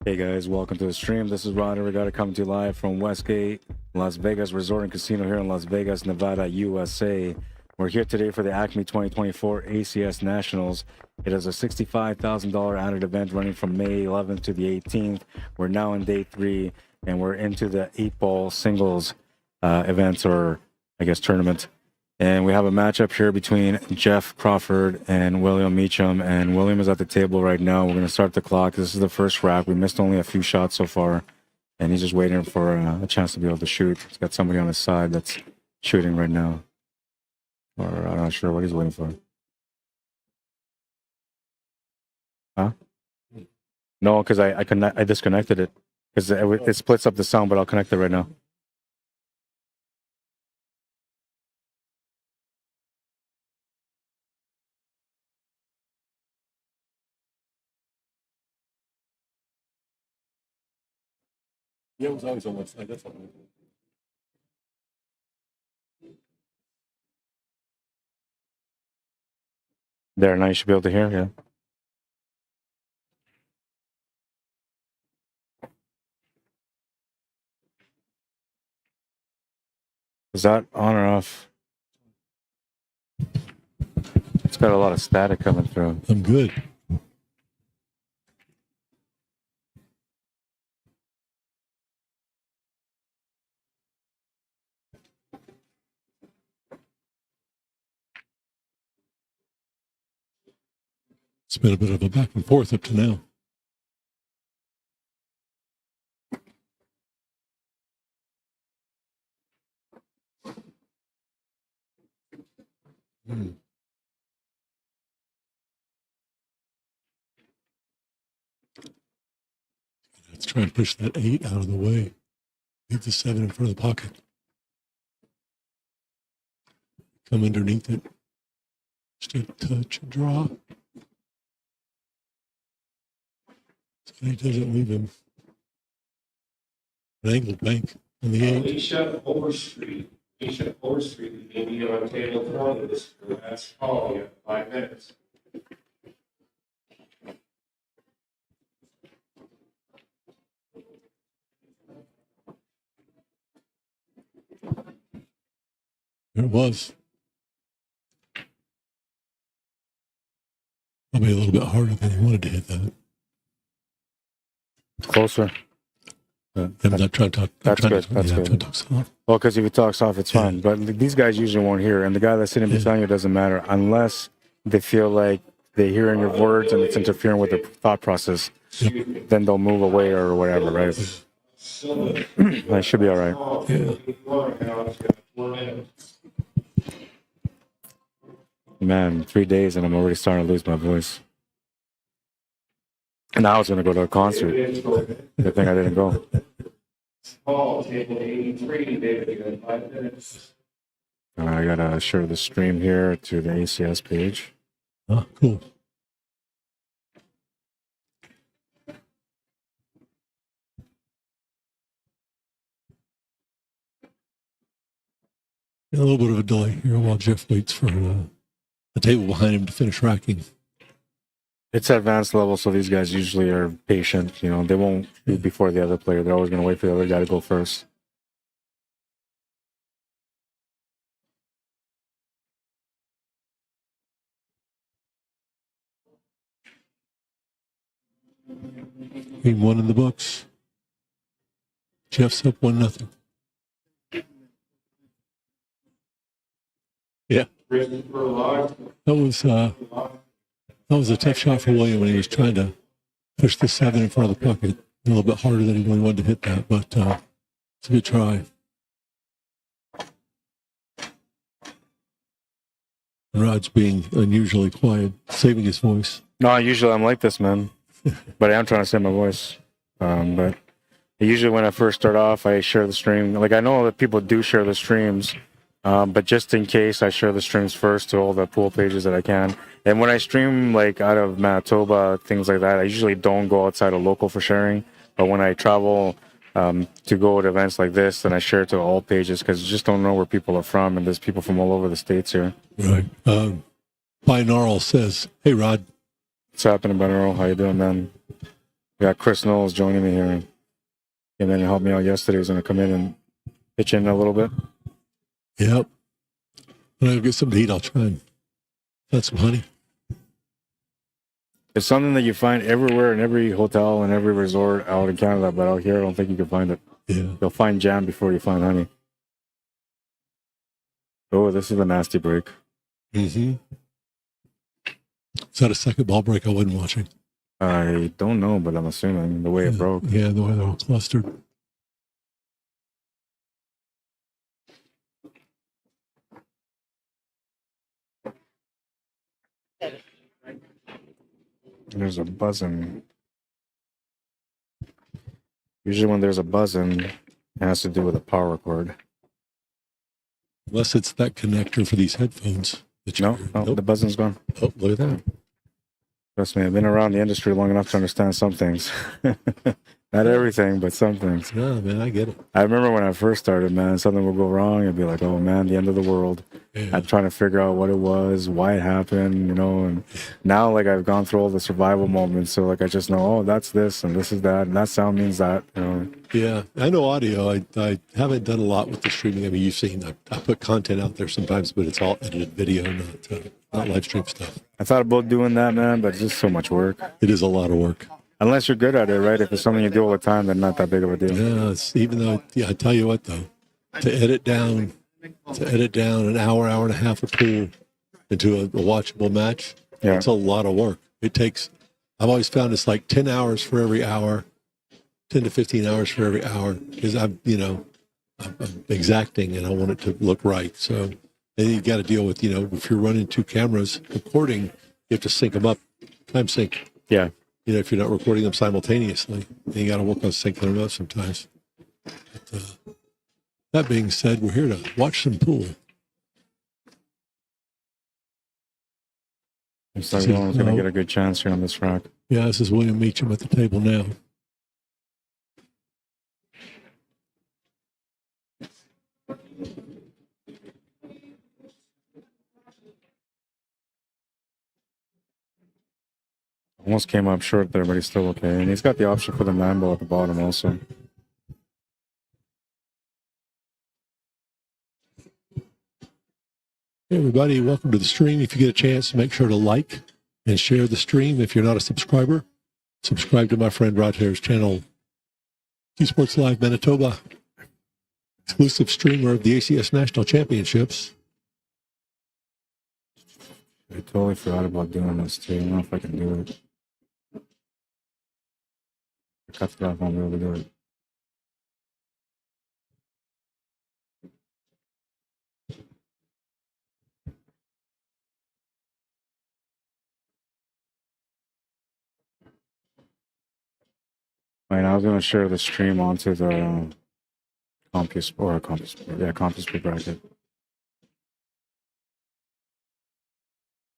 Hey guys, welcome to the stream. This is Ron Arriagada coming to you live from Westgate, Las Vegas Resort and Casino here in Las Vegas, Nevada, USA. We're here today for the Acme 2024 ACS Nationals. It is a $65,000 added event running from May 11th to the 18th. We're now in day 3, and we're into the 8-ball singles events, or I guess tournament. And we have a matchup here between Jeff Crawford and William MEACHAM. And William is at the table right now. We're going to start the clock. This is the first rack. We missed only a few shots so far. And he's just waiting for a chance to be able to shoot. He's got somebody on his side that's shooting right now. Or I'm not sure what he's waiting for. Huh? No, because I disconnected it. Because it splits up the sound, but I'll connect it right now. Yeah, it was always on one side. That's all. There, now you should be able to hear, yeah. Is that on or off? It's got a lot of static coming through. I'm good. It's been a bit of a back and forth up to now. Let's try and push that 8 out of the way. Leave the 7 in front of the pocket. Come underneath it. Just a touch and draw. So he doesn't leave him. An angled bank on the 8. Alicia Overstreet. Alicia Overstreet may be on table 20. This is the last call. You have 5 minutes. There it was. Probably a little bit harder than he wanted to hit that. Closer. I'm not trying to talk. That's good. That's I'm trying good. to talk soft. Well, because if he talks off, it's fine. But these guys usually won't hear. And the guy that's sitting beside you doesn't matter unless they feel like they're hearing your words and it's interfering with their thought process. Yep. Then they'll move away or whatever, right? That should be all right. Yeah. Man, 3 days and I'm already starting to lose my voice. And now I was going to go to a concert. Good thing I didn't go. Call table 83. David, you have 5 minutes. I got to share the stream here to the ACS page. Oh, cool. A little bit of a delay here while Jeff waits for the table behind him to finish racking. It's advanced level, so these guys usually are patient. You know, they won't be before the other player. They're always going to wait for the other guy to go first. Game 1 in the books. Jeff's up 1-0. Yeah. That was a tough shot for William when he was trying to push the 7 in front of the pocket. A little bit harder than he really wanted to hit that, but it's a good try. Rod's being unusually quiet, saving his voice. No, usually I'm like this, man. But I am trying to save my voice. But usually when I first start off, I share the stream. Like, I know that people do share the streams, but just in case, I share the streams first to all the pool pages that I can. And when I stream, like, out of Manitoba, things like that, I usually don't go outside of local for sharing. But when I travel to go to events like this, then I share it to all pages because you just don't know where people are from, and there's people from all over the States here. Right. Binaural says, "Hey, Rod." What's happening, Binaural? How you doing, man? We got Chris Knowles joining me here. Came in and helped me out yesterday. He's going to come in and pitch in a little bit. Yep. When I get something to eat, I'll try and find some honey. It's something that you find everywhere in every hotel and every resort out in Canada, but out here, I don't think you can find it. Yeah. You'll find jam before you find honey. Oh, this is a nasty break. Mm-hmm. Is that a second ball break I wasn't watching? I don't know, but I'm assuming the way it broke. Yeah, the way they're all clustered. There's a buzzing. Usually when there's a buzzing, it has to do with a power cord. Unless it's that connector for these headphones. No, the buzzing's gone. Oh, look at that. Trust me, I've been around the industry long enough to understand some things. Not everything, but some things. No, man, I get it. I remember when I first started, man, something would go wrong. I'd be like, oh, man, the end of the world. Yeah. I'm trying to figure out what it was, why it happened, you know. And now, like, I've gone through all the survival moments. So, like, I just know, oh, that's this and this is that. And that sound means that, you know. Yeah, I know audio. I haven't done a lot with the streaming. I mean, you've seen, I put content out there sometimes, but it's all edited video, not live stream stuff. I thought about doing that, man, but it's just so much work. It is a lot of work. Unless you're good at it, right? If it's something you do all the time, then not that big of a deal. Yeah, even though, I tell you what, though, to edit down an hour and a half of pool into a watchable match, it's a lot of work. It takes, I've always found it's like 10 hours for every hour, 10 to 15 hours for every hour, because I'm exacting and I want it to look right. So then you got to deal with, if you're running two cameras recording, you have to sync them up, time sync. Yeah. If you're not recording them simultaneously, then you got to work on syncing them up sometimes. But, that being said, we're here to watch some pool. Looks like everyone's going to get a good chance here on this rack. Yeah, this is William Meacham at the table now. Almost came up short there, but he's still okay. And he's got the option for the 9-ball at the bottom also. Hey everybody, welcome to the stream. If you get a chance, make sure to like and share the stream. If you're not a subscriber, subscribe to my friend Rod Hare's channel, Cuesports Live Manitoba, exclusive streamer of the ACS National Championships. I totally forgot about doing this too. I don't know if I can do it. I cut it off, I won't be able to do it. Right, I was going to share the stream onto the COMPUSPORT bracket.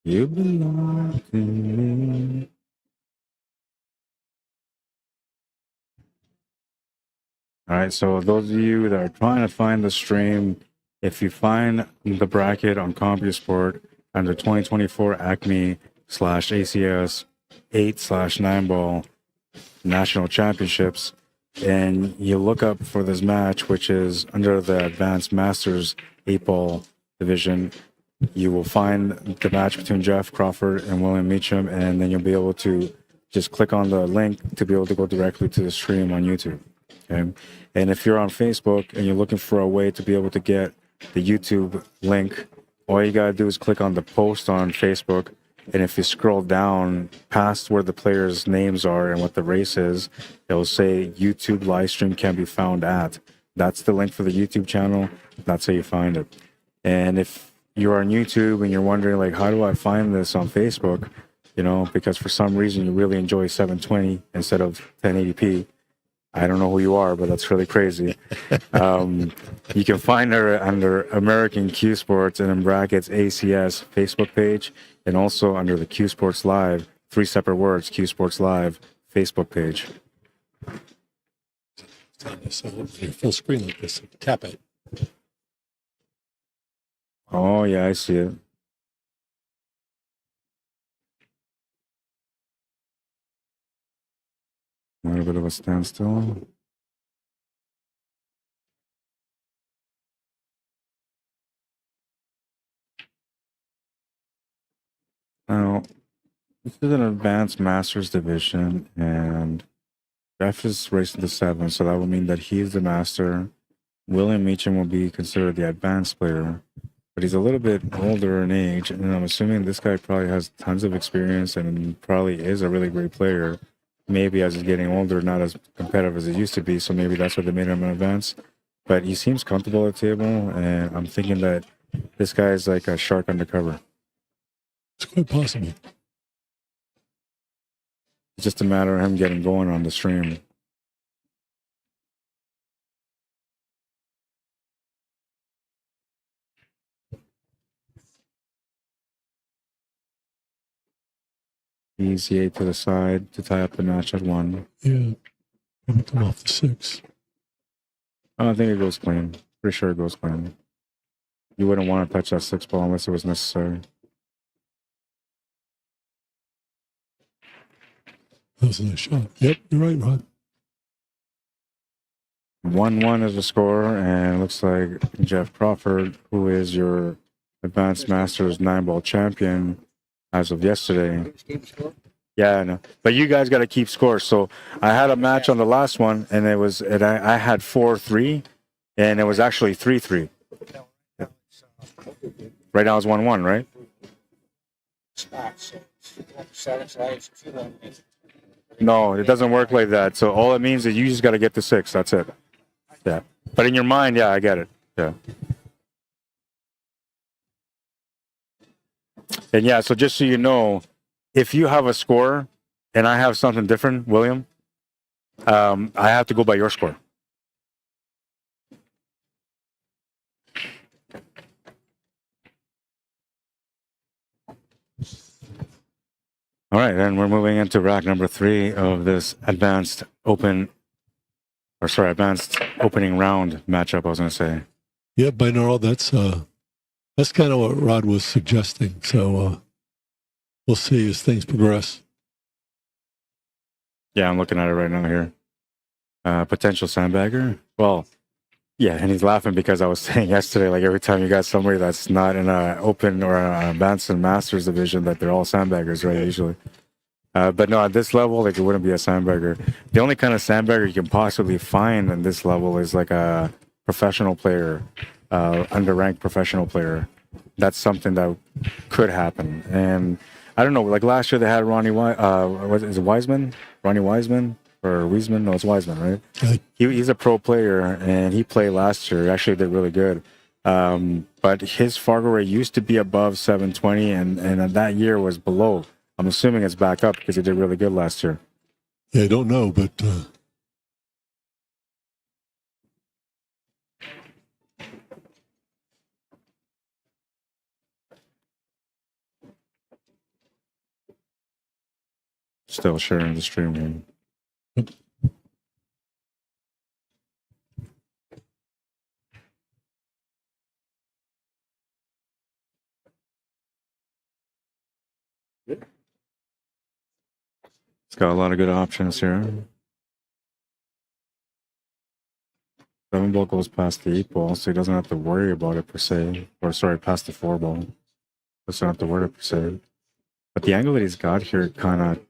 You belong to me. All right, so those of you that are trying to find the stream, if you find the bracket on CompuSport under 2024 Acme /ACS 8/9-ball National Championships, and you look up for this match, which is under the Advanced Masters 8-ball division, you will find the match between Jeff Crawford and William Meacham, and then you'll be able to just click on the link to be able to go directly to the stream on YouTube. Okay? And if you're on Facebook and you're looking for a way to be able to get the YouTube link, all you got to do is click on the post on Facebook. And if you scroll down past where the players' names are and what the race is, it'll say YouTube live stream can be found at. That's the link for the YouTube channel. That's how you find it. And if you're on YouTube and you're wondering, like, how do I find this on Facebook? Because for some reason you really enjoy 720 instead of 1080p. I don't know who you are, but that's really crazy. You can find her under American Cuesports and in brackets ACS Facebook page, and also under the Cuesports Live, 3 separate words, Cuesports Live Facebook page. So when you're full screen like this, tap it. Oh, yeah, I see it. A little bit of a standstill. Now, this is an advanced masters division, and Jeff is racing to 7, so that would mean that he's the master. William Meacham will be considered the advanced player, but he's a little bit older in age, and I'm assuming this guy probably has tons of experience and probably is a really great player. Maybe as he's getting older, not as competitive as he used to be, so maybe that's why they made him an advance. But he seems comfortable at the table, and I'm thinking that this guy is like a shark undercover. It's quite possible. It's just a matter of him getting going on the stream. Easy 8 to the side to tie up the match at 1. Yeah. I'm going to come off the 6. Oh, I think it goes clean. Pretty sure it goes clean. You wouldn't want to touch that 6 ball unless it was necessary. That was a nice shot. Yep, you're right, Rod. 1-1 is the score, and it looks like Jeff Crawford, who is your Advanced Masters 9-ball champion as of yesterday. Yeah, I know. But you guys got to keep score. So I had a match on the last one, and I had 4-3, and it was actually 3-3. Right now it's 1-1, right? No, it doesn't work like that. So all it means is you just got to get to 6. That's it. Yeah. But in your mind, yeah, I get it. Yeah. And yeah, so just so you know, if you have a score and I have something different, William, I have to go by your score. All right, then we're moving into rack number 3 of this advanced opening round matchup, I was going to say. Yeah, binaural, that's kind of what Rod was suggesting. So we'll see as things progress. Yeah, I'm looking at it right now here. Potential sandbagger. Well, yeah, and he's laughing because I was saying yesterday, like every time you got somebody that's not in an open or an advanced and masters division, that they're all sandbaggers, right? Usually. But no, at this level, like it wouldn't be a sandbagger. The only kind of sandbagger you can possibly find in this level is like a professional player, underranked professional player. That's something that could happen. And I don't know, like last year they had is it Wiseman? Ronnie Wiseman? Or Wiesman? No, it's Wiseman, right? He's a pro player, and he played last year. Actually did really good. But his Fargo rate used to be above 720, and that year was below. I'm assuming it's back up because he did really good last year. Yeah, I don't know, but Still sharing the stream here. It's got a lot of good options here. 7 ball goes past the 8 ball, so he doesn't have to worry about it per se. Or sorry, past the 4 ball. Doesn't have to worry per se. But the angle that he's got here kind of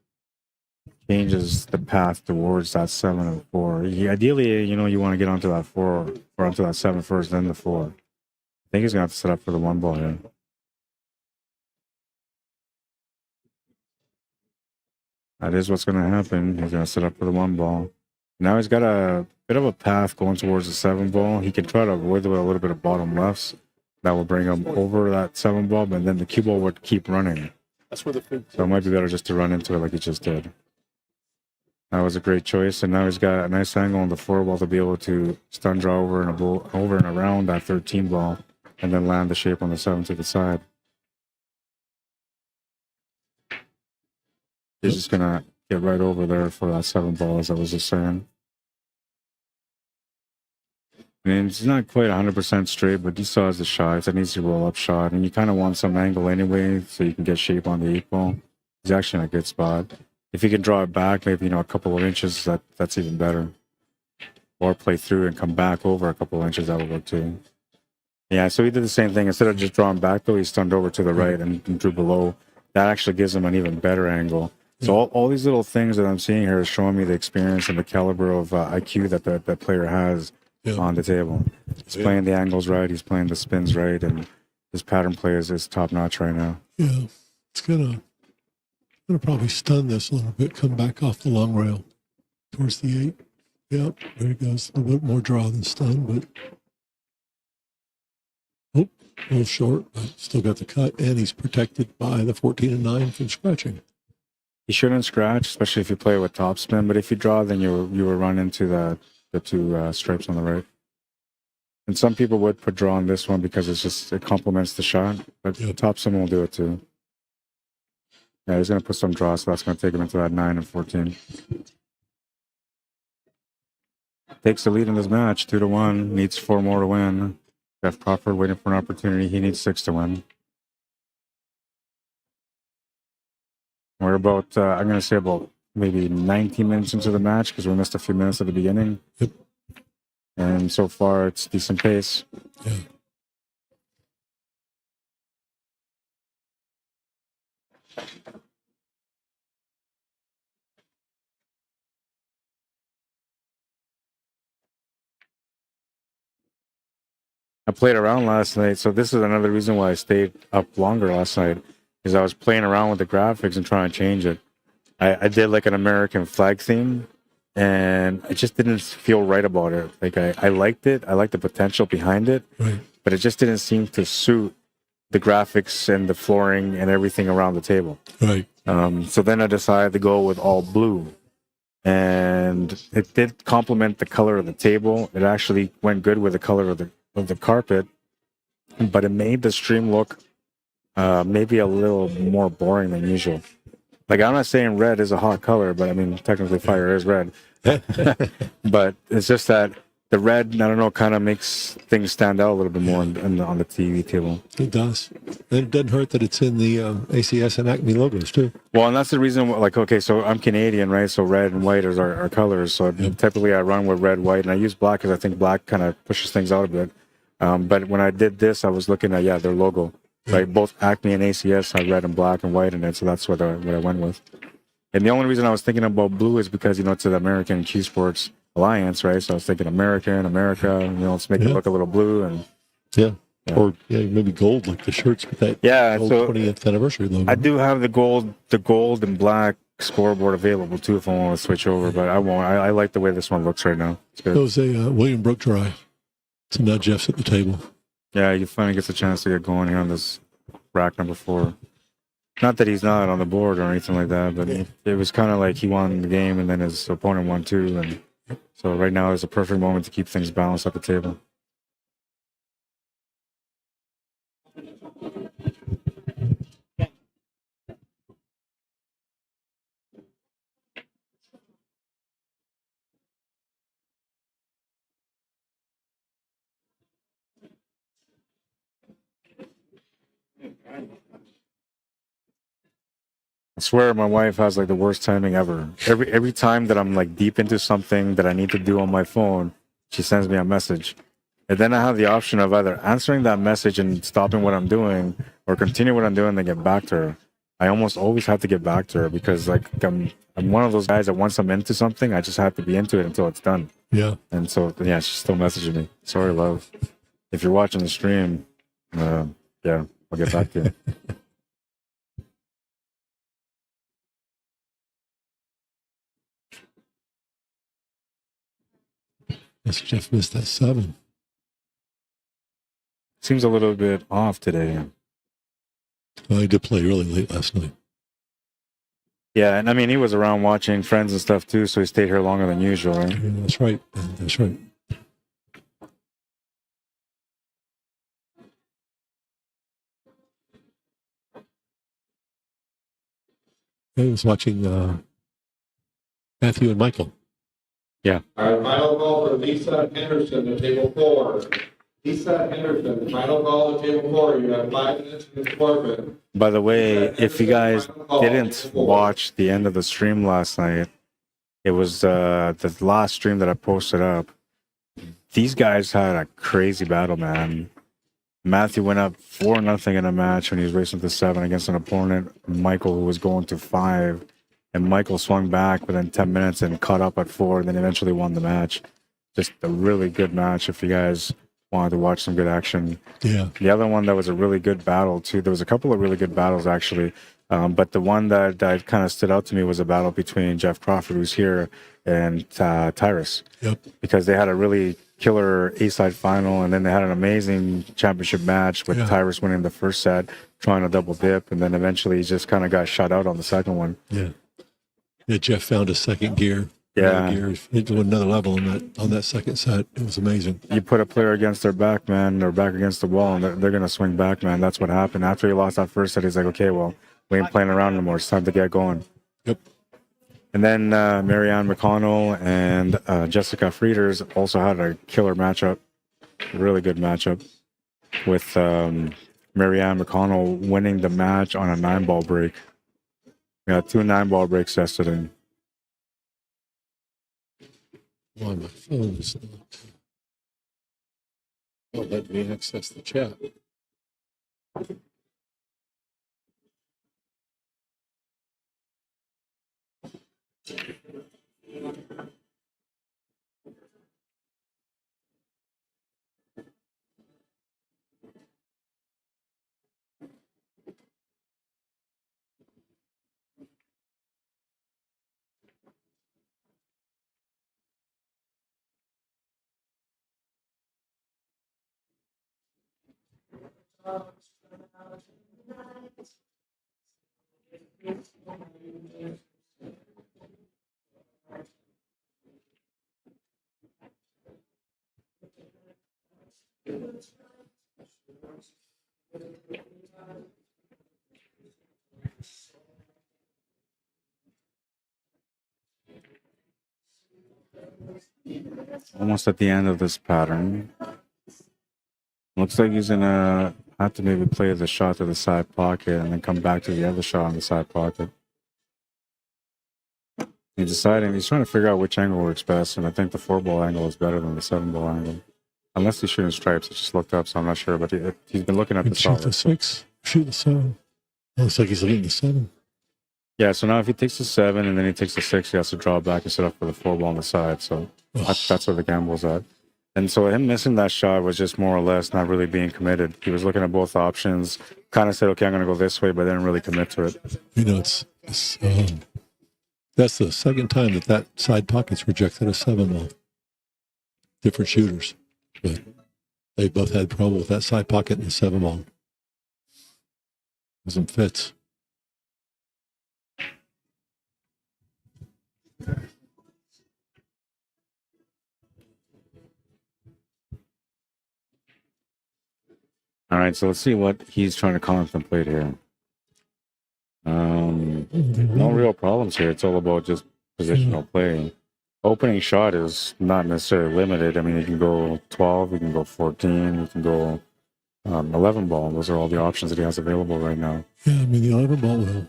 changes the path towards that 7 and 4. Ideally, you want to get onto that 4 or onto that 7 first, then the 4. I think he's gonna have to set up for the 1 ball here. That is what's going to happen. He's going to set up for the 1 ball. Now he's got a bit of a path going towards the 7 ball. He can try to avoid a little bit of bottom lefts. That will bring him over that 7 ball, but then the cue ball would keep running. that's where the So it might be better just to run into it like he just did. That was a great choice. And now he's got a nice angle on the 4 ball to be able to stun draw over and around that 13 ball and then land the shape on the 7 to the side. He's just going to get right over there for that 7 ball, as I was just saying. I mean, it's not quite 100% straight, but you saw as a shot. It's an easy roll-up shot, and you kind of want some angle anyway so you can get shape on the 8 ball. He's actually in a good spot. If you can draw it back, maybe, a couple of inches, that's even better. Or play through and come back over a couple of inches, that would work too. Yeah, so he did the same thing. Instead of just drawing back, though, he stunned over to the right and drew below. That actually gives him an even better angle. So all these little things that I'm seeing here is showing me the experience and the caliber of IQ that player has on the table. He's playing the angles right. He's playing the spins right. And his pattern play is top-notch right now. Yeah, it's gonna probably stun this a little bit, come back off the long rail towards the 8. Yep, there he goes. A little bit more draw than stun, but a little short, but still got the cut, and he's protected by the 14 and 9 from scratching. You shouldn't scratch, especially if you play with topspin, but if you draw, then you will run into the two stripes on the right. And some people would put draw on this one because it complements the shot, but topspin will do it too. Yeah, he's going to put some draw, so that's going to take him into that 9 and 14. Takes the lead in this match, 2-1. Needs 4 more to win. Jeff Crawford waiting for an opportunity. He needs 6 to win. We're about, I'm going to say about maybe 19 minutes into the match because we missed a few minutes at the beginning. Yep. And so far, it's decent pace. Yeah. I played around last night, so this is another reason why I stayed up longer last night, is I was playing around with the graphics and trying to change it. I did like an American flag theme, and I just didn't feel right about it. Like I liked it, I liked the potential behind it, Right. but it just didn't seem to suit the graphics and the flooring and everything around the table. Right. So then I decided to go with all blue. And it did complement the color of the table. It actually went good with the color of the carpet, but it made the stream look maybe a little more boring than usual. Like, I'm not saying red is a hot color, but I mean, technically fire is red. But it's just that the red, I don't know, kind of makes things stand out a little bit more on the TV table. It does. And it doesn't hurt that it's in the ACS and Acme logos, too. Well, and that's the reason, like, okay, so I'm Canadian, right? So red and white is our colors. So typically I run with red, white, and I use black because I think black kind of pushes things out a bit. But when I did this, I was looking at, their logo. Right, both Acme and ACS have red and black and white in it, so that's what I went with. And the only reason I was thinking about blue is because, it's the American Cuesports Alliance, right? So I was thinking America, let's make it look a little blue. And or maybe gold, like the shirts with that gold so 20th anniversary logo. I do have the gold and black scoreboard available too if I want to switch over, but I won't. I like the way this one looks right now. It's good. It was a William Brook dry. So now Jeff's at the table. Yeah, he finally gets a chance to get going here on this rack number 4. Not that he's not on the board or anything like that, but it was kind of like he won the game and then his opponent won too. And so right now is a perfect moment to keep things balanced at the table. I swear my wife has like the worst timing ever. Every time that I'm like deep into something that I need to do on my phone, she sends me a message. And then I have the option of either answering that message and stopping what I'm doing or continue what I'm doing and then get back to her. I almost always have to get back to her because like I'm one of those guys that once I'm into something, I just have to be into it until it's done. Yeah. And so, she's still messaging me. Sorry, love. If you're watching the stream, I'll get back to you. Yes, Jeff missed that 7. Seems a little bit off today. Well, he did play really late last night. Yeah, and I mean, he was around watching friends and stuff too, so he stayed here longer than usual, right? Yeah, that's right. That's right. I was watching Matthew and Michael. Yeah. Our final call for Lisa Henderson to table 4. Lisa Henderson, final call to table 4. You have 5 minutes to forfeit. By the way, if you guys didn't watch the end of the stream last night, it was the last stream that I posted up. These guys had a crazy battle, man. Matthew went up 4-0 in a match when he was racing to 7 against an opponent, Michael, who was going to 5. And Michael swung back within 10 minutes and caught up at 4, and then eventually won the match. Just a really good match if you guys wanted to watch some good action. Yeah. The other one that was a really good battle, too. There was a couple of really good battles, actually. But the one that kind of stood out to me was a battle between Jeff Crawford, who's here, and Tyrus. Yep. Because they had a really killer A-side final, and then they had an amazing championship match with Tyrus winning the first set, trying to double dip, and then eventually he just kind of got shut out on the second one. Yeah. Yeah, Jeff found a second gear. Yeah. He to another level on that second set. It was amazing. You put a player against their back, man, their back against the wall, and they're going to swing back, man. That's what happened. After he lost that first set, he's like, okay, well, we ain't playing around anymore. It's time to get going. Yep. And then Marianne McConnell and Jessica Frieders also had a killer matchup, really good matchup, with Marianne McConnell winning the match on a 9-ball break. We had 2 9-ball breaks yesterday. Why my phone is not let me access the chat. Almost at the end of this pattern. Looks like he's gonna have to maybe play the shot to the side pocket and then come back to the other shot on the side pocket. He's deciding, he's trying to figure out which angle works best, and I think the 4-ball angle is better than the 7-ball angle. Unless he's shooting stripes, I just looked up, so I'm not sure, but he's been looking at the shoot the 6, shoot the 7. Looks like he's looking the 7. Yeah, so now if he takes the 7 and then he takes the 6, he has to draw back and set up for the 4-ball on the side, so that's where the gamble's at. And so him missing that shot was just more or less not really being committed. He was looking at both options, kind of said, okay, I'm going to go this way, but didn't really commit to it. You know, that's the second time that side pocket's rejected a 7-ball. Different shooters, but they both had trouble with that side pocket and the 7-ball. Wasn't fits. All right, so let's see what he's trying to contemplate here. No real problems here. It's all about just positional play. Opening shot is not necessarily limited. I mean, you can go 12, you can go 14, you can go 11 ball. Those are all the options that he has available right now. Yeah, I mean, the 11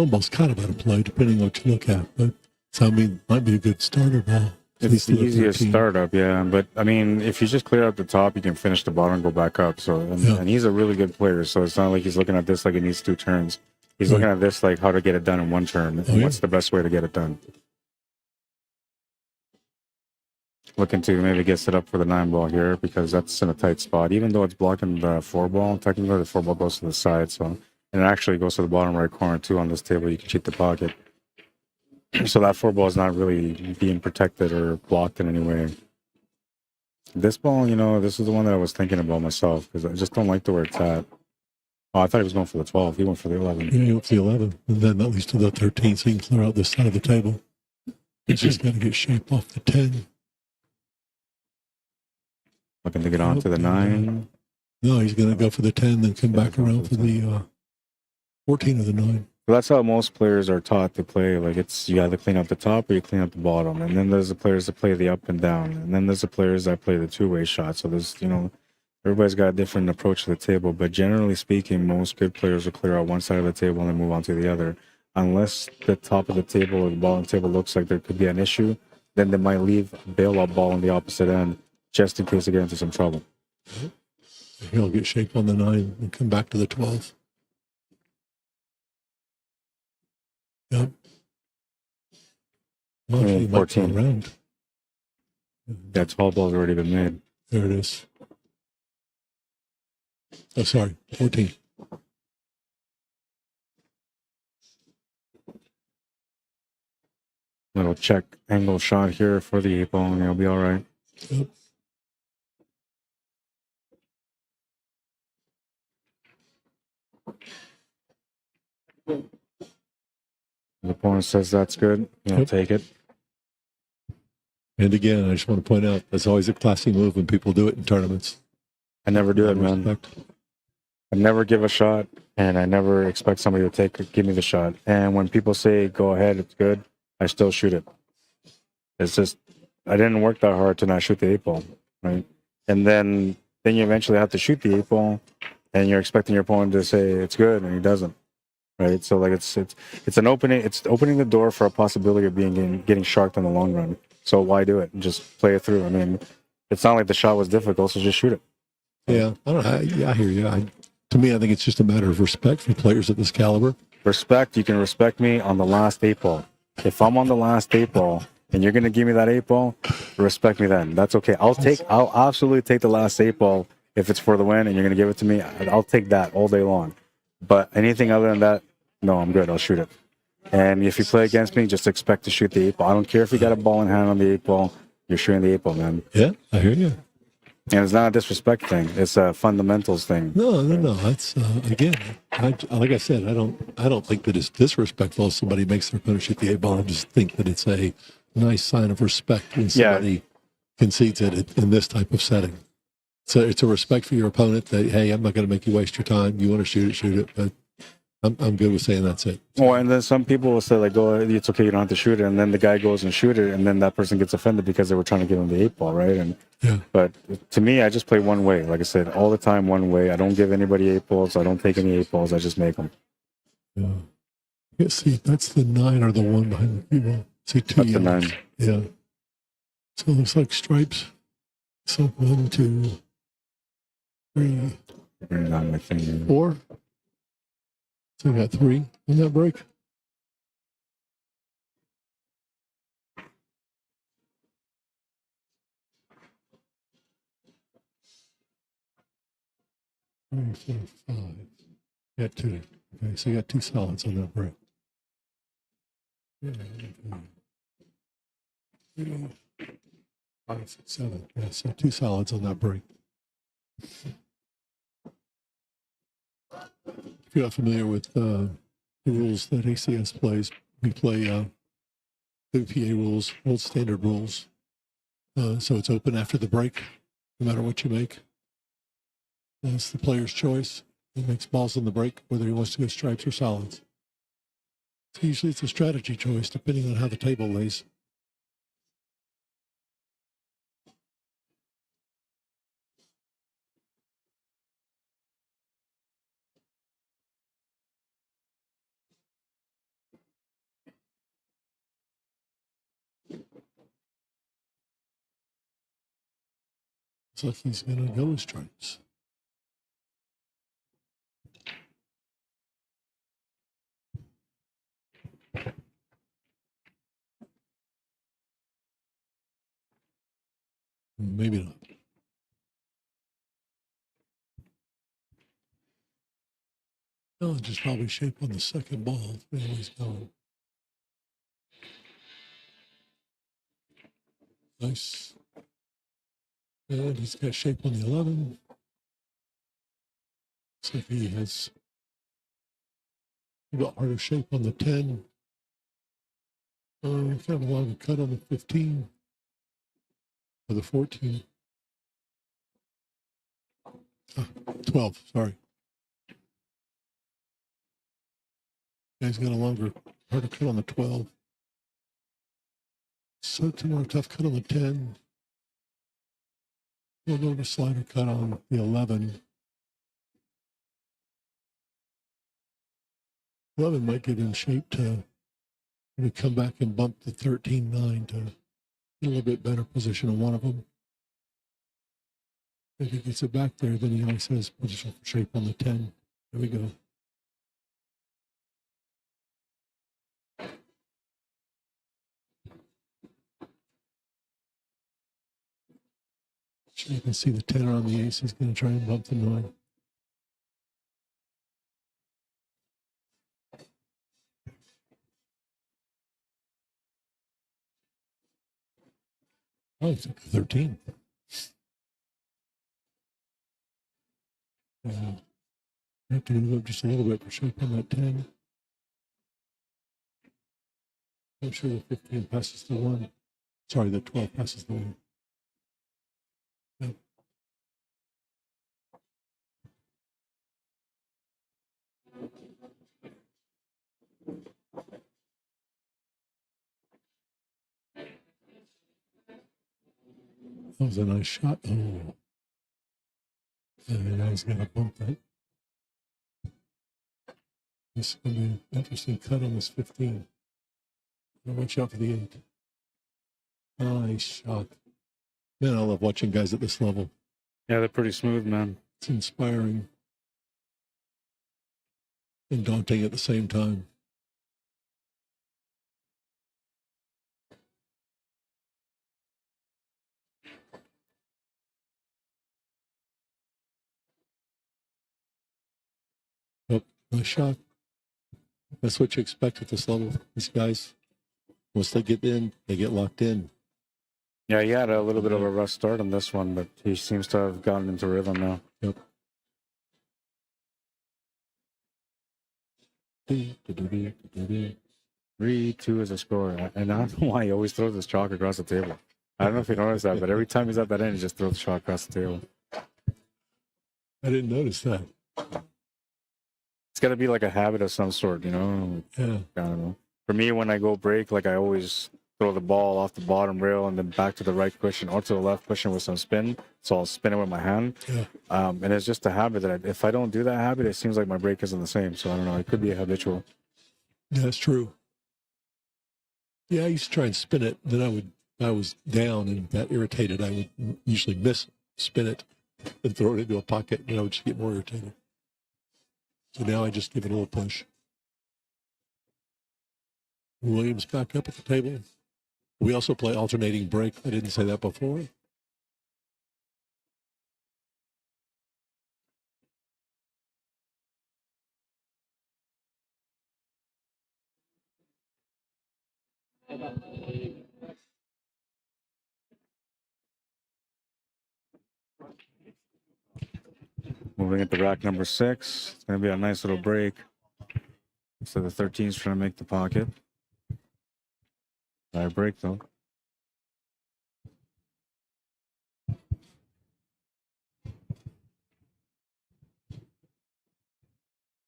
ball's kind of out of play, depending on what you look at. But so, I mean, might be a good starter ball. It's the easiest startup, yeah. But, I mean, if you just clear out the top, you can finish the bottom and go back up. So, and he's a really good player, so it's not like he's looking at this like it needs 2 turns. He's looking at this like how to get it done in 1 turn. And what's the best way to get it done? Looking to maybe get set up for the 9-ball here because that's in a tight spot. Even though it's blocking the 4-ball, technically the 4-ball goes to the side. So, and it actually goes to the bottom right corner too on this table. You can cheat the pocket. So that 4-ball is not really being protected or blocked in any way. This ball, you know, this is the one that I was thinking about myself because I just don't like the where it's at. Oh, I thought he was going for the 12. He went for the 11. Yeah, he went for the 11. And then that leads to the 13, so he can clear out this side of the table. He's just got to get shape off the 10. Looking to get on to the 9. No, he's going to go for the 10, then come back around for the 14 or the 9. Well, that's how most players are taught to play. Like, it's you either clean up the top or you clean up the bottom. And then there's the players that play the up and down. And then there's the players that play the 2-way shot. So there's, you know, Everybody's got a different approach to the table, but generally speaking, most good players will clear out one side of the table and then move on to the other. Unless the top of the table or the bottom table looks like there could be an issue, then they might leave a bailout ball on the opposite end just in case they get into some trouble. He'll get shape on the 9 and come back to the 12. Yep. Well, he might go 14. around. Yeah, 12 ball's already been made. There it is. Oh, sorry, 14. Little check angle shot here for the 8 ball, and he'll be all right. Yep. The opponent says that's good. He'll take it. And again, I just want to point out, that's always a classy move when people do it in tournaments. I never do it, man. Respect. I never give a shot, and I never expect somebody to give me the shot. And when people say, go ahead, it's good, I still shoot it. It's just, I didn't work that hard to not shoot the 8 ball, right? And then you eventually have to shoot the 8 ball, and you're expecting your opponent to say it's good, and he doesn't, right? So like it's an opening, it's opening the door for a possibility of getting sharked in the long run. So why do it? Just play it through. I mean, it's not like the shot was difficult, so just shoot it. Yeah, I don't know. I hear you. To me, I think it's just a matter of respect for players at this caliber. Respect, you can respect me on the last 8 ball. If I'm on the last 8 ball and you're going to give me that 8 ball, respect me then. That's okay. I'll absolutely take the last 8 ball if it's for the win and you're going to give it to me. I'll take that all day long. But anything other than that, no, I'm good. I'll shoot it. And if you play against me, just expect to shoot the 8 ball. I don't care if you got a ball in hand on the 8 ball. You're shooting the 8 ball, man. Yeah, I hear you. And it's not a disrespect thing. It's a fundamentals thing. No. That's again. Like I said, I don't think that it's disrespectful if somebody makes their opponent shoot the 8 ball. I just think that it's a nice sign of respect when somebody concedes it in this type of setting. So it's a respect for your opponent that, hey, I'm not going to make you waste your time. You want to shoot it, but I'm good with saying that's it. Well, and then some people will say, like, oh, it's okay, you don't have to shoot it. And then the guy goes and shoot it, and then that person gets offended because they were trying to give him the 8 ball, right? And But to me, I just play one way. Like I said, all the time, one way. I don't give anybody 8 balls. I don't take any 8 balls. I just make them. Yeah. Yeah, see, that's the 9 or the 1 behind the 3 ball. See, 2 That's the yellows. 9. Yeah. So it looks like stripes. So 1, 2, 3, Bring down my thing. 4. So we got 3 in that break. Three, 4, 5. You got 2. Okay, so you got 2 solids on that break. Yeah, 3, 5, 6, 7. Yeah, so 2 solids on that break. If you're not familiar with the rules that ACS plays, we play WPA rules, old standard rules. So it's open after the break, no matter what you make. It's the player's choice. He makes balls on the break, whether he wants to go stripes or solids. So usually it's a strategy choice, depending on how the table lays. Looks like he's going to go with stripes. Maybe not. No, just probably shape on the second ball. That's where he's going. Nice. And he's got shape on the 11. Looks like he has a little harder shape on the 10. Kind of a longer cut on the 15. Or the 14. 12, sorry. Yeah, he's got a longer, harder cut on the 12. So, more tough cut on the 10. A little bit of a slider cut on the 11. 11 might get in shape to maybe come back and bump the 13-9 to get a little bit better position on one of them. If he gets it back there, then he always has position for shape on the 10. There we go. So you can see the 10 on the ace. He's going to try and bump the 9. Oh, he took the 13. I have to move up just a little bit for shape on that 10. I'm sure the 15 passes the 1. Sorry, the 12 passes the 1. Yep. That was a nice shot. Oh. And now he's going to bump that. This is going to be an interesting cut on this 15. Watch out for the 8. Nice shot. Man, I love watching guys at this level. Yeah, they're pretty smooth, man. It's inspiring and daunting at the same time. Oh, nice shot. That's what you expect at this level. These guys, once they get in, they get locked in. Yeah, he had a little bit of a rough start on this one, but he seems to have gotten into rhythm now. Yep. 3-2 is a score. And I don't know why he always throws this chalk across the table. I don't know if you noticed that, but every time he's at that end, he just throws the chalk across the table. I didn't notice that. It's got to be like a habit of some sort, you know? Yeah. I don't know. For me, when I go break, like I always throw the ball off the bottom rail and then back to the right cushion or to the left cushion with some spin. So I'll spin it with my hand. Yeah. And it's just a habit that if I don't do that habit, it seems like my break isn't the same. So I don't know. It could be habitual. Yeah, that's true. Yeah, I used to try and spin it. Then I was down and got irritated. I would usually miss spin it and throw it into a pocket, and I would just get more irritated. So now I just give it a little push. Williams back up at the table. We also play alternating break. I didn't say that before. Moving into rack number 6. It's going to be a nice little break. So the 13's trying to make the pocket. I break though.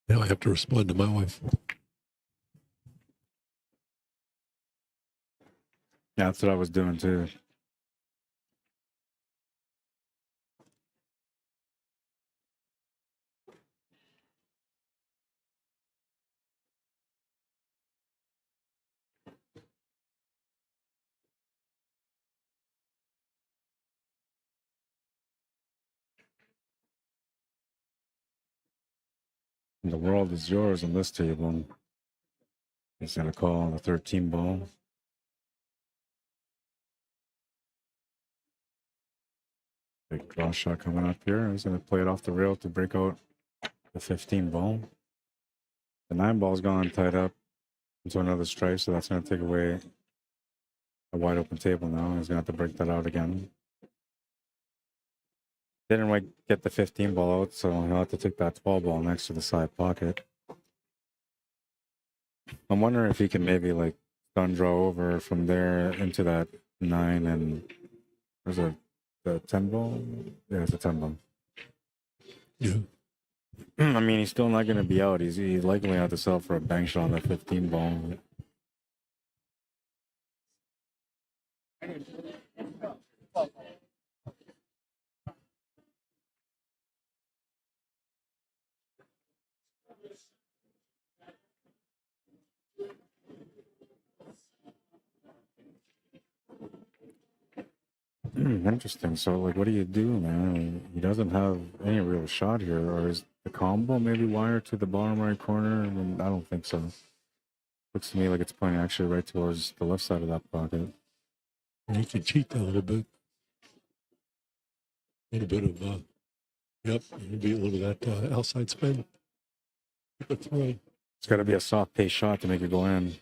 Now I have to respond to my wife. Yeah, that's what I was doing too. The world is yours on this table. He's going to call the 13 ball. Big draw shot coming up here. He's going to play it off the rail to break out the 15 ball. The 9 ball's gone tied up into another strike, so that's going to take away a wide open table now. He's going to have to break that out again. Didn't quite get the 15 ball out, so he'll have to take that 12 ball next to the side pocket. I'm wondering if he can maybe like stun draw over from there into that 9 and there's the 10 ball. Yeah, it's a 10 ball. Yeah. I mean, he's still not going to be out. He's likely going to have to sell for a bank shot on that 15 ball. Interesting. So, like, what do you do, man? He doesn't have any real shot here. Or is the combo maybe wired to the bottom right corner? I mean, I don't think so. Looks to me like it's pointing actually right towards the left side of that pocket. And he can cheat that a little bit. A little bit of, yep, maybe a little of that outside spin. Keep it through. It's got to be a soft pace shot to make it go in.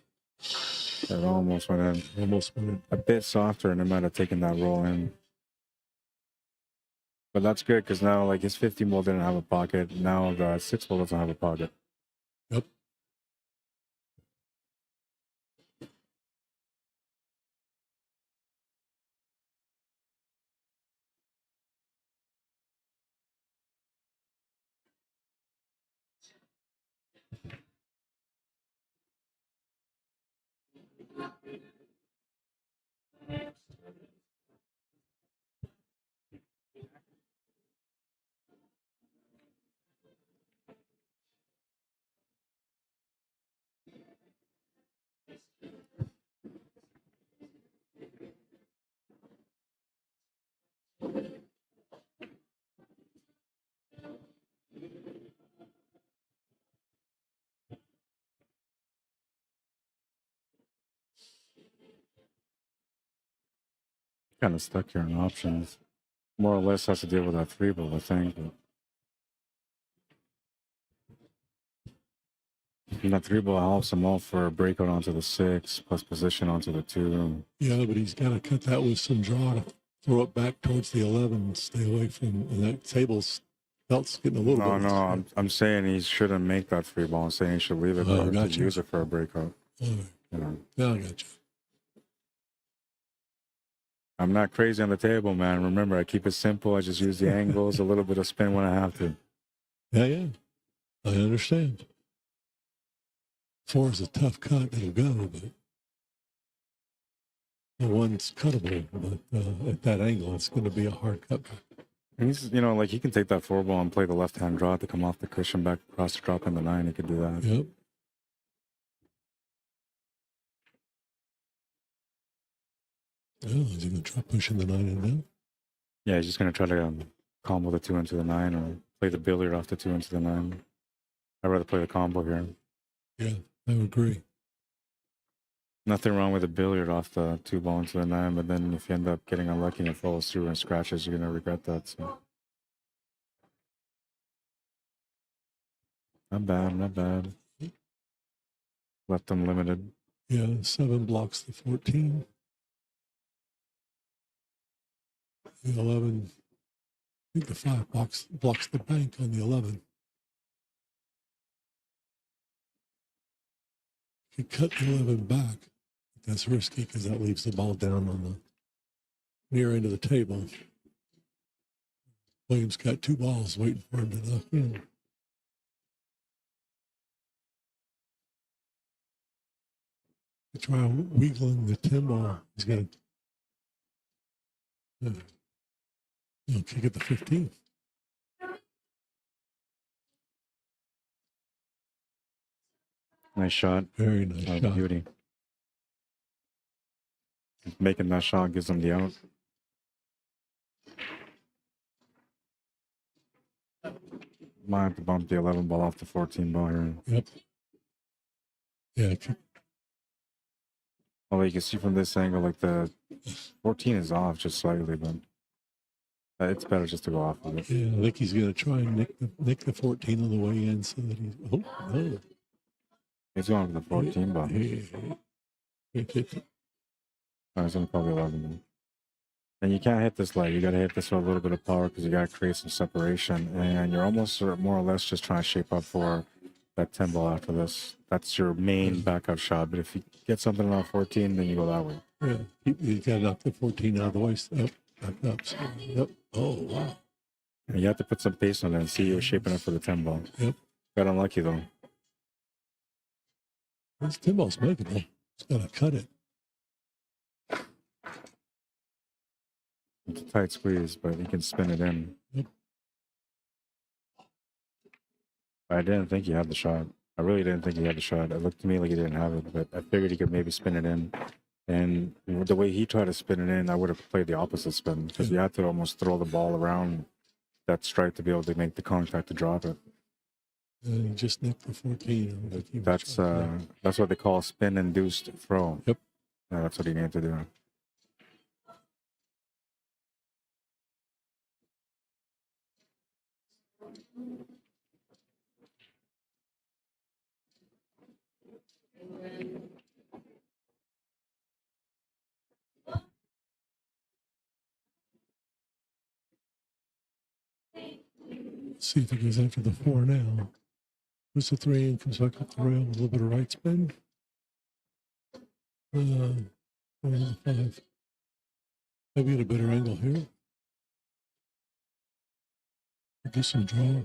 It almost went in. Almost went in. A bit softer, and it might have taken that roll in. But that's good because now, like, his 50 ball didn't have a pocket. Now the 6 ball doesn't have a pocket. Yep. Kind of stuck here in options. More or less has to deal with that 3 ball, I think. But... And that 3 ball helps him out for a breakout onto the 6, plus position onto the 2. Yeah, but he's got to cut that with some draw to throw it back towards the 11 and stay away from, and that table's belt's getting a little bit. No, I'm saying he shouldn't make that 3 ball. I'm saying he should leave it to use it for a breakout. Right. You know. Yeah, I got you. I'm not crazy on the table, man. Remember, I keep it simple. I just use the angles, a little bit of spin when I have to. Yeah. I understand. 4 is a tough cut. It'll go, but the 1's cuttable. But at that angle, it's going to be a hard cut back. He's, you know, like he can take that 4 ball and play the left-hand draw to come off the cushion back across the drop in the 9. He could do that. Yep. Oh, is he going to try pushing the 9 in now? Yeah, he's just going to try to combo the 2 into the 9 or play the billiard off the 2 into the 9. I'd rather play the combo here. Yeah, I would agree. Nothing wrong with a billiard off the 2 ball into the 9, but then if you end up getting unlucky and it falls through and scratches, you're going to regret that. So. Not bad, not bad. Left them limited. Yeah, 7 blocks the 14. The 11, I think the 5 blocks the bank on the 11. If you cut the 11 back, that's risky because that leaves the ball down on the near end of the table. Williams got 2 balls waiting for him to knock in. Try wiggling the 10 ball. He's going to he'll kick at the 15. Nice shot. Very nice shot. Beauty. Making that shot gives him the out. Might have to bump the 11 ball off the 14 ball here. Yep. Yeah. Although you can see from this angle, like the 14 is off just slightly, but it's better just to go off of it. Yeah, I think he's going to try and nick the 14 on the way in so that he's... Oh, no. He's going for the 14 ball. He's going to call the 11 ball. And you can't hit this light. You got to hit this with a little bit of power because you got to create some separation. And you're almost more or less just trying to shape up for that 10 ball after this. That's your main backup shot. But if you get something around 14, then you go that way. Yeah, you got to knock the 14 out of the way. Up, back up. So, yep. Oh, wow. And you have to put some pace on it and see you're shaping up for the 10 ball. Yep. Got unlucky, though. This 10 ball's makeable. It's got to cut it. It's a tight squeeze, but he can spin it in. Yep. I didn't think he had the shot. I really didn't think he had the shot. It looked to me like he didn't have it, but I figured he could maybe spin it in And the way he tried to spin it in, I would have played the opposite spin because you had to almost throw the ball around that strike to be able to make the contact to drop it. He just nicked the 14. That's what they call spin-induced throw. Yep. Yeah, that's what he needed to do. Let's see if he goes after the 4 now. Puts the 3 in, comes back up the rail with a little bit of right spin. The 5. Maybe at a better angle here. Do some draw.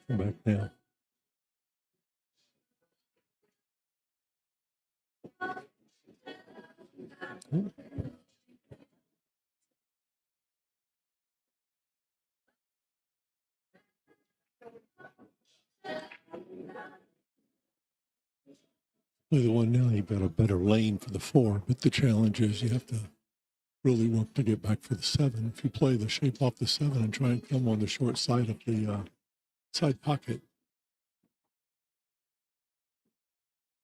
Come back now. Play the 1 now, you've got a better lane for the 4, but the challenge is you have to really work to get back for the 7. If you play the shape off the 7 and try and come on the short side of the side pocket,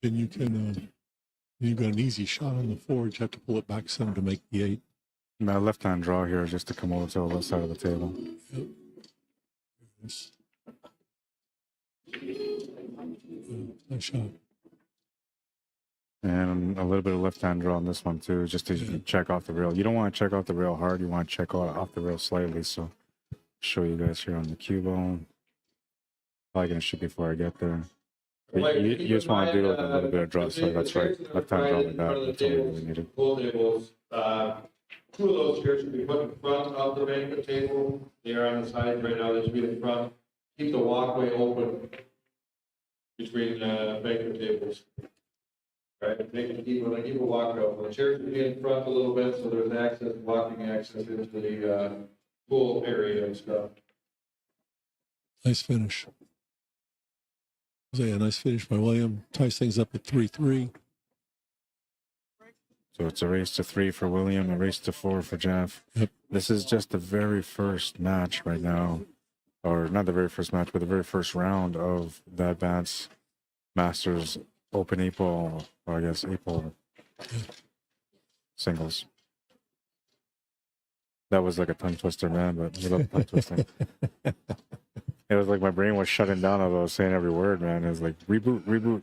then you can, you've got an easy shot on the 4. You have to pull it back some to make the 8. My left-hand draw here is just to come over to the left side of the table. Yep. Nice. Nice shot. And a little bit of left-hand draw on this one too, just to check off the rail. You don't want to check off the rail hard. You want to check off the rail slightly. So show you guys here on the cue ball. Probably going to shoot before I get there. You just want to do like a little bit of draw. So that's right. Left-hand draw like that. That's all you really needed. Pool tables. 2 of those chairs should be put in front of the banquet table. They are on the sides right now. They should be in front. Keep the walkway open between banquet tables. Right, keep a walkway open. The chairs should be in front a little bit, so there's access, walking access into the pool area and stuff. Nice finish. Yeah, nice finish by William. Ties things up at 3-3. So it's a race to 3 for William, a race to 4 for Jeff. Yep. This is just the very first match right now, or not the very first match, but the very first round of the Advanced Masters Open April, or I guess April singles. That was like a tongue twister, man, but we love tongue twisting. It was like my brain was shutting down as I was saying every word, man. It was like, reboot.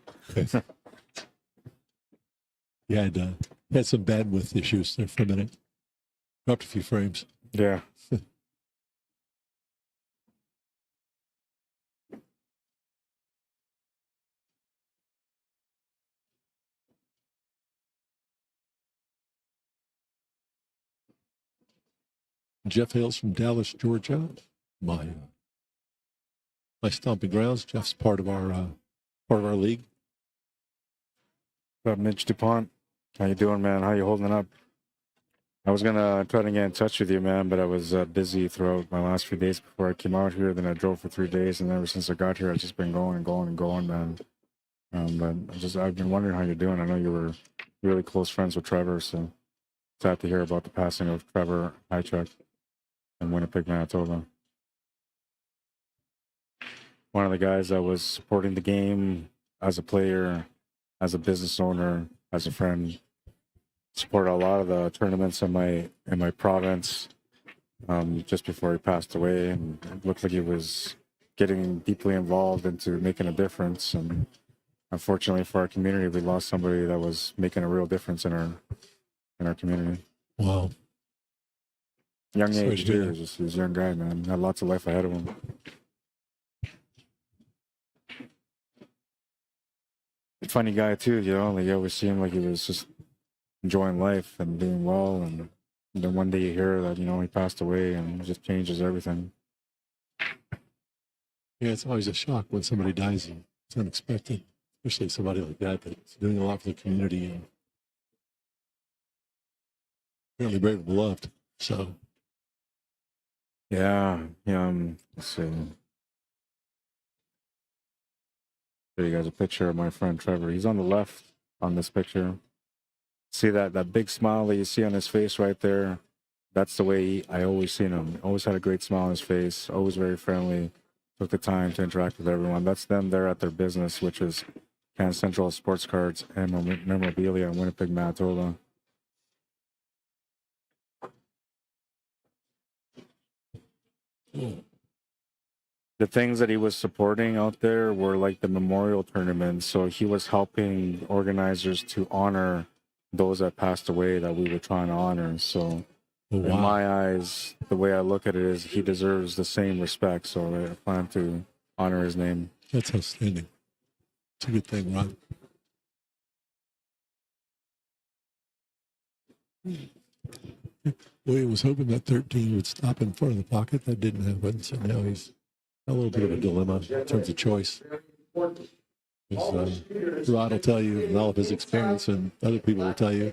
Yeah, I had some bandwidth issues there for a minute. Dropped a few frames. Yeah. Jeff hails from Dallas, Georgia. My stomping grounds. Jeff's part of our league. What's up, Mitch DuPont? How you doing, man? How you holding up? I was gonna try to get in touch with you, man, but I was busy throughout my last few days before I came out here. Then I drove for 3 days, and ever since I got here, I've just been going, man. But I've been wondering how you're doing. I know you were really close friends with Trevor, so sad to hear about the passing of Trevor Hychuk in Winnipeg, Manitoba. One of the guys that was supporting the game as a player, as a business owner, as a friend. Supported a lot of the tournaments in my province just before he passed away, and it looked like he was getting deeply involved into making a difference. And unfortunately for our community, we lost somebody that was making a real difference in our community. Wow. Young age too. He was a young guy, man. Had lots of life ahead of him. Funny guy too, you know. Like, you always seemed like he was just enjoying life and doing well, and then one day you hear that, you know, he passed away, and it just changes everything. Yeah, it's always a shock when somebody dies. It's unexpected. especially somebody like that that's doing a lot for the community and apparently brave and beloved. So, Yeah. Let's see. Show you guys a picture of my friend Trevor. He's on the left on this picture. See that big smile that you see on his face right there? That's the way I always seen him. Always had a great smile on his face. Always very friendly. Took the time to interact with everyone. That's them there at their business, which is Canada Central Sports Cards and Memorabilia in Winnipeg, Manitoba. The things that he was supporting out there were like the memorial tournaments. So he was helping organizers to honor those that passed away that we were trying to honor. So in my eyes, the way I look at it is he deserves the same respect. So I plan to honor his name. that's outstanding. It's a good thing, Ron. William was hoping that 13 would stop in front of the pocket. That didn't happen. So now he's a little bit of a dilemma in terms of choice. Rod will tell you, in all of his experience, and other people will tell you,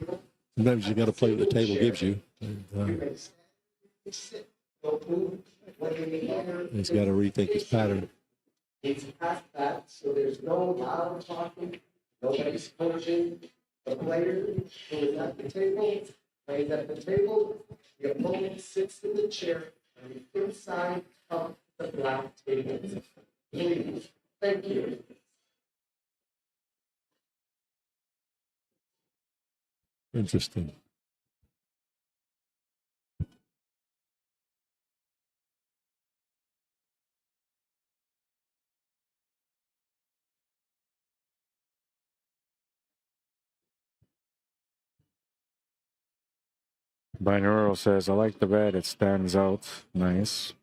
sometimes you got to play what the table gives you. And, he's got to rethink his pattern. It's past that, so there's no loud talking, nobody's coaching. The player who is at the table plays at the table, the opponent sits in the chair on the inside of the black table. Please, thank you. Interesting. Binaural says, I like the red. It stands out. Nice.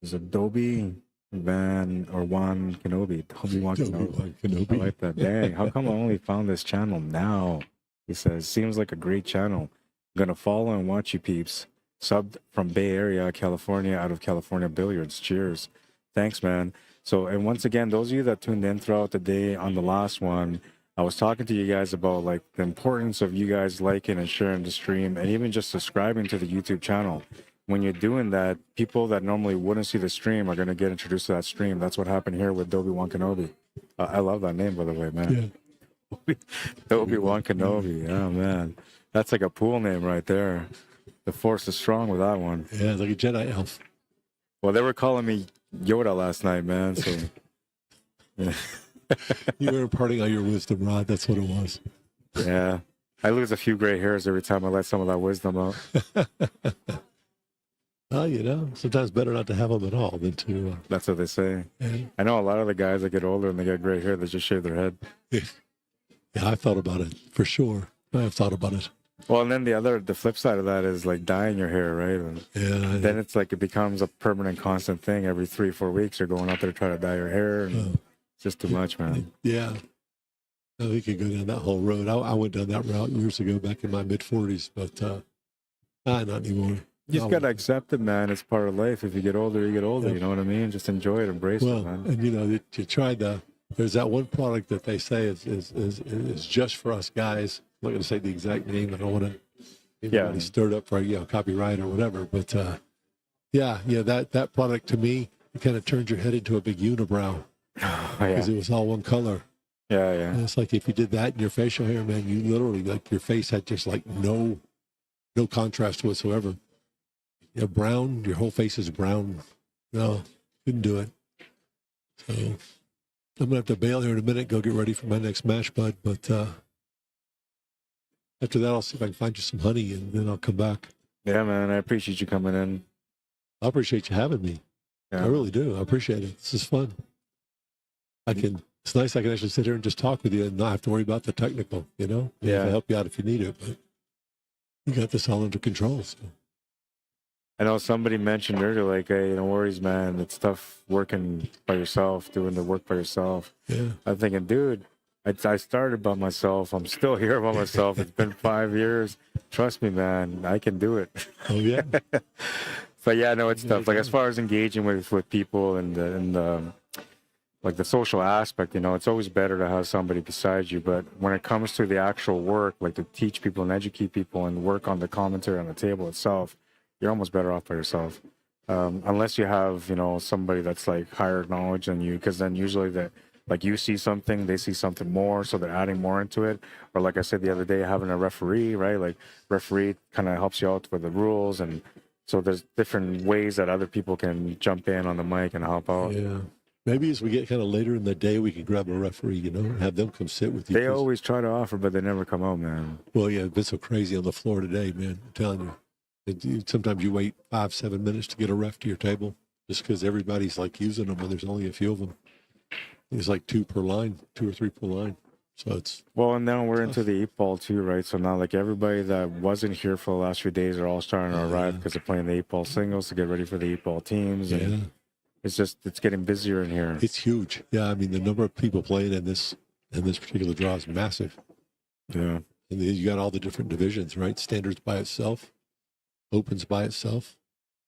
Is Adobe Van or Juan Kenobi? Obi-Wan Kenobi. I like that. Dang, how come I only found this channel now? He says, seems like a great channel. I'm going to follow and watch you peeps. Subbed from Bay Area, California, out of California Billiards. Cheers. Thanks, man. So, and once again, those of you that tuned in throughout the day on the last one, I was talking to you guys about like the importance of you guys liking and sharing the stream and even just subscribing to the YouTube channel. When you're doing that, people that normally wouldn't see the stream are going to get introduced to that stream. That's what happened here with Obi-Wan Kenobi. I love that name, by the way, man. Yeah. Obi-Wan Kenobi. Oh, man. That's like a pool name right there. The Force is strong with that one. Yeah, like a Jedi elf. Well, they were calling me Yoda last night, man. So, yeah. You were imparting all your wisdom, Rod. That's what it was. Yeah. I lose a few gray hairs every time I let some of that wisdom out. Well, you know, sometimes better not to have them at all than to... That's what they say. Yeah. I know a lot of the guys that get older and they get gray hair, they just shave their head. Yeah, I've thought about it, for sure. I've thought about it. Well, and then the flip side of that is like dyeing your hair, right? And then it's like it becomes a permanent, constant thing. Every 3-4 weeks, you're going out there to try to dye your hair. And it's just too much, man. Yeah. No, we could go down that whole road. I went down that route years ago, back in my mid-40s, but not anymore. You just got to accept it, man. It's part of life. If you get older, you get older. Yeah. You know what I mean? Just enjoy it, embrace it, man. And, you know, you tried there's that one product that they say is just for us guys. I'm not going to say the exact name. I don't want to get anybody stirred up for, copyright or whatever. But, that product to me, it kind of turned your head into a big unibrow because it was all one color. Yeah. And it's like if you did that in your facial hair, man, you literally, like, your face had just like no contrast whatsoever. Yeah, brown, your whole face is brown. No, couldn't do it. So I'm going to have to bail here in a minute, go get ready for my next mash, bud. But after that, I'll see if I can find you some honey, and then I'll come back. Yeah, man, I appreciate you coming in. I appreciate you having me. Yeah. I really do. I appreciate it. This is fun. It's nice I can actually sit here and just talk with you and not have to worry about the technical, you know? Yeah. I'll help you out if you need it, but you got this all under control, so. I know somebody mentioned earlier, like, hey, no worries, man. It's tough working by yourself, doing the work by yourself. Yeah. I'm thinking, dude, I started by myself. I'm still here by myself. It's been 5 years. Trust me, man. I can do it. Oh, yeah. But yeah, no, it's tough. Like as far as engaging with people and the like the social aspect, you know, it's always better to have somebody beside you. But when it comes to the actual work, like to teach people and educate people and work on the commentary on the table itself, you're almost better off by yourself. Unless you have, you know, somebody that's like higher knowledge than you, because then usually that, like you see something, they see something more, so they're adding more into it. Or like I said the other day, having a referee, right? Like referee kind of helps you out with the rules, and so there's different ways that other people can jump in on the mic and help out. Yeah. Maybe as we get kind of later in the day, we can grab a referee, you know, and have them come sit with you. They always try to offer, but they never come out, man. Well, yeah, it's been so crazy on the floor today, man. I'm telling you. Sometimes you wait 5-7 minutes to get a ref to your table just because everybody's like using them and there's only a few of them. It's like 2 per line, 2 or 3 per line. So it's well, and then we're into the 8-ball too, right? So now like everybody that wasn't here for the last few days are all starting to arrive because they're playing the 8-ball singles to get ready for the 8-ball teams. And it's getting busier in here. It's huge. Yeah, I mean the number of people playing in this particular draw is massive. Yeah. And then you got all the different divisions, right? Standards by itself, opens by itself,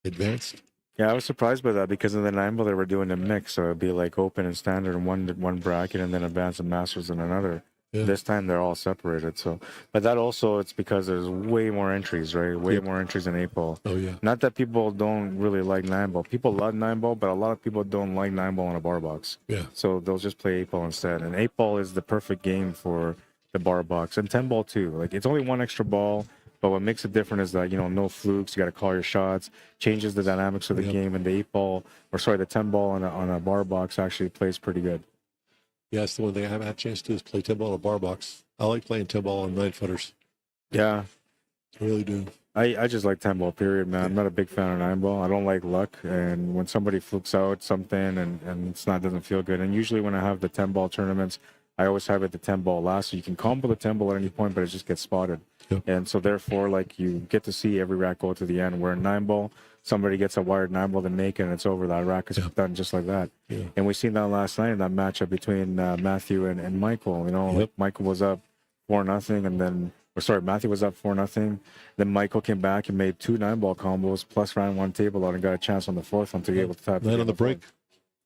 advanced. Yeah, I was surprised by that because in the 9-ball they were doing a mix, so it'd be like open and standard in one bracket, and then advanced and masters in another. Yeah. This time they're all separated. So, but that also it's because there's way more entries, right? Way more entries in 8-ball. Oh yeah. Not that people don't really like 9-ball. People love 9-ball, but a lot of people don't like 9-ball on a bar box. Yeah. So they'll just play 8-ball instead. And 8-ball is the perfect game for the bar box, and 10-ball too. Like it's only one extra ball. But what makes it different is that, you know, no flukes. You got to call your shots. Changes the dynamics of the game. And the 8-ball, or sorry, the 10-ball on a bar box actually plays pretty good. Yeah, it's the one thing I haven't had a chance to do is play 10-ball on a bar box. I like playing 10-ball on 9-footers. Yeah. I really do. I just like 10-ball, period, man. I'm not a big fan of 9-ball. I don't like luck. And when somebody flukes out something and it's not, doesn't feel good. And usually when I have the 10-ball tournaments, I always have it the 10-ball last. So you can combo the 10-ball at any point, but it just gets spotted. Yep. And so therefore, like you get to see every rack go to the end. Where in 9-ball, somebody gets a wired 9-ball to make it, and it's over. That rack is done just like that. Yeah. And we seen that last night in that matchup between Matthew and Michael. You know, like Michael was up 4-0, and then, or sorry, Matthew was up 4-0. Then Michael came back and made 2 9-ball combos plus ran 1 table out and got a chance on the 4th one to be able to tap. 9 on the break.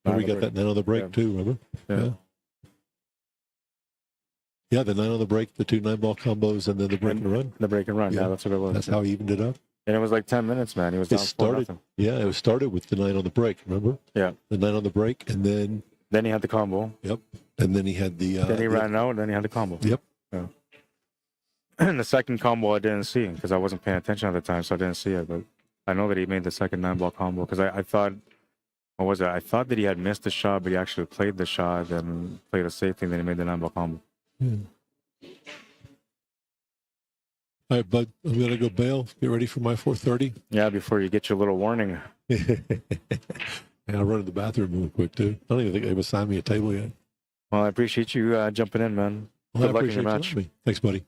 And we got that 9 on the break too. Remember? Yeah. Yeah, the 9 on the break, the 2 9-ball combos, and then the break and run. The break and run, yeah, that's what it was. That's how he evened it up. And it was like 10 minutes, man. He was down 4-0. Yeah, it was started with the 9 on the break, remember? Yeah. The 9 on the break, and then... Then he had the combo. Yep. And then he had the... then he ran out, and then he had the combo. Yep. Yeah. And the second combo I didn't see, because I wasn't paying attention at the time, so I didn't see it. But I know that he made the second 9-ball combo, because I thought... What was it? I thought that he had missed the shot, but he actually played the shot and played a safety, and then he made the 9-ball combo. Yeah. All right, bud, I'm going to go bail. Get ready for my 4:30. Yeah, before you get your little warning. And I'll run to the bathroom real quick, too. I don't even think they've assigned me a table yet. Well, I appreciate you jumping in, man. Well, Good luck in your match. Thanks, buddy.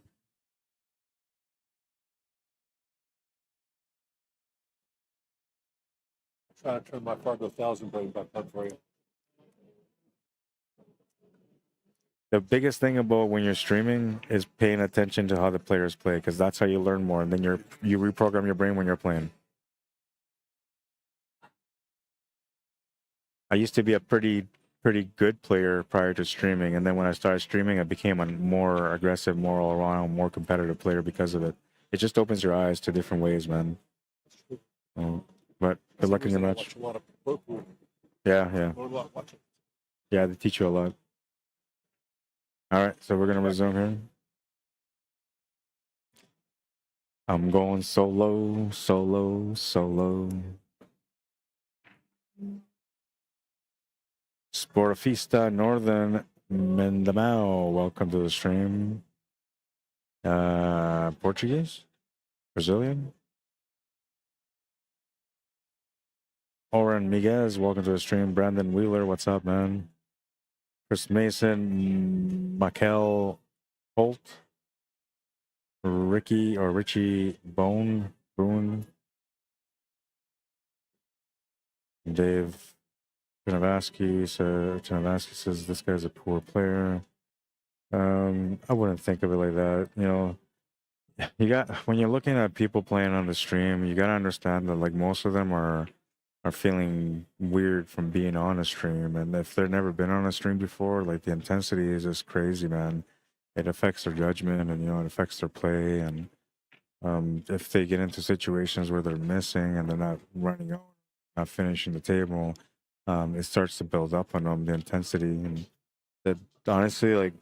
I'm trying to turn my Fargo 1000 brain back on for you. The biggest thing about when you're streaming is paying attention to how the players play, because that's how you learn more, and then you reprogram your brain when you're playing. I used to be a pretty good player prior to streaming, and then when I started streaming, I became a more aggressive, more all-around, more competitive player because of it. It just opens your eyes to different ways, man. But good luck in your match. Yeah. Yeah, they teach you a lot. All right, so we're going to resume here. I'm going solo. Sportifista Northern Mindanao, welcome to the stream. Portuguese? Brazilian? Oren Miguez, welcome to the stream. Brandon Wheeler, what's up, man? Chris Mason, Michael Holt, Richie Boone, Dave Chanavasky says this guy's a poor player. I wouldn't think of it like that. You know, You got when you're looking at people playing on the stream, you gotta understand that like most of them are feeling weird from being on a stream, and if they've never been on a stream before, like the intensity is just crazy, man. It affects their judgment, and it affects their play, and if they get into situations where they're missing and they're not running out, not finishing the table, it starts to build up on them the intensity, and that honestly, like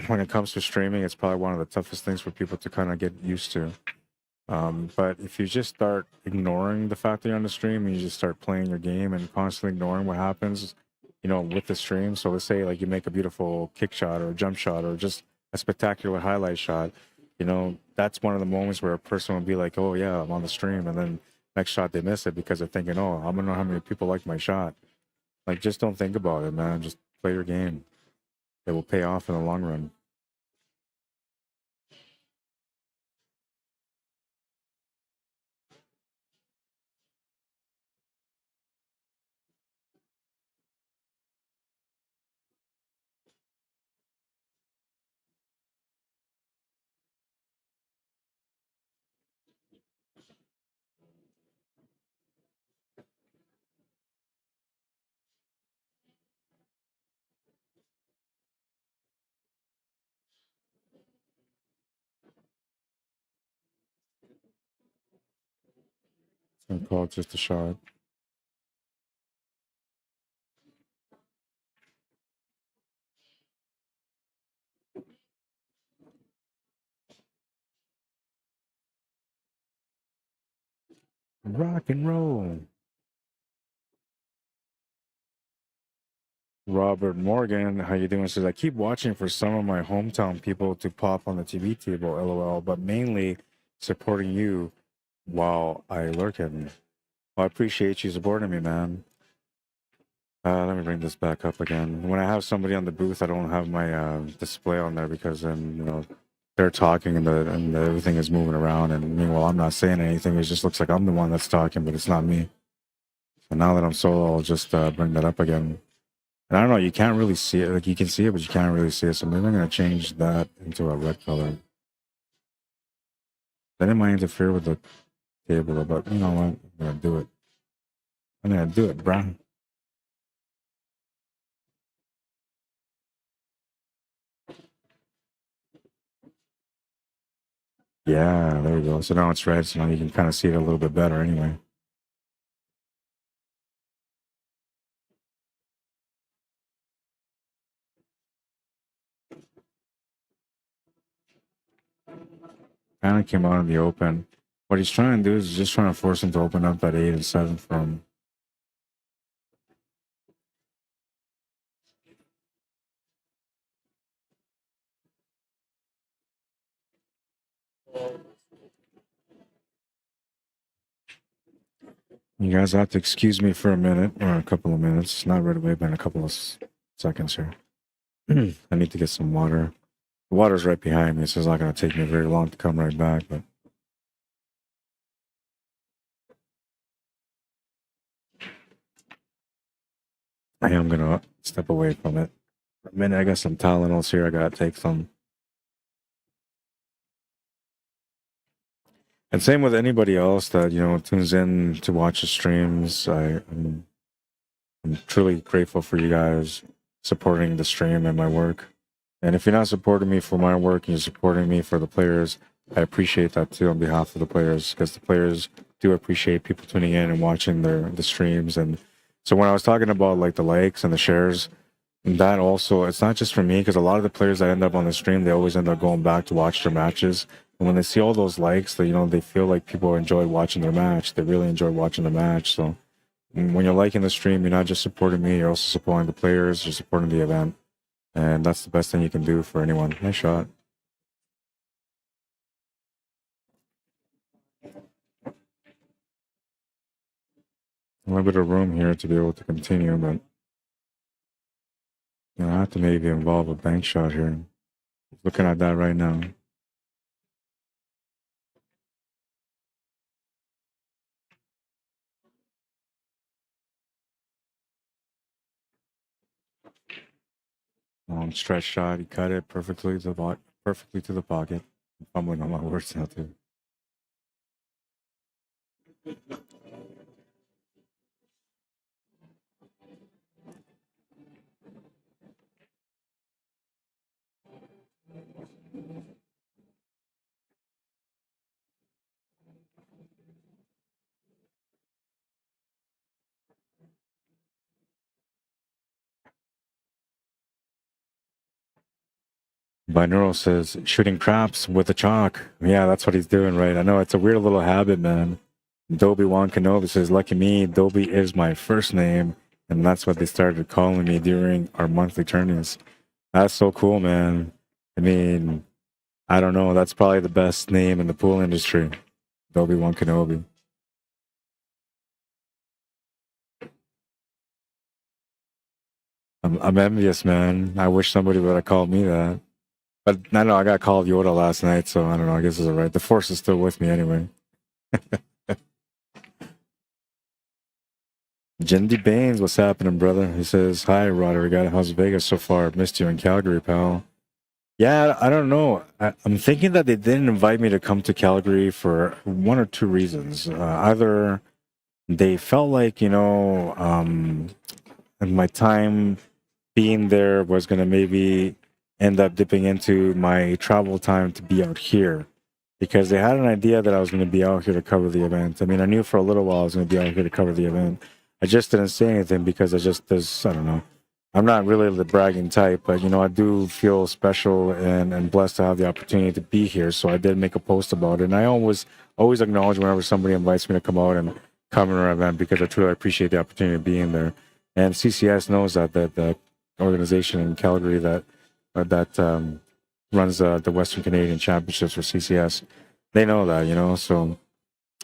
when it comes to streaming, it's probably one of the toughest things for people to kind of get used to. But if you just start ignoring the fact that you're on the stream and you just start playing your game and constantly ignoring what happens, with the stream. So let's say like you make a beautiful kick shot or a jump shot or just a spectacular highlight shot, that's one of the moments where a person will be like, oh yeah, I'm on the stream. And then next shot they miss it because they're thinking, oh, I don't know how many people like my shot. Like just don't think about it, man. Just play your game. It will pay off in the long run. I'm called just a shot. Rock and roll. Robert Morgan, how you doing? Says I keep watching for some of my hometown people to pop on the TV table, lol, but mainly supporting you while I lurk at me. Well, I appreciate you supporting me, man. Let me bring this back up again. When I have somebody on the booth, I don't have my display on there because then they're talking and everything is moving around, and meanwhile I'm not saying anything. It just looks like I'm the one that's talking, but it's not me. So now that I'm solo, I'll just bring that up again. And I don't know, you can't really see it. Like you can see it, but you can't really see it. So maybe I'm gonna change that into a red color. That might interfere with the table, but you know what? I'm gonna do it. I'm gonna do it, bro. Yeah, there we go. So now it's red, so now you can kind of see it a little bit better anyway. Kind of came out in the open. What he's trying to do is just trying to force him to open up that 8 and 7 from. You guys have to excuse me for a minute or a couple of minutes. Not right away, but in a couple of seconds here. I need to get some water. The water's right behind me, so it's not going to take me very long to come right back, but. I am gonna step away from it for a minute. I got some Tylenols here. I gotta take some. And same with anybody else that tunes in to watch the streams. I'm truly grateful for you guys supporting the stream and my work. And if you're not supporting me for my work and you're supporting me for the players, I appreciate that too on behalf of the players, because the players do appreciate people tuning in and watching the streams. And so when I was talking about like the likes and the shares, that also, it's not just for me, because a lot of the players that end up on the stream, they always end up going back to watch their matches. And when they see all those likes, they feel like people enjoy watching their match. They really enjoy watching the match. So when you're liking the stream, you're not just supporting me, you're also supporting the players, you're supporting the event. And that's the best thing you can do for anyone. Nice shot. A little bit of room here to be able to continue, but I have to maybe involve a bank shot here. Looking at that right now. Long stretch shot. He cut it perfectly to the pocket. I'm fumbling on my words now too. Binaural says shooting craps with a chalk. Yeah, that's what he's doing, right? I know it's a weird little habit, man. Dobie Wan Kenobi says, lucky me, Dobie is my first name. And that's what they started calling me during our monthly tourneys. That's so cool, man. I mean, I don't know. That's probably the best name in the pool industry. Dobie Wan Kenobi. I'm envious, man. I wish somebody would have called me that. But I know I got called Yoda last night, so I don't know. I guess it's all right. The Force is still with me anyway. Jindy Baines, what's happening, brother? He says, hi, Arriagada. How's Vegas so far? Missed you in Calgary, pal. Yeah, I don't know. I'm thinking that they didn't invite me to come to Calgary for one or two reasons. Either they felt like, and my time being there was going to maybe end up dipping into my travel time to be out here, because they had an idea that I was going to be out here to cover the event. I mean, I knew for a little while I was going to be out here to cover the event. I just didn't say anything because I don't know. I'm not really the bragging type, but, I do feel special and blessed to have the opportunity to be here. So I did make a post about it. And I always acknowledge whenever somebody invites me to come out and cover an event, because I truly appreciate the opportunity of being there. And CCS knows that the organization in Calgary that runs the Western Canadian Championships for CCS, they know that, so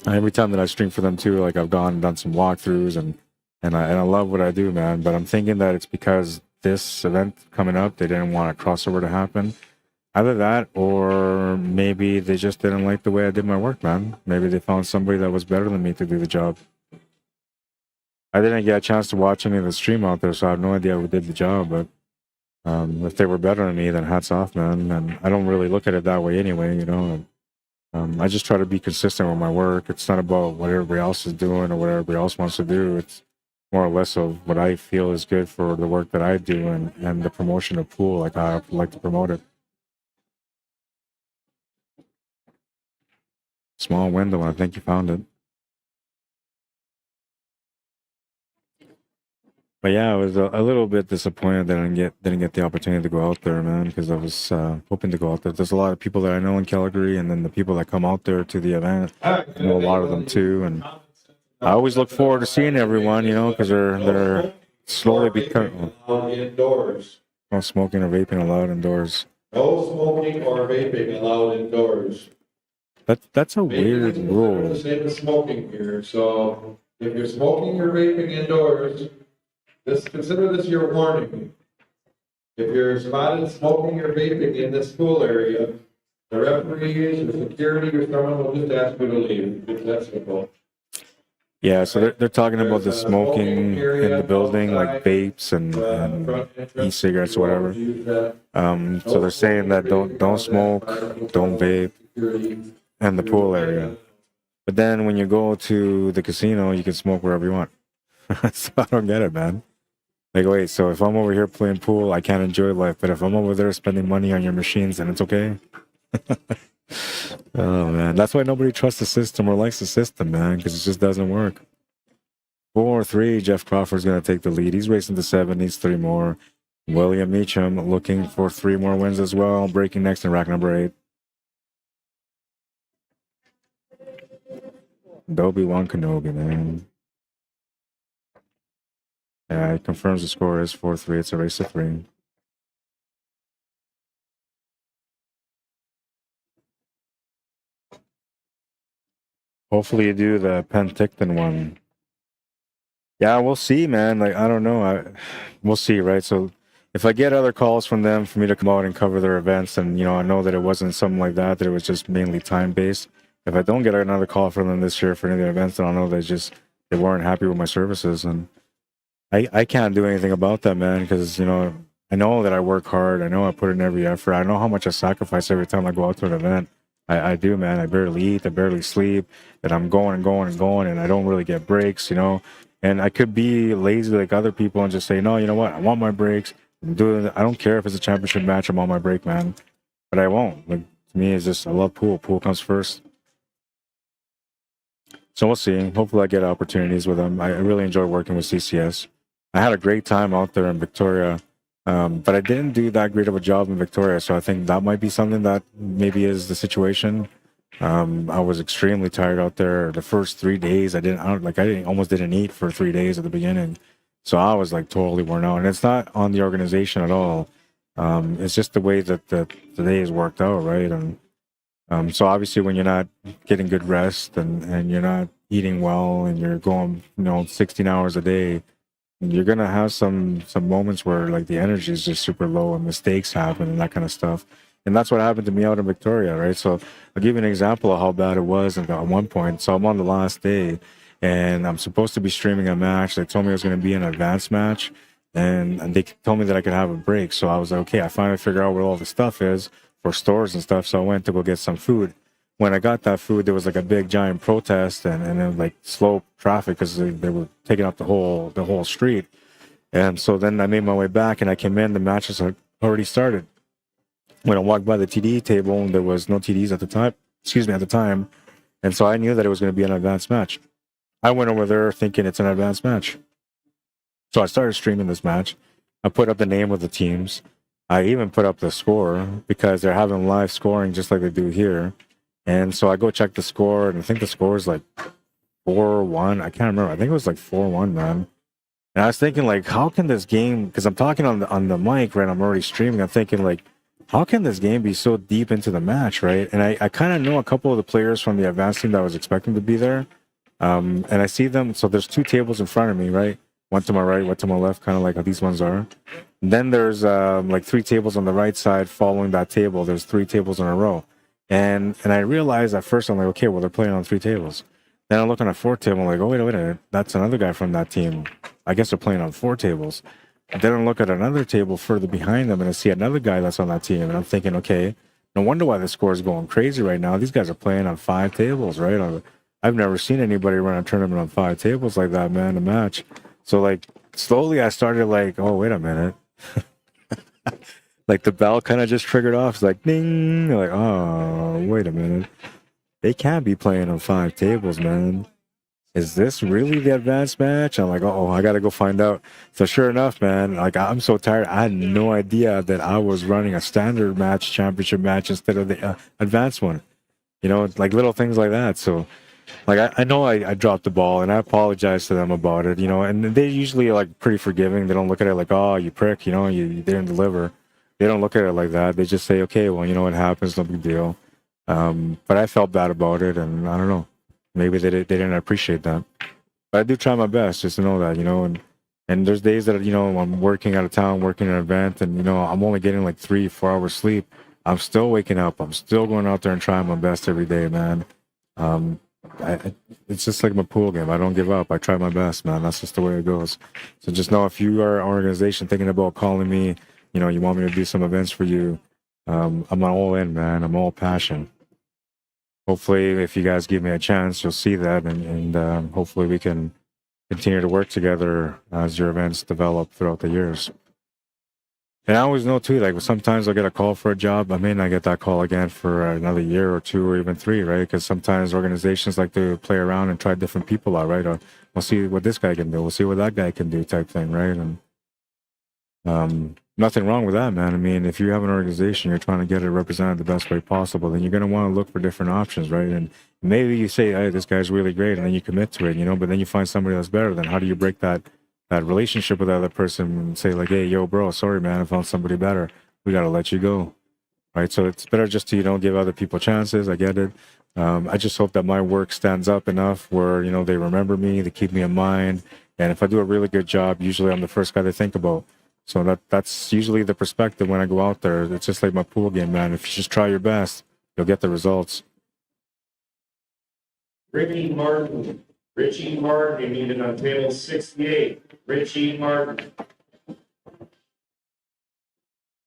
every time that I stream for them too, like I've gone and done some walkthroughs and I love what I do, man. But I'm thinking that it's because this event coming up, they didn't want a crossover to happen. Either that, or maybe they just didn't like the way I did my work, man. Maybe they found somebody that was better than me to do the job. I didn't get a chance to watch any of the stream out there, so I have no idea who did the job, but if they were better than me, then hats off, man. And I don't really look at it that way anyway, I just try to be consistent with my work. It's not about what everybody else is doing or what everybody else wants to do. It's more or less of what I feel is good for the work that I do and the promotion of pool, like I like to promote it. Small window, I think you found it. But yeah, I was a little bit disappointed that I didn't get the opportunity to go out there, man, because I was hoping to go out there. There's a lot of people that I know in Calgary, and then the people that come out there to the event, I know a lot of them too. And I always look forward to seeing everyone, because they're slowly becoming. Indoors. No smoking or vaping allowed indoors. No smoking or vaping allowed indoors. That's a weird rule. The same as smoking here. So if you're smoking or vaping indoors, consider this your warning. If you're spotted smoking or vaping in this pool area, the referees or security or someone will just ask you to leave. It's that simple. Yeah, so they're talking about the smoking in the building, like vapes and e-cigarettes or whatever. So they're saying that don't smoke, don't vape in the pool area. But then when you go to the casino, you can smoke wherever you want. So I don't get it, man. Like, wait, so if I'm over here playing pool, I can't enjoy life. But if I'm over there spending money on your machines, then it's okay. Oh, man. That's why nobody trusts the system or likes the system, man, because it just doesn't work. 4-3, Jeff Crawford's going to take the lead. He's racing to 7, needs 3 more. William Meacham looking for 3 more wins as well, breaking next in rack number 8. Dobie Wan Kenobi, man. Yeah, it confirms the score is 4-3. It's a race to 3. Hopefully you do the Penticton one. Yeah, we'll see, man. Like, I don't know. We'll see, right? So if I get other calls from them for me to come out and cover their events, and, I know that it wasn't something like that it was just mainly time-based. If I don't get another call from them this year for any of the events, then I'll know they weren't happy with my services. And I can't do anything about that, man, because, I know that I work hard. I know I put in every effort. I know how much I sacrifice every time I go out to an event. I do, man. I barely eat, I barely sleep, and I'm going and going and going, and I don't really get breaks, you know. And I could be lazy like other people and just say, no, you know what? I want my breaks. I'm doing it. I don't care if it's a championship match. I'm on my break, man. But I won't. Like, to me, it's just I love pool. Pool comes first. So we'll see. Hopefully, I get opportunities with them. I really enjoy working with CCS. I had a great time out there in Victoria, but I didn't do that great of a job in Victoria. So I think that might be something that maybe is the situation. I was extremely tired out there. The first 3 days, almost didn't eat for 3 days at the beginning. So I was like totally worn out. And it's not on the organization at all. It's just the way that the days worked out, right? And so obviously when you're not getting good rest and you're not eating well and you're going, 16 hours a day, you're gonna have some moments where like the energy is just super low and mistakes happen and that kind of stuff. And that's what happened to me out in Victoria, right? So I'll give you an example of how bad it was at one point. So I'm on the last day and I'm supposed to be streaming a match. They told me it was going to be an advanced match and they told me that I could have a break. So I was like, okay, I finally figured out where all the stuff is for stores and stuff. So I went to go get some food. When I got that food, there was like a big giant protest and then like slow traffic because they were taking up the whole street. And so then I made my way back and I came in, the matches had already started. When I walked by the TD table, there was no TDs at the time. And so I knew that it was going to be an advanced match. I went over there thinking it's an advanced match. So I started streaming this match. I put up the name of the teams. I even put up the score because they're having live scoring just like they do here. And so I go check the score, and I think the score is like 4-1. I can't remember. I think it was like 4-1, man. And I was thinking, like, how can this game? Because I'm talking on the mic, right? I'm already streaming. I'm thinking, like, how can this game be so deep into the match, right? And I kind of know a couple of the players from the advanced team that I was expecting to be there. And I see them. So there's 2 tables in front of me, right? One to my right, one to my left, kind of like how these ones are. And then there's like 3 tables on the right side following that table. There's 3 tables in a row. And I realized at first, I'm like, okay, well, they're playing on 3 tables. Then I'm looking at 4 table. I'm like, oh, wait a minute. That's another guy from that team. I guess they're playing on 4 tables. And then I look at another table further behind them and I see another guy that's on that team. And I'm thinking, okay, no wonder why the score is going crazy right now. These guys are playing on 5 tables, right? I've never seen anybody run a tournament on 5 tables like that, man, a match. So, like, slowly I started like, oh, wait a minute. Like, the bell kind of just triggered off. It's like, ding. Like, oh, wait a minute. They can't be playing on 5 tables, man. Is this really the advanced match? I'm like, oh, I got to go find out. So sure enough, man, like I'm so tired. I had no idea that I was running a standard match, championship match instead of the advanced one. Like little things like that. So like, I know I dropped the ball and I apologize to them about it, and they usually are like pretty forgiving. They don't look at it like, oh, you prick, you didn't deliver. They don't look at it like that. They just say, okay, well, what happens, no big deal. But I felt bad about it and I don't know. Maybe they didn't appreciate that. But I do try my best just to know that, and there's days that, I'm working out of town, working an event, and, I'm only getting like 3-4 hours sleep. I'm still waking up. I'm still going out there and trying my best every day, man. It's just like my pool game. I don't give up. I try my best, man. That's just the way it goes. So just know if you are an organization thinking about calling me, you want me to do some events for you, I'm all in, man. I'm all passion. Hopefully, if you guys give me a chance, you'll see that, and hopefully we can continue to work together as your events develop throughout the years. And I always know, too, like sometimes I'll get a call for a job. I may not get that call again for another year or 2 or even 3, right? Because sometimes organizations like to play around and try different people out, right? Or we'll see what this guy can do. We'll see what that guy can do type thing, right? And nothing wrong with that, man. I mean, if you have an organization, you're trying to get it represented the best way possible, then you're going to want to look for different options, right? And maybe you say, hey, this guy's really great, and then you commit to it, but then you find somebody that's better. Then how do you break that relationship with the other person and say like, hey, yo, bro, sorry, man, I found somebody better. We got to let you go, right? So it's better just to, give other people chances. I get it. I just hope that my work stands up enough where, they remember me, they keep me in mind. And if I do a really good job, usually I'm the first guy they think about. So that's usually the perspective when I go out there. It's just like my pool game, man. If you just try your best, you'll get the results. Richie Martin, you needed on table 68. Richie Martin.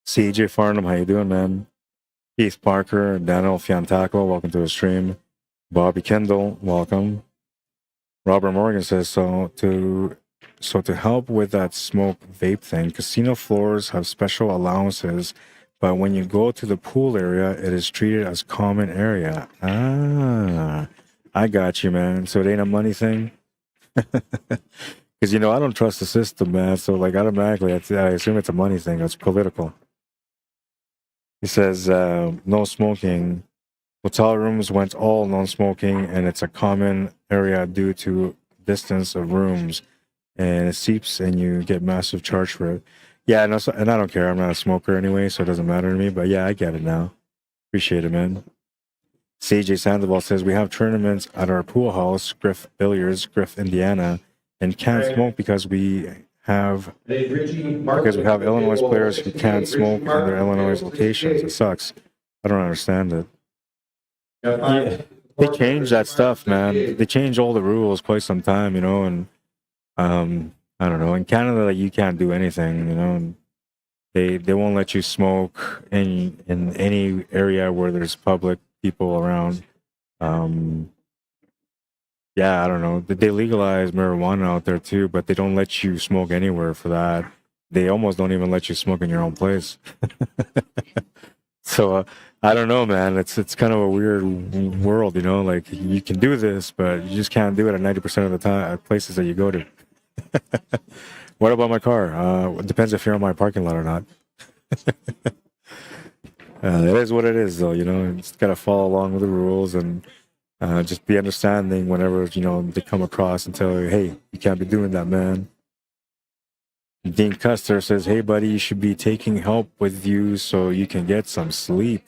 CJ Farnham, how you doing, man? Keith Parker, Daniel Fiantaco, welcome to the stream. Bobby Kendall, welcome. Robert Morgan says, so to help with that smoke vape thing, casino floors have special allowances, but when you go to the pool area, it is treated as common area. Ah, I got you, man. So it ain't a money thing? Because, you know, I don't trust the system, man. So, like, automatically, I assume it's a money thing. It's political. He says, no smoking. Hotel rooms went all non-smoking, and it's a common area due to distance of rooms, and it seeps, and you get massive charge for it. Yeah, no, and I don't care. I'm not a smoker anyway, so it doesn't matter to me. But yeah, I get it now. Appreciate it, man. CJ Sandoval says, we have tournaments at our pool house, Griff Billiards, Griff, Indiana, and can't smoke because we have Illinois players who can't smoke in their Illinois locations. It sucks. I don't understand it. Yeah, they changed that stuff, man. They changed all the rules quite some time, you know, and I don't know. In Canada, like, you can't do anything, you know. And they won't let you smoke in any area where there's public people around. Yeah, I don't know. They legalize marijuana out there too, but they don't let you smoke anywhere for that. They almost don't even let you smoke in your own place. So I don't know, man. It's kind of a weird world, you know. Like, you can do this, but you just can't do it at 90% of the time at places that you go to. What about my car? It depends if you're in my parking lot or not. It is what it is, though. You know, you just gotta follow along with the rules and just be understanding whenever, you know, they come across and tell you, hey, you can't be doing that, man. Dean Custer says, hey, buddy, you should be taking help with you so you can get some sleep.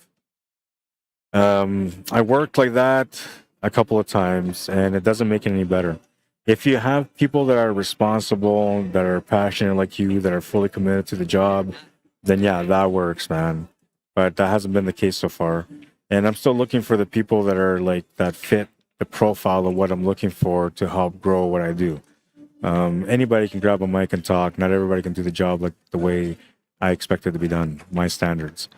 I worked like that a couple of times, and it doesn't make it any better. If you have people that are responsible, that are passionate like you, that are fully committed to the job, then yeah, that works, man. But that hasn't been the case so far. And I'm still looking for the people that are like, that fit the profile of what I'm looking for to help grow what I do. Anybody can grab a mic and talk. Not everybody can do the job like the way I expect it to be done, my standards.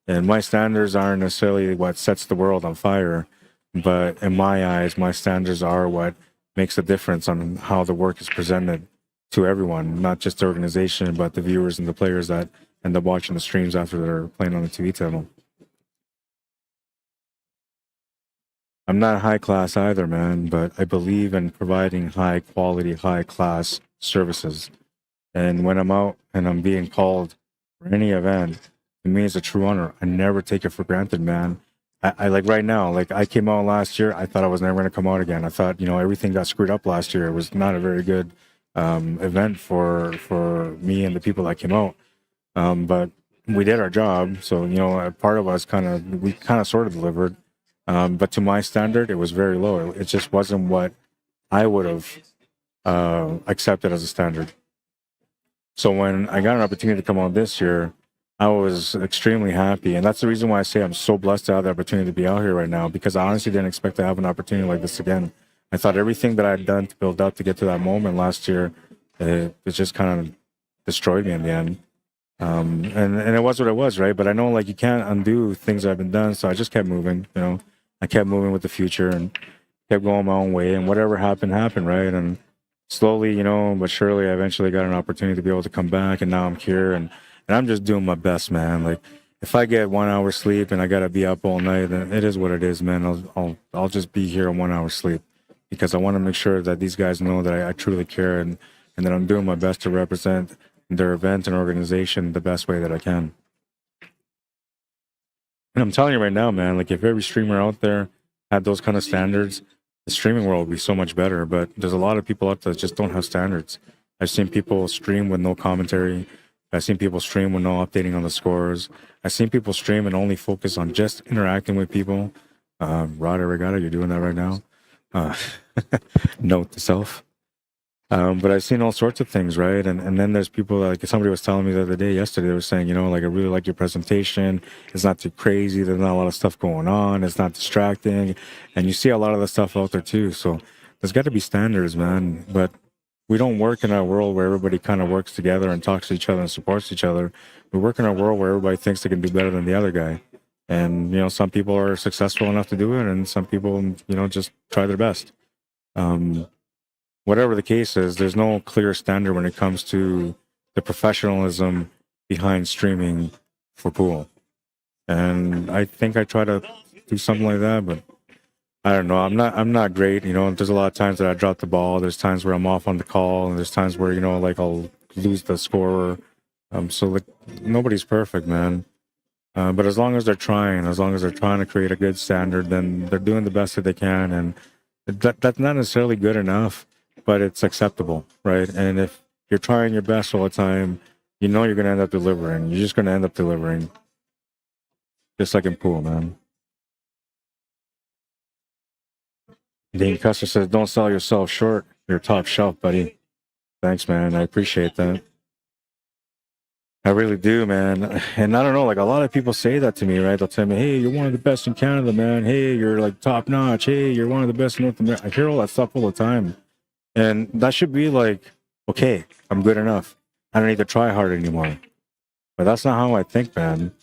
And my standards aren't necessarily what sets the world on fire, but in my eyes, my standards are what makes a difference on how the work is presented to everyone, not just the organization, but the viewers and the players that end up watching the streams after they're playing on the TV channel. I'm not high class either, man, but I believe in providing high quality, high class services. And when I'm out and I'm being called for any event, to me it's a true honor. I never take it for granted, man. I like right now, like I came out last year, I thought I was never going to come out again. I thought, you know, everything got screwed up last year. It was not a very good event for me and the people that came out. But we did our job. So, you know, a part of us we kind of sort of delivered. But to my standard, it was very low. It just wasn't what I would have accepted as a standard. So when I got an opportunity to come out this year, I was extremely happy. And that's the reason why I say I'm so blessed to have the opportunity to be out here right now, because I honestly didn't expect to have an opportunity like this again. I thought everything that I'd done to build up to get to that moment last year, it just kind of destroyed me in the end. And it was what it was, right? But I know, like, you can't undo things that have been done. So I just kept moving, you know. I kept moving with the future and kept going my own way, and whatever happened, right? And slowly, you know, but surely, I eventually got an opportunity to be able to come back, and now I'm here, and I'm just doing my best, man. Like, if I get 1 hour sleep and I gotta be up all night, then it is what it is, man. I'll just be here on 1 hour sleep, because I want to make sure that these guys know that I truly care, and that I'm doing my best to represent their event and organization the best way that I can. And I'm telling you right now, man, like, if every streamer out there had those kind of standards, the streaming world would be so much better. But there's a lot of people out there that just don't have standards. I've seen people stream with no commentary. I've seen people stream with no updating on the scores. I've seen people stream and only focus on just interacting with people. Rod Arriagada, you're doing that right now. Note to self. But I've seen all sorts of things, right? And then there's people, like somebody was telling me the other day, yesterday, they were saying, you know, like, I really like your presentation. It's not too crazy. There's not a lot of stuff going on. It's not distracting. And you see a lot of the stuff out there too. So there's got to be standards, man. But we don't work in a world where everybody kind of works together and talks to each other and supports each other. We work in a world where everybody thinks they can do better than the other guy. And, you know, some people are successful enough to do it, and some people, you know, just try their best. Whatever the case is, there's no clear standard when it comes to the professionalism behind streaming for pool. And I think I try to do something like that, but I don't know. I'm not great. You know, there's a lot of times that I drop the ball. There's times where I'm off on the call, and there's times where, you know, like I'll lose the scorer. So like nobody's perfect, man. But as long as they're trying, to create a good standard, then they're doing the best that they can, and that's not necessarily good enough, but it's acceptable, right? And if you're trying your best all the time, you know you're going to end up delivering. You're just going to end up delivering, just like in pool, man. Dean Custer says, "Don't sell yourself short. You're top shelf, buddy." Thanks, man. I appreciate that. I really do, man. And I don't know, like a lot of people say that to me, right? They'll tell me, "Hey, you're one of the best in Canada, man. Hey, you're like top notch. Hey, you're one of the best in North America." I hear all that stuff all the time. And that should be like, okay, I'm good enough. I don't need to try hard anymore. But that's not how I think, man.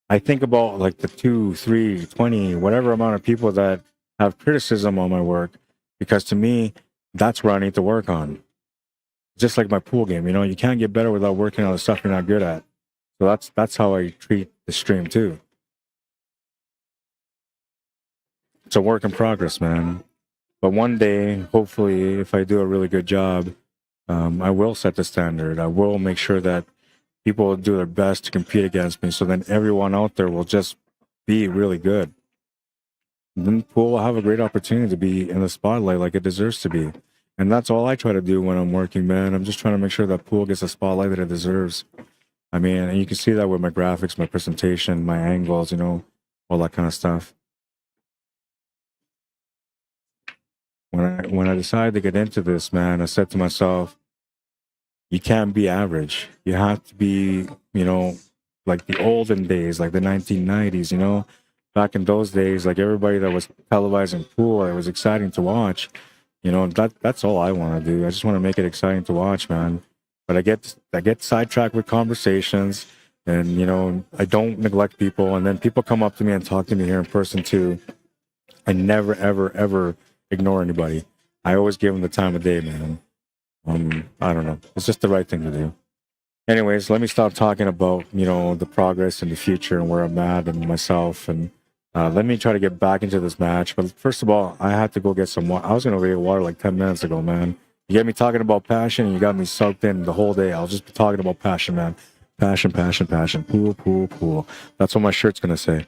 I think about like the 2, 3, 20, whatever amount of people that have criticism on my work, because to me, that's where I need to work on. Just like my pool game, you know, you can't get better without working on the stuff you're not good at. So that's how I treat the stream too. It's a work in progress, man. But one day, hopefully, if I do a really good job, I will set the standard. I will make sure that people will do their best to compete against me, so then everyone out there will just be really good. And then pool will have a great opportunity to be in the spotlight like it deserves to be. And that's all I try to do when I'm working, man. I'm just trying to make sure that pool gets the spotlight that it deserves. I mean, and you can see that with my graphics, my presentation, my angles, you know, all that kind of stuff. When I decided to get into this, man, I said to myself, you can't be average. You have to be, you know, like the olden days, like the 1990s, you know, back in those days, like everybody that was televising pool, it was exciting to watch. You know, that's all I want to do. I just want to make it exciting to watch, man. But I get sidetracked with conversations, and you know, I don't neglect people, and then people come up to me and talk to me here in person too. I never ever ever ignore anybody. I always give them the time of day, man. I don't know. It's just the right thing to do. Anyways, let me stop talking about, you know, the progress and the future and where I'm at and myself, and let me try to get back into this match. But first of all, I had to go get some water. I was going to go get water like 10 minutes ago, man. You get me talking about passion, and you got me sucked in the whole day. I'll just be talking about passion, man. Passion, passion, passion. Pool, pool, pool. That's what my shirt's going to say.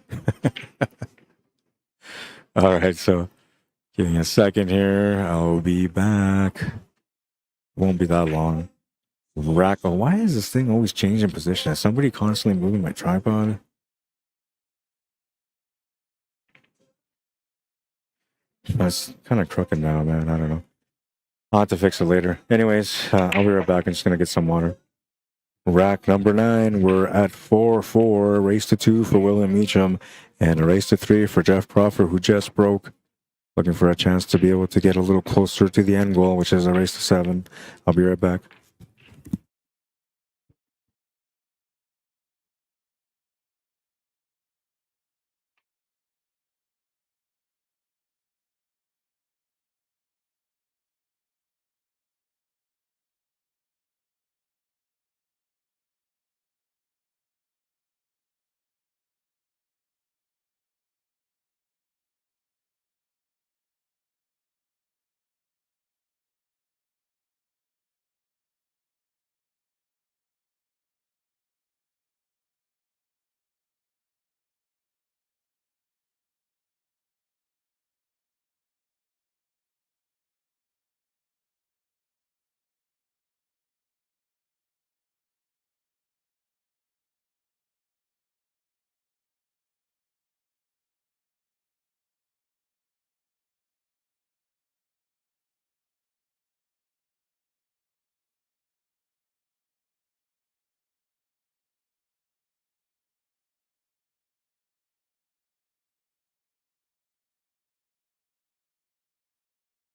All right, so give me a second here. I'll be back. Won't be that long. Rackle. Why is this thing always changing position? Is somebody constantly moving my tripod? That's kind of crooked now, man. I don't know. I'll have to fix it later. Anyways, I'll be right back. I'm just going to get some water. Rack number 9. We're at 4-4. Race to 2 for William Meacham. And a race to 3 for Jeff Crawford, who just broke. Looking for a chance to be able to get a little closer to the end goal, which is a race to 7. I'll be right back.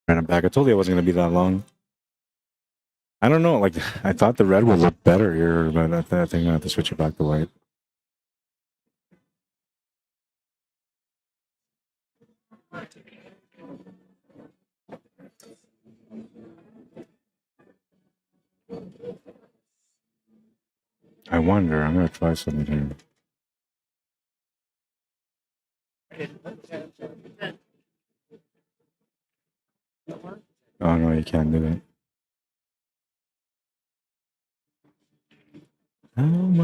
And I'm back. I told you it wasn't going to be that long. I don't know. Like, I thought the red would look better here, but I think I have to switch it back to white. I wonder. I'm gonna try something here. Oh no, you can't do that. Oh, no.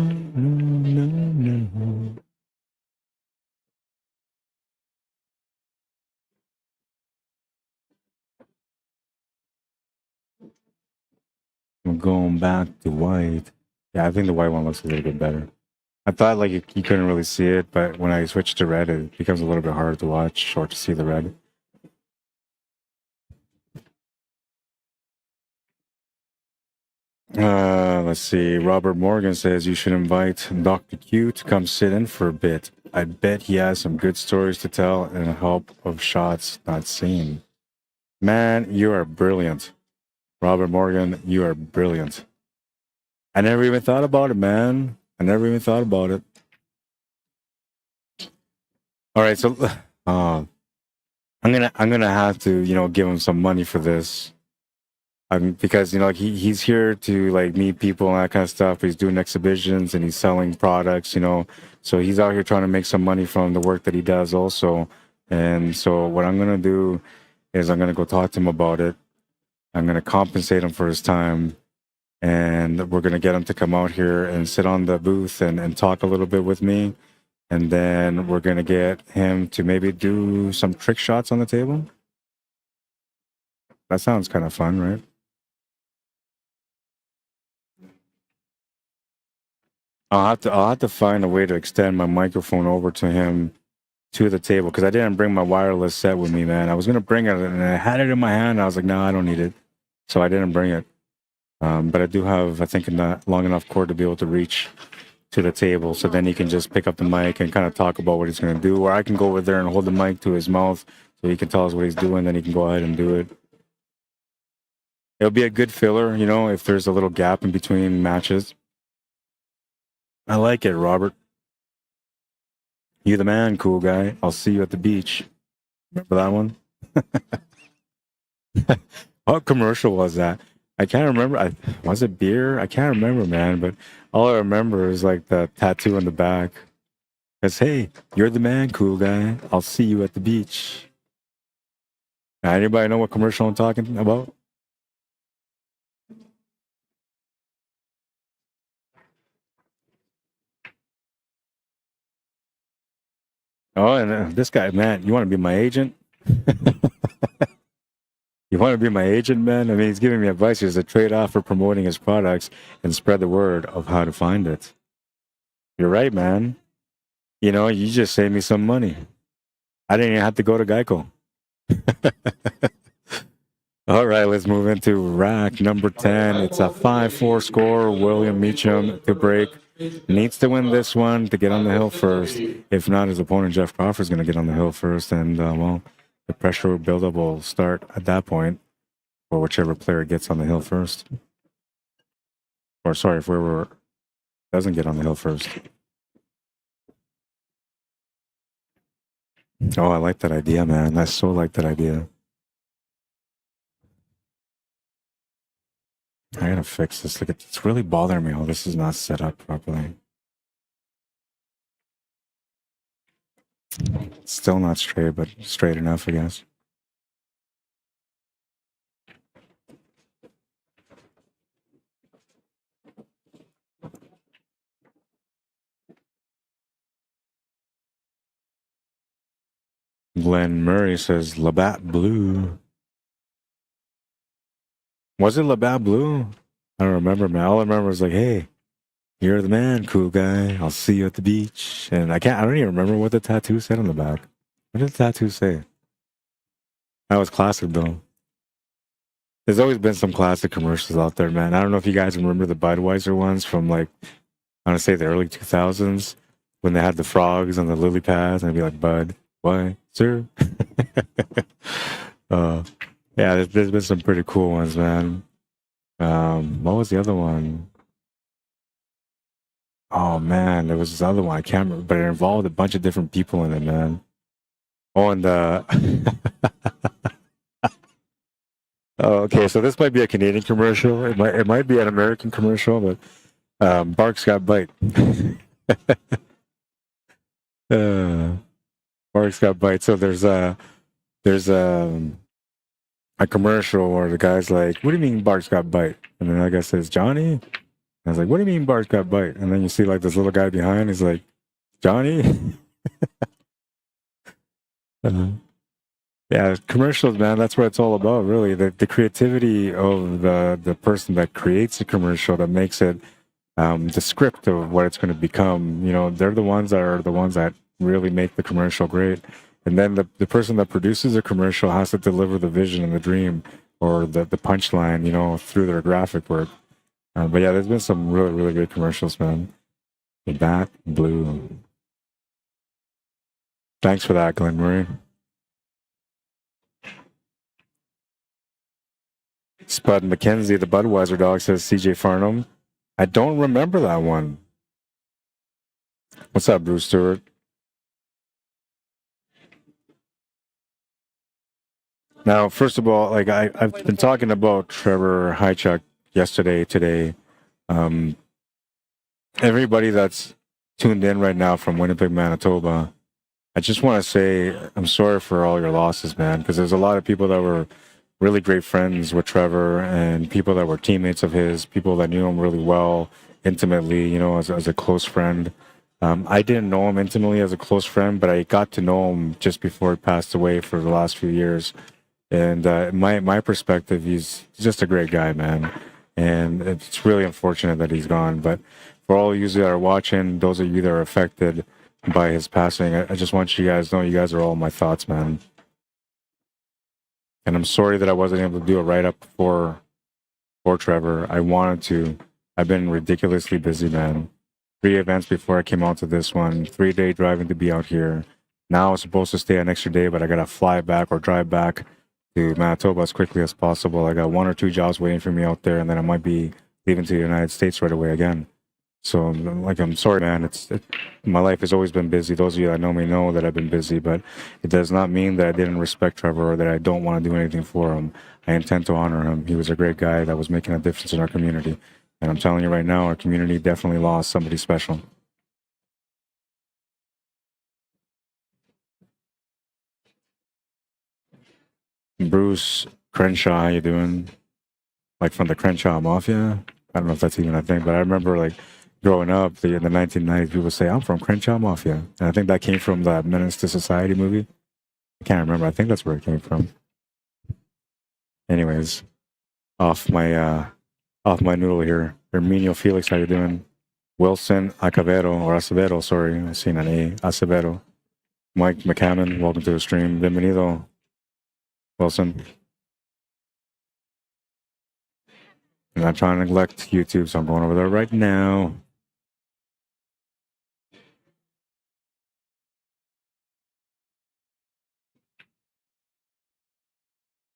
I'm going back to white. Yeah, I think the white one looks a little bit better. I thought like you couldn't really see it, but when I switch to red, it becomes a little bit harder to watch or to see the red. Let's see. Robert Morgan says you should invite Dr. Q to come sit in for a bit. I bet he has some good stories to tell and help of shots not seen. Man, you are brilliant. Robert Morgan, you are brilliant. I never even thought about it, man. I never even thought about it. All right, so I'm gonna have to give him some money for this. Because like he's here to like meet people and that kind of stuff. He's doing exhibitions and he's selling products, so he's out here trying to make some money from the work that he does also. And so what I'm gonna do is I'm gonna go talk to him about it. I'm gonna compensate him for his time, and we're gonna get him to come out here and sit on the booth and talk a little bit with me. And then we're gonna get him to maybe do some trick shots on the table. That sounds kind of fun, right? I'll have to find a way to extend my microphone over to him to the table, because I didn't bring my wireless set with me, man. I was gonna bring it and I had it in my hand. I was like, no, I don't need it, so I didn't bring it. But I do have, I think, a long enough cord to be able to reach to the table, so then he can just pick up the mic and kind of talk about what he's gonna do, or I can go over there and hold the mic to his mouth so he can tell us what he's doing. Then he can go ahead and do it. It'll be a good filler, if there's a little gap in between matches. I like it, Robert. You the man, cool guy. I'll see you at the beach. Remember that one? What commercial was that? I can't remember. Was it beer? I can't remember, man. But all I remember is like the tattoo on the back. It's, hey, you're the man, cool guy. I'll see you at the beach. Now, anybody know what commercial I'm talking about? Oh, and this guy, man, you want to be my agent? You want to be my agent, man? I mean, he's giving me advice. Here's a trade-off for promoting his products and spread the word of how to find it. You're right, man. You just saved me some money. I didn't even have to go to Geico. All right, let's move into rack number 10. It's a 5-4 score. William Meacham to break. Needs to win this one to get on the hill first. If not, his opponent, Jeff Crawford, is going to get on the hill first. And, the pressure buildup will start at that point for whichever player gets on the hill first. Or, sorry, if whoever doesn't get on the hill first. Oh, I like that idea, man. I so like that idea. I gotta fix this. Look, it's really bothering me how this is not set up properly. It's still not straight, but straight enough, I guess. Glenn Murray says Labatt Blue. Was it Labatt Blue? I don't remember, man. All I remember was like, hey, you're the man, cool guy. I'll see you at the beach. And I don't even remember what the tattoo said on the back. What did the tattoo say? That was classic, though. There's always been some classic commercials out there, man. I don't know if you guys remember the Budweiser ones from, like, I want to say the early 2000s, when they had the frogs on the lily pads, and it'd be like, Bud, why, sir? Yeah, there's been some pretty cool ones, man. What was the other one? Oh, man, there was this other one. I can't remember, but it involved a bunch of different people in it, man. Oh, and oh, okay, so this might be a Canadian commercial. It might be an American commercial, but Barks got bite. Barks got bite. So there's a commercial where the guy's like, "What do you mean Barks got bite?" And then the guy says, "Johnny." And I was like, "What do you mean Barks got bite?" And then you see like this little guy behind. He's like, "Johnny." Yeah, commercials, man. That's what it's all about, really. The creativity of the person that creates a commercial that makes it the script of what it's going to become. You know, they're the ones that really make the commercial great. And then the person that produces a commercial has to deliver the vision and the dream or the punchline, you know, through their graphic work. But yeah, there's been some really, really good commercials, man. The Bat Blue. Thanks for that, Glenn Murray. Spud McKenzie, the Budweiser dog, says CJ Farnham. I don't remember that one. What's up, Bruce Stewart? Now, first of all, like I've been talking about Trevor Hychuk yesterday, today. Everybody that's tuned in right now from Winnipeg, Manitoba, I just want to say I'm sorry for all your losses, man, because there's a lot of people that were really great friends with Trevor and people that were teammates of his, people that knew him really well, intimately, you know, as a close friend. I didn't know him intimately as a close friend, but I got to know him just before he passed away for the last few years. And my perspective, he's just a great guy, man. And it's really unfortunate that he's gone. But for all of you that are watching, those of you that are affected by his passing, I just want you guys to know you guys are all in my thoughts, man. And I'm sorry that I wasn't able to do a write-up for Trevor. I wanted to. I've been ridiculously busy, man. 3 events before I came out to this one. 3-day driving to be out here. Now I was supposed to stay an extra day, but I got to fly back or drive back to Manitoba as quickly as possible. I got 1 or 2 jobs waiting for me out there, and then I might be leaving to the United States right away again. So, like, I'm sorry, man. My life has always been busy. Those of you that know me know that I've been busy, but it does not mean that I didn't respect Trevor or that I don't want to do anything for him. I intend to honor him. He was a great guy that was making a difference in our community. And I'm telling you right now, our community definitely lost somebody special. Bruce Crenshaw, how you doing? Like from the Crenshaw Mafia? I don't know if that's even a thing, but I remember like growing up in the 1990s, people would say, I'm from Crenshaw Mafia. And I think that came from the Menace to Society movie. I can't remember. I think that's where it came from. Anyways, off my noodle here. Herminio Felix, how you doing? Wilson Acevedo, sorry. I've seen an A. Acevedo. Mike McCammon, welcome to the stream. Bienvenido, Wilson. I'm not trying to neglect YouTube, so I'm going over there right now.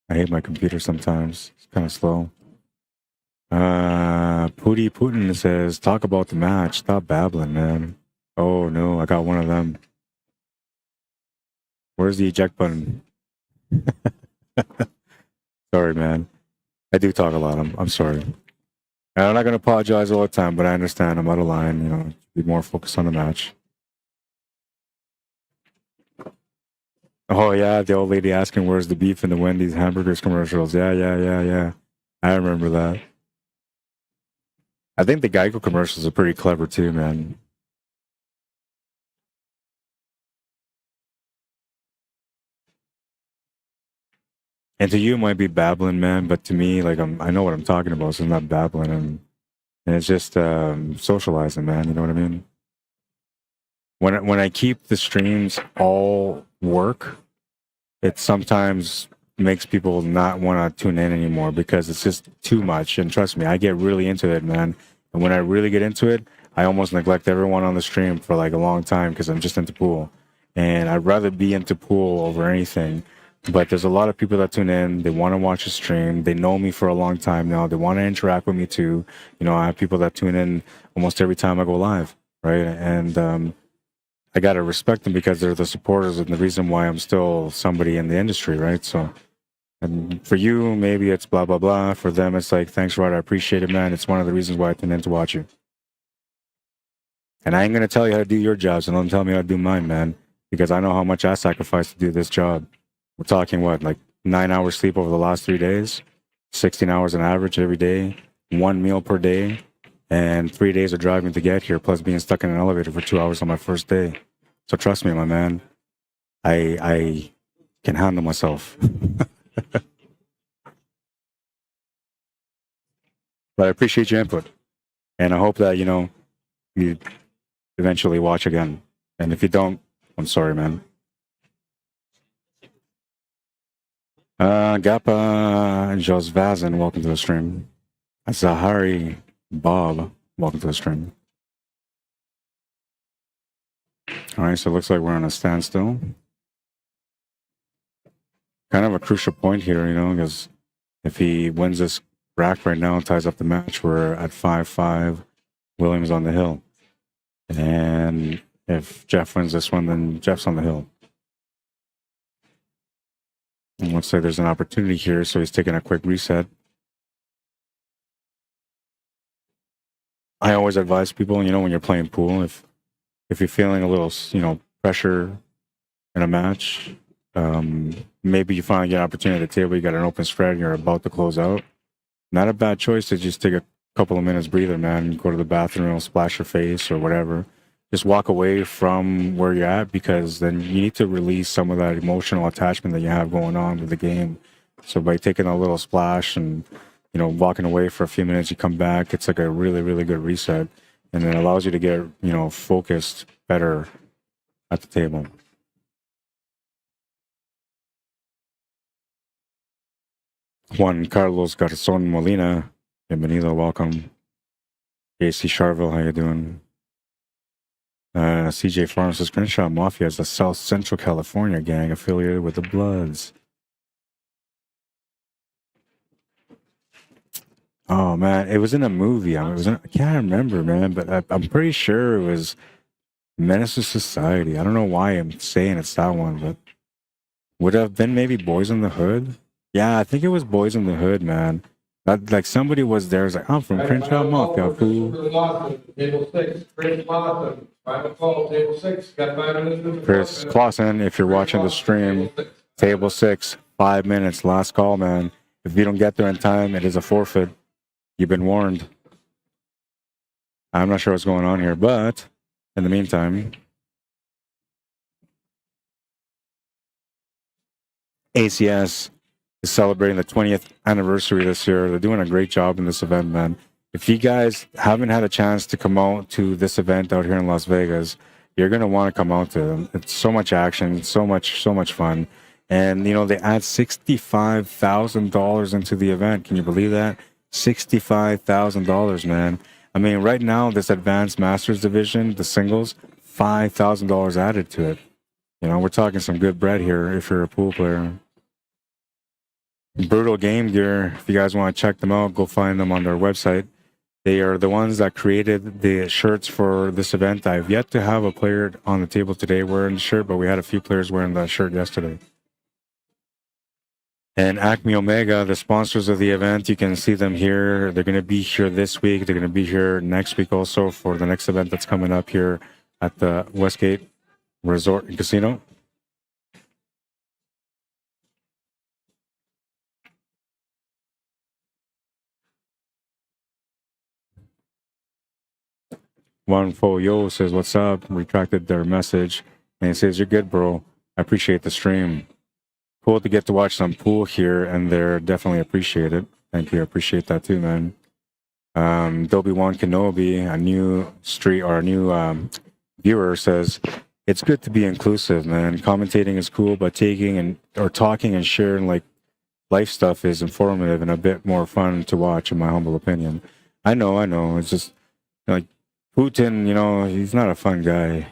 I hate my computer sometimes. It's kind of slow. Pooty Putin says, talk about the match. Stop babbling, man. Oh, no, I got one of them. Where's the eject button? Sorry, man. I do talk a lot. I'm sorry. I'm not going to apologize all the time, but I understand. I'm out of line. You know, be more focused on the match. Oh, yeah, the old lady asking where's the beef in the Wendy's hamburgers commercials. Yeah. I remember that. I think the Geico commercials are pretty clever too, man. And to you, it might be babbling, man, but to me, like I know what I'm talking about, so I'm not babbling, and it's just socializing, man. You know what I mean? When I keep the streams all work, it sometimes makes people not want to tune in anymore because it's just too much. And trust me, I get really into it, man. And when I really get into it, I almost neglect everyone on the stream for like a long time because I'm just into pool. And I'd rather be into pool over anything. But there's a lot of people that tune in. They want to watch the stream. They know me for a long time now. They want to interact with me too. You know, I have people that tune in almost every time I go live, right? And I got to respect them because they're the supporters and the reason why I'm still somebody in the industry, right? So, and for you, maybe it's blah, blah, blah. For them, it's like, thanks, Rod. I appreciate it, man. It's one of the reasons why I tune in to watch you. And I ain't going to tell you how to do your jobs, and don't tell me how to do mine, man, because I know how much I sacrificed to do this job. We're talking, what, like 9 hours sleep over the last 3 days, 16 hours on average every day, 1 meal per day, and 3 days of driving to get here, plus being stuck in an elevator for 2 hours on my first day. So trust me, my man, I can handle myself. But I appreciate your input. And I hope that, you eventually watch again. And if you don't, I'm sorry, man. Gapa Josvazin, welcome to the stream. Zahari Bob, welcome to the stream. All right, so it looks like we're on a standstill. Kind of a crucial point here, because if he wins this rack right now and ties up the match, we're at 5-5. Williams on the hill. And if Jeff wins this one, then Jeff's on the hill. And looks like there's an opportunity here, so he's taking a quick reset. I always advise people, when you're playing pool, if you're feeling a little, pressure in a match, maybe you finally get an opportunity at the table, you got an open spread, and you're about to close out. Not a bad choice to just take a couple of minutes breather, man. Go to the bathroom, splash your face or whatever. Just walk away from where you're at, because then you need to release some of that emotional attachment that you have going on with the game. So by taking a little splash and, walking away for a few minutes, you come back, it's like a really, really good reset. And it allows you to get, focused better at the table. Juan Carlos Garzon Molina, bienvenido, welcome. JC Charville, how you doing? CJ Farms says, Crenshaw Mafia is a South Central California gang affiliated with the Bloods. Oh, man, it was in a movie. I can't remember, man, but I'm pretty sure it was Menace to Society. I don't know why I'm saying it's that one, but would have been maybe Boys in the Hood. Yeah, I think it was Boys in the Hood, man. Like somebody was there. It's like, I'm from Crenshaw Mafia, fool. Table 6, Chris Clausen. Final call, table 6. Got 5 minutes. Chris Clausen, if you're watching the stream, table 6, 5 minutes, last call, man. If you don't get there in time, it is a forfeit. You've been warned. I'm not sure what's going on here, but in the meantime, ACS is celebrating the 20th anniversary this year. They're doing a great job in this event, man. If you guys haven't had a chance to come out to this event out here in Las Vegas, you're going to want to come out to them. It's so much action, so much fun. And, they add $65,000 into the event. Can you believe that? $65,000, man. I mean, right now, this Advanced Masters division, the singles, $5,000 added to it. We're talking some good bread here if you're a pool player. Brutal Game Gear, if you guys want to check them out, go find them on their website. They are the ones that created the shirts for this event. I've yet to have a player on the table today wearing the shirt, but we had a few players wearing that shirt yesterday. And Acme Omega, the sponsors of the event, you can see them here. They're going to be here this week. They're going to be here next week also for the next event that's coming up here at the Westgate Resort and Casino. One Fo Yo says, what's up? Retracted their message. And he says, you're good, bro. I appreciate the stream. Cool to get to watch some pool here, and they're definitely appreciate it. Thank you. I appreciate that too, man. Dobby-Wan Kenobi, a new viewer, says, it's good to be inclusive, man. Commentating is cool, but talking and sharing like life stuff is informative and a bit more fun to watch, in my humble opinion. I know. It's just like Putin, he's not a fun guy.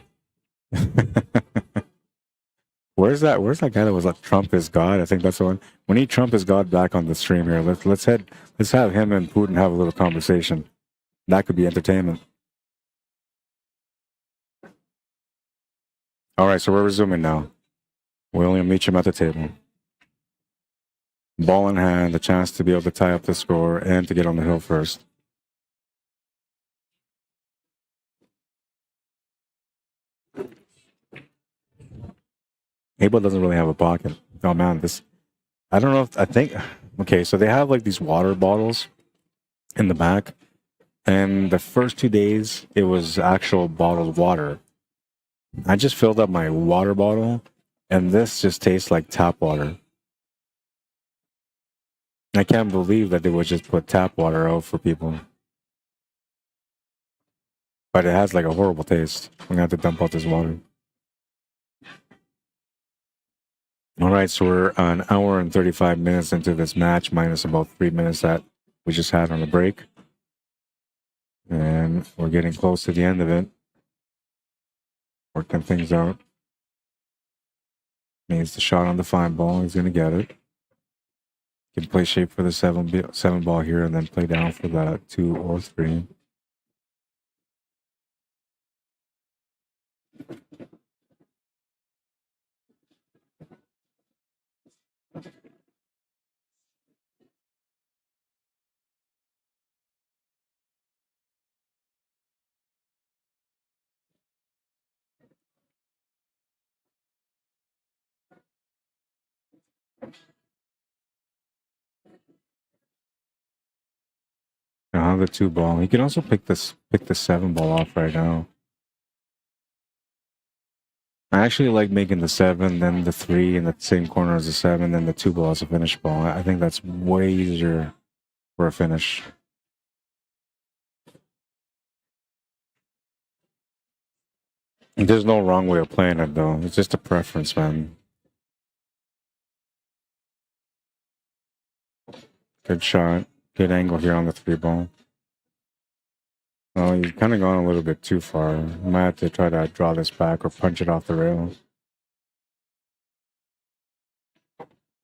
Where's that guy that was like Trump is God? I think that's the one. We need Trump is God back on the stream here. Let's have him and Putin have a little conversation. That could be entertainment. All right, so we're resuming now. William Meacham at the table. Ball in hand, the chance to be able to tie up the score and to get on the hill first. Abel doesn't really have a pocket. Oh man, I don't know if, I think, okay, so they have like these water bottles in the back. And the first 2 days, it was actual bottled water. I just filled up my water bottle, and this just tastes like tap water. I can't believe that they would just put tap water out for people. But it has like a horrible taste. I'm gonna have to dump out this water. All right, so we're an hour and 35 minutes into this match, minus about 3 minutes that we just had on the break. And we're getting close to the end of it. Working things out. Needs the shot on the 5 ball. He's gonna get it. Can play shape for the 7 ball here and then play down for the 2 or 3. Now the 2 ball. He can also pick the 7 ball off right now. I actually like making the 7, then the 3 in the same corner as the 7, then the 2 ball as a finish ball. I think that's way easier for a finish. There's no wrong way of playing it though. It's just a preference, man. Good shot. Good angle here on the 3 ball. Oh, he's kind of gone a little bit too far. Might have to try to draw this back or punch it off the rail.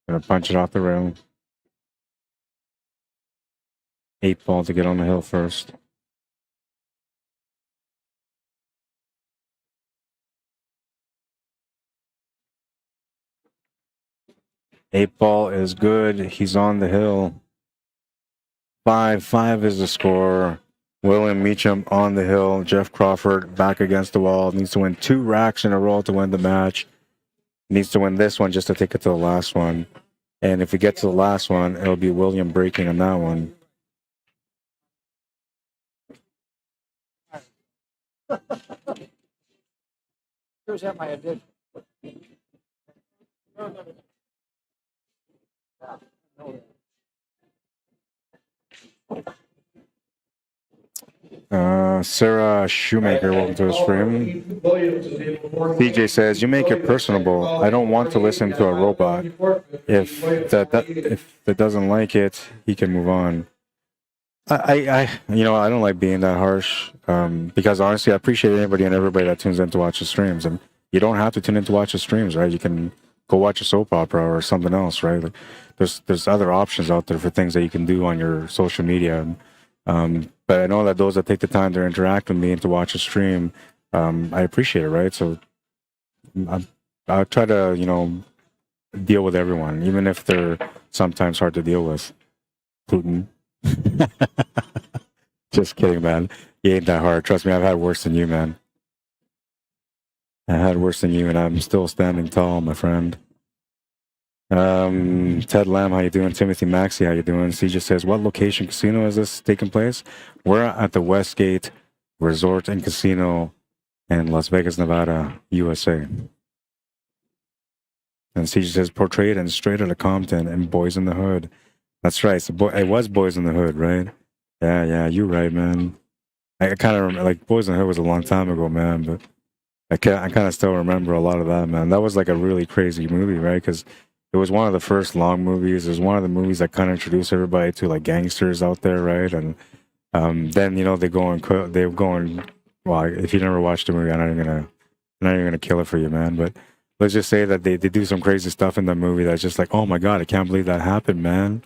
Gonna punch it off the rail. 8 ball to get on the hill first. Eight ball is good. He's on the hill. 5-5 is the score. William Meacham on the hill. Jeff Crawford back against the wall. Needs to win 2 racks in a row to win the match. Needs to win this one just to take it to the last one. And if we get to the last one, it'll be William breaking on that one. Here's that my addition. Sarah Shoemaker, welcome to the stream. PJ says, you make it personable. I don't want to listen to a robot. If that doesn't like it, he can move on. I don't like being that harsh because honestly, I appreciate anybody and everybody that tunes in to watch the streams. And you don't have to tune in to watch the streams, right? You can go watch a soap opera or something else, right? Like, there's other options out there for things that you can do on your social media. But I know that those that take the time to interact with me and to watch a stream, I appreciate it, right? So I try to, deal with everyone, even if they're sometimes hard to deal with. Putin. Just kidding, man. You ain't that hard. Trust me, I've had worse than you, man. I had worse than you, and I'm still standing tall, my friend. Ted Lamb, how you doing? Timothy Maxey, how you doing? C just says, what location casino is this taking place? We're at the Westgate Resort and Casino in Las Vegas, Nevada, USA. And C just says, portrayed and straight out of Compton and Boys in the Hood. That's right. So it was Boys in the Hood, right? Yeah, you're right, man. I kind of remember, like, Boys in the Hood was a long time ago, man, but I kind of still remember a lot of that, man. That was like a really crazy movie, right? Because it was one of the first long movies. It was one of the movies that kind of introduced everybody to like gangsters out there, right? And then they go and well, if you never watched the movie, I'm not even gonna kill it for you, man. But let's just say that they do some crazy stuff in the movie that's just like, oh my god, I can't believe that happened, man.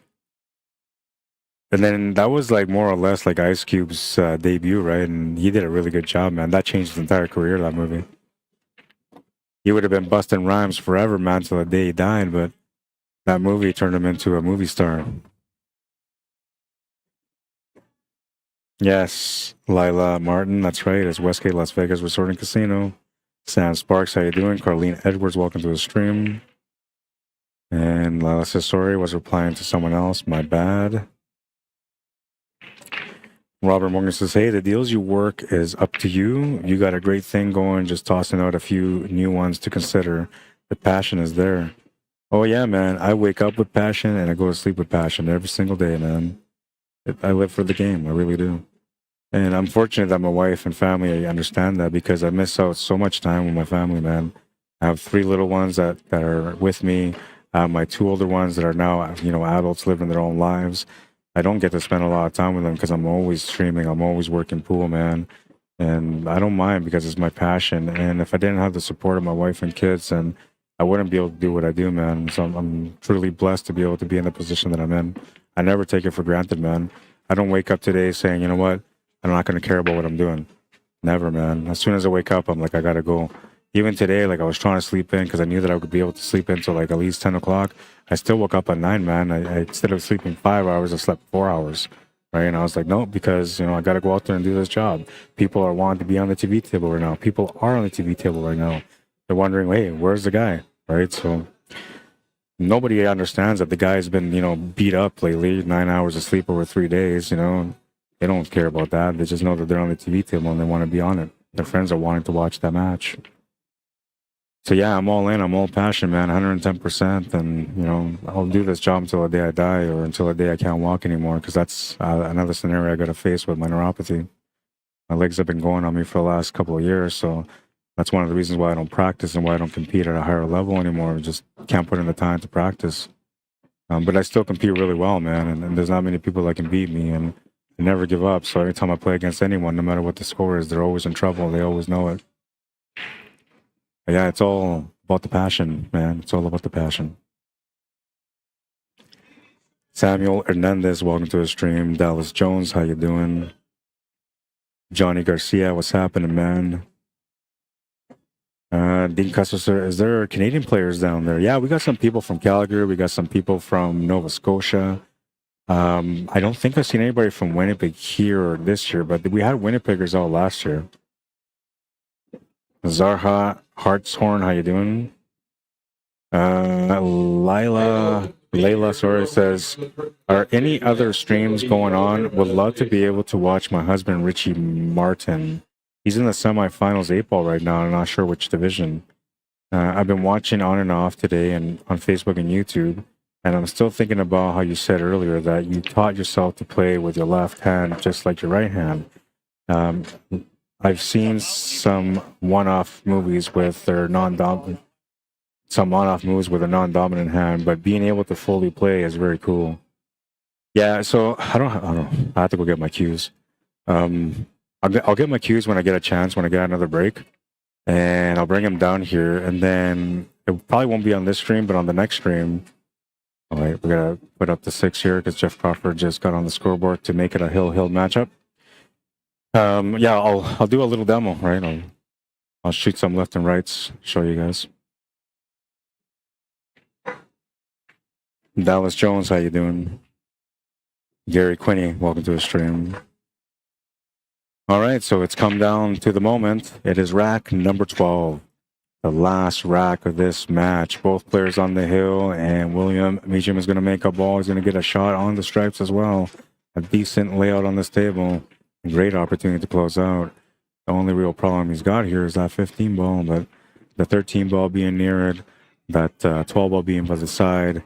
And then that was like more or less like Ice Cube's debut, right? And he did a really good job, man. That changed his entire career, that movie. he would have been busting rhymes forever, man, till the day he died. But that movie turned him into a movie star. Yes, Lila Martin, that's right. It's Westgate Las Vegas Resort and Casino. Sam Sparks, how you doing? Carlene Edwards, welcome to the stream. And Lila says, sorry, was replying to someone else. My bad. Robert Morgan says, hey, the deals you work is up to you. You got a great thing going, just tossing out a few new ones to consider. The passion is there. Oh, yeah, man. I wake up with passion and I go to sleep with passion every single day, man. I live for the game. I really do. And I'm fortunate that my wife and family understand that, because I miss out so much time with my family, man. I have 3 little ones that are with me. My 2 older ones that are now, adults living their own lives. I don't get to spend a lot of time with them because I'm always streaming. I'm always working pool, man. And I don't mind because it's my passion. And if I didn't have the support of my wife and kids, then I wouldn't be able to do what I do, man. So I'm truly blessed to be able to be in the position that I'm in. I never take it for granted, man. I don't wake up today saying, you know what, I'm not going to care about what I'm doing. Never, man. As soon as I wake up, I'm like, I got to go. Even today, like I was trying to sleep in because I knew that I would be able to sleep until like at least 10 o'clock. I still woke up at 9, man. I instead of sleeping 5 hours, I slept 4 hours, right? And I was like, no, because, I got to go out there and do this job. People are wanting to be on the TV table right now. People are on the TV table right now. They're wondering, hey, where's the guy, right? So nobody understands that the guy's been, beat up lately, 9 hours of sleep over 3 days, They don't care about that. They just know that they're on the TV table and they want to be on it. Their friends are wanting to watch that match. So yeah, I'm all in. I'm all passion, man, 110%. And, I'll do this job until the day I die or until the day I can't walk anymore, because that's another scenario I got to face with my neuropathy. My legs have been going on me for the last couple of years, so that's one of the reasons why I don't practice and why I don't compete at a higher level anymore. I just can't put in the time to practice. But I still compete really well, man, and there's not many people that can beat me, and I never give up. So every time I play against anyone, no matter what the score is, they're always in trouble. They always know it. But yeah, it's all about the passion, man. It's all about the passion. Samuel Hernandez, welcome to the stream. Dallas Jones, how you doing? Johnny Garcia, what's happening, man? Dean Custer, is there Canadian players down there? Yeah, we got some people from Calgary. We got some people from Nova Scotia. I don't think I've seen anybody from Winnipeg here this year, but we had Winnipeggers all last year. Zarha Hartshorn, how you doing? Layla, sorry, says, are any other streams going on? Would love to be able to watch my husband, Richie Martin. He's in the semifinals 8-ball right now. I'm not sure which division. I've been watching on and off today and on Facebook and YouTube, and I'm still thinking about how you said earlier that you taught yourself to play with your left hand just like your right hand. I've seen some one-off movies with their non-dominant, some on-off moves with a non-dominant hand, but being able to fully play is very cool. Yeah, so I don't. I have to go get my cues. I'll get my cues when I get a chance, when I get another break, and I'll bring them down here, and then it probably won't be on this stream, but on the next stream. All right, we're gonna put up the 6 here because Jeff Crawford just got on the scoreboard to make it a hill matchup. Yeah, I'll do a little demo, right? I'll shoot some left and rights, show you guys. Dallas Jones, how you doing? Gary Quinney, welcome to the stream. All right, so it's come down to the moment. It is rack number 12, the last rack of this match. Both players on the hill, and William MEACHAM is going to make a ball. He's going to get a shot on the stripes as well. A decent layout on this table. Great opportunity to close out. The only real problem he's got here is that 15 ball, but the 13 ball being near it, that 12 ball being by the side,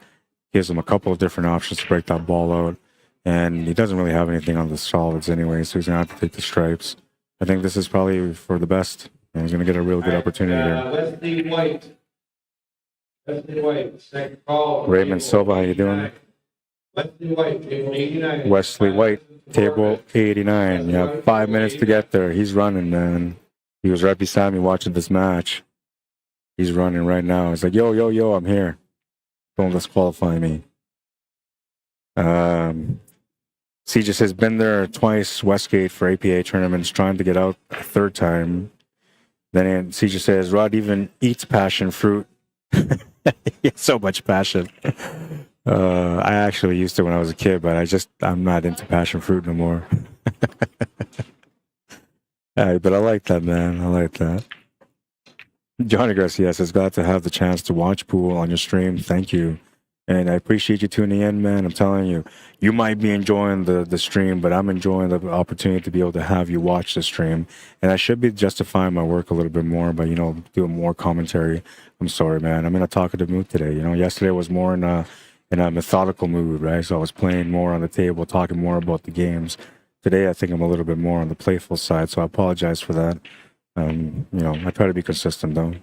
gives him a couple of different options to break that ball out. And he doesn't really have anything on the solids anyway, so he's going to have to take the stripes. I think this is probably for the best, and he's going to get a real good opportunity there. Wesley White, second call. Raymond Silva, how you doing? Wesley White, table 89. Wesley White, table 89. You have 5 minutes to get there. He's running, man. He was right beside me watching this match. He's running right now. He's like, yo, I'm here. Don't disqualify me. Just has been there twice, Westgate, for APA tournaments, trying to get out a third time. Then CJ says, Rod even eats passion fruit. He has so much passion. I actually used to when I was a kid, but I'm not into passion fruit no more. But I like that, man. I like that. Johnny Garcia says, glad to have the chance to watch pool on your stream. Thank you. And I appreciate you tuning in, man. I'm telling you, you might be enjoying the stream, but I'm enjoying the opportunity to be able to have you watch the stream. And I should be justifying my work a little bit more by, doing more commentary. I'm sorry, man. I'm in a talkative mood today. Yesterday was more in a methodical mood, right? So I was playing more on the table, talking more about the games. Today, I think I'm a little bit more on the playful side, so I apologize for that. I try to be consistent, though.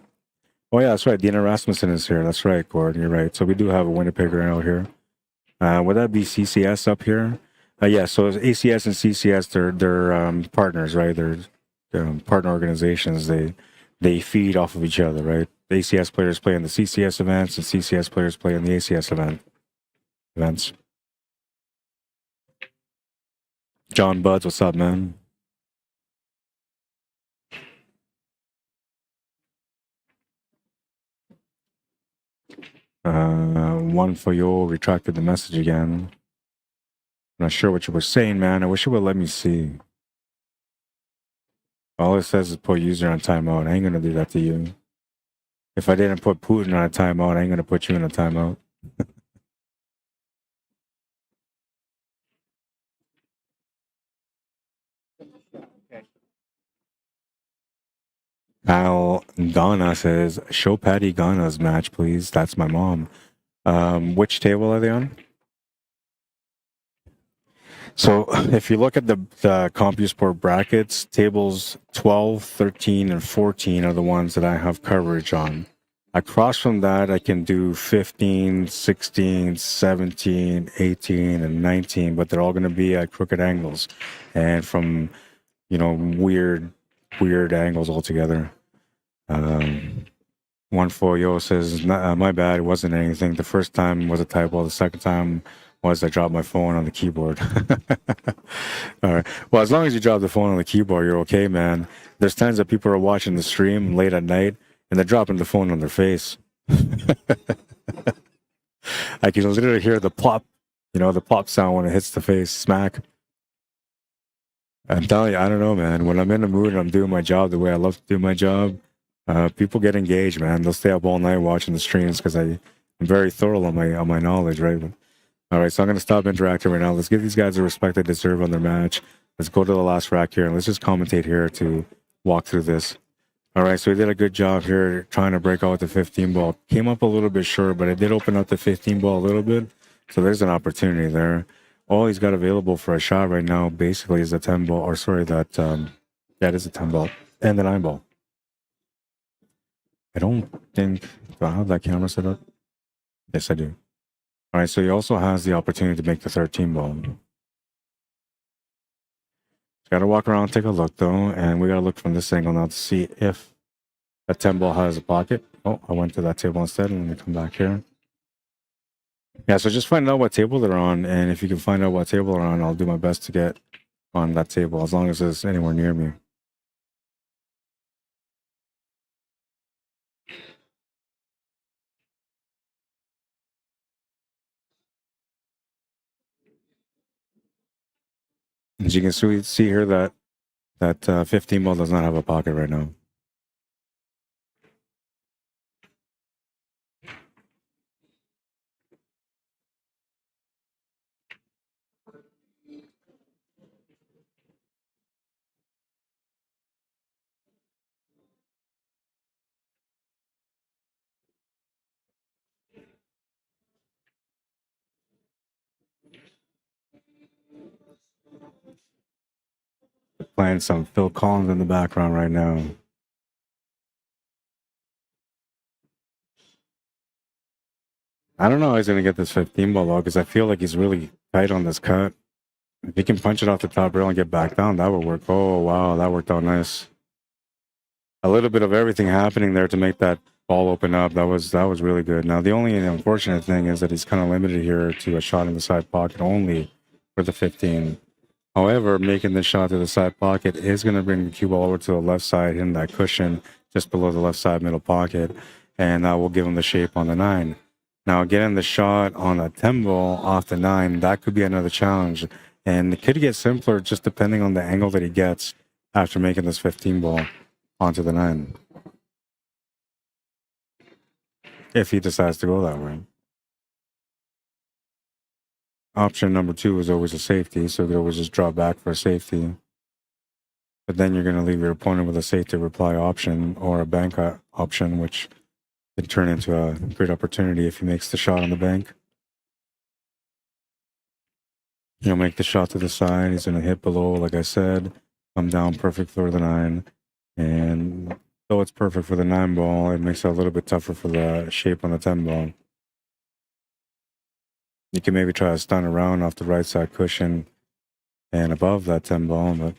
Oh, yeah, that's right. Dina Rasmussen is here. That's right, Gordon. You're right. So we do have a Winnipegger out here. Would that be CCS up here? Yeah, so ACS and CCS, they're partners, right? They're partner organizations. They feed off of each other, right? The ACS players play in the CCS events, and CCS players play in the ACS events. John Buds, what's up, man? One for you retracted the message again. I'm not sure what you were saying, man. I wish it would let me see. All it says is put user on timeout. I ain't gonna do that to you. If I didn't put Putin on a timeout, I ain't gonna put you in a timeout. Al Ghana says, show Patty Ghana's match, please. That's my mom. Which table are they on? So if you look at the CompuSport brackets, tables 12, 13, and 14 are the ones that I have coverage on. Across from that, I can do 15, 16, 17, 18, and 19, but they're all going to be at crooked angles and from, weird angles altogether. One for Yo says, my bad, it wasn't anything. The first time was a typo. The second time was I dropped my phone on the keyboard. All right. Well, as long as you drop the phone on the keyboard, you're okay, man. There's times that people are watching the stream late at night and they're dropping the phone on their face. I can literally hear the plop, the plop sound when it hits the face, smack. I'm telling you, I don't know, man. When I'm in the mood and I'm doing my job the way I love to do my job, people get engaged, man. They'll stay up all night watching the streams because I'm very thorough on my knowledge, right? All right, so I'm going to stop interacting right now. Let's give these guys the respect they deserve on their match. Let's go to the last rack here, and let's just commentate here to walk through this. All right, so he did a good job here trying to break out with the 15 ball. Came up a little bit short, but it did open up the 15 ball a little bit. So there's an opportunity there. All he's got available for a shot right now basically is a 10 ball, or sorry, that it is a 10 ball and the 9 ball. I don't think, do I have that camera set up? Yes, I do. All right, so he also has the opportunity to make the 13 ball. Got to walk around, take a look, though, and we got to look from this angle now to see if that 10 ball has a pocket. Oh, I went to that table instead, and let me come back here. Yeah, so just find out what table they're on, and if you can find out what table they're on, I'll do my best to get on that table, as long as it's anywhere near me. As you can see here, that 15 ball does not have a pocket right now. Playing some Phil Collins in the background right now. I don't know how he's going to get this 15 ball though, because I feel like he's really tight on this cut. If he can punch it off the top rail and get back down, that would work. Oh, wow, that worked out nice. A little bit of everything happening there to make that ball open up. That was really good. Now, the only unfortunate thing is that he's kind of limited here to a shot in the side pocket only for the 15. However, making the shot to the side pocket is going to bring the cue ball over to the left side, hitting that cushion just below the left side middle pocket, and that will give him the shape on the 9. Now, getting the shot on a 10 ball off the 9, that could be another challenge, and it could get simpler just depending on the angle that he gets after making this 15 ball onto the 9, if he decides to go that way. Option number 2 is always a safety, so you could always just draw back for a safety. But then you're going to leave your opponent with a safety reply option or a bank option, which could turn into a great opportunity if he makes the shot on the bank. He'll make the shot to the side. He's going to hit below, like I said, come down perfect for the 9. And though it's perfect for the 9 ball, it makes it a little bit tougher for the shape on the 10 ball. You can maybe try to stun around off the right side cushion and above that 10 ball, but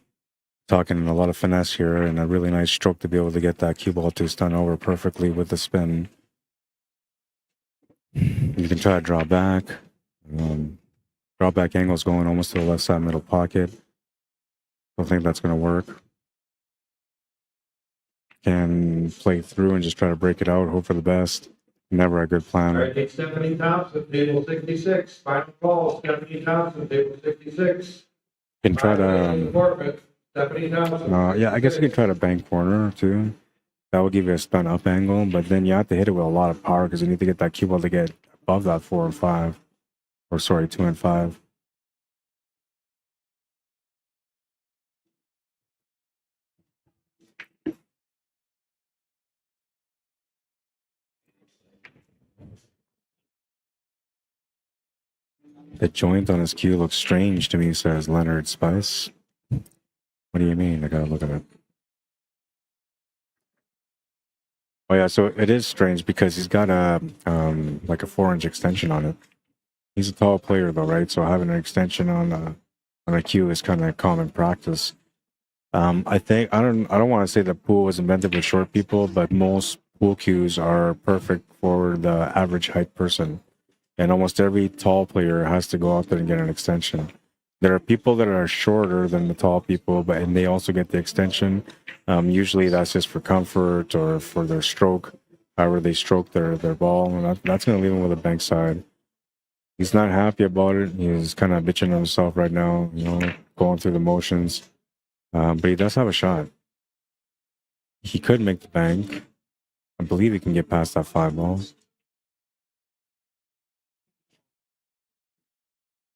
talking a lot of finesse here and a really nice stroke to be able to get that cue ball to stun over perfectly with the spin. You can try to draw back. Draw back angle is going almost to the left side middle pocket. Don't think that's going to work. Can play through and just try to break it out, hope for the best. Never a good plan. All right, take Stephanie Thompson, table 66. Final call, Stephanie Thompson, table 66. You can try to... Stephanie Thompson. Yeah, I guess you can try to bank corner too. That will give you a stun up angle, but then you have to hit it with a lot of power because you need to get that cue ball to get above that 4 and 5. Or sorry, 2 and 5. The joint on his cue looks strange to me, says Leonard Spice. What do you mean? I gotta look at it. Oh yeah, so it is strange because he's got a like a 4-inch extension on it. He's a tall player though, right? So having an extension on a cue is kind of common practice. I think I don't want to say the pool was invented with short people, but most pool cues are perfect for the average height person. And almost every tall player has to go out there and get an extension. There are people that are shorter than the tall people, and they also get the extension. Usually that's just for comfort or for their stroke, however they stroke their ball. And that's going to leave him with a bank side. He's not happy about it. He's kind of bitching on himself right now, going through the motions. But he does have a shot. He could make the bank. I believe he can get past that 5 ball.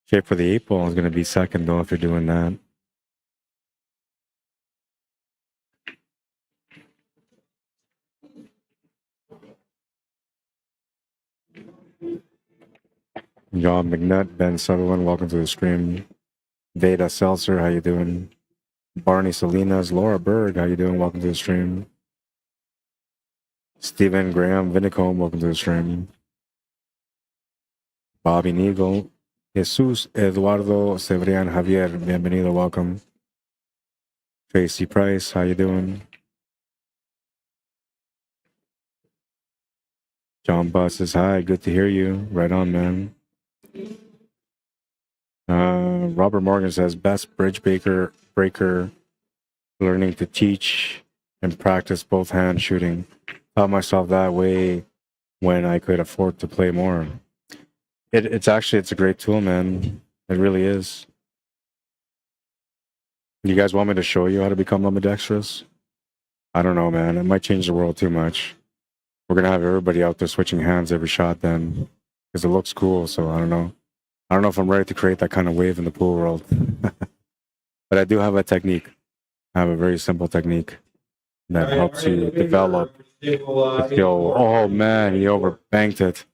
Shape for the 8 ball is going to be second, though, if you're doing that. John McNutt, Ben Sutherland, welcome to the stream. Veda Seltzer, how you doing? Barney Salinas, Laura Berg, how you doing? Welcome to the stream. Stephen Graham Vinicombe, welcome to the stream. Bobby Neagle. Jesus Eduardo Severian Javier, bienvenido, welcome. Tracy Price, how you doing? John Buss says, hi, good to hear you. Right on, man. Robert Morgan says, best bridge breaker, learning to teach and practice both hand shooting. Taught myself that way when I could afford to play more. It's a great tool, man. It really is. You guys want me to show you how to become ambidextrous? I don't know, man. It might change the world too much. We're going to have everybody out there switching hands every shot then, because it looks cool. So I don't know. I don't know if I'm ready to create that kind of wave in the pool world. But I do have a technique. I have a very simple technique that helps you develop the skill. Oh, man, he overbanked it.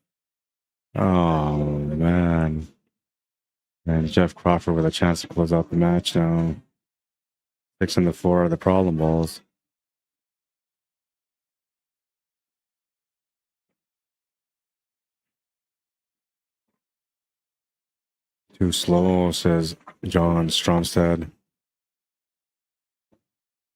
Oh, man. And Jeff Crawford with a chance to close out the match now. 6 and the 4 are the problem balls. Too slow, says John Stromstad.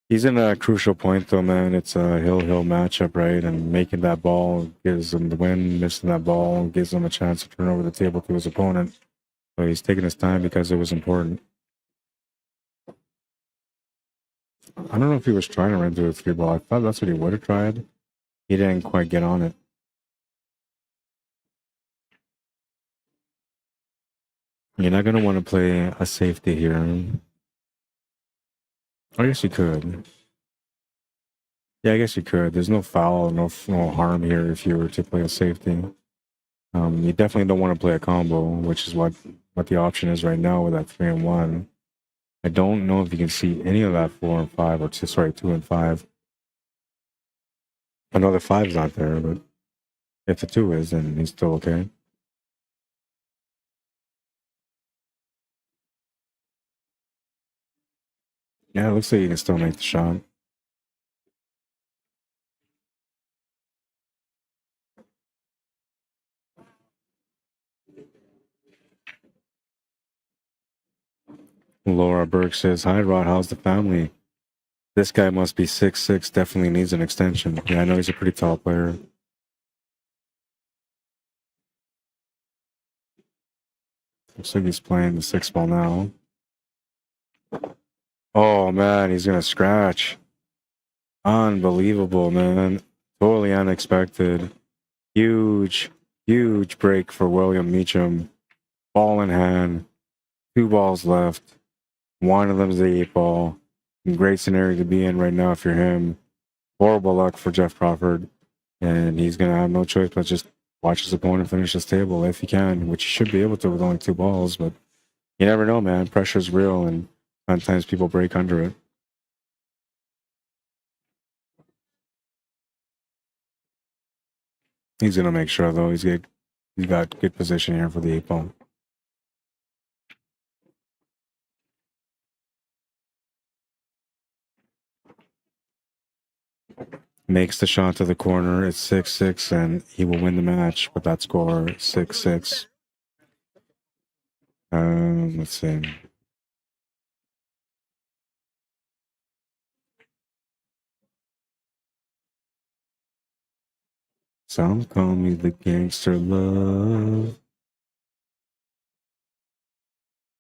He's in a crucial point, though, man. It's a hill-hill matchup, right? And making that ball gives him the win. Missing that ball gives him a chance to turn over the table to his opponent. So he's taking his time because it was important. I don't know if he was trying to run through a 3-ball. I thought that's what he would have tried. He didn't quite get on it. You're not going to want to play a safety here. I guess you could. Yeah, I guess you could. There's no foul, no harm here if you were to play a safety. You definitely don't want to play a combo, which is what the option is right now with that 3 and 1. I don't know if you can see any of that 4 and 5 or 2 and 5. I know the 5's not there, but if the 2 is, then he's still okay. Yeah, it looks like you can still make the shot. Laura Burke says, "Hi, Rod. How's the family? This guy must be 6'6". Definitely needs an extension." Yeah, I know he's a pretty tall player. Looks like he's playing the 6-ball now. Oh, man, he's going to scratch. Unbelievable, man. Totally unexpected. Huge break for William Meacham. Ball in hand. 2 balls left. One of them's the 8-ball. Great scenario to be in right now if you're him. Horrible luck for Jeff Crawford. And he's going to have no choice but just watch his opponent finish this table if he can, which he should be able to with only 2 balls. But you never know, man. Pressure's real, and sometimes people break under it. He's going to make sure, though. He's got good position here for the 8-ball. Makes the shot to the corner. It's 6-6, and he will win the match with that score, 6-6. Let's see. Some call me the gangster love.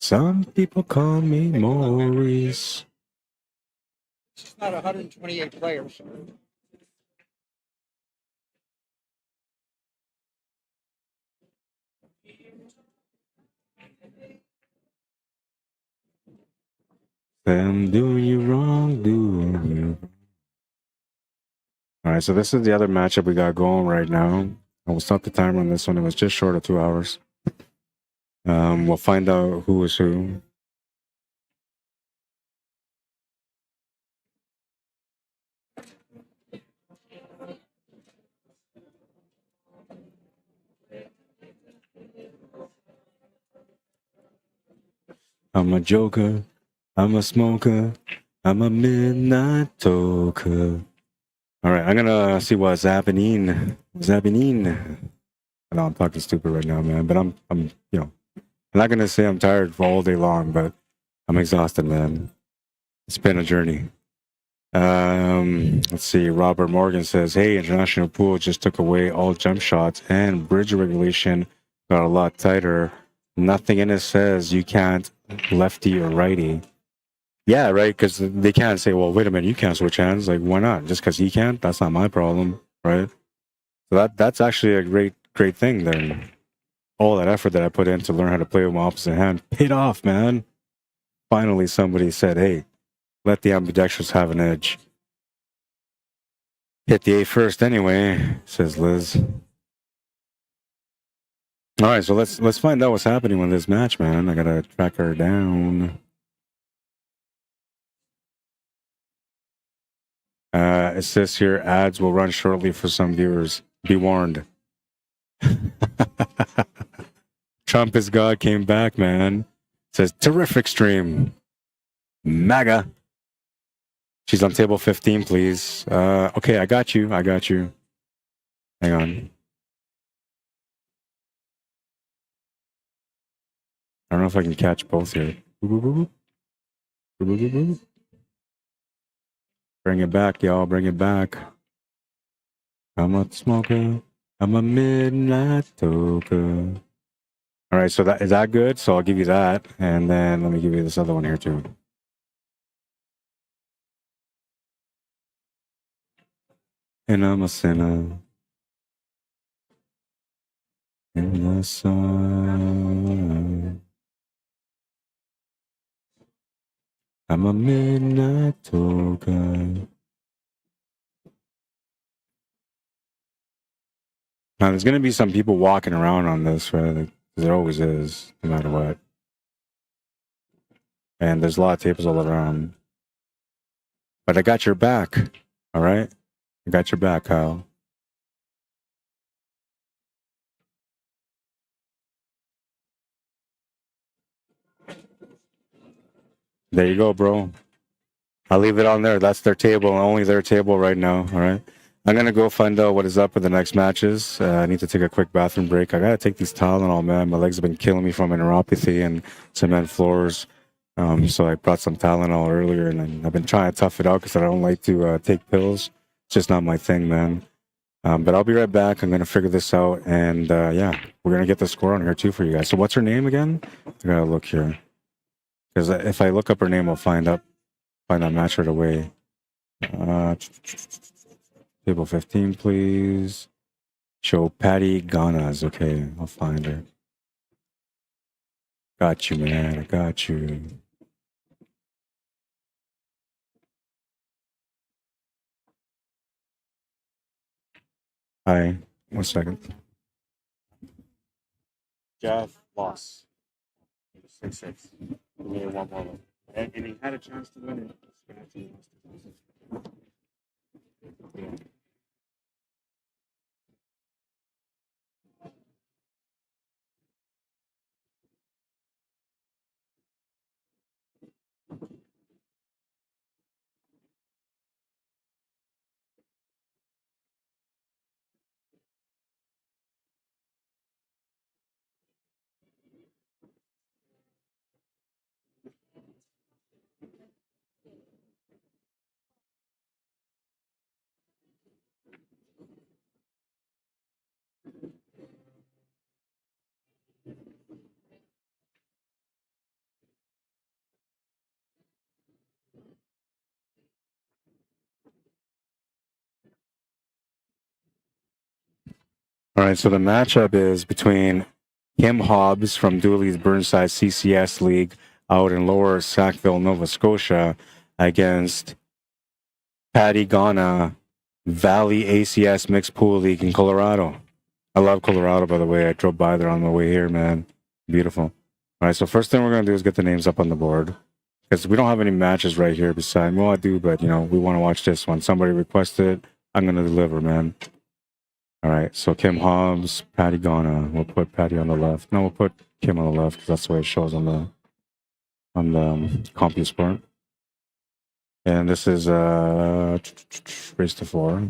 Some people call me Maurice. It's not 128 players. I'm doing you wrong, doing you. All right, so this is the other matchup we got going right now. I will stop the timer on this one. It was just short of 2 hours. We'll find out who is who. I'm a joker. I'm a smoker. I'm a midnight toker. All right, I'm gonna see what's happening. What's happening? I know I'm talking stupid right now, man, but I'm I'm not gonna say I'm tired for all day long, but I'm exhausted, man. It's been a journey. Let's see. Robert Morgan says, "Hey, international pool just took away all jump shots and bridge regulation got a lot tighter. Nothing in it says you can't lefty or righty." Yeah, right. Because they can't say, "Well, wait a minute, you can't switch hands." Like, why not? Just because he can't, that's not my problem, right? So that's actually a great thing. Then all that effort that I put in to learn how to play with my opposite hand paid off, man. Finally, somebody said, "Hey, let the ambidextrous have an edge." Hit the A first anyway, says Liz. All right, so let's find out what's happening with this match, man. I gotta track her down. It says here, ads will run shortly for some viewers. Be warned. Trump is God came back, man. It says, terrific stream. MAGA. She's on table 15, please. Okay, I got you. Hang on. I don't know if I can catch both here. Bring it back, y'all. Bring it back. I'm a smoker. I'm a midnight toker. All right, so is that good? So I'll give you that. And then let me give you this other one here, too. and I'm a sinner in the sun. I'm a midnight token. Now, there's going to be some people walking around on this, right? Like, there always is, no matter what. And there's a lot of tables all around. But I got your back, all right? I got your back, Kyle. There you go, bro. I'll leave it on there. That's their table, only their table right now, all right? I'm going to go find out what is up with the next matches. I need to take a quick bathroom break. I got to take these Tylenol, man. My legs have been killing me from neuropathy and cement floors. So I brought some Tylenol earlier, and I've been trying to tough it out because I don't like to take pills. It's just not my thing, man. But I'll be right back. I'm going to figure this out. And yeah, we're going to get the score on here too for you guys. So what's her name again? I got to look here. Because if I look up her name, I'll find that match right away. Table 15, please. Show Patty Ganas. Okay, I'll find her. Got you, man. I got you. Hi. 1 second. Jeff lost. 6-6. He made one more. And he had a chance to win it. Yeah. All right, so the matchup is between Kim Hobbs from Dooley's Burnside CCS League out in Lower Sackville, Nova Scotia, against Patty Ghana, Valley ACS Mixed Pool League in Colorado. I love Colorado, by the way. I drove by there on the way here, man. Beautiful. All right, so first thing we're going to do is get the names up on the board. Because we don't have any matches right here beside. Well, I do, but, you know, we want to watch this one. Somebody requested. I'm going to deliver, man. All right, so Kim Hobbs, Patty Ghana. We'll put Patty on the left. No, we'll put Kim on the left because that's the way it shows on the CompuSport. And this is race to 4.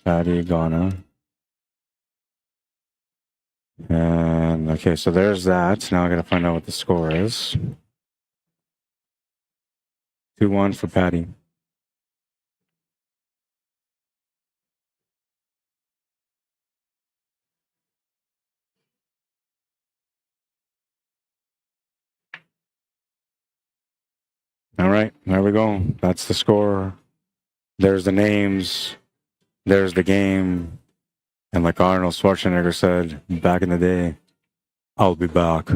Patty Ghana. And okay, so there's that. Now I gotta find out what the score is. 2-1 for Patty. All right, there we go. That's the score. There's the names. There's the game. And like Arnold Schwarzenegger said back in the day, I'll be back.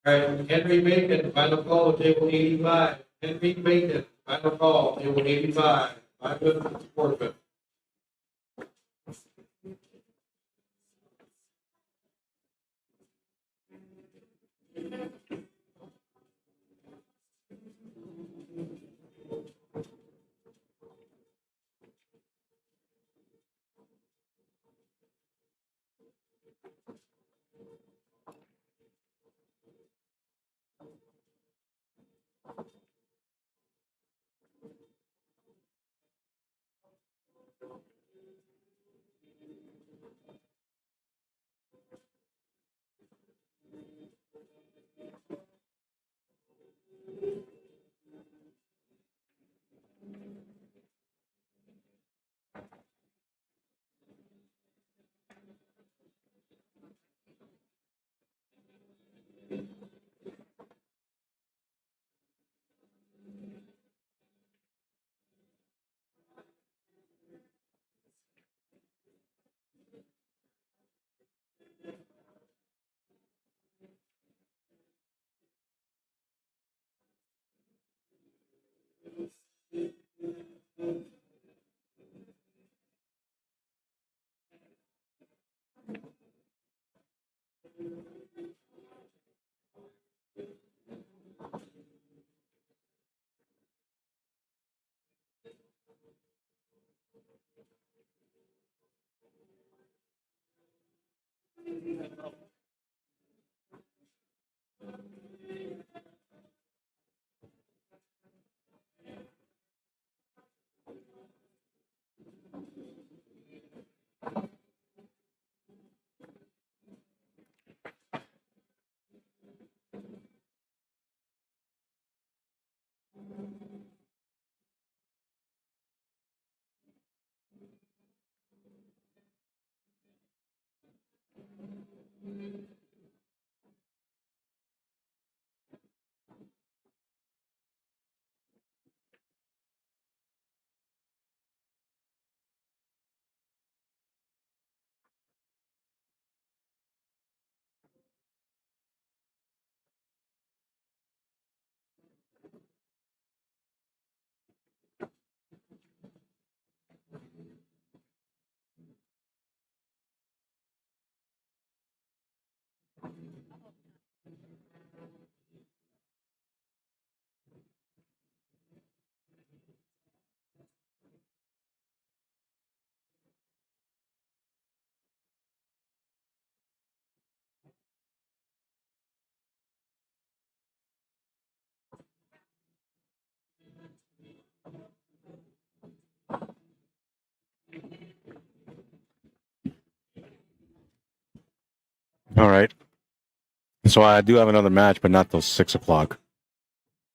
All right, Henry Bacon, final call, table 85. Henry Bacon, final call, table 85. 5 minutes, forfeit. All right. So I do have another match, but not till 6 o'clock.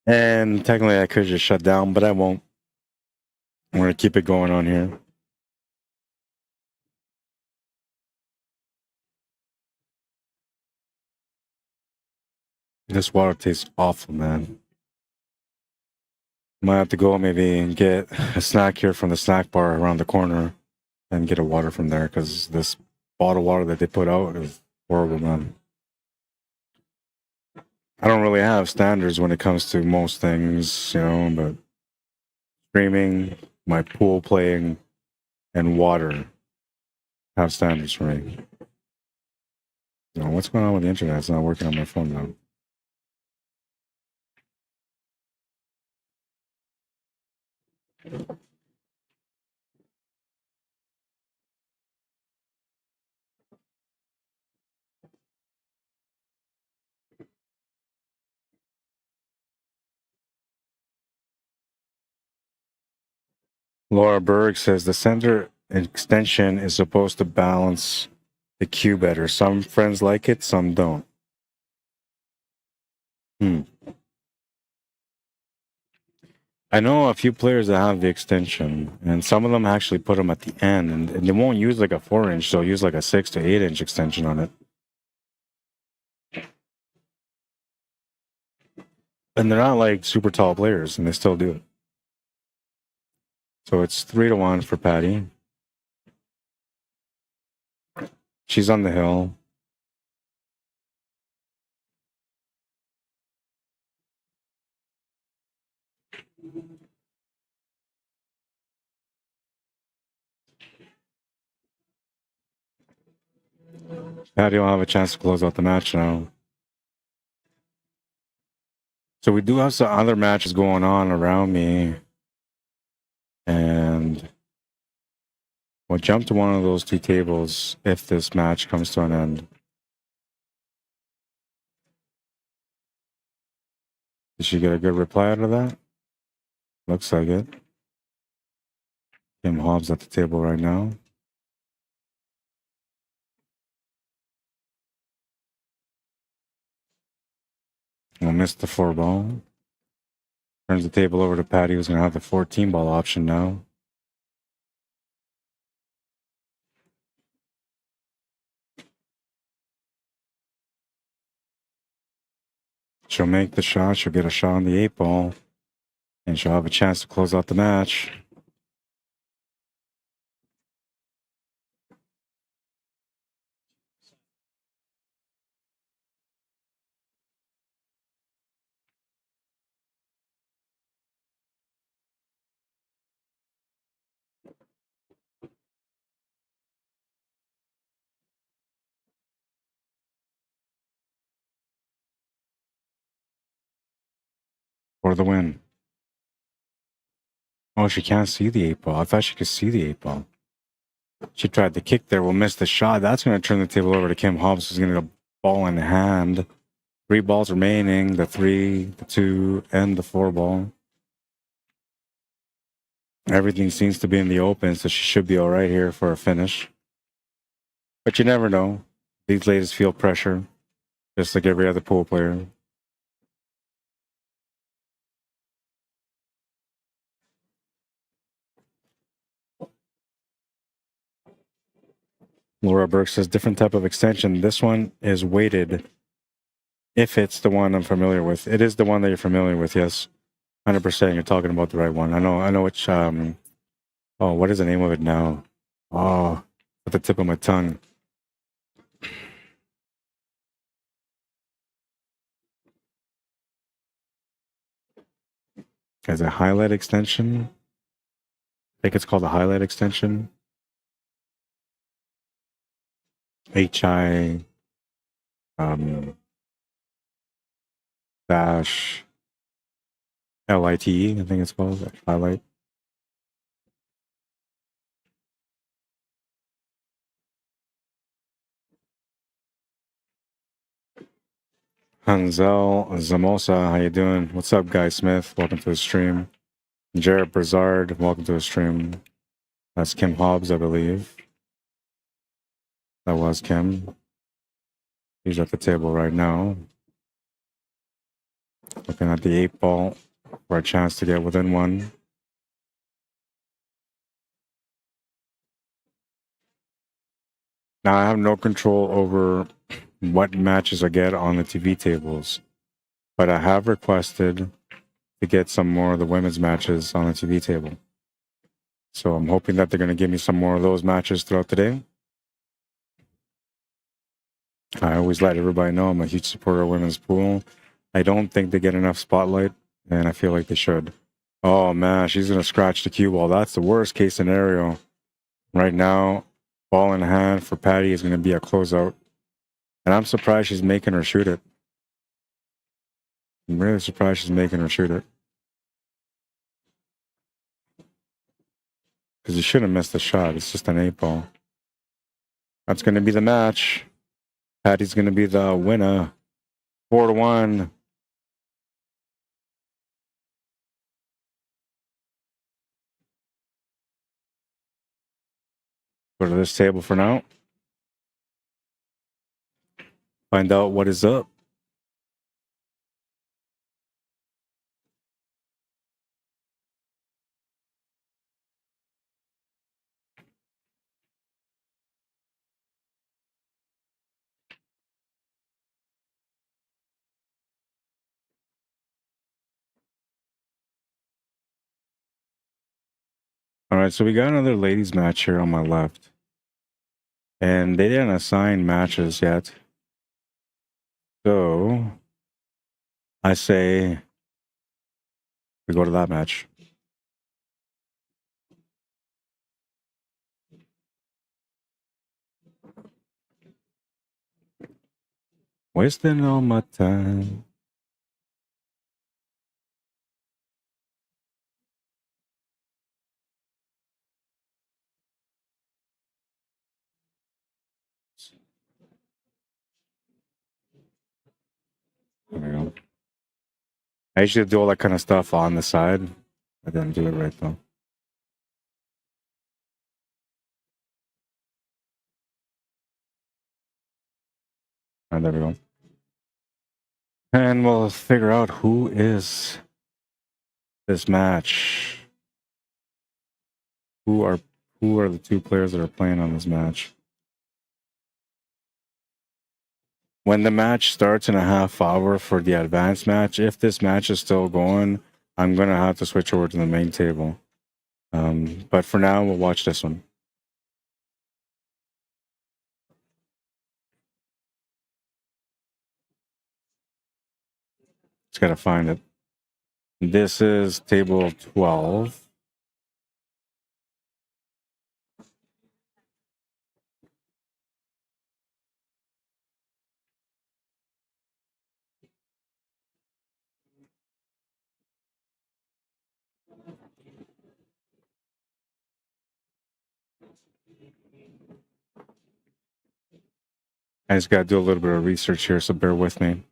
And technically, I could just shut down, but I won't. I'm going to keep it going on here. This water tastes awful, man. Might have to go maybe and get a snack here from the snack bar around the corner and get a water from there, because this bottled water that they put out is horrible, man. I don't really have standards when it comes to most things, but streaming, my pool playing, and water have standards for me. What's going on with the internet? It's not working on my phone now. Laura Berg says the center extension is supposed to balance the cue better. Some friends like it, some don't. I know a few players that have the extension, and some of them actually put them at the end, and they won't use like a 4-inch, they'll use like a 6 to 8-inch extension on it. And they're not like super tall players, and they still do it. So it's 3-1 for Patty. She's on the hill. Patty will have a chance to close out the match now. So we do have some other matches going on around me. And we'll jump to one of those two tables if this match comes to an end. Did she get a good reply out of that? Looks like it. Kim Hobbs at the table right now. We'll miss the 4-ball. Turns the table over to Patty, who's going to have the 14-ball option now. She'll make the shot. She'll get a shot on the 8-ball. And she'll have a chance to close out the match. For the win. Oh, she can't see the 8-ball. I thought she could see the 8-ball. She tried the kick there. Will miss the shot. That's going to turn the table over to Kim Hobbs, who's going to go ball in hand. 3 balls remaining. The 3, the 2, and the 4-ball. Everything seems to be in the open, so she should be all right here for a finish. But you never know. These ladies feel pressure, just like every other pool player. Laura Burke says, different type of extension. This one is weighted if it's the one I'm familiar with. It is the one that you're familiar with, yes. 100% you're talking about the right one. I know which, oh, what is the name of it now? Oh, at the tip of my tongue. As a highlight extension. I think it's called a highlight extension. HI dash LITE, I think it's called, highlight. Hansel Zamosa, how you doing? What's up, Guy Smith? Welcome to the stream. Jared Brazard, welcome to the stream. That's Kim Hobbs, I believe. That was Kim. He's at the table right now. Looking at the 8-ball for a chance to get within one. Now, I have no control over what matches I get on the TV tables, but I have requested to get some more of the women's matches on the TV table. So I'm hoping that they're going to give me some more of those matches throughout the day. I always let everybody know I'm a huge supporter of women's pool. I don't think they get enough spotlight, and I feel like they should. Oh, man, she's going to scratch the cue ball. That's the worst case scenario. Right now, ball in hand for Patty is going to be a closeout. And I'm surprised she's making her shoot it. I'm really surprised she's making her shoot it. Because you shouldn't miss the shot. It's just an 8-ball. That's going to be the match. Patty's going to be the winner. 4-1. Go to this table for now. Find out what is up. All right, so we got another ladies match here on my left. And they didn't assign matches yet. So I say we go to that match. Wasting all my time. There we go. I usually do all that kind of stuff on the side. I didn't do it right though. And there we go. And we'll figure out who is this match. Who are the two players that are playing on this match? When the match starts in a half hour for the advanced match, if this match is still going, I'm gonna have to switch over to the main table. But for now, we'll watch this one. Just gotta find it. This is table 12. I just gotta do a little bit of research here, so bear with me.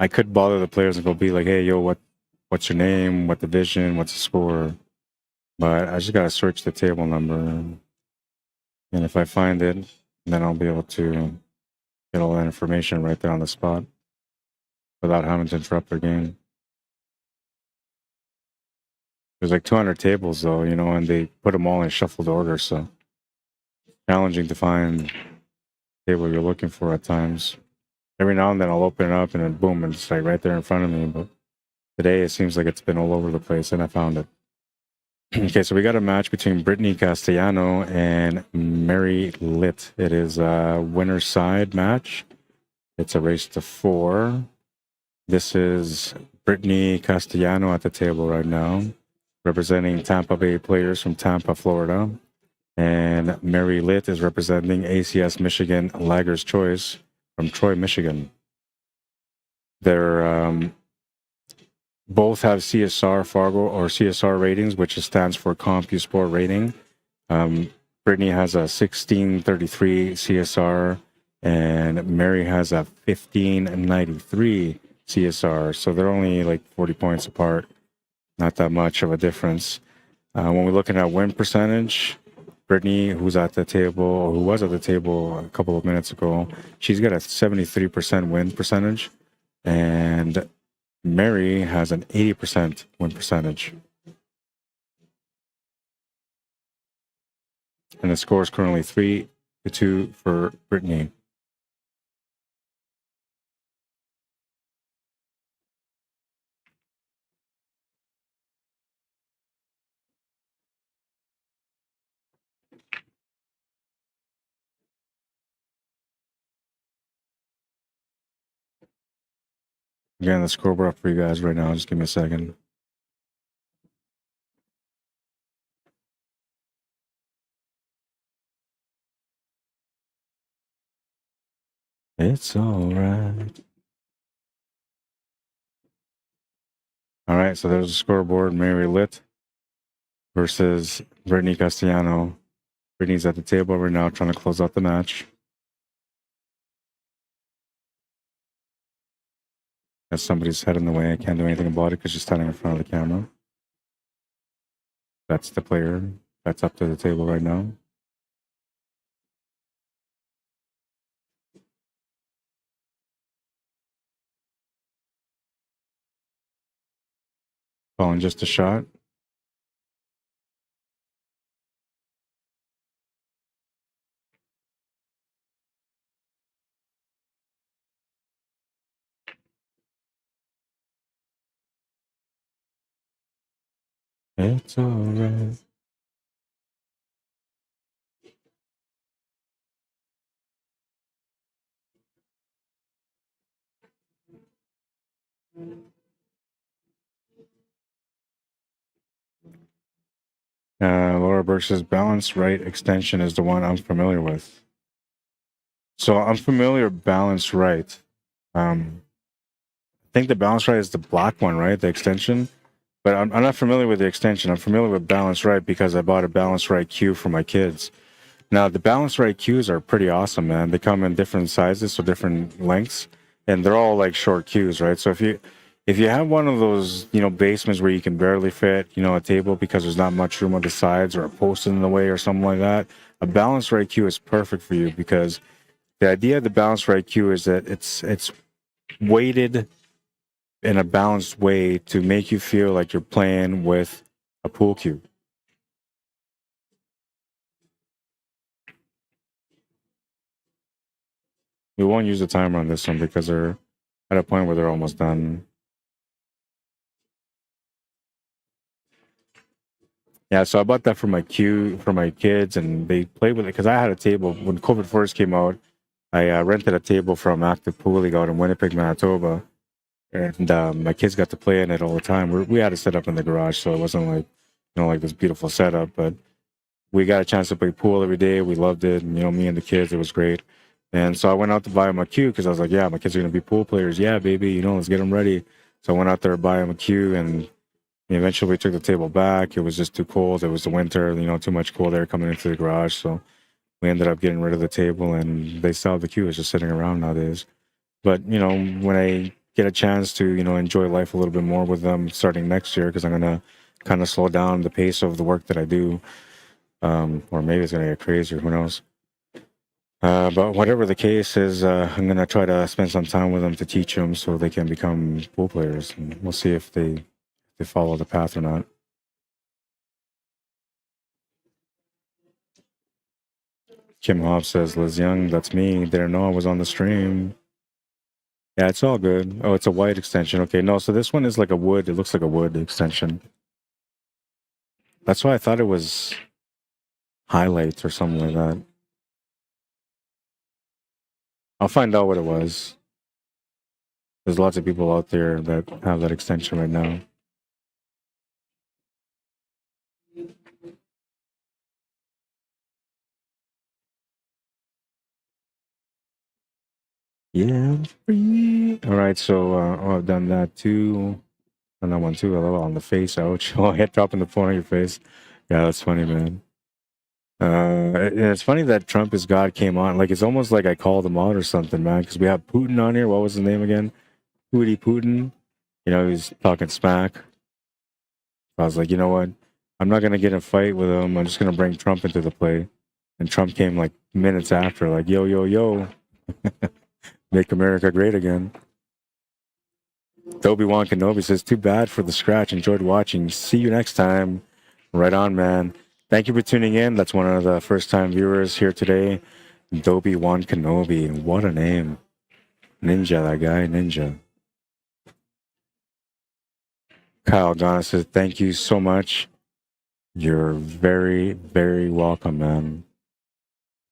I could bother the players and go be like, hey, yo, what's your name? What division? What's the score? But I just gotta search the table number. And if I find it, then I'll be able to get all that information right there on the spot without having to interrupt their game. There's like 200 tables though, you know, and they put them all in shuffled order, so challenging to find the table you're looking for at times. Every now and then I'll open it up and then boom, and it's like right there in front of me. But today it seems like it's been all over the place, and I found it. Okay, so we got a match between Brittany Castellano and Mary Litt. It is a winner's side match. It's a race to 4. This is Brittany Castellano at the table right now, representing Tampa Bay players from Tampa, Florida. And Mary Litt is representing ACS Michigan Laggers Choice from Troy, Michigan. They're both have CSR Fargo or CSR ratings, which stands for CompuSport rating. Brittany has a 1633 CSR and Mary has a 1593 CSR. So they're only like 40 points apart. Not that much of a difference. When we're looking at win percentage, Brittany, who was at the table a couple of minutes ago, she's got a 73% win percentage. And Mary has an 80% win percentage. And the score is currently 3-2 for Brittany. Again, the scoreboard up for you guys right now. Just give me a second. It's all right. All right, so there's a scoreboard. Mary Litt versus Brittany Castellano. Brittany's at the table right now trying to close out the match. As somebody's head in the way, I can't do anything about it because she's standing in front of the camera. That's the player that's up to the table right now. Calling just a shot. It's all right. Laura Birch's balance right extension is the one I'm familiar with. So I'm familiar with Balance Right. I think the Balance Right is the black one, right? The extension. But I'm not familiar with the extension. I'm familiar with Balance Right because I bought a Balance Right cue for my kids. Now, the Balance Right cues are pretty awesome, man. They come in different sizes, so different lengths, and they're all like short cues, right? So if you have one of those, basements where you can barely fit, a table because there's not much room on the sides or a post in the way or something like that, a Balance Right cue is perfect for you because the idea of the Balance Right cue is that it's weighted in a balanced way to make you feel like you're playing with a pool cue. We won't use the timer on this one because they're at a point where they're almost done. Yeah, so I bought that for my kids, and they played with it because I had a table when COVID first came out. I rented a table from Active Pool League out in Winnipeg, Manitoba, and my kids got to play in it all the time. We had it set up in the garage, so it wasn't like like this beautiful setup, but we got a chance to play pool every day. We loved it, and me and the kids, it was great. And so I went out to buy them a cue because I was like, yeah, my kids are gonna be pool players. Yeah, baby, let's get them ready. So I went out there to buy them a cue, and eventually we took the table back. It was just too cold. It was the winter, too much cold air coming into the garage. So we ended up getting rid of the table, and they still have the cue. It's just sitting around nowadays. But, when I get a chance to, enjoy life a little bit more with them starting next year, because I'm going to kind of slow down the pace of the work that I do. Or maybe it's going to get crazier. Who knows? But whatever the case is, I'm going to try to spend some time with them to teach them so they can become pool players. And we'll see if they follow the path or not. Kim Hobbs says, Liz Young, that's me. Didn't know I was on the stream. Yeah, it's all good. Oh, it's a white extension. Okay, no, so this one is like a wood. It looks like a wood extension. That's why I thought it was highlights or something like that. I'll find out what it was. There's lots of people out there that have that extension right now. Yeah, I'm free. All right, so I've done that too. And that one too. I love it on the face. Ouch. Oh, head dropping the phone on your face. Yeah, that's funny, man. And it's funny that Trump is God came on. Like, it's almost like I called him out or something, man, because we have Putin on here. What was his name again? Putin. He's talking smack. I was like, you know what? I'm not going to get in a fight with him. I'm just going to bring Trump into the play. And Trump came like minutes after, like, yo, yo, yo. Make America great again. Obi-Wan Kenobi says, too bad for the scratch. Enjoyed watching. See you next time. Right on, man. Thank you for tuning in. That's one of the first-time viewers here today. Obi-Wan Kenobi. What a name. Ninja, that guy. Ninja. Kyle Ghana says, thank you so much. You're very, very welcome, man.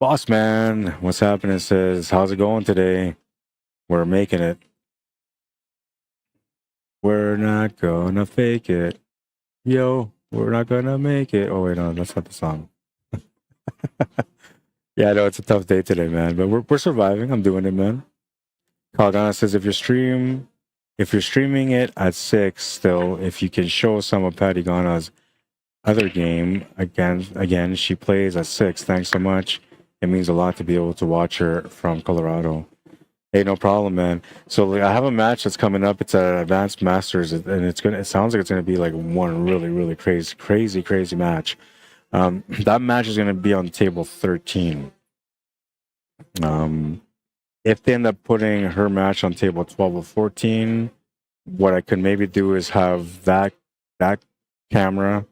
Boss man, what's happening? Says, how's it going today? We're making it. We're not gonna fake it. Yo, we're not gonna make it. Oh, wait, no, that's not the song. Yeah, I know it's a tough day today, man, but we're surviving. I'm doing it, man. Caldana says, if you're streaming it at 6 still, if you can show some of Patty Gana's other game, again, she plays at 6. Thanks so much. It means a lot to be able to watch her from Colorado. Hey, no problem, man. So I have a match that's coming up. It's an Advanced Masters, and it sounds like it's gonna be like one really, really crazy match. That match is gonna be on table 13. If they end up putting her match on table 12 or 14, what I could maybe do is have that camera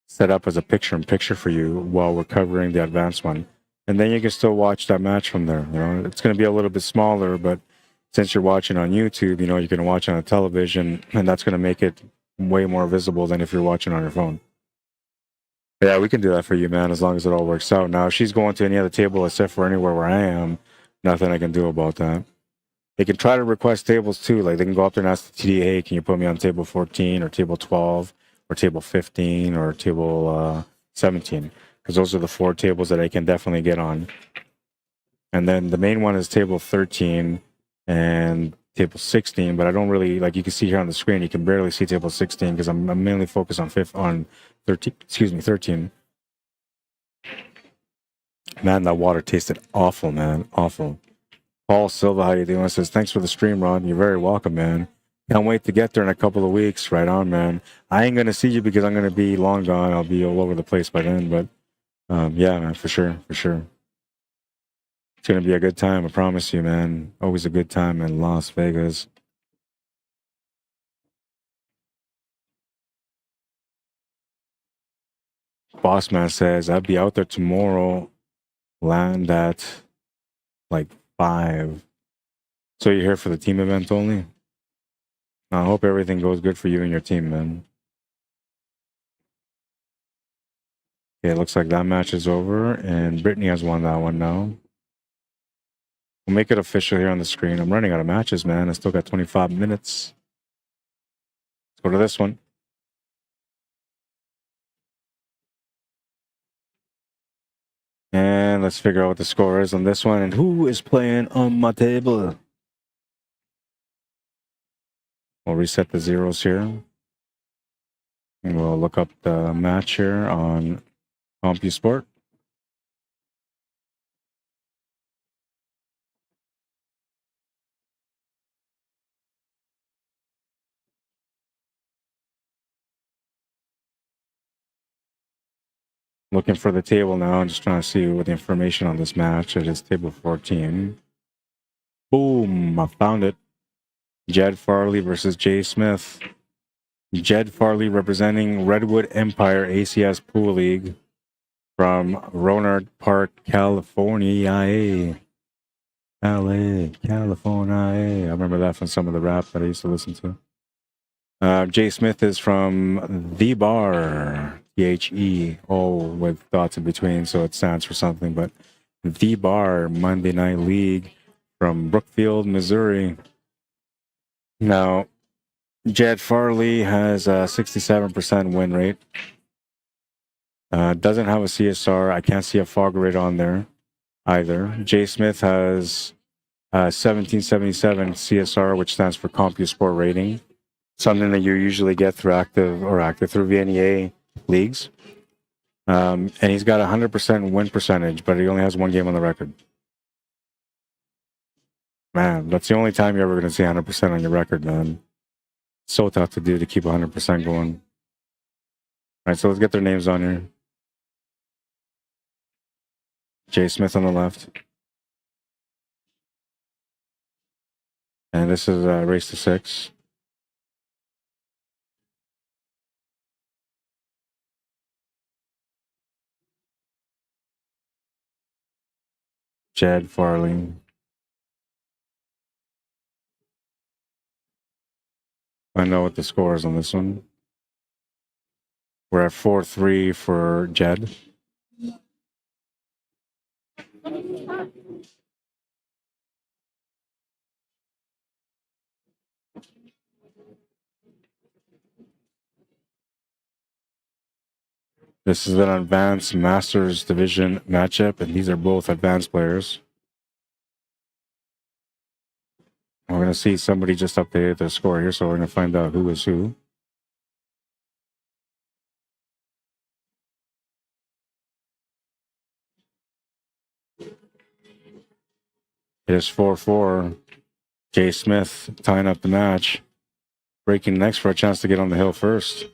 set up as a picture-in-picture for you while we're covering the advanced one. And then you can still watch that match from there. It's going to be a little bit smaller, but since you're watching on YouTube, you can watch on a television, and that's going to make it way more visible than if you're watching on your phone. Yeah, we can do that for you, man, as long as it all works out. Now, if she's going to any other table except for anywhere where I am, nothing I can do about that. They can try to request tables too. Like, they can go up there and ask the TDA, hey, can you put me on table 14 or table 12 or table 15 or table 17? Because those are the 4 tables that I can definitely get on. And then the main one is table 13 and table 16, but I don't really, like you can see here on the screen, you can barely see table 16 because I'm mainly focused on 13. Man, that water tasted awful, man. Awful. Paul Silva, how you doing? Says, thanks for the stream, Ron. You're very welcome, man. Can't wait to get there in a couple of weeks. Right on, man. I ain't going to see you because I'm going to be long gone. I'll be all over the place by then, but yeah, man, for sure. For sure. It's going to be a good time. I promise you, man. Always a good time in Las Vegas. Bossman says, I'll be out there tomorrow. Land at like 5. So you're here for the team event only? I hope everything goes good for you and your team, man. Okay, it looks like that match is over, and Brittany has won that one now. We'll make it official here on the screen. I'm running out of matches, man. I still got 25 minutes. Let's go to this one. And let's figure out what the score is on this one and who is playing on my table. We'll reset the zeros here. And we'll look up the match here on CompuSport. Looking for the table now. I'm just trying to see what the information on this match. It is table 14. Boom! I found it. Jed Farley versus Jay Smith. Jed Farley representing Redwood Empire ACS Pool League from Rohnert Park, California. LA, California. I remember that from some of the rap that I used to listen to. Jay Smith is from The Bar, THE, all with dots in between, so it stands for something, but The Bar Monday Night League from Brookfield, Missouri. Now, Jed Farley has a 67% win rate. Doesn't have a CSR. I can't see a fog rate on there either. Jay Smith has 1777 CSR, which stands for CompuSport rating. Something that you usually get through through VNEA leagues. And he's got 100% win percentage, but he only has one game on the record. Man, that's the only time you're ever going to see 100% on your record, man. So tough to do to keep 100% going. All right, so let's get their names on here. Jay Smith on the left. And this is race to 6. Jed Farley. I know what the score is on this one. We're at 4-3 for Jed. This is an advanced Masters Division matchup, and these are both advanced players. We're going to see somebody just updated their score here, so we're going to find out who is who. It is 4-4. Jay Smith tying up the match. Breaking next for a chance to get on the hill first.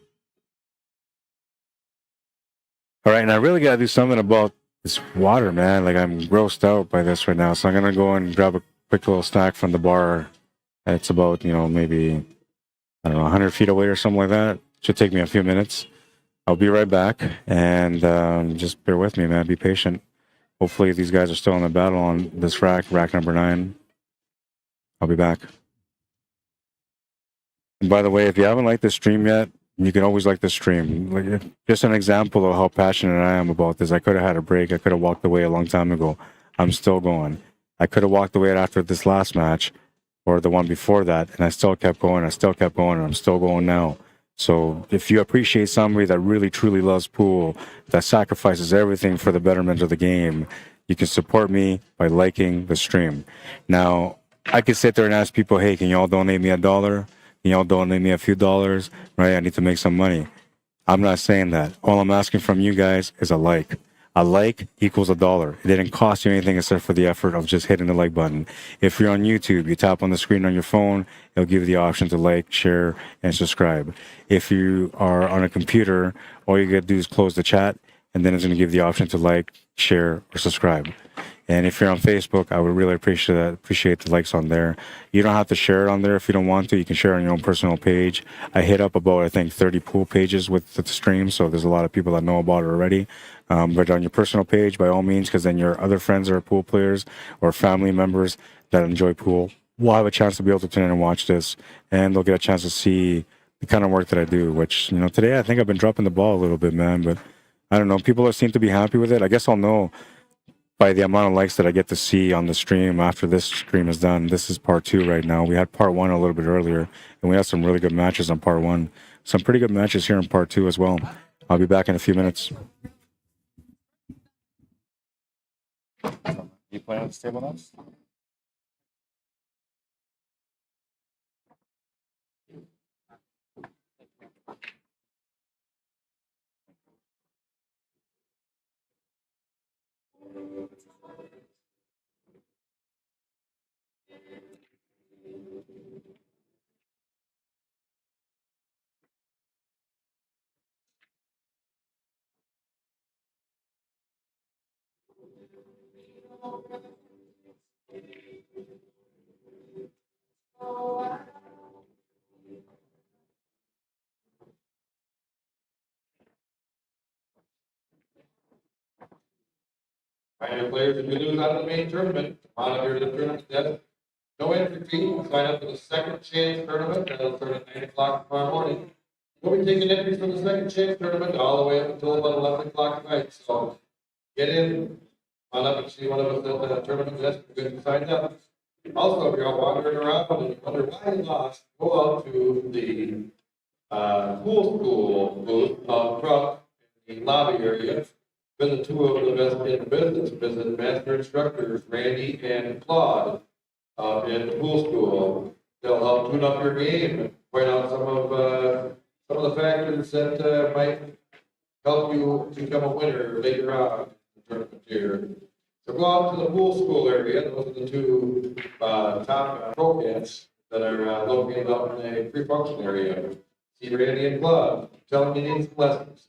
All right, and I really got to do something about this water, man. Like, I'm grossed out by this right now, so I'm going to go and grab a quick little snack from the bar. It's about, maybe, 100 feet away or something like that. Should take me a few minutes. I'll be right back, and just bear with me, man. Be patient. Hopefully these guys are still in the battle on this rack number 9. I'll be back. And by the way, if you haven't liked this stream yet, you can always like the stream. Like, just an example of how passionate I am about this. I could have had a break. I could have walked away a long time ago. I'm still going. I could have walked away after this last match or the one before that, and I still kept going. I still kept going, and I'm still going now. So if you appreciate somebody that really, truly loves pool, that sacrifices everything for the betterment of the game, you can support me by liking the stream. Now, I could sit there and ask people, hey, can y'all donate me $1? Can y'all donate me a few dollars? Right? I need to make some money. I'm not saying that. All I'm asking from you guys is a like. A like equals $1. It didn't cost you anything except for the effort of just hitting the like button. If you're on YouTube, you tap on the screen on your phone, it'll give you the option to like, share, and subscribe. If you are on a computer, all you gotta do is close the chat, and then it's gonna give you the option to like, share, or subscribe. And if you're on Facebook, I would really appreciate the likes on there. You don't have to share it on there if you don't want to. You can share it on your own personal page. I hit up about, I think, 30 pool pages with the stream, so there's a lot of people that know about it already. But on your personal page, by all means, because then your other friends are pool players or family members that enjoy pool will have a chance to be able to tune in and watch this, and they'll get a chance to see the kind of work that I do, which, you know, today I think I've been dropping the ball a little bit, man, but I don't know. People seem to be happy with it. I guess I'll know by the amount of likes that I get to see on the stream after this stream is done. This is part 2 right now. We had part 1 a little bit earlier, and we had some really good matches on part 1. Some pretty good matches here in part 2 as well. I'll be back in a few minutes. You playing on the table now? Your players, if you lose out of the main tournament, monitor the tournament desk. No entry fee. Sign up for the second chance tournament. That'll start at 9 o'clock tomorrow morning. We'll be taking entries for the second chance tournament all the way up until about 11 o'clock tonight. So get in, on up and see one of us at the tournament desk. We're good to sign up. Also, if you're out wandering around and you wonder why you lost, go out to the pool school booth out front in the lobby area. Visit 2 of the best in the business. Visit master instructors Randy and Claude in the pool school. They'll help tune up your game and point out some of the factors that might help you become a winner later on in the tournament here. So go out to the pool school area. Those are the 2 top pro cats that are located out in the pre-function area. See Randy and Claude. Tell them you need some lessons.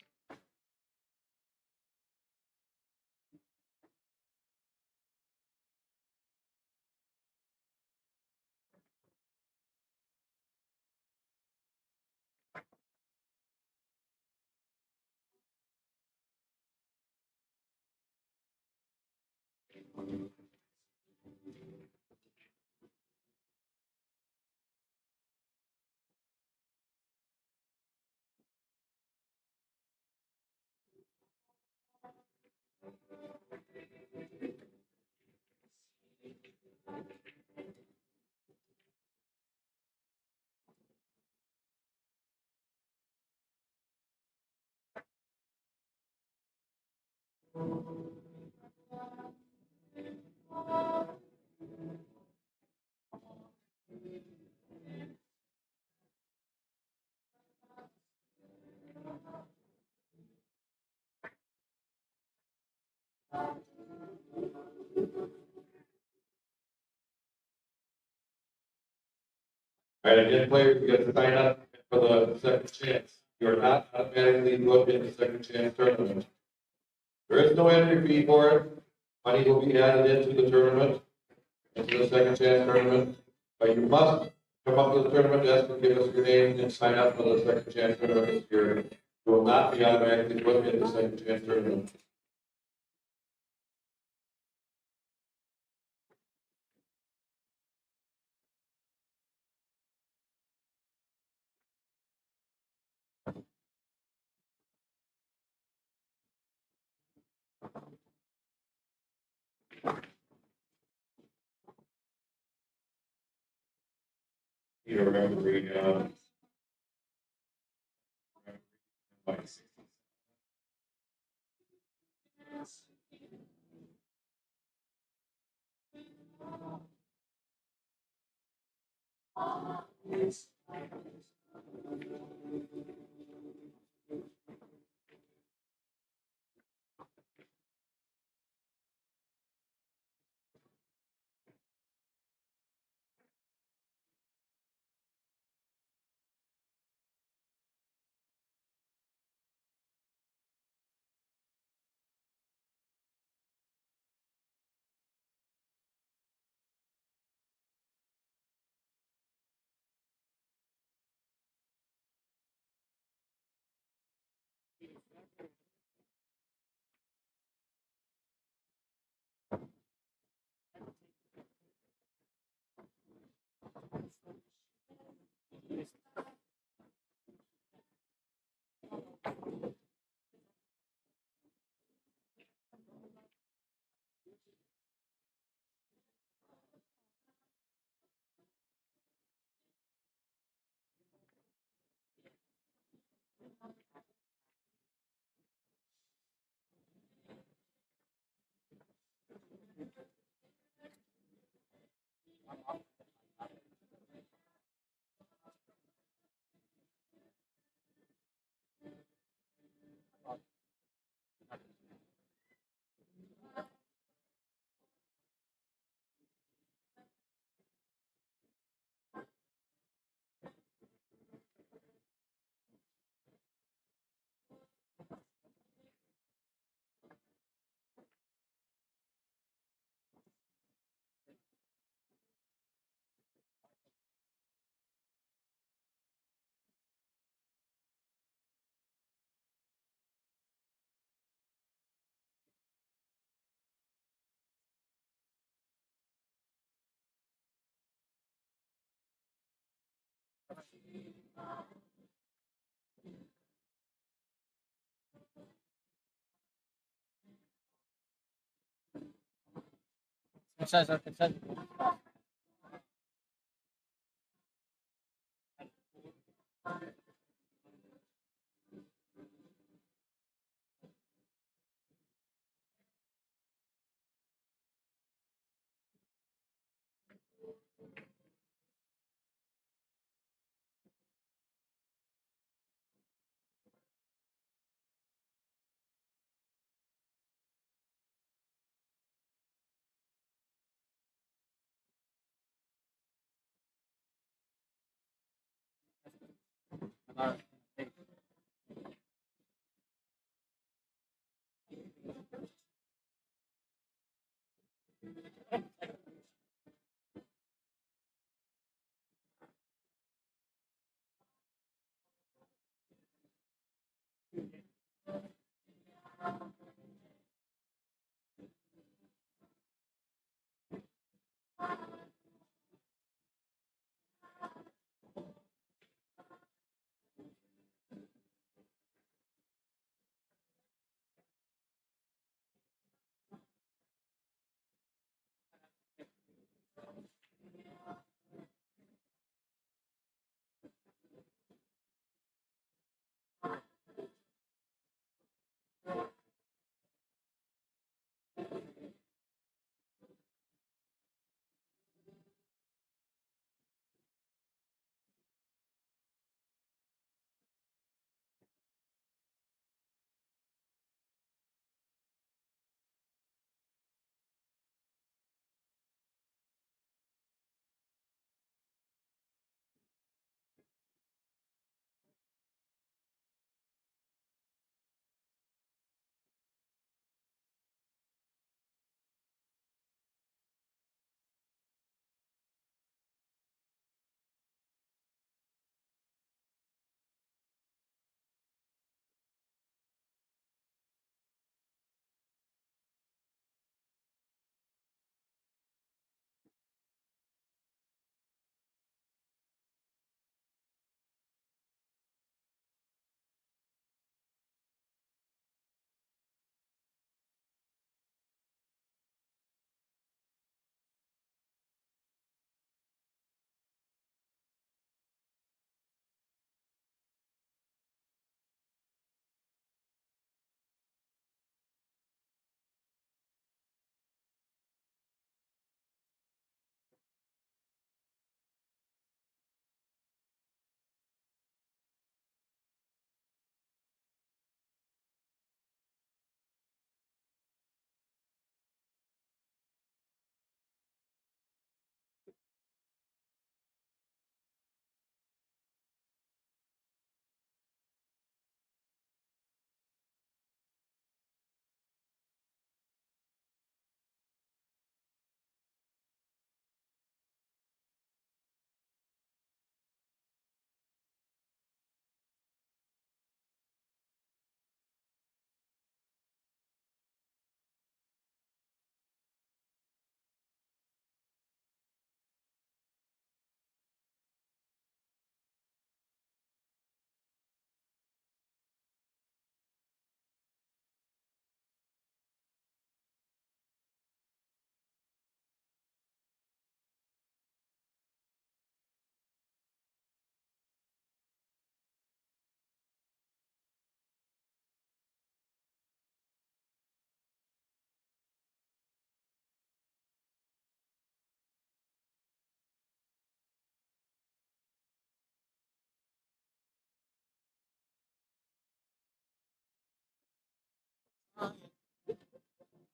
All right, again, players, you got to sign up for the second chance. You are not automatically booked in the second chance tournament. There is no entry fee for it. Money will be added into the tournament, into the second chance tournament. But you must come up to the tournament desk and give us your name and sign up for the second chance tournament this year. You will not be automatically booked in the second chance tournament. You remember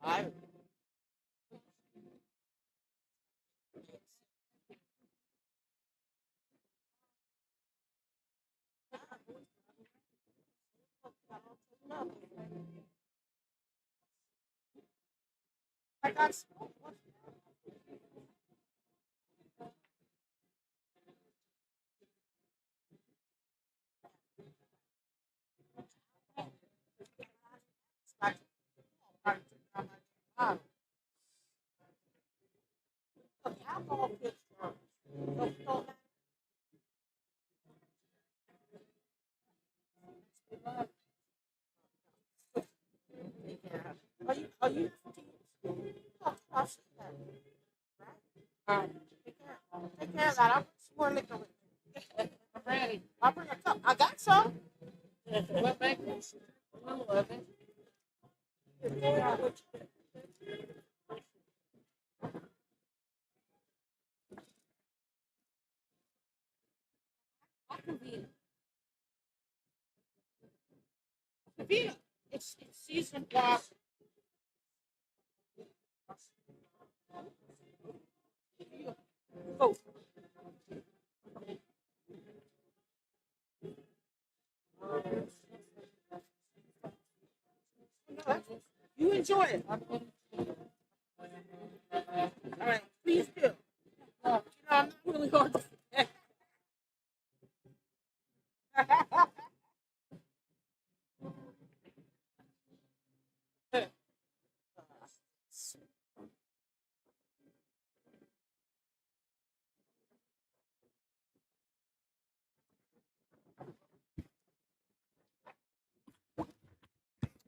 I I got smoke. Are you? Oh, I'll see that. All right. Take care of that. I'll bring some more liquor with me. I'm ready. I'll bring a cup. I got some. What makes? It's seasoned water. Oh. You enjoy it. All right, please do. I'm not really hard to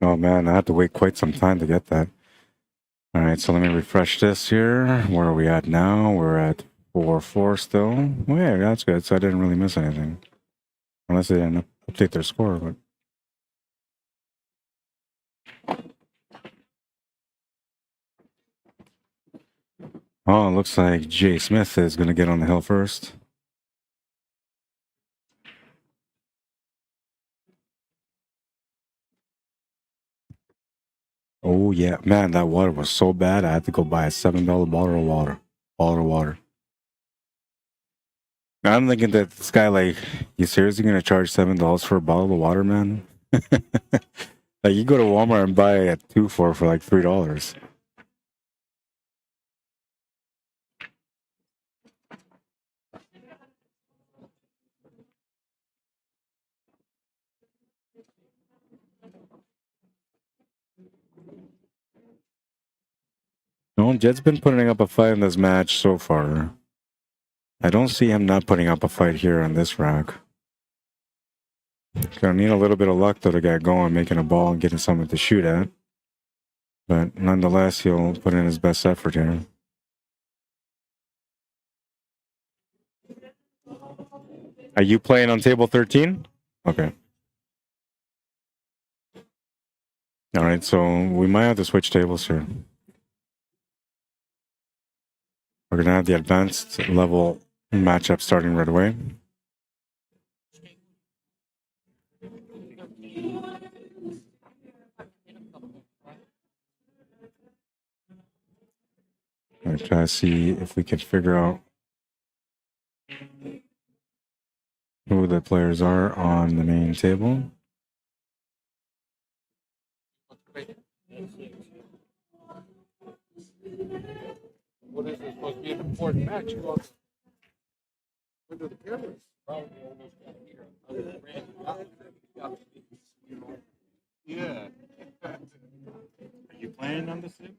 Oh man, I had to wait quite some time to get that. All right, so let me refresh this here. Where are we at now? We're at 4-4 still. Well, yeah, that's good. So I didn't really miss anything. Unless they didn't update their score, but. Oh, it looks like Jay Smith is going to get on the hill first. Oh, yeah. Man, that water was so bad, I had to go buy a $7 bottle of water. I'm thinking that this guy, like, you seriously going to charge $7 for a bottle of water, man? Like, you go to Walmart and buy a 2 for like $3. No, Jed's been putting up a fight in this match so far. I don't see him not putting up a fight here on this rack. Gonna need a little bit of luck, though, to get going, making a ball and getting something to shoot at. But nonetheless, he'll put in his best effort here. Are you playing on table 13? Okay. All right, so we might have to switch tables here. We're going to have the advanced level matchup starting right away. I'm trying to see if we can figure out who the players are on the main table. What is this supposed to be an important match? Where do the cameras? Yeah. Are you playing on this table?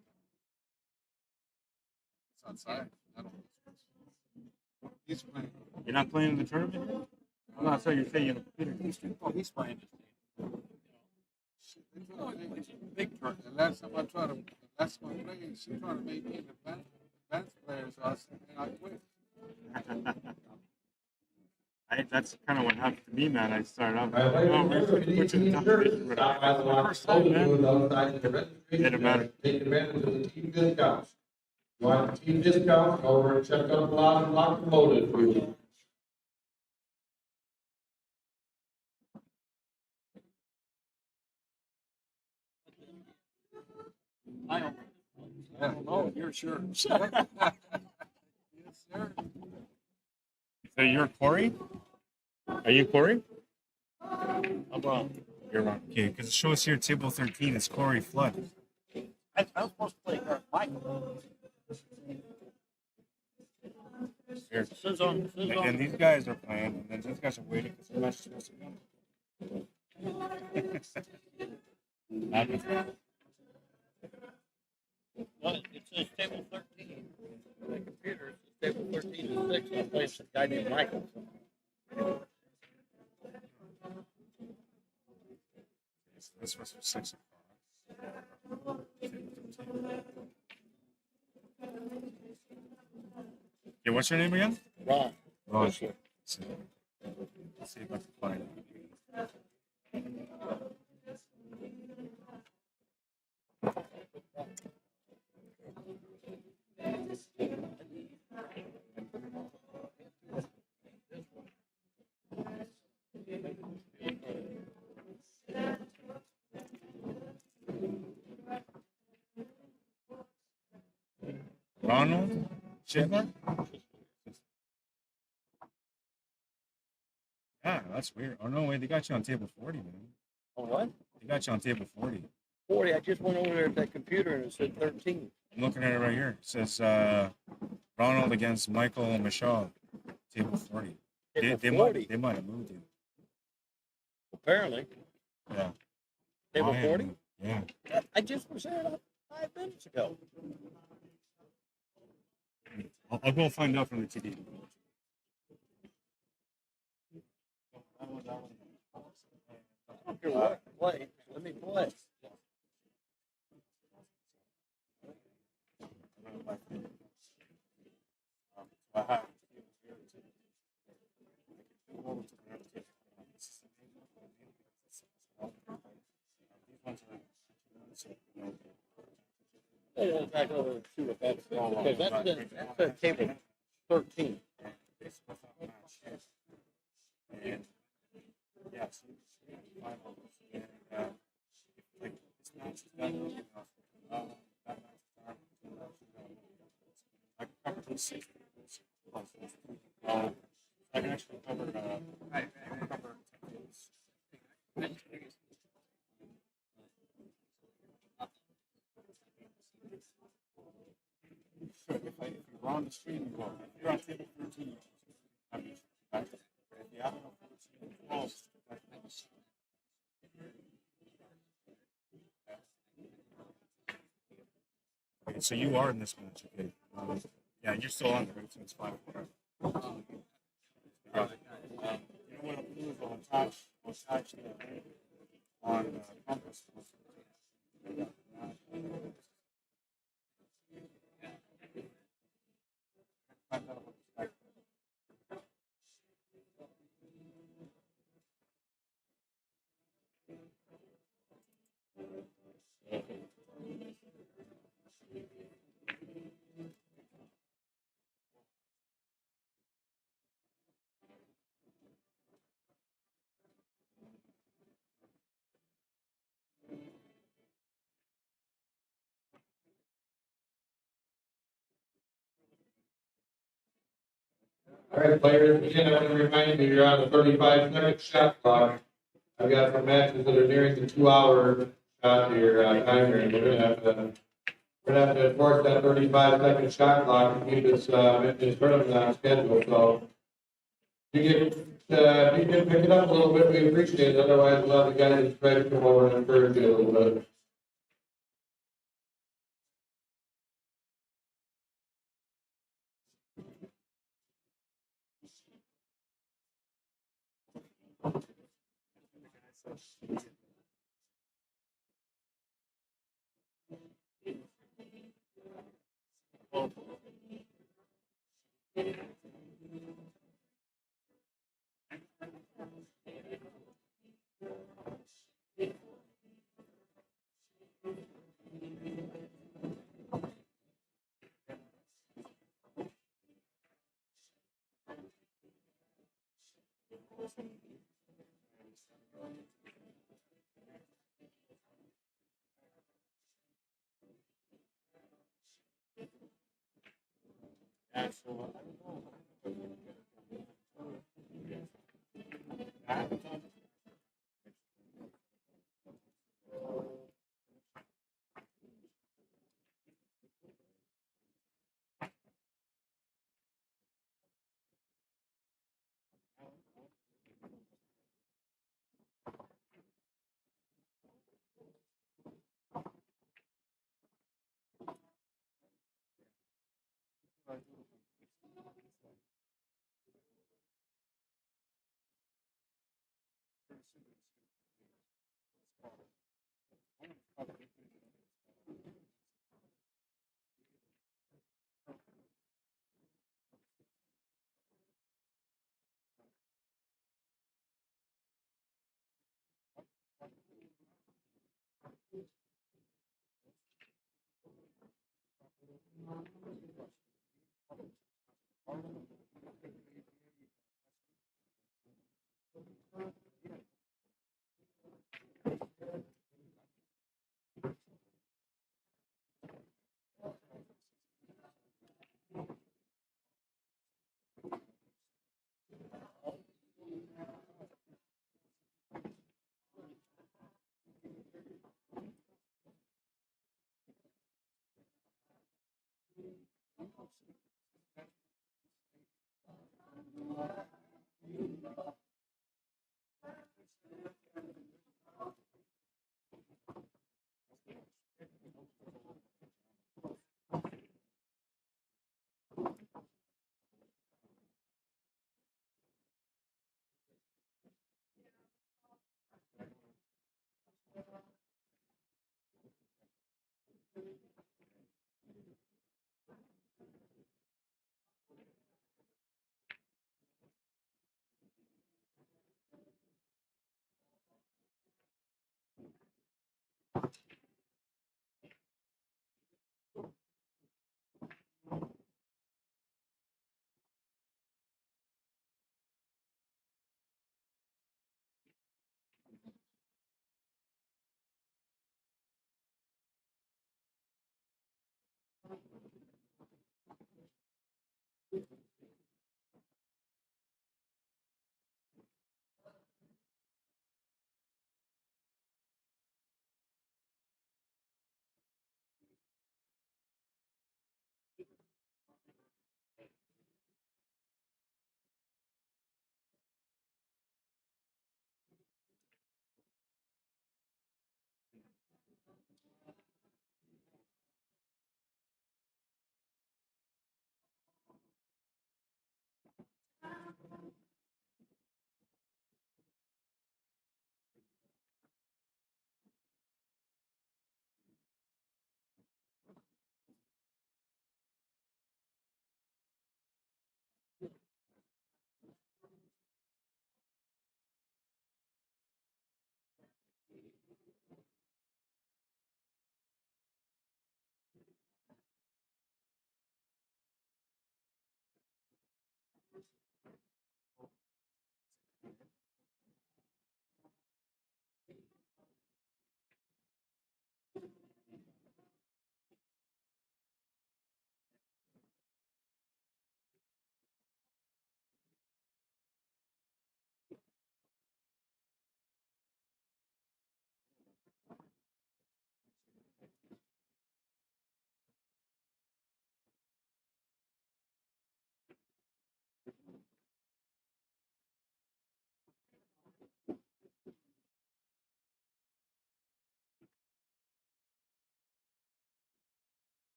It's outside. I don't know. He's playing. You're not playing in the tournament? I'm not saying you're saying you're He's playing. Big truck. The last time I tried to, last time I played, she tried to make me an advanced player, so I said, and I quit. That's kind of what happened to me, man. I started off. First time, man. Didn't matter. Take advantage of the team discounts. You want team discounts, over and check out the lot and lock and loaded for you. Oh, you're sure. So you're Corey? Are you Corey? I'm wrong. You're wrong. Okay, because it shows here table 13 is Corey Flood. I was supposed to play Michael. Here. Says on. And these guys are playing, and then these guys are waiting because they're not supposed to go. Happens. Well, it says table 13. On the computer, it says table 13 is 6. I played a guy named Michael. This was for 6 o'clock. Okay, what's your name again? Ron. Ron. Yes, sir. Let's see if I can find it. Ronald Schindler? Yeah, that's weird. Oh, no, wait, they got you on table 40, man. Oh, what? They got you on table 40. 40. I just went over there at that computer and it said 13. I'm looking at it right here. It says Ronald against Michael Michaud, table 40. Table They 40. might have moved you. Apparently. Yeah. Table Miami. 40? Yeah. I just was there about 5 minutes ago. I'll go find out from the TV. Okay, what? Play. Let me play. We'll back over and see what that's because that's the table 13. And yes, like this match is done. That match is done. I can cover those 6 tables. I can actually cover. I can cover 10 tables. If you're on the stream, you go. If you're on table 13, you have your back. If you have enough 14, 12, okay, so you are in this match, okay? Yeah, you're still on there. It's 5. You know what I'll do is I'll attach the on Compass. All right, players, again, I want to remind you, you're on the 35-second shot clock. I've got some matches that are nearing the 2-hour shot here, timer, and we're gonna have to enforce that 35-second shot clock and keep this tournament on schedule, so. If you can pick it up a little bit, we appreciate it, otherwise we'll have the guys in Fred come over and encourage you a little bit.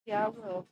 Yeah, I will.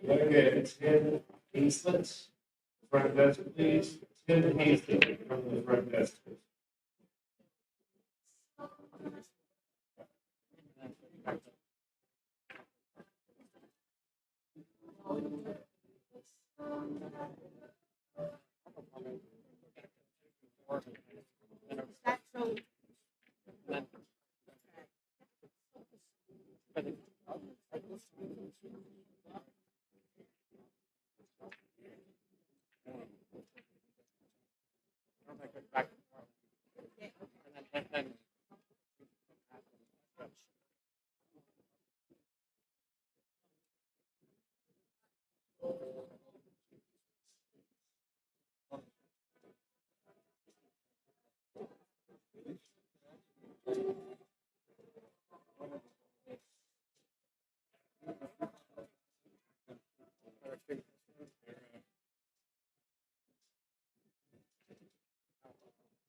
Okay, Tim Hastings, front desk, please. Tim Hastings from the front desk.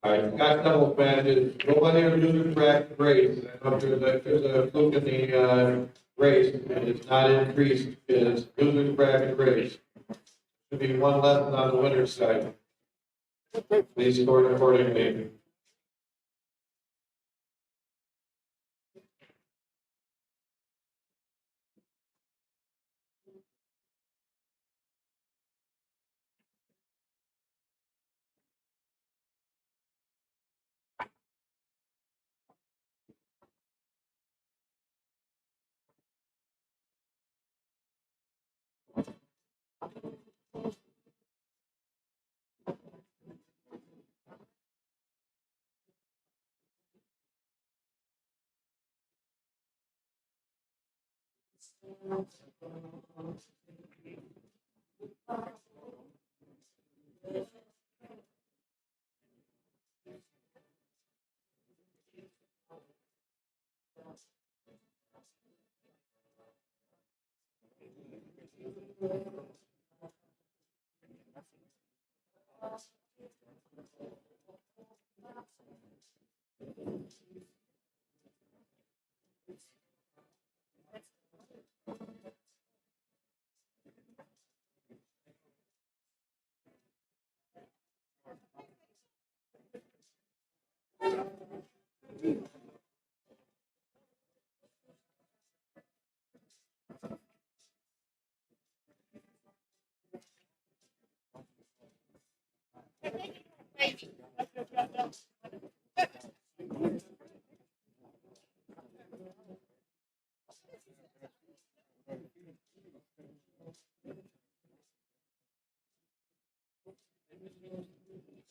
All right, got double badges. Nobody will do the correct race. I know there's a fluke in the race, and it's not increased. It's loser bracket race. Should be one less on the winner's side. Please score accordingly.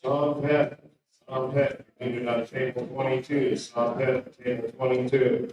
Psom Pet, needed on table 22. Psom Pet, table 22.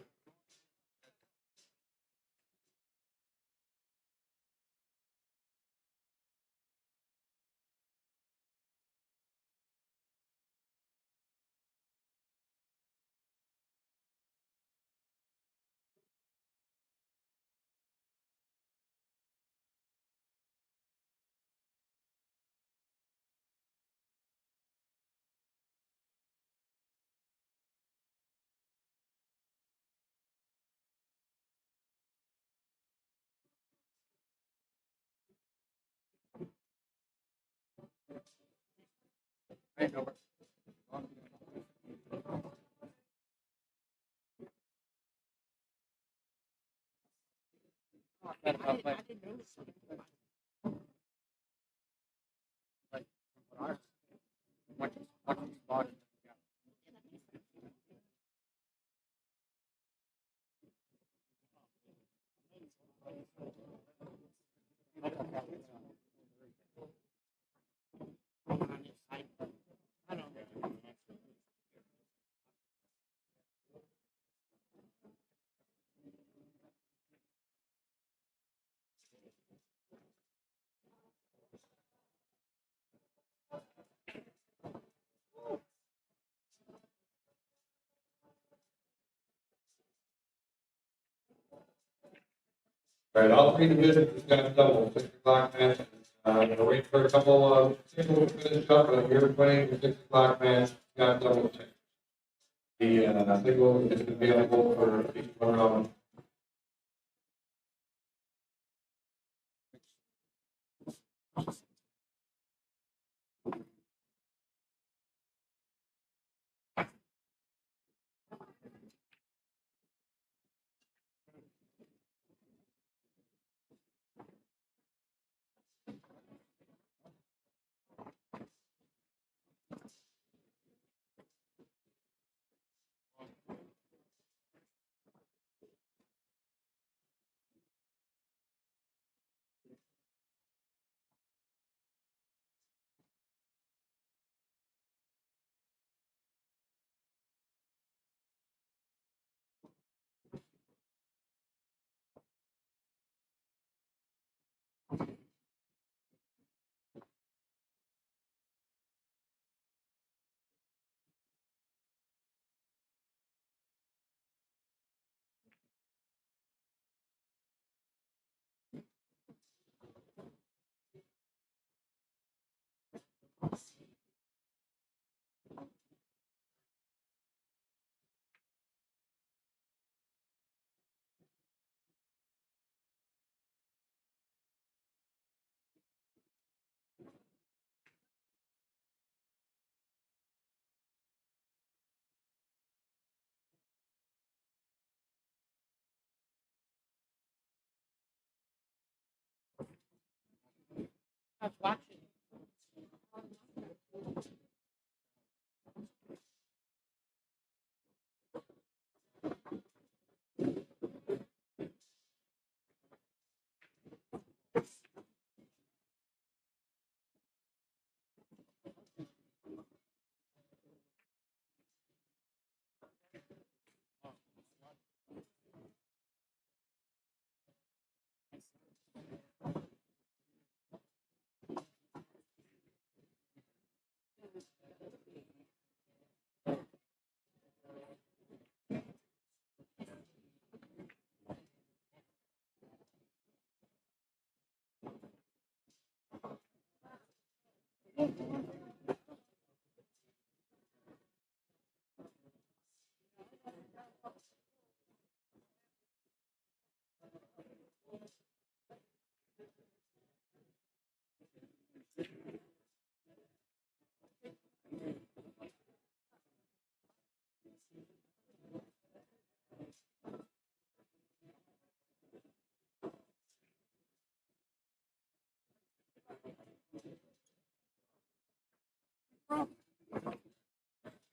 I know. That about like, watching his body. All right, all three divisions got double, 6 o'clock match. We'll wait for a couple of people to finish up, but we're playing the 6 o'clock match, got double check. The single is available for each one round. I was watching.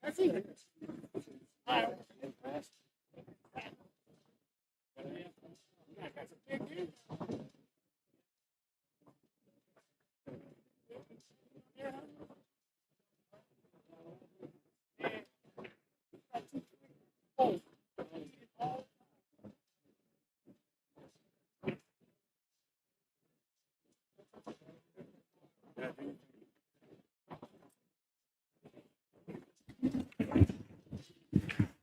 That's even.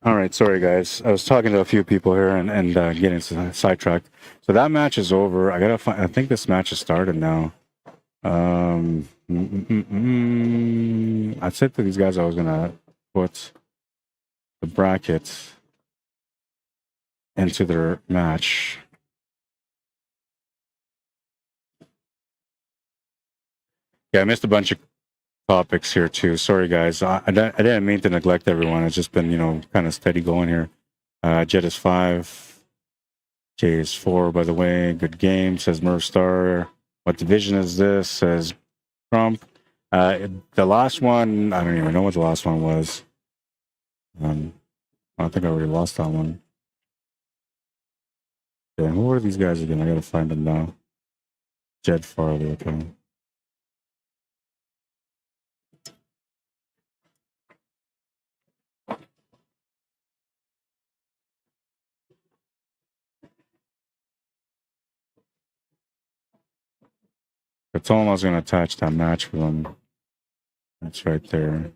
All right, sorry guys. I was talking to a few people here and getting sidetracked. So that match is over. I gotta find. I think this match has started now. I said to these guys I was gonna put the brackets into their match. Yeah, I missed a bunch of topics here too. Sorry, guys. I didn't mean to neglect everyone. It's just been, you know, kind of steady going here. Jet is 5. Jay is 4, by the way. Good game, says Merv Star. What division is this? Says Trump. The last one, I don't even know what the last one was. I think I already lost that one. Yeah, who are these guys again? I gotta find them now. Jed Farley, okay. I told him I was gonna attach that match for them. That's right there.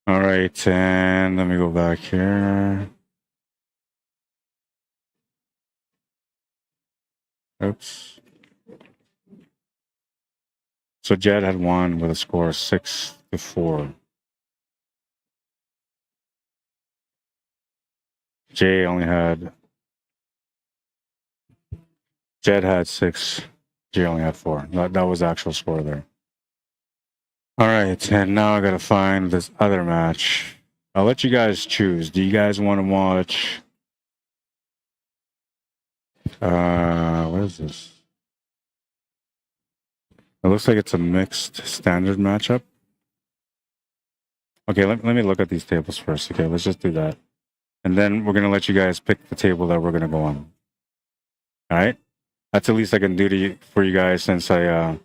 All right, and let me go back here. Oops. So Jed had won with a score of 6-4. Jay only had. Jed had 6. Jay only had 4. That was the actual score there. All right, and now I gotta find this other match. I'll let you guys choose. Do you guys want to watch? What is this? It looks like it's a mixed standard matchup. Okay, let me look at these tables first. Okay, let's just do that. And then we're going to let you guys pick the table that we're going to go on. All right? That's the least I can do for you guys since I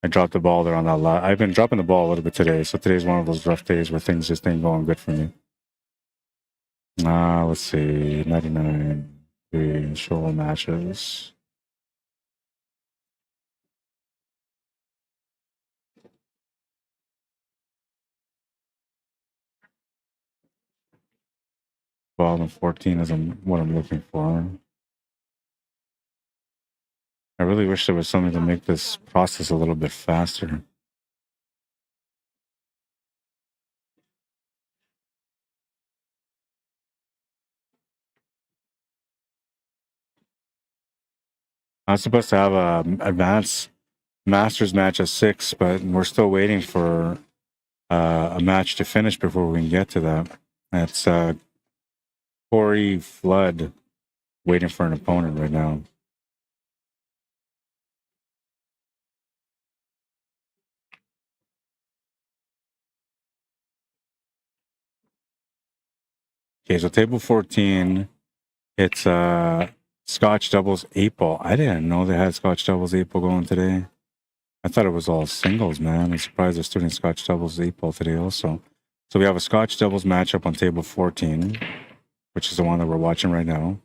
dropped the ball there on that lot. I've been dropping the ball a little bit today, so today's one of those rough days where things just ain't going good for me. Let's see. 99. 3 show matches. Well, and 14 is what I'm looking for. I really wish there was something to make this process a little bit faster. I was supposed to have a advanced Masters match at 6, but we're still waiting for a match to finish before we can get to that. That's Corey Flood waiting for an opponent right now. Okay, so table 14, it's Scotch doubles 8-ball. I didn't know they had Scotch doubles 8-ball going today. I thought it was all singles, man. I'm surprised they're starting Scotch doubles 8-ball today also. So we have a Scotch doubles matchup on table 14, which is the one that we're watching right now.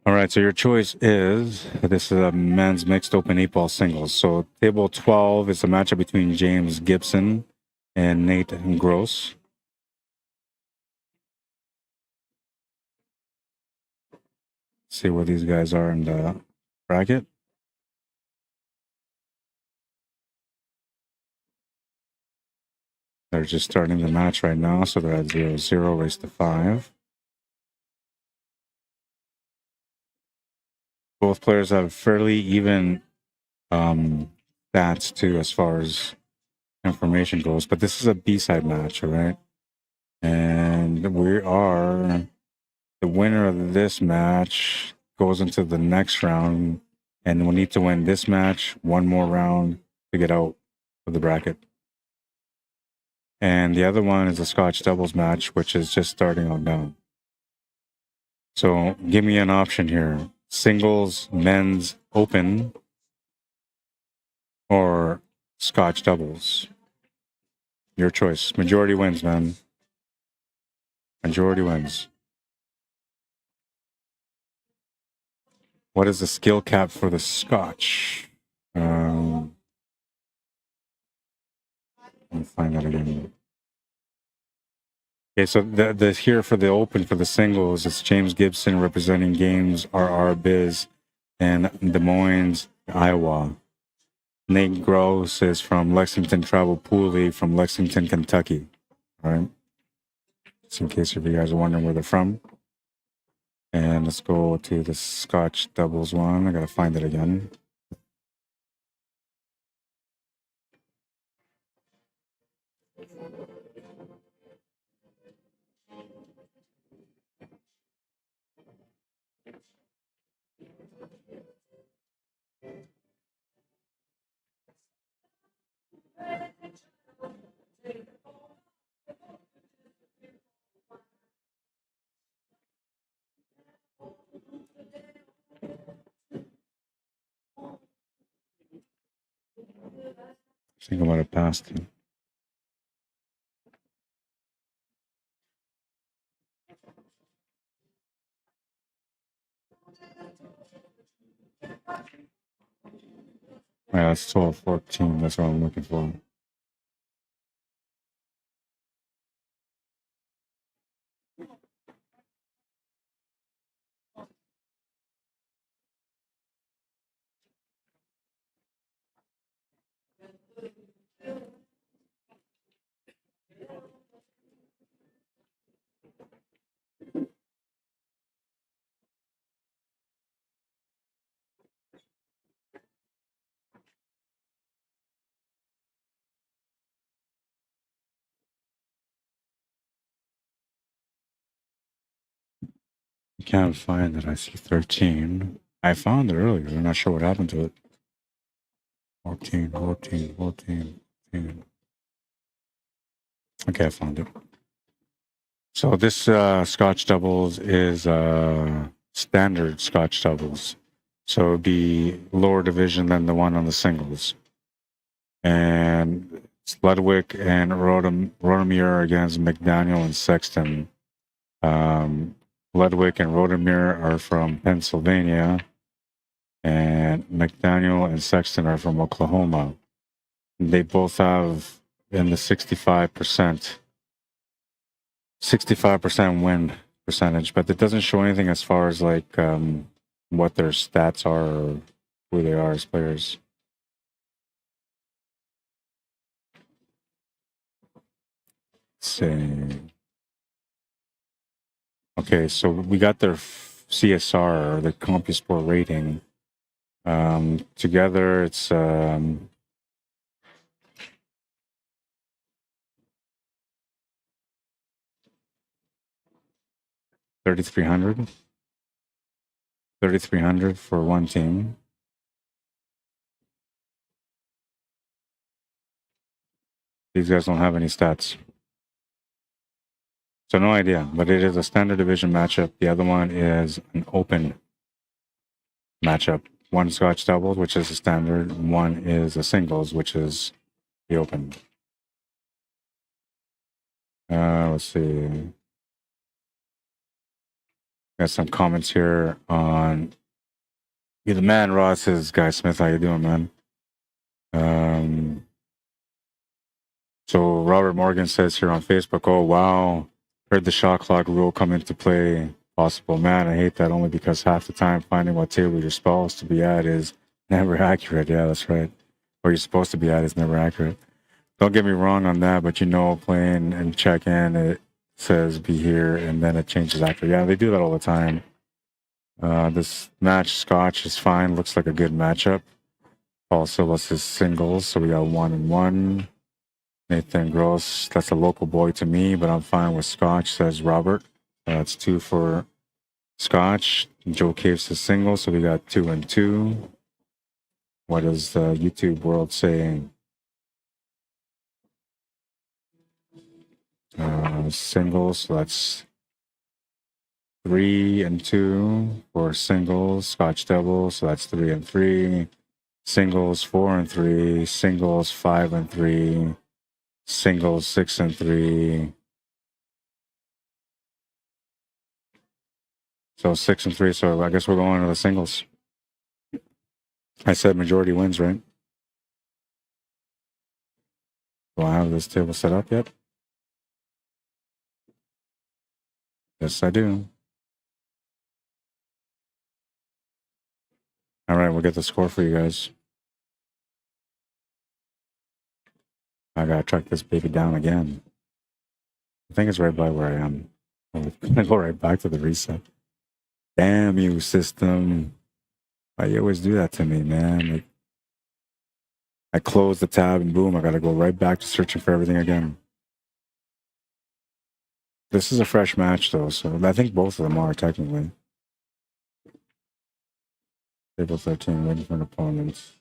All right, so your choice is, this is a men's mixed open 8-ball singles. So table 12 is a matchup between James Gibson and Nate Gross. See where these guys are in the bracket. They're just starting the match right now, so they're at 0-0, race to 5. Both players have fairly even stats too, as far as information goes. But this is a B-side match, all right? And we are the winner of this match goes into the next round, and we need to win this match, one more round to get out of the bracket. And the other one is a Scotch doubles match, which is just starting on now. So give me an option here. Singles, men's open, or Scotch doubles. Your choice. Majority wins, man. Majority wins. What is the skill cap for the Scotch? Let me find that again. Okay, so the here for the Open for the singles, it's James Gibson representing Games RR Biz in Des Moines, Iowa. Nate Gross is from Lexington Travel Pool League from Lexington, Kentucky. All right. Just in case if you guys are wondering where they're from. And let's go to the Scotch doubles one. I gotta find it again. I think I might have passed it. Yeah, it's 12-14. That's what I'm looking for. I can't find it. I see 13. I found it earlier. I'm not sure what happened to it. 14. Okay, I found it. So this Scotch doubles is standard Scotch doubles. So it'd be lower division than the one on the singles. And it's Ludwig and Rodomir against McDaniel and Sexton. Ludwig and Rodomir are from Pennsylvania, and McDaniel and Sexton are from Oklahoma. They both have in the 65% win percentage, but it doesn't show anything as far as like what their stats are or who they are as players. Let's see. Okay, so we got their CSR, or the CompuSport rating. Together, it's 3,300. 3,300 for one team. These guys don't have any stats. So no idea, but it is a standard division matchup. The other one is an open matchup. One Scotch doubles, which is a standard. One is a singles, which is the open. Let's see. Got some comments here on You're the Man, Ross. Says, Guy Smith, how you doing, man? So Robert Morgan says here on Facebook, oh, wow. Heard the shot clock rule come into play. Possible. Man, I hate that only because half the time finding what table you're supposed to be at is never accurate. Yeah, that's right. Where you're supposed to be at is never accurate. Don't get me wrong on that, but playing and check in, it says be here and then it changes after. Yeah, they do that all the time. This match, Scotch, is fine. Looks like a good matchup. Paul Silas is singles, so we got 1-1. Nathan Gross, that's a local boy to me, but I'm fine with Scotch, says Robert. That's 2 for Scotch. Joe Caves is single, so we got 2-2. What is the YouTube world saying? Singles, so that's 3-2 for singles. Scotch doubles, so that's 3-3. Singles 4-3. Singles 5-3. Singles 6-3. So 6-3. So I guess we're going to the singles. I said majority wins, right? Do I have this table set up yet? Yes, I do. All right, we'll get the score for you guys. I gotta track this baby down again. I think it's right by where I am. I'm gonna go right back to the reset. Damn you, system. Why you always do that to me, man? Like, I close the tab and boom, I gotta go right back to searching for everything again. This is a fresh match though, so I think both of them are technically. Table 13, waiting for an opponent.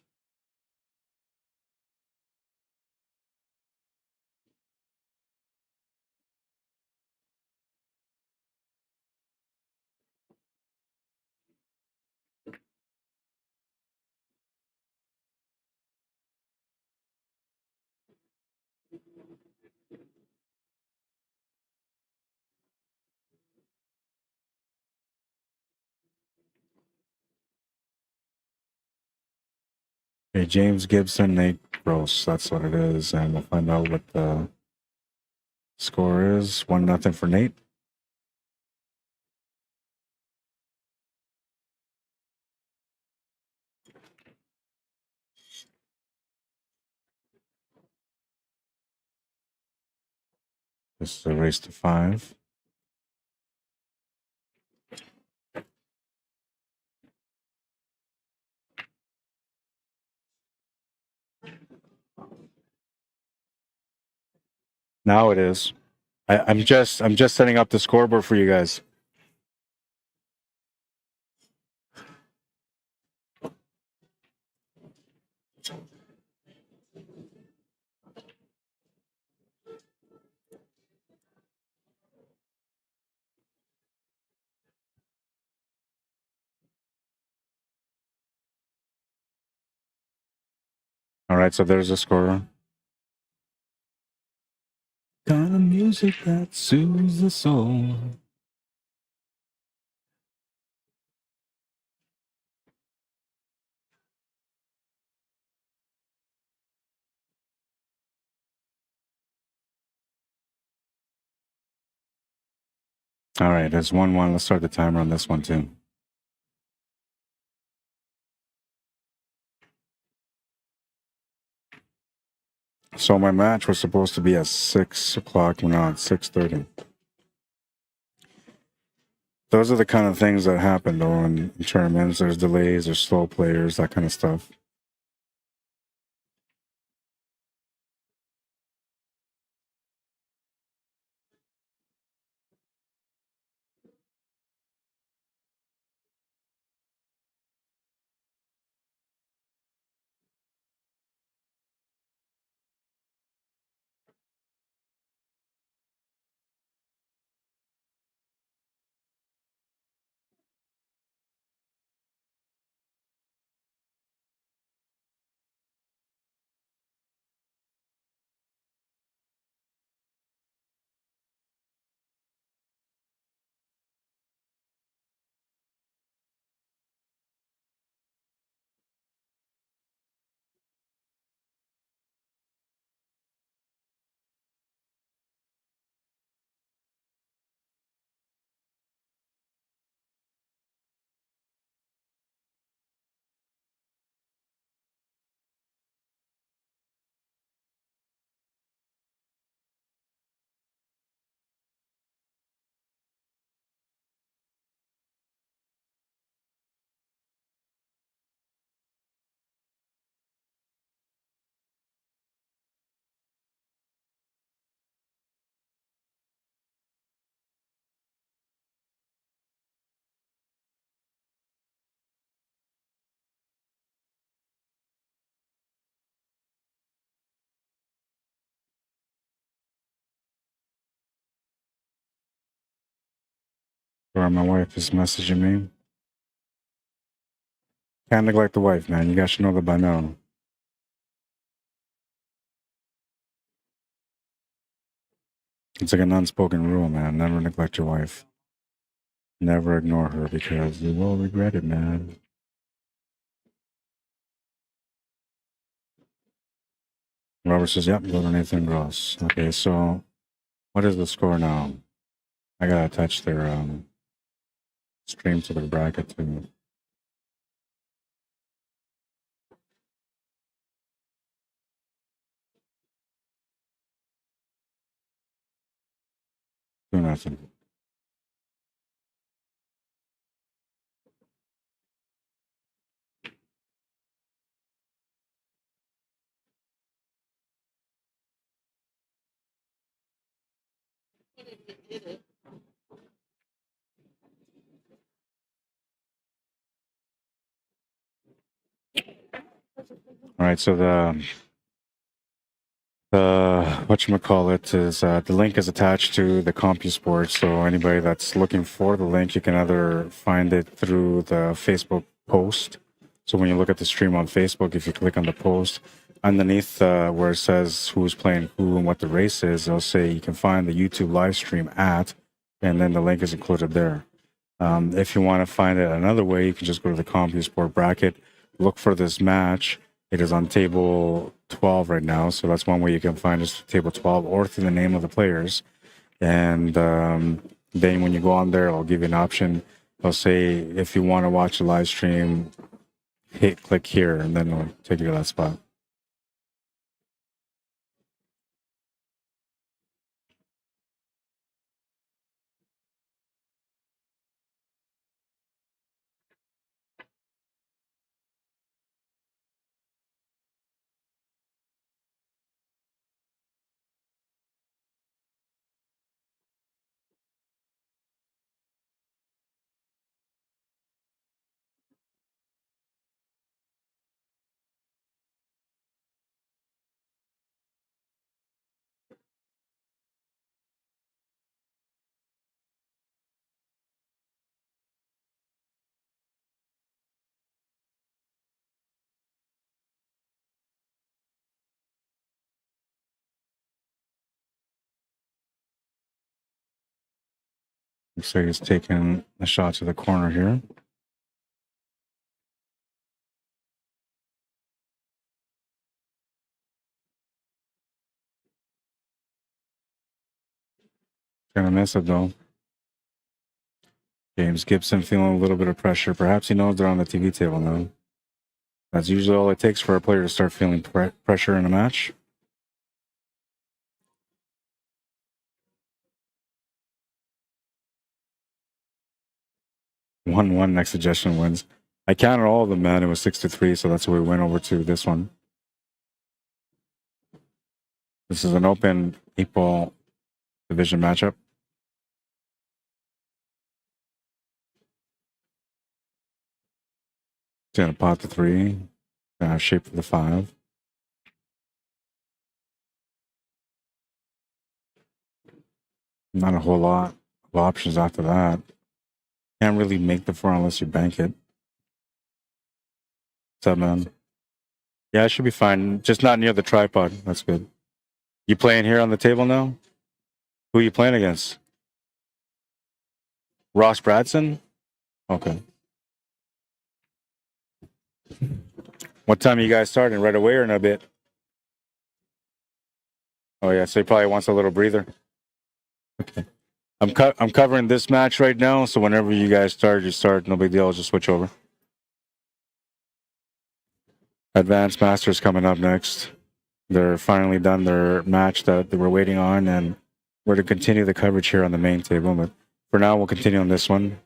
Okay, James Gibson, Nate Gross, that's what it is, and we'll find out what the score is. 1-0 for Nate. This is a race to 5. Now it is. I'm just setting up the scoreboard for you guys. All right, so there's a score. Kind of music that soothes the soul. All right, it's 1-1. Let's start the timer on this one too. So my match was supposed to be at 6 o'clock. We're now at 6:30. Those are the kind of things that happen though in tournaments. There's delays, there's slow players, that kind of stuff. Or my wife is messaging me. Can't neglect the wife, man. You guys should know that by now. It's like an unspoken rule, man. Never neglect your wife. Never ignore her because you will regret it, man. Robert says, yep, go to Nathan Gross. Okay, so what is the score now? I gotta attach their stream to the bracket too. Do nothing. All right, so the whatchamacallit is the link is attached to the CompuSport. So anybody that's looking for the link, you can either find it through the Facebook post. So when you look at the stream on Facebook, if you click on the post, underneath where it says who's playing who and what the race is, it'll say you can find the YouTube live stream at, and then the link is included there. If you want to find it another way, you can just go to the CompuSport bracket, look for this match. It is on table 12 right now, so that's one way you can find us, table 12, or through the name of the players. And then when you go on there, it'll give you an option. It'll say, if you want to watch the live stream, click here, and then it'll take you to that spot. Looks like he's taking a shot to the corner here. Gonna miss it though. James Gibson feeling a little bit of pressure. Perhaps he knows they're on the TV table now. That's usually all it takes for a player to start feeling pressure in a match. 1-1 next suggestion wins. I counted all of them, man. It was 6-3, so that's where we went over to this one. This is an open 8-ball division matchup. Gonna pot the 3. Shape for the 5. Not a whole lot of options after that. Can't really make the 4 unless you bank it. What's up, man? Yeah, it should be fine. Just not near the tripod. That's good. You playing here on the table now? Who are you playing against? Ross Bradson? Okay. What time are you guys starting? Right away or in a bit? Oh yeah, so he probably wants a little breather. Okay. I'm covering this match right now, so whenever you guys start, you start. No big deal. I'll just switch over. Advanced Masters coming up next. They're finally done their match that they were waiting on, and we're to continue the coverage here on the main table. But for now, we'll continue on this one.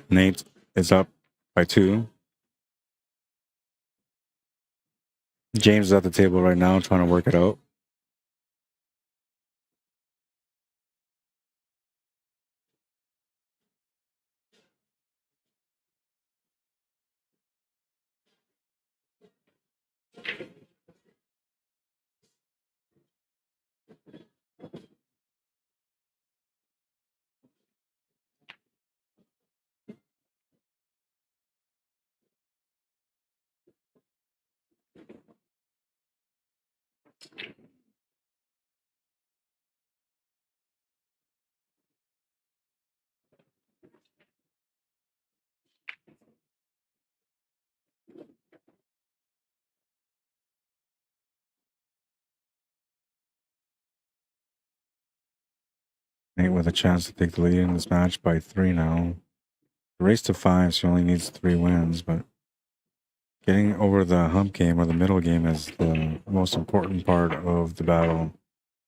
Nate is up by 2. James is at the table right now trying to work it out. Nate with a chance to take the lead in this match by 3 now. The race to 5, so he only needs 3 wins, but getting over the hump game or the middle game is the most important part of the battle.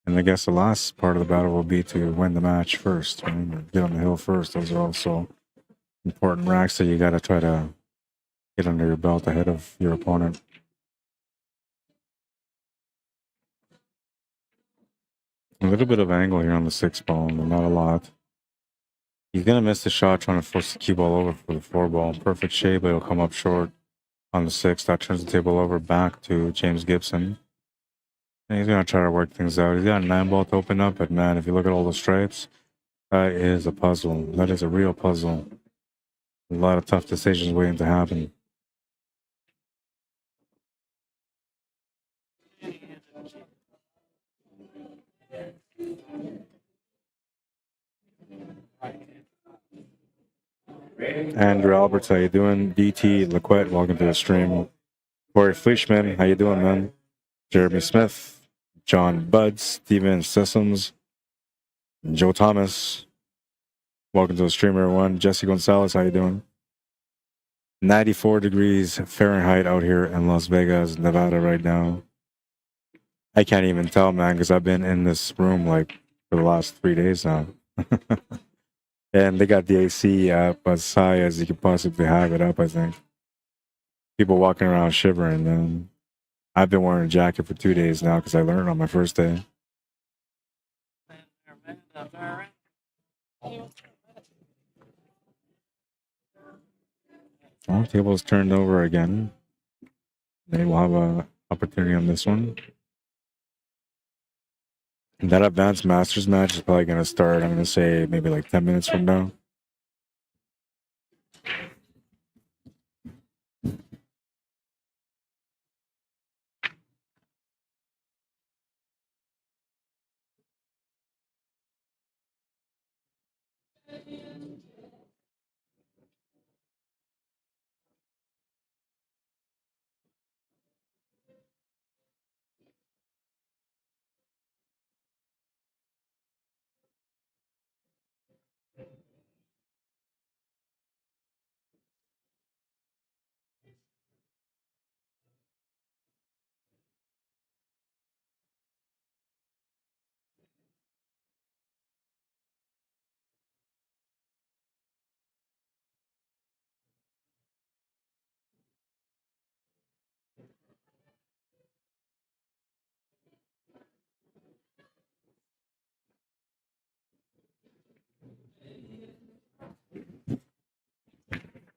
And I guess the last part of the battle will be to win the match first, right? Or get on the hill first. Those are also important racks that you got to try to get under your belt ahead of your opponent. A little bit of angle here on the 6 ball, but not a lot. He's going to miss the shot trying to force the cue ball over for the 4 ball. Perfect shape, but it'll come up short on the 6. That turns the table over back to James Gibson. And he's going to try to work things out. He's got a 9 ball to open up, but man, if you look at all the stripes, that is a puzzle. That is a real puzzle. A lot of tough decisions waiting to happen. Andrew Alberts, how you doing? DT Laquette, welcome to the stream. Corey Fleischman, how you doing, man? Jeremy Smith, John Buds, Steven Sessoms, Joe Thomas, welcome to the stream, everyone. Jesse Gonzalez, how you doing? 94 degrees Fahrenheit out here in Las Vegas, Nevada right now. I can't even tell, man, because I've been in this room like for the last 3 days now. And they got the AC up as high as you could possibly have it up, I think. People walking around shivering, man. I've been wearing a jacket for 2 days now because I learned on my first day. Oh, table's turned over again. They will have an opportunity on this one. And that Advanced Masters match is probably going to start, I'm going to say, maybe like 10 minutes from now.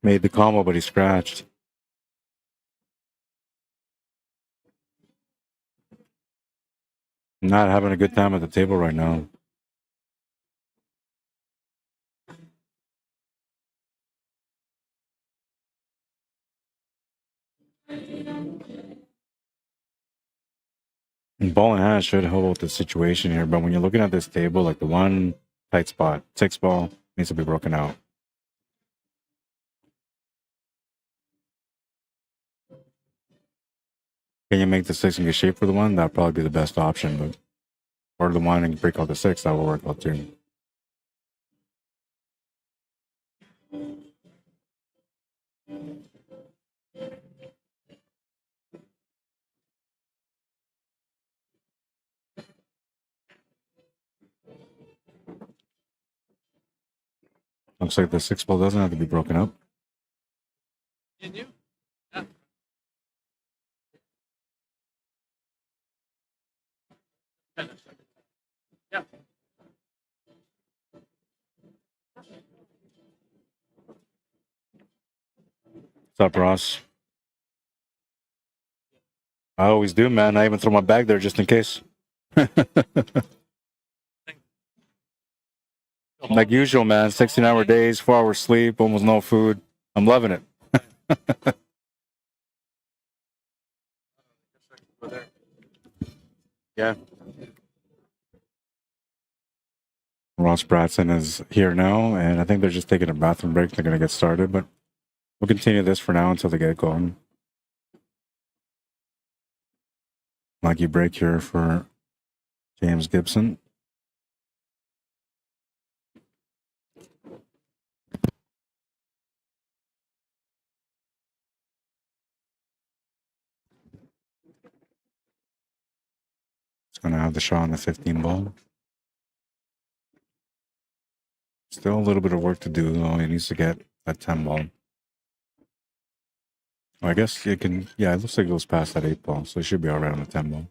Made the combo, but he scratched. Not having a good time at the table right now. And ball in hand should help with the situation here, but when you're looking at this table, like the one tight spot, 6 ball needs to be broken out. Can you make the 6 in good shape for the 1? That'd probably be the best option, but or the 1 and break out the 6, that will work out too. Looks like the 6 ball doesn't have to be broken up. Did you? Yeah. Yeah. What's up, Ross? I always do, man. I even throw my bag there just in case. Like usual, man. 16-hour days, 4 hours sleep, almost no food. I'm loving it. Yeah. Ross Bratson is here now, and I think they're just taking a bathroom break. They're going to get started, but we'll continue this for now until they get going. Lucky break here for James Gibson. gonna have the shot on the 15 ball. Still a little bit of work to do though. He needs to get that 10 ball. Well, I guess it can. Yeah, it looks like it goes past that 8 ball, so it should be all right on the 10 ball.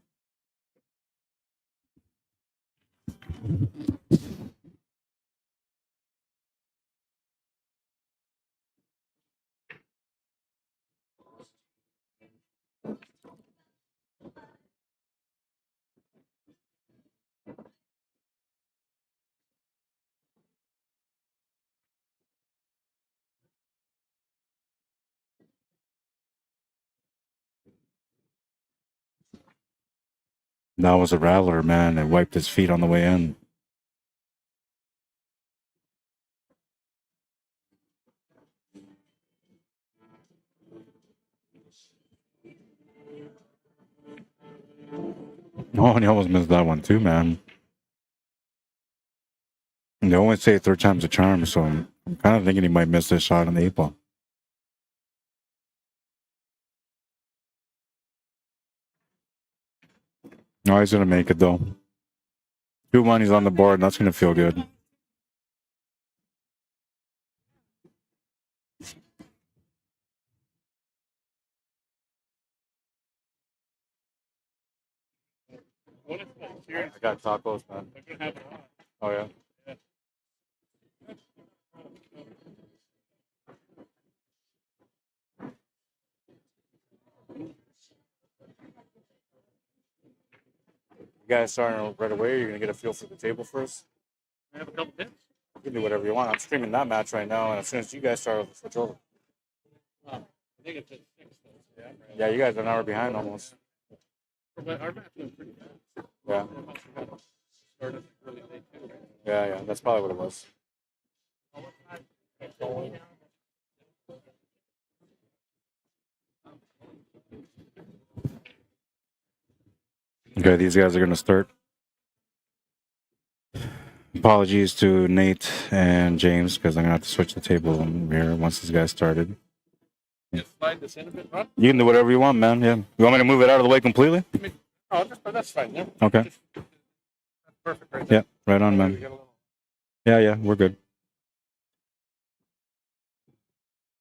That was a rattler, man. It wiped his feet on the way in. Oh, and he almost missed that one too, man. And they always say third time's a charm, so I'm kind of thinking he might miss this shot on the 8 ball. No, he's gonna make it though. 2-1, he's on the board. That's gonna feel good. I got tacos, man. Oh yeah. You guys starting right away? You're gonna get a feel for the table first. I have a couple pins. You can do whatever you want. I'm streaming that match right now, and as soon as you guys start, I'll switch over. I think it's at 6 though. Yeah, you guys are an hour behind almost. But our match went pretty fast. Yeah. It must have got started really late too, right? Yeah, that's probably what it was. Okay, these guys are gonna start. Apologies to Nate and James because I'm gonna have to switch the table here once these guys started. Just slide this in a bit, Ron. You can do whatever you want, man. Yeah. You want me to move it out of the way completely? Oh, that's fine. Yeah. Okay. That's perfect right there. Yeah, right on, man. Yeah, we're good.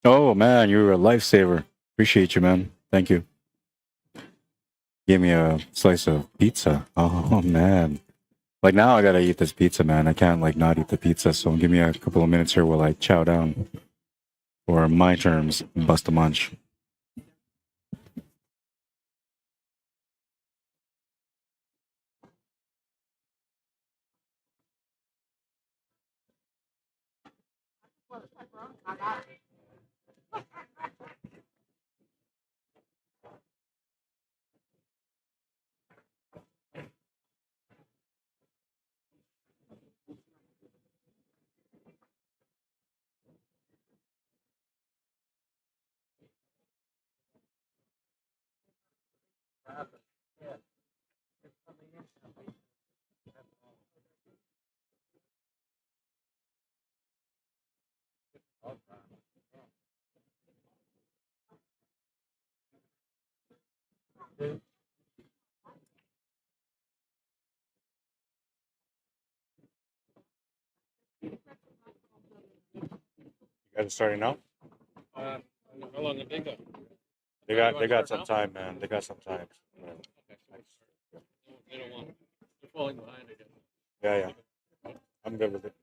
Oh, man, you're a lifesaver. Appreciate you, man. Thank you. Gave me a slice of pizza. Oh, man. Like, now I gotta eat this pizza, man. I can't, like, not eat the pizza. So give me a couple of minutes here while I chow down. Or my terms, bust a munch. You guys are starting now? How long did they go? They got some time, man. They got some time. They don't want. They're falling behind again. Yeah. I'm good with it.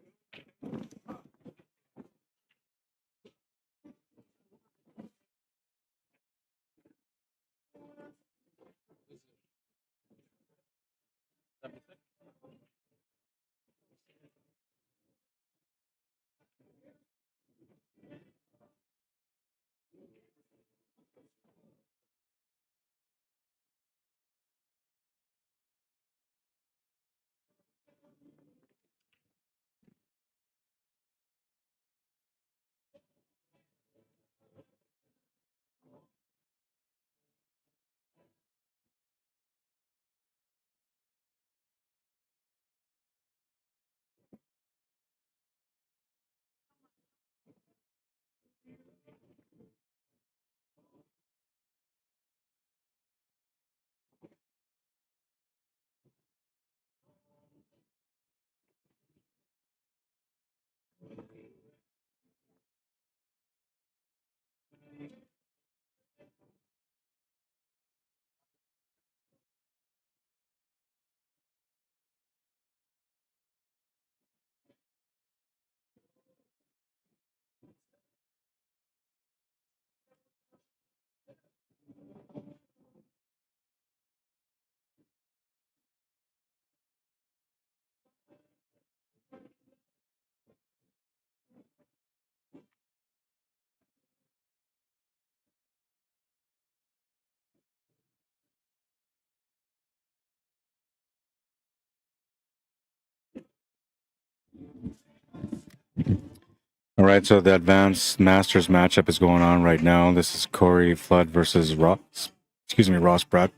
All right, so the Advanced Masters matchup is going on right now. This is Corey Flood versus Ross. Excuse me, Ross Brad.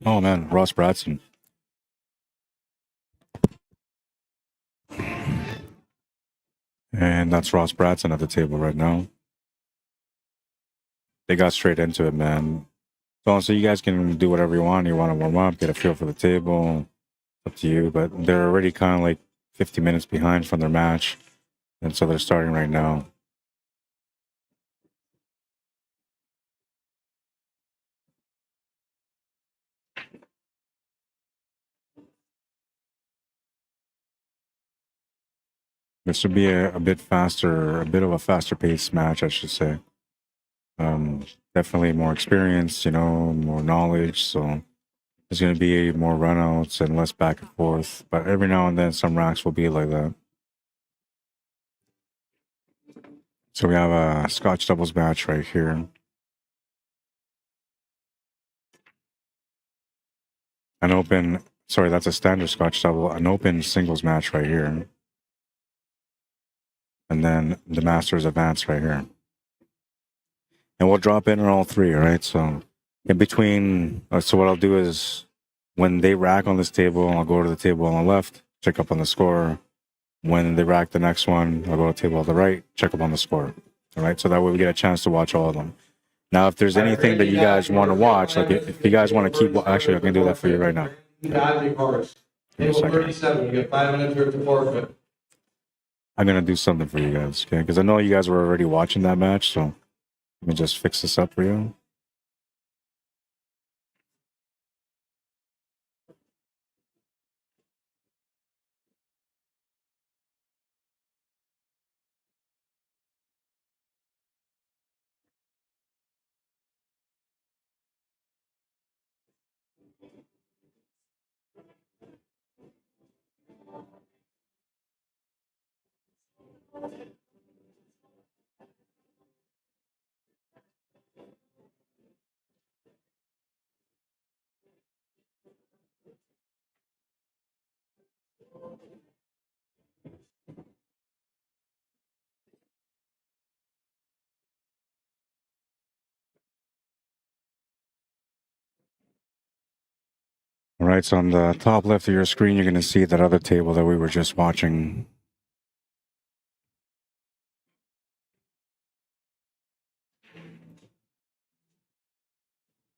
Oh man, Ross Bradson. And that's Ross Bradson at the table right now. They got straight into it, man. So you guys can do whatever you want. You want to warm up, get a feel for the table. Up to you. But they're already kind of like 50 minutes behind from their match. And so they're starting right now. This would be a bit faster, a bit of a faster paced match, I should say. Definitely more experience, you know, more knowledge. So there's going to be more runouts and less back and forth. But every now and then, some racks will be like that. So we have a Scotch doubles match right here. An open, sorry, that's a standard Scotch double. An open singles match right here. And then the Masters Advance right here. And we'll drop in on all three, all right? So in between, so what I'll do is when they rack on this table, I'll go to the table on the left, check up on the score. When they rack the next one, I'll go to the table on the right, check up on the score. All right, so that way we get a chance to watch all of them. Now, if there's anything that you guys want to watch, like if you guys want to keep, actually, I can do that for you right now. Table 37, you get 5 minutes worth of forfeit. I'm going to do something for you guys, okay? Because I know you guys were already watching that match, so let me just fix this up for you. All right, so on the top left of your screen, you're going to see that other table that we were just watching.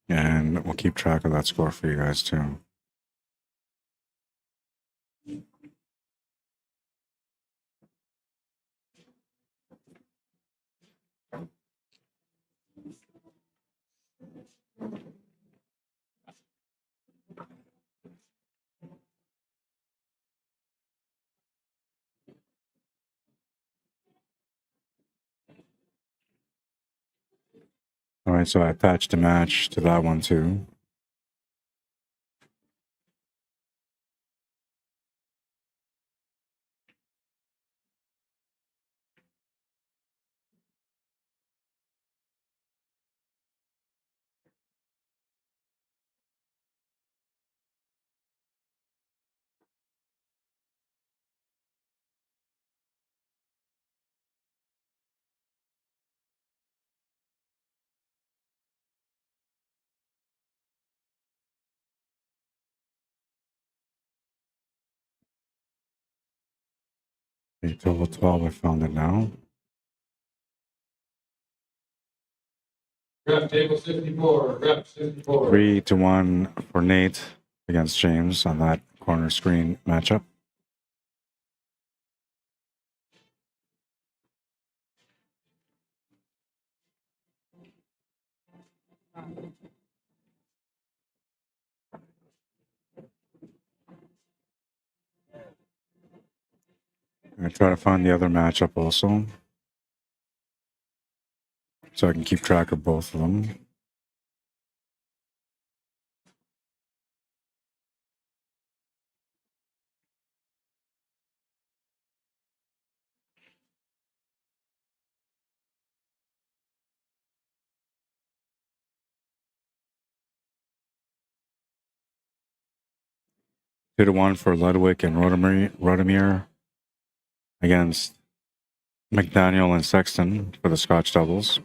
And we'll keep track of that score for you guys too. All right, so I attached a match to that one too. Okay, total 12, I found it now. Rep table 64, rep 64. 3-1 for Nate against James on that corner screen matchup. I try to find the other matchup also, so I can keep track of both of them. Two to one for Ludwig and Rodemir against McDaniel and Sexton for the Scotch doubles.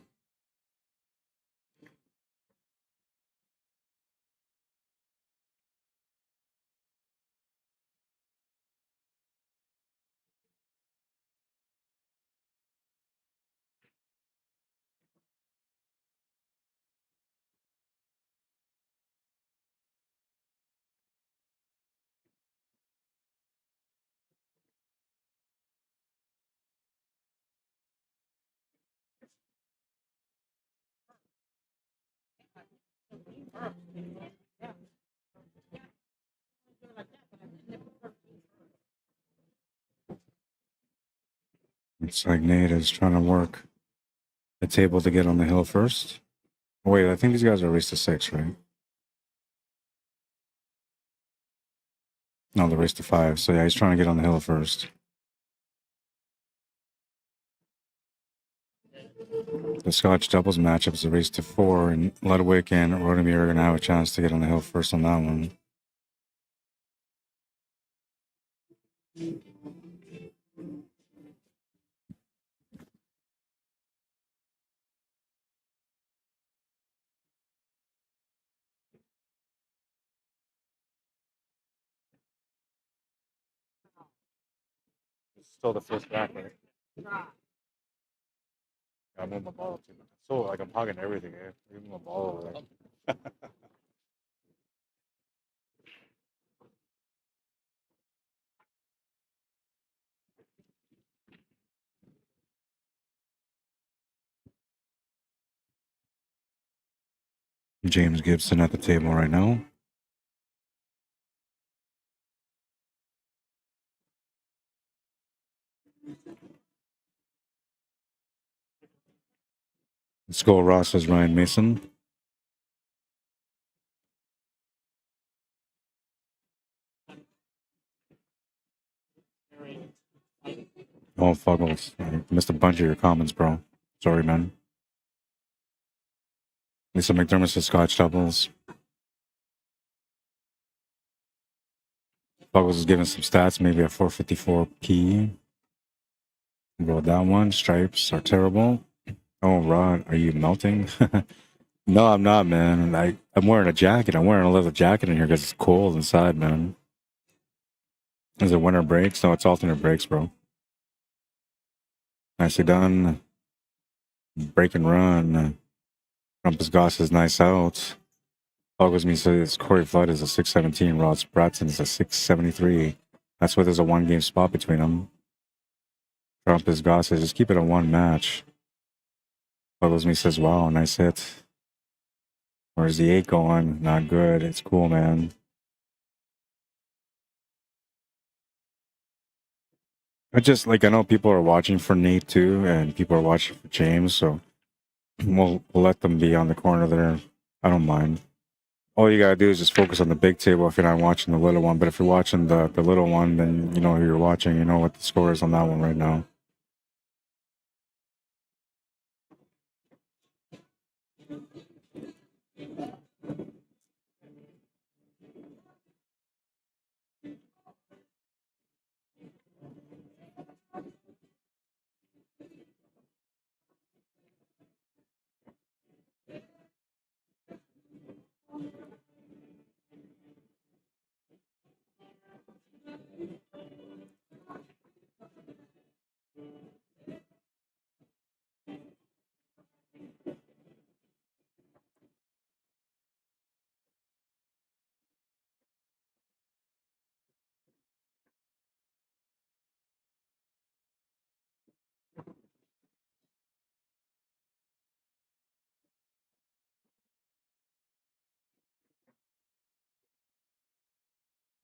Looks like Nate is trying to work the table to get on the hill first. Wait, I think these guys are raised to 6, right? No, they're raised to 5. So yeah, he's trying to get on the hill first. The Scotch doubles matchup is a race to 4, and Ludwig and Rodemir are going to have a chance to get on the hill first on that one. It's still the first back, right? I moved my ball too much. So like I'm hogging everything, eh? Even my ball over there. James Gibson at the table right now. Skull Ross is Ryan Mason. Oh, Fuggles. I missed a bunch of your comments, bro. Sorry, man. Lisa McDermott says Scotch doubles. Fuggles is giving some stats, maybe a 454 P. Go with that one. Stripes are terrible. Oh, Rod, are you melting? No, I'm not, man. I'm wearing a jacket. I'm wearing a leather jacket in here because it's cold inside, man. Is it winter breaks? No, it's alternate breaks, bro. Nicely done. Break and run. Rumpus Goss is nice out. August me says Corey Flood is a 617. Rod Spratson is a 673. That's why there's a 1-game spot between them. Rumpus Goss says just keep it a 1 match. August me says, wow, nice hit. Where's the 8 going? Not good. It's cool, man. I just, like, I know people are watching for Nate, too, and people are watching for James, so we'll let them be on the corner there. I don't mind. All you gotta do is just focus on the big table if you're not watching the little one. But if you're watching the little one, then you know who you're watching. You know what the score is on that one right now.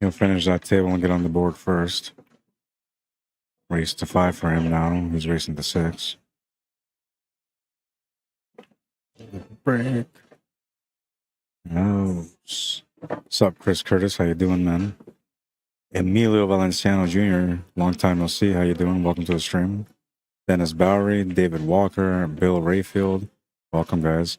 He'll finish that table and get on the board first. Race to 5 for him now. He's racing to 6. Break. Oh. What's up, Chris Curtis? How you doing, man? Emilio Valenciano Jr., long time no see. How you doing? Welcome to the stream. Dennis Bowery, David Walker, Bill Rayfield. Welcome, guys.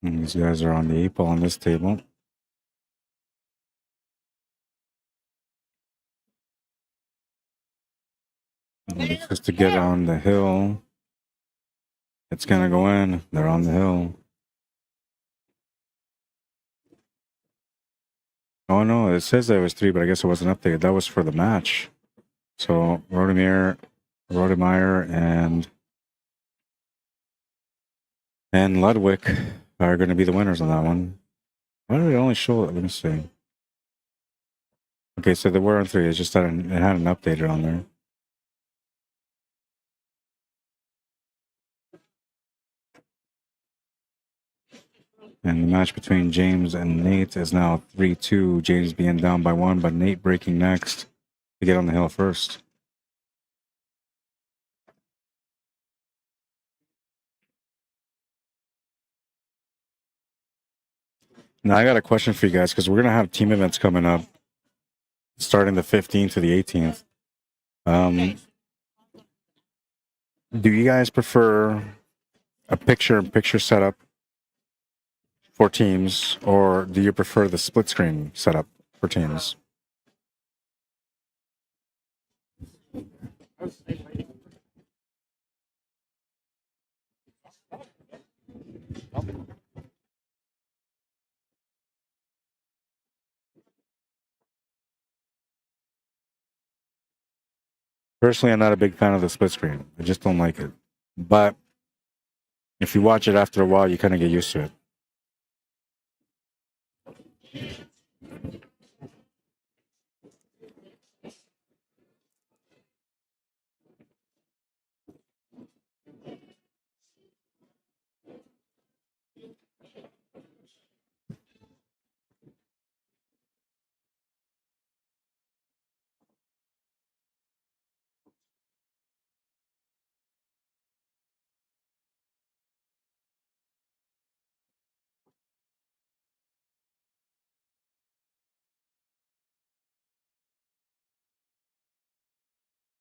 And these guys are on the 8 ball on this table. Just to get on the hill. It's going to go in. They're on the hill. Oh, no. It says there was 3, but I guess it wasn't updated. That was for the match. So, Rodemeyer, and Ludwig are going to be the winners on that one. Why did it only show it? Let me see. Okay, so there were 3. It's just that it hadn't updated on there. And the match between James and Nate is now 3-2. James being down by 1, but Nate breaking next to get on the hill first. Now, I got a question for you guys because we're going to have team events coming up starting the 15th to the 18th. Do you guys prefer a picture-in-picture setup for teams, or do you prefer the split screen setup for teams? Personally, I'm not a big fan of the split screen. I just don't like it. But if you watch it after a while, you kind of get used to it.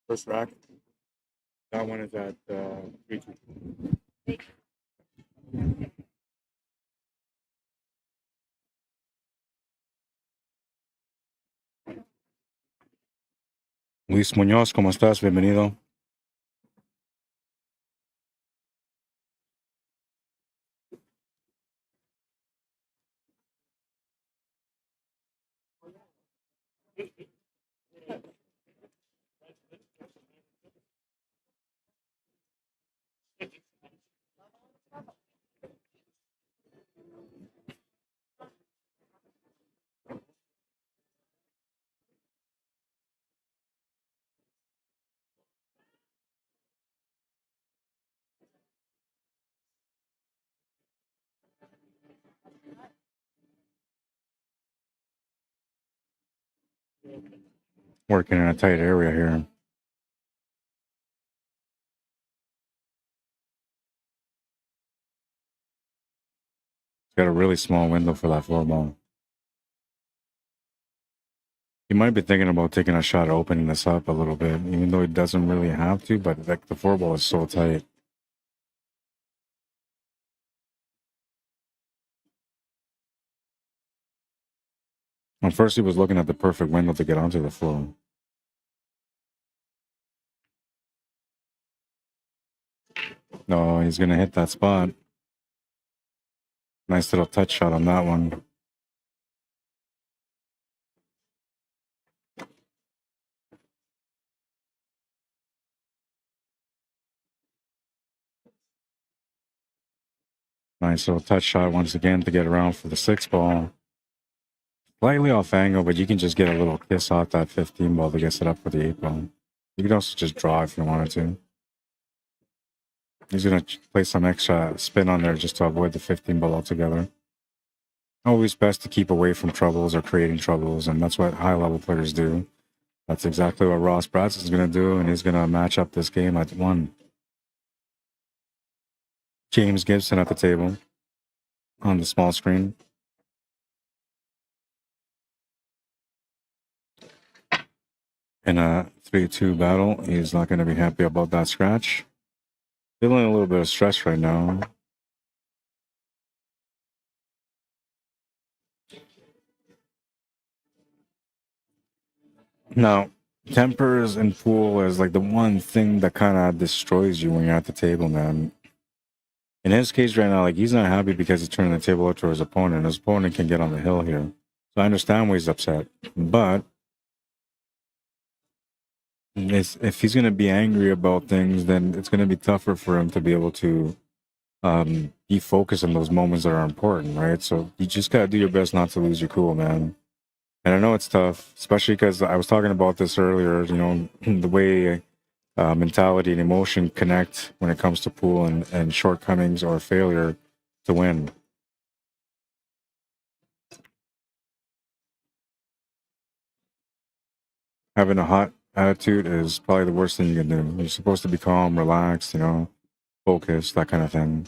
First rack. That one is at 3-2. Luis Muñoz, ¿cómo estás? Bienvenido. Working in a tight area here. Got a really small window for that floor ball. He might be thinking about taking a shot at opening this up a little bit, even though he doesn't really have to, but like the floor ball is so tight. At first, he was looking at the perfect window to get onto the floor. No, he's going to hit that spot. Nice little touch shot on that one. Nice little touch shot once again to get around for the 6 ball. Slightly off angle, but you can just get a little kiss off that 15 ball to get set up for the 8 ball. You can also just draw if you wanted to. He's going to play some extra spin on there just to avoid the 15 ball altogether. Always best to keep away from troubles or creating troubles, and that's what high-level players do. That's exactly what Ross Bratz is going to do, and he's going to match up this game at 1. James Gibson at the table on the small screen. In a 3-2 battle, he's not going to be happy about that scratch. Feeling a little bit of stress right now. Now, tempers in pool is like the one thing that kind of destroys you when you're at the table, man. In his case right now, like he's not happy because he's turning the table up to his opponent. His opponent can get on the hill here. So I understand why he's upset. But if he's going to be angry about things, then it's going to be tougher for him to be able to be focused on those moments that are important, right? So you just got to do your best not to lose your cool, man. And I know it's tough, especially because I was talking about this earlier, you know, the way mentality and emotion connect when it comes to pool and shortcomings or failure to win. Having a hot attitude is probably the worst thing you can do. You're supposed to be calm, relaxed, you know, focused, that kind of thing.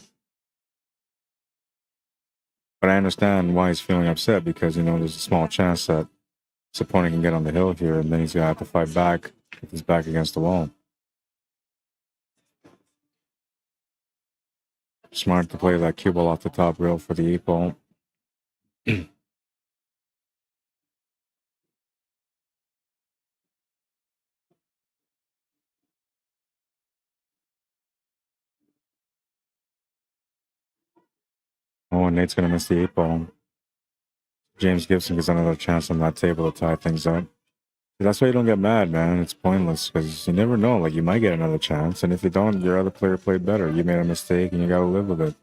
But I understand why he's feeling upset because, you know, there's a small chance that his opponent can get on the hill here and then he's going to have to fight back with his back against the wall. Smart to play that cue ball off the top rail for the 8-ball. Oh, and Nate's going to miss the 8-ball. James Gibson gets another chance on that table to tie things up. That's why you don't get mad, man. It's pointless because you never know. Like, you might get another chance. And if you don't, your other player played better. You made a mistake and you got to live with it.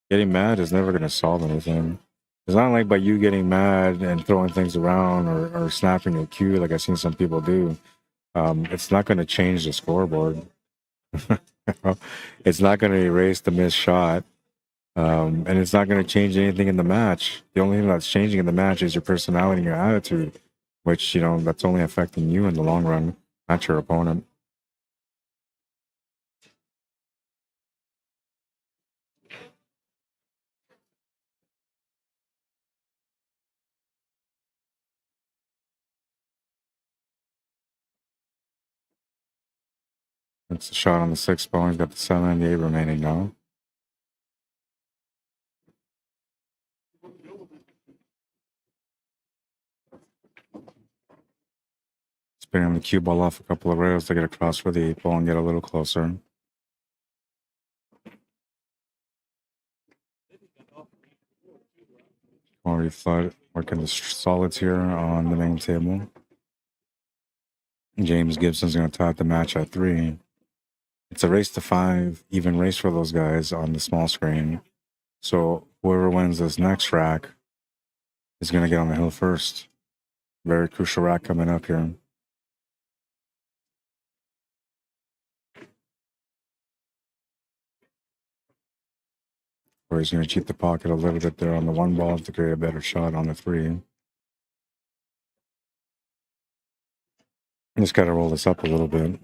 Getting mad is never going to solve anything. It's not like by you getting mad and throwing things around or snapping your cue like I've seen some people do. It's not going to change the scoreboard. It's not going to erase the missed shot. And it's not going to change anything in the match. The only thing that's changing in the match is your personality and your attitude, which, you know, that's only affecting you in the long run, not your opponent. It's a shot on the 6-ball. He's got the 7 and the 8 remaining now. Spinning the cue ball off a couple of rails to get across for the 8-ball and get a little closer. Already flood working the solids here on the main table. James Gibson's going to tie the match at 3. It's a race to 5, even race for those guys on the small screen. So whoever wins this next rack is going to get on the hill first. Very crucial rack coming up here. Or he's going to cheat the pocket a little bit there on the 1 ball to create a better shot on the 3. Just got to roll this up a little bit.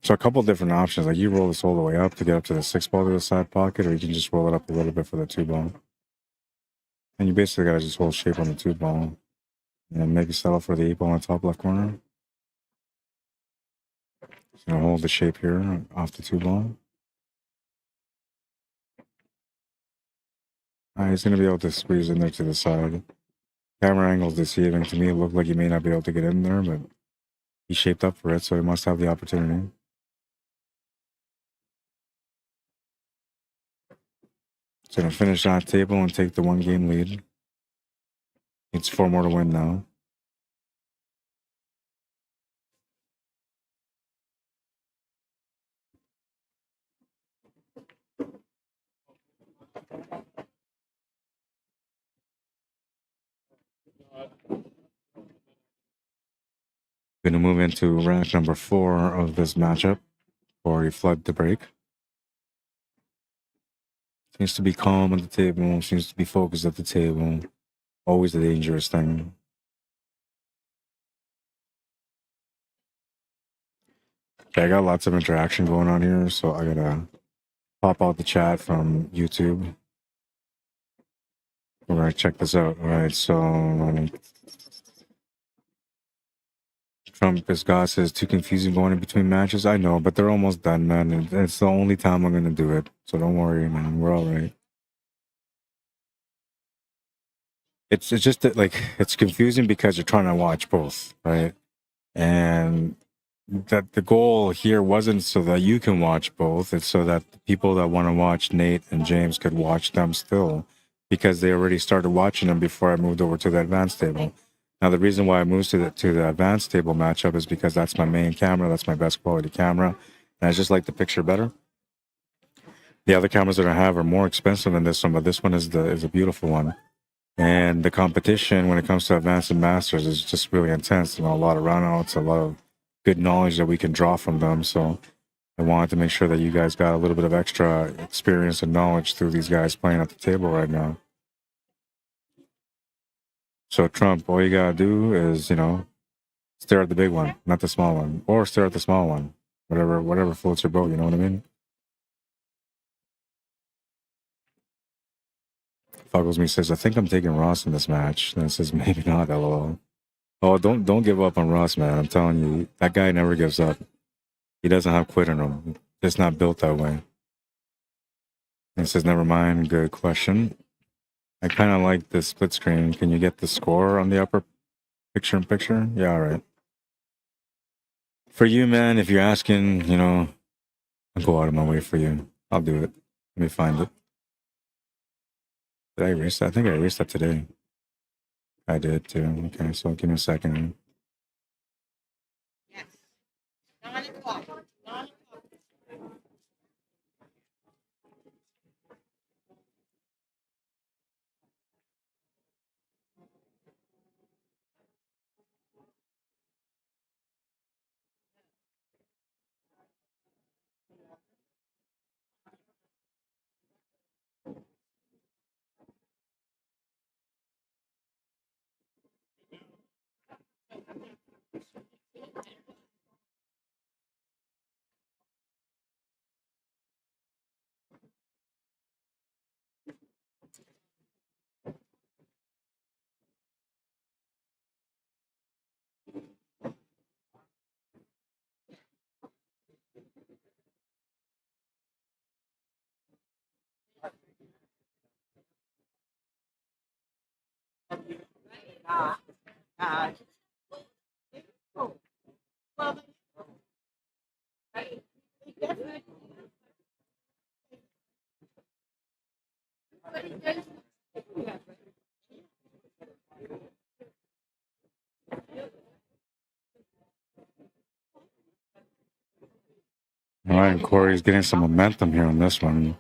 So a couple different options. Like you roll this all the way up to get up to the 6-ball to the side pocket, or you can just roll it up a little bit for the 2-ball. And you basically got to just hold shape on the 2-ball. And maybe settle for the 8-ball in the top left corner. Just going to hold the shape here off the 2-ball. He's going to be able to squeeze in there to the side. Camera angle's deceiving. To me, it looked like he may not be able to get in there, but he shaped up for it, so he must have the opportunity. He's going to finish that table and take the 1-game lead. Needs 4 more to win now. Going to move into rack number 4 of this matchup for a flood to break. Seems to be calm at the table, seems to be focused at the table. Always a dangerous thing. Okay, I got lots of interaction going on here, so I gotta pop out the chat from YouTube. We're gonna check this out. All right, so Trump is God says too confusing going in between matches. I know, but they're almost done, man. And it's the only time I'm gonna do it. So don't worry, man. We're all right. It's just that, like, it's confusing because you're trying to watch both, right? And that the goal here wasn't so that you can watch both. It's so that the people that want to watch Nate and James could watch them still, because they already started watching them before I moved over to the advanced table. Now, the reason why I moved to the advanced table matchup is because that's my main camera. That's my best quality camera. And I just like the picture better. The other cameras that I have are more expensive than this one, but this one is a beautiful one. And the competition when it comes to advanced and masters is just really intense. You know, a lot of runouts, a lot of good knowledge that we can draw from them. So I wanted to make sure that you guys got a little bit of extra experience and knowledge through these guys playing at the table right now. So Trump, all you gotta do is, you know, stare at the big one, not the small one, or stare at the small one. Whatever floats your boat. You know what I mean? Fuggles me says, I think I'm taking Ross in this match. And it says, maybe not, LOL. Oh, don't give up on Ross, man. I'm telling you, that guy never gives up. He doesn't have quit in him. It's not built that way. And it says, never mind. Good question. I kind of like this split screen. Can you get the score on the upper picture-in-picture? Yeah, all right. For you, man, if you're asking, you know, I'll go out of my way for you. I'll do it. Let me find it. Did I erase that? I think I erased that today. I did too. Okay, so give me a second. Yes. 9 o'clock. 9 o'clock. Well, he definitely. But he does. All right, Corey's getting some momentum here on this one.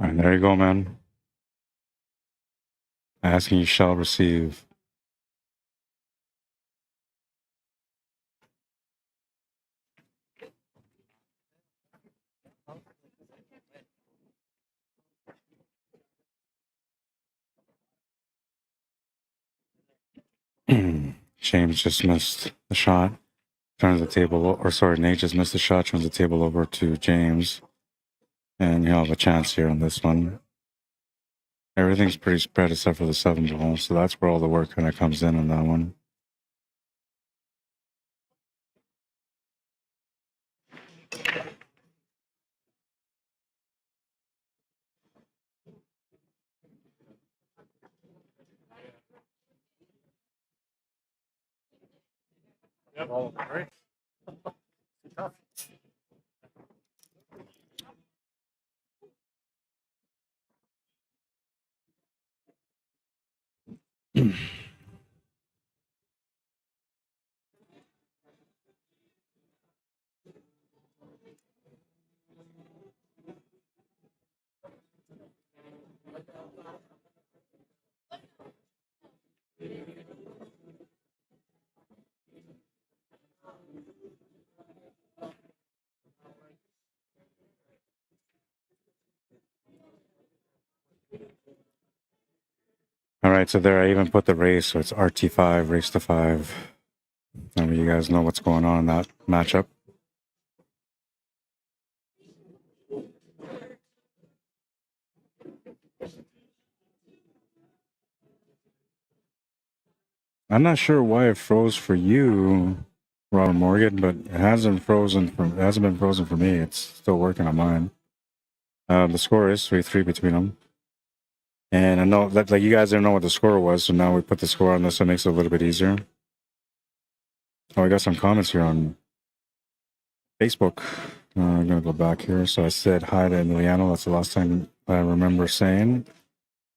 All right, there you go, man. Asking you shall receive. James just missed the shot. Turns the table, or sorry, Nate just missed the shot. Turns the table over to James, and he'll have a chance here on this one. Everything's pretty spread except for the 7 ball, so that's where all the work kind of comes in on that one. Yep. All right. All right, so there I even put the race, so it's RT5, race to 5. And you guys know what's going on in that matchup. I'm not sure why it froze for you, Ronald Morgan, but it hasn't been frozen for me. It's still working on mine. The score is 3-3 between them. And I know that like you guys didn't know what the score was, so now we put the score on this, so it makes it a little bit easier. Oh, we got some comments here on Facebook. I'm gonna go back here. So I said hi to Emiliano. That's the last time I remember saying.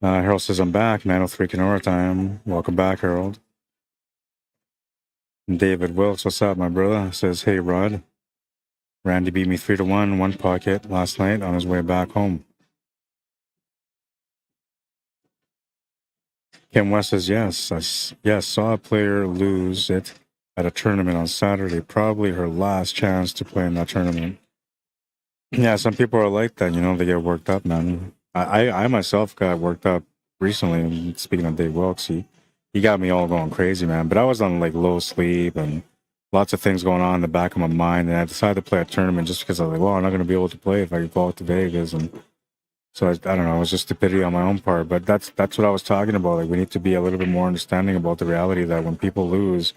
Harold says I'm back. 9:03 Kenora time. Welcome back, Harold. David Wilkes, what's up, my brother? Says, hey, Rod. Randy beat me 3-1, one pocket last night on his way back home. Kim West says, yes, I saw a player lose it at a tournament on Saturday. Probably her last chance to play in that tournament. Yeah, some people are like that, you know, they get worked up, man. I myself got worked up recently. Speaking of Dave Wilkes, he got me all going crazy, man. But I was on like low sleep and lots of things going on in the back of my mind. And I decided to play a tournament just because I was like, well, I'm not going to be able to play if I go out to Vegas. And so I don't know, it was just stupidity on my own part. But that's what I was talking about. Like, we need to be a little bit more understanding about the reality that when people lose,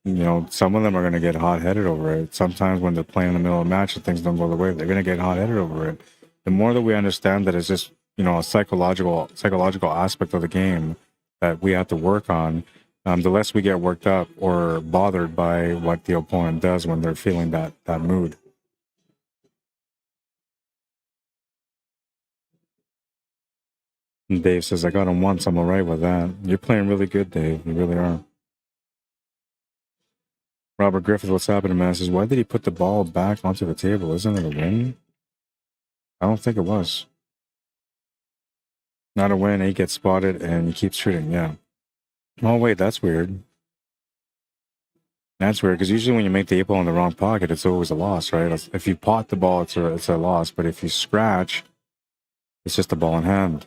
you know, some of them are going to get hot-headed over it. Sometimes when they're playing in the middle of a match and things don't go their way, they're going to get hot-headed over it. The more that we understand that it's just, you know, a psychological aspect of the game that we have to work on, the less we get worked up or bothered by what the opponent does when they're feeling that mood. And Dave says, I got him once. I'm all right with that. You're playing really good, Dave. You really are. Robert Griffith, what's happening, man? Says, why did he put the ball back onto the table? Isn't it a win? I don't think it was. Not a win. He gets spotted and he keeps shooting. Yeah. Oh, wait, that's weird. That's weird because usually when you make the 8 ball in the wrong pocket, it's always a loss, right? If you pot the ball, it's a loss. But if you scratch, it's just a ball in hand.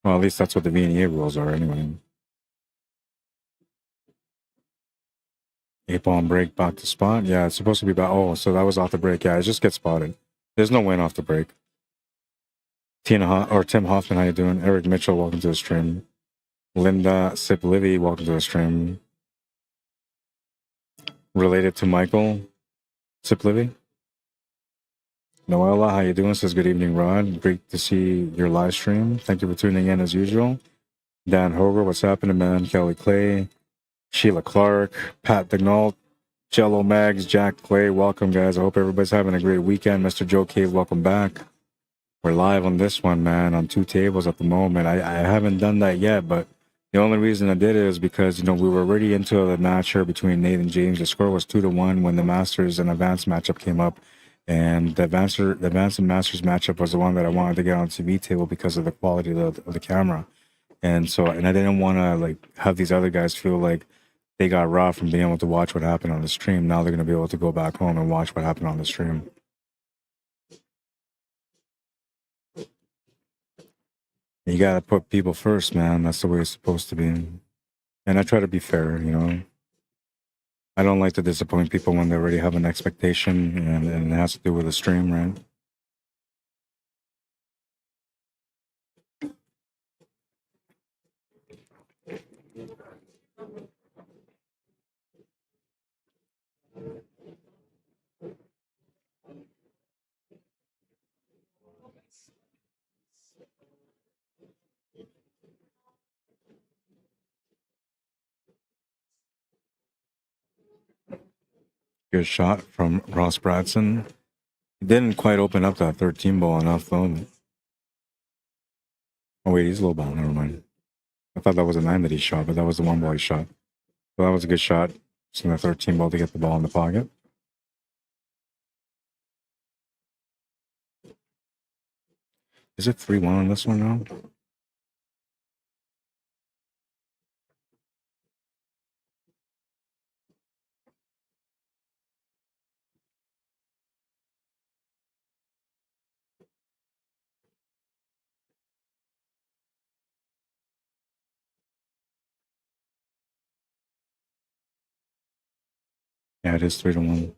Well, at least that's what the VNEA rules are anyway. 8 ball and break back to spot. Yeah, it's supposed to be back. Oh, so that was off the break. Yeah, it just gets spotted. There's no win off the break. Tim Hoffman, how you doing? Eric Mitchell, welcome to the stream. Linda Sip Livy, welcome to the stream. Related to Michael Sip Livy. Noella, how you doing? Says good evening, Rod. Great to see your live stream. Thank you for tuning in as usual. Dan Hoger, what's happening, man? Kelly Clay, Sheila Clark, Pat Dignault, Jello Mags, Jack Clay, welcome, guys. I hope everybody's having a great weekend. Mr. Joe Cave, welcome back. We're live on this one, man, on 2 tables at the moment. I haven't done that yet, but the only reason I did it is because, you know, we were already into the match here between Nate and James. The score was 2-1 when the Masters and Advanced matchup came up. And the Advanced and Masters matchup was the one that I wanted to get on TV table because of the quality of the camera. And so, and I didn't want to like have these other guys feel like they got robbed from being able to watch what happened on the stream. Now they're going to be able to go back home and watch what happened on the stream. You got to put people first, man. That's the way it's supposed to be. And I try to be fair, you know. I don't like to disappoint people when they already have an expectation and it has to do with the stream, right? Good shot from Ross Bradson. He didn't quite open up that 13 ball enough, though. Oh, wait, he's low ball. Never mind. I thought that was a 9 that he shot, but that was the 1 ball he shot. So that was a good shot. Using the 13 ball to get the ball in the pocket. Is it 3-1 on this one now? Yeah, it is 3-1.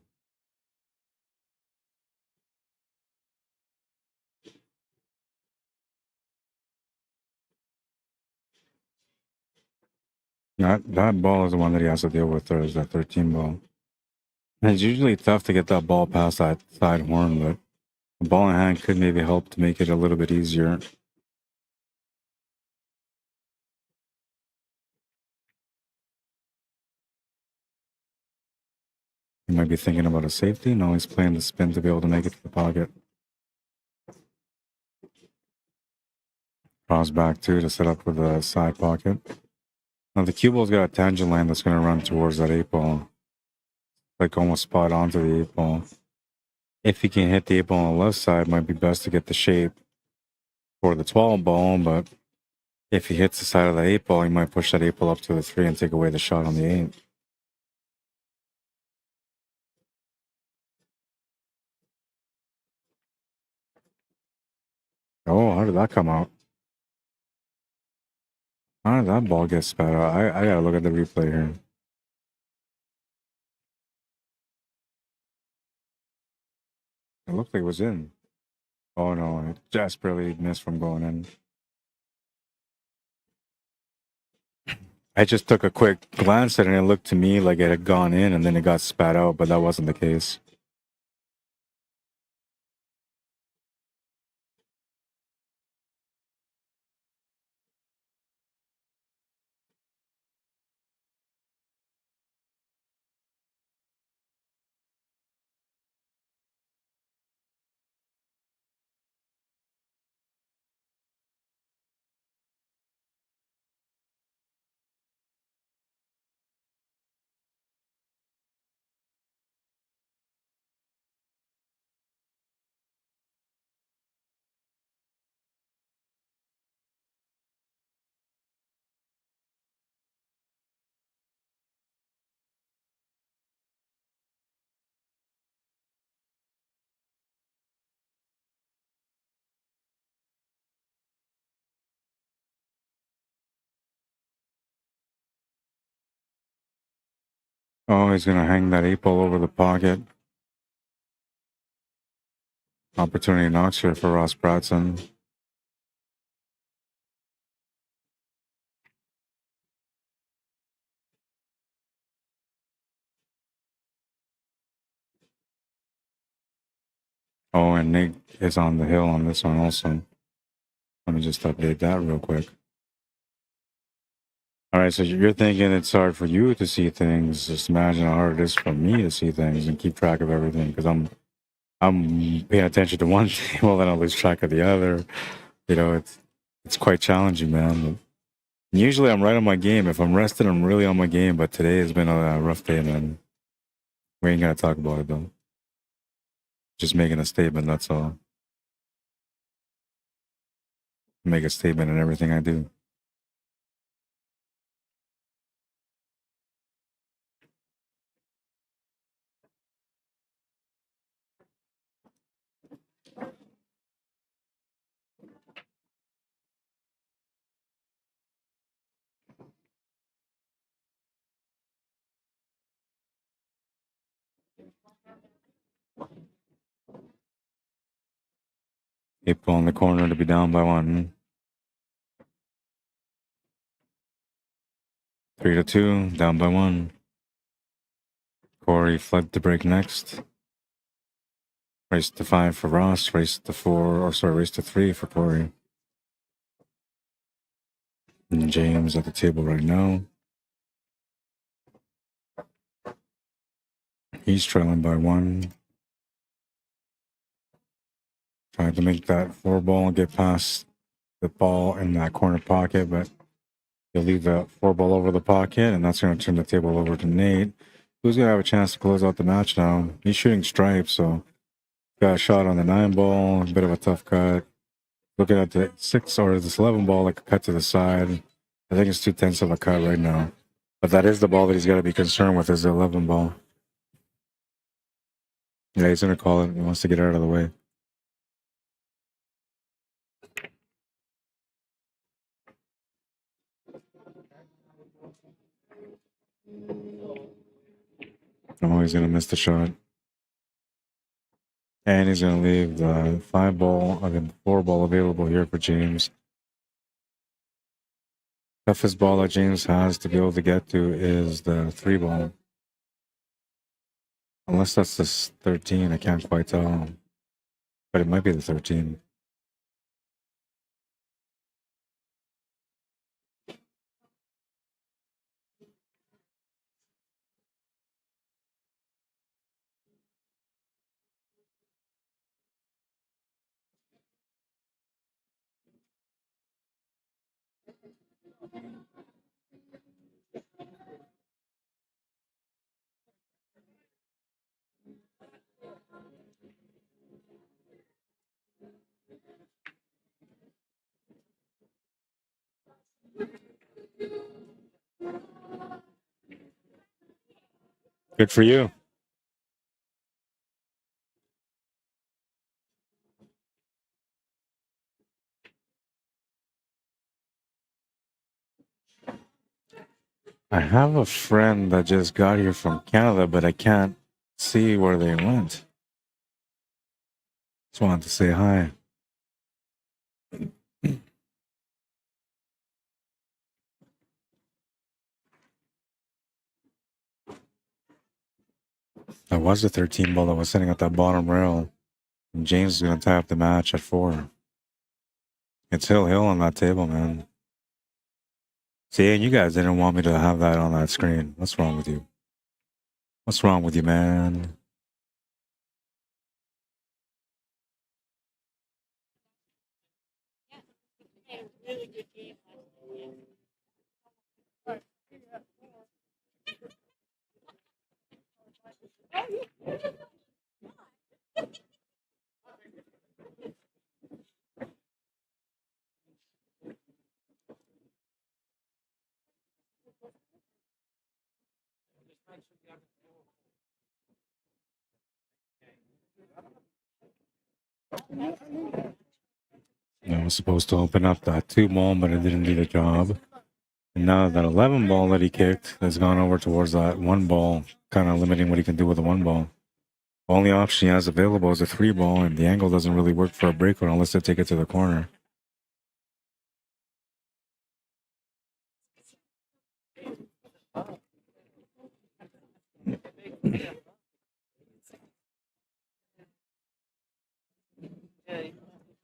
That ball is the one that he has to deal with. There is that 13 ball. And it's usually tough to get that ball past that side horn, but the ball in hand could maybe help to make it a little bit easier. He might be thinking about a safety. No, he's playing the spin to be able to make it to the pocket. Cross back too to set up with a side pocket. Now the cue ball's got a tangent line that's going to run towards that 8 ball. Like almost spot onto the 8 ball. If he can hit the 8 ball on the left side, it might be best to get the shape for the 12 ball, but if he hits the side of the 8 ball, he might push that 8 ball up to the 3 and take away the shot on the 8. Oh, how did that come out? How did that ball get spat out? I gotta look at the replay here. It looked like it was in. Oh no, it just barely missed from going in. I just took a quick glance at it and it looked to me like it had gone in and then it got spat out, but that wasn't the case. Oh, he's gonna hang that 8 ball over the pocket. Opportunity knocks here for Ross Bratson. Oh, and Nick is on the hill on this one also. Let me just update that real quick. All right, so you're thinking it's hard for you to see things. Just imagine how hard it is for me to see things and keep track of everything because I'm paying attention to one thing, well, then I lose track of the other. You know, it's quite challenging, man. Usually I'm right on my game. If I'm rested, I'm really on my game. But today has been a rough day, man. We ain't gonna talk about it though. Just making a statement, that's all. Make a statement in everything I do. April in the corner to be down by 1. 3-2, down by 1. Corey fled to break next. Race to 5 for Ross. Race to 3 for Corey. And James at the table right now. He's trailing by 1. Trying to make that 4 ball and get past the ball in that corner pocket, but he'll leave that 4 ball over the pocket, and that's going to turn the table over to Nate, who's going to have a chance to close out the match now. He's shooting stripes, so got a shot on the 9 ball, a bit of a tough cut. Looking at the 6 or this 11 ball, like a cut to the side. I think it's 2/10 of a cut right now. But that is the ball that he's got to be concerned with, is the 11 ball. Yeah, he's going to call it. He wants to get out of the way. Oh, he's going to miss the shot. And he's going to leave the 5 ball, 4 ball available here for James. Toughest ball that James has to be able to get to is the 3 ball. Unless that's the 13, I can't quite tell. But it might be the 13. Good for you. I have a friend that just got here from Canada, but I can't see where they went. Just wanted to say hi. That was the 13 ball that was sitting at that bottom rail. And James is going to tie up the match at 4. It's hill on that table, man. See, and you guys didn't want me to have that on that screen. What's wrong with you? What's wrong with you, man? I was supposed to open up that 2 ball, but it didn't do the job. And now that 11 ball that he kicked has gone over towards that 1 ball, kind of limiting what he can do with the 1 ball. Only option he has available is a 3 ball, and the angle doesn't really work for a breaker unless they take it to the corner.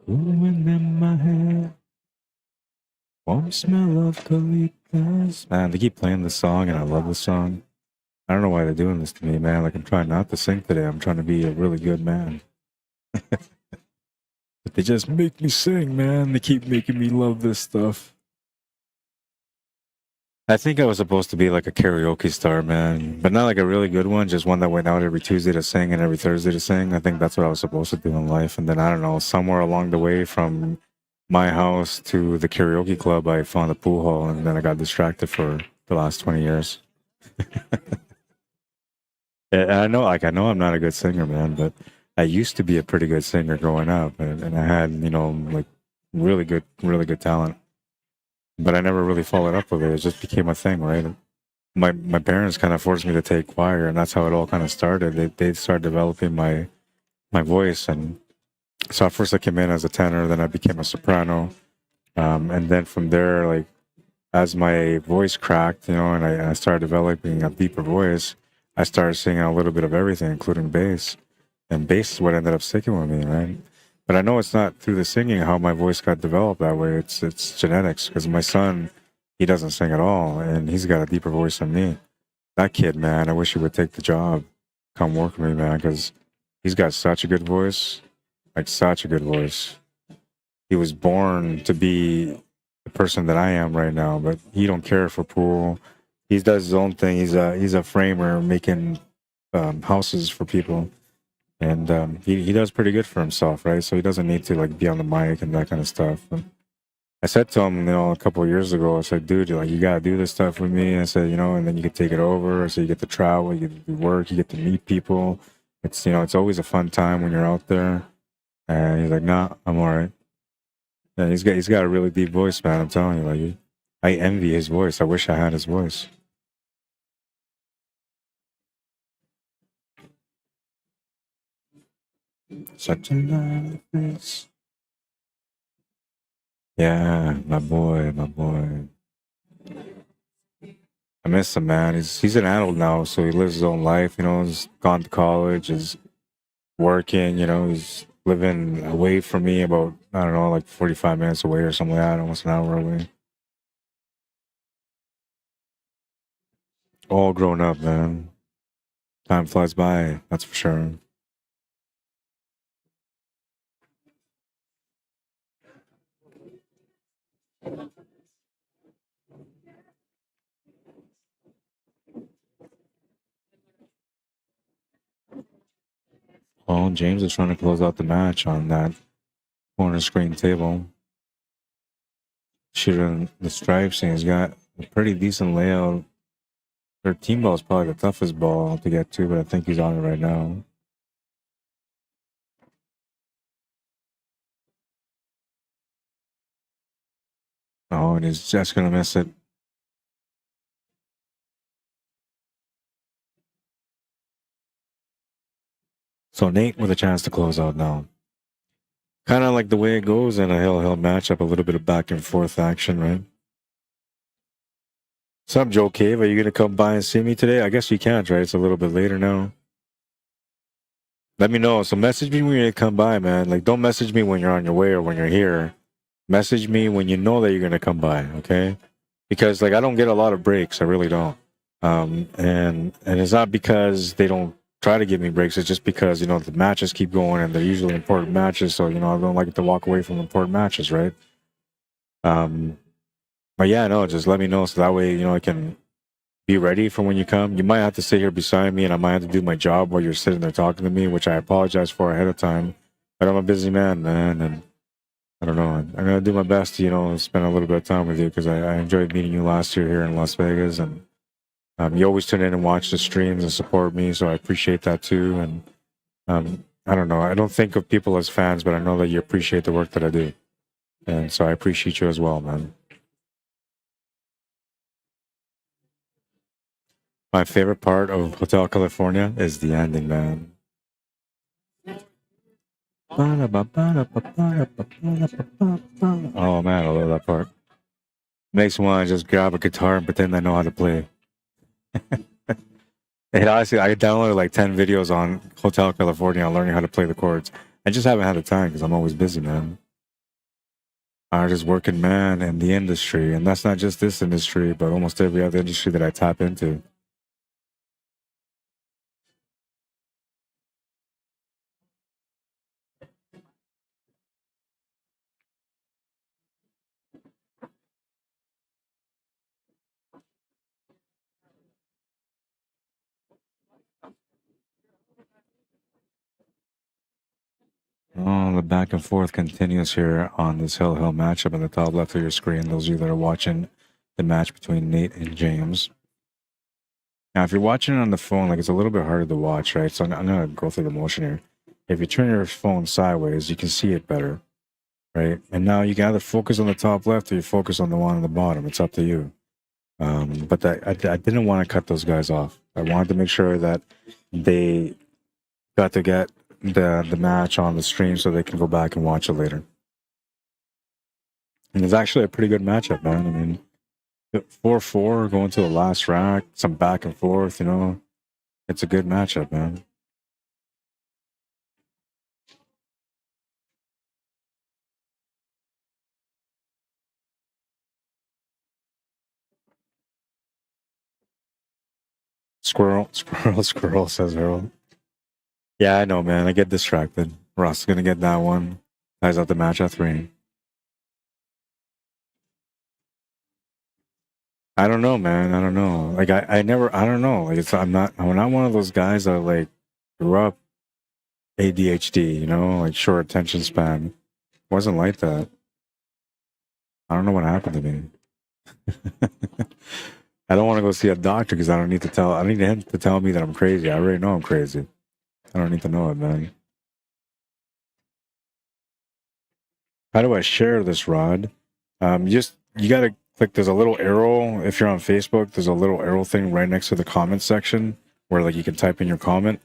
Wind in my hair, warm smell of colitas. Man, they keep playing this song, and I love this song. I don't know why they're doing this to me, man. Like, I'm trying not to sing today. I'm trying to be a really good man. But they just make me sing, man. They keep making me love this stuff. I think I was supposed to be like a karaoke star, man. But not like a really good one, just one that went out every Tuesday to sing and every Thursday to sing. I think that's what I was supposed to do in life. And then, I don't know, somewhere along the way from my house to the karaoke club, I found a pool hall, and then I got distracted for the last 20 years. And I know I'm not a good singer, man, but I used to be a pretty good singer growing up, and I had, like really good talent. But I never really followed up with it. It just became a thing, right? My parents kind of forced me to take choir, and that's how it all kind of started. They started developing my voice, and so at first I came in as a tenor, then I became a soprano, and then from there, like as my voice cracked, and I started developing a deeper voice, I started singing a little bit of everything, including bass. And bass is what ended up sticking with me, right? But I know it's not through the singing how my voice got developed that way. It's genetics, because my son, he doesn't sing at all, and he's got a deeper voice than me. That kid, man, I wish he would take the job, come work with me, man, because he's got such a good voice, like such a good voice. He was born to be the person that I am right now, but he don't care for pool. He does his own thing. He's a framer making houses for people, and he does pretty good for himself, right? So he doesn't need to like be on the mic and that kind of stuff. And I said to him, a couple of years ago, I said, dude, like you gotta do this stuff with me. I said, and then you can take it over. So you get to travel, you get to do work, you get to meet people. It's it's always a fun time when you're out there. And he's like, nah, I'm all right. Yeah, he's got a really deep voice, man. I'm telling you, like I envy his voice. I wish I had his voice. Such a lovely face. Yeah, my boy, my boy. I miss him, man. He's an adult now, so he lives his own life. You know, he's gone to college, is working. You know, he's living away from me about, I don't know, like 45 minutes away or something like that, almost an hour away. All grown up, man. Time flies by, that's for sure. Oh, James is trying to close out the match on that corner screen table. Shooting the stripes, and he's got a pretty decent layout. Their team ball is probably the toughest ball to get to, but I think he's on it right now. Oh, and he's just going to miss it. So Nate with a chance to close out now. Kind of like the way it goes in a hill matchup, a little bit of back and forth action, right? What's up, Joe Cave? Are you going to come by and see me today? I guess you can't, right? It's a little bit later now. Let me know. So message me when you come by, man. Like, don't message me when you're on your way or when you're here. Message me when you know that you're going to come by, okay? Because, like, I don't get a lot of breaks. I really don't. And it's not because they don't try to give me breaks. It's just because, you know, the matches keep going and they're usually important matches. So, you know, I don't like to walk away from important matches, right? But yeah, no, just let me know so that way, you know, I can be ready for when you come. You might have to sit here beside me and I might have to do my job while you're sitting there talking to me, which I apologize for ahead of time. But I'm a busy man, and I don't know. I'm going to do my best to, you know, spend a little bit of time with you because I enjoyed meeting you last year here in Las Vegas. And you always tune in and watch the streams and support me, so I appreciate that too. And I don't know. I don't think of people as fans, but I know that you appreciate the work that I do. And so I appreciate you as well, man. My favorite part of Hotel California is the ending, man. Oh man, I love that part. Makes me want to just grab a guitar and pretend I know how to play. And honestly, I downloaded like 10 videos on Hotel California on learning how to play the chords. I just haven't had the time because I'm always busy, man. I'm just working man in the industry, and that's not just this industry, but almost every other industry that I tap into. Oh, the back and forth continues here on this hill matchup in the top left of your screen. Those of you that are watching the match between Nate and James. Now, if you're watching it on the phone, like it's a little bit harder to watch, right? So I'm gonna go through the motion here. If you turn your phone sideways, you can see it better, right? And now you can either focus on the top left or you focus on the one on the bottom. It's up to you. But I didn't want to cut those guys off. I wanted to make sure that they got to get the match on the stream so they can go back and watch it later. And it's actually a pretty good matchup, man. I mean, 4-4 going to the last rack, some back and forth, you know. It's a good matchup, man. Squirrel, says Harold. Yeah, I know, man. I get distracted. Ross is going to get that one. Ties out the match at 3. I don't know, man. I don't know. Like, I don't know. Like, I'm not one of those guys that, like, grew up ADHD, you know, like short attention span. Wasn't like that. I don't know what happened to me. I don't want to go see a doctor because I need him to tell me that I'm crazy. I already know I'm crazy. I don't need to know it, man. How do I share this, Rod? You gotta click. There's a little arrow. If you're on Facebook, there's a little arrow thing right next to the comment section where like you can type in your comment.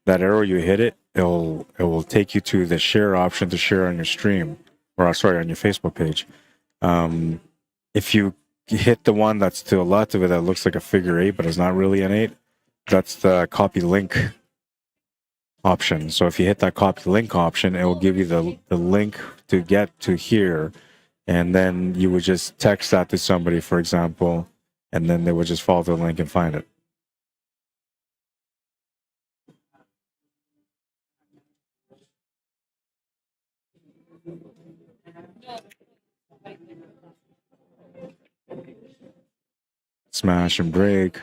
That arrow, you hit it, it will take you to the share option to share on your stream, or sorry, on your Facebook page. If you hit the one that's to the left of it that looks like a figure 8, but it's not really an 8. That's the copy link option. So if you hit that copy link option, it will give you the link to get to here. And then you would just text that to somebody, for example, and then they would just follow the link and find it. Smash and break.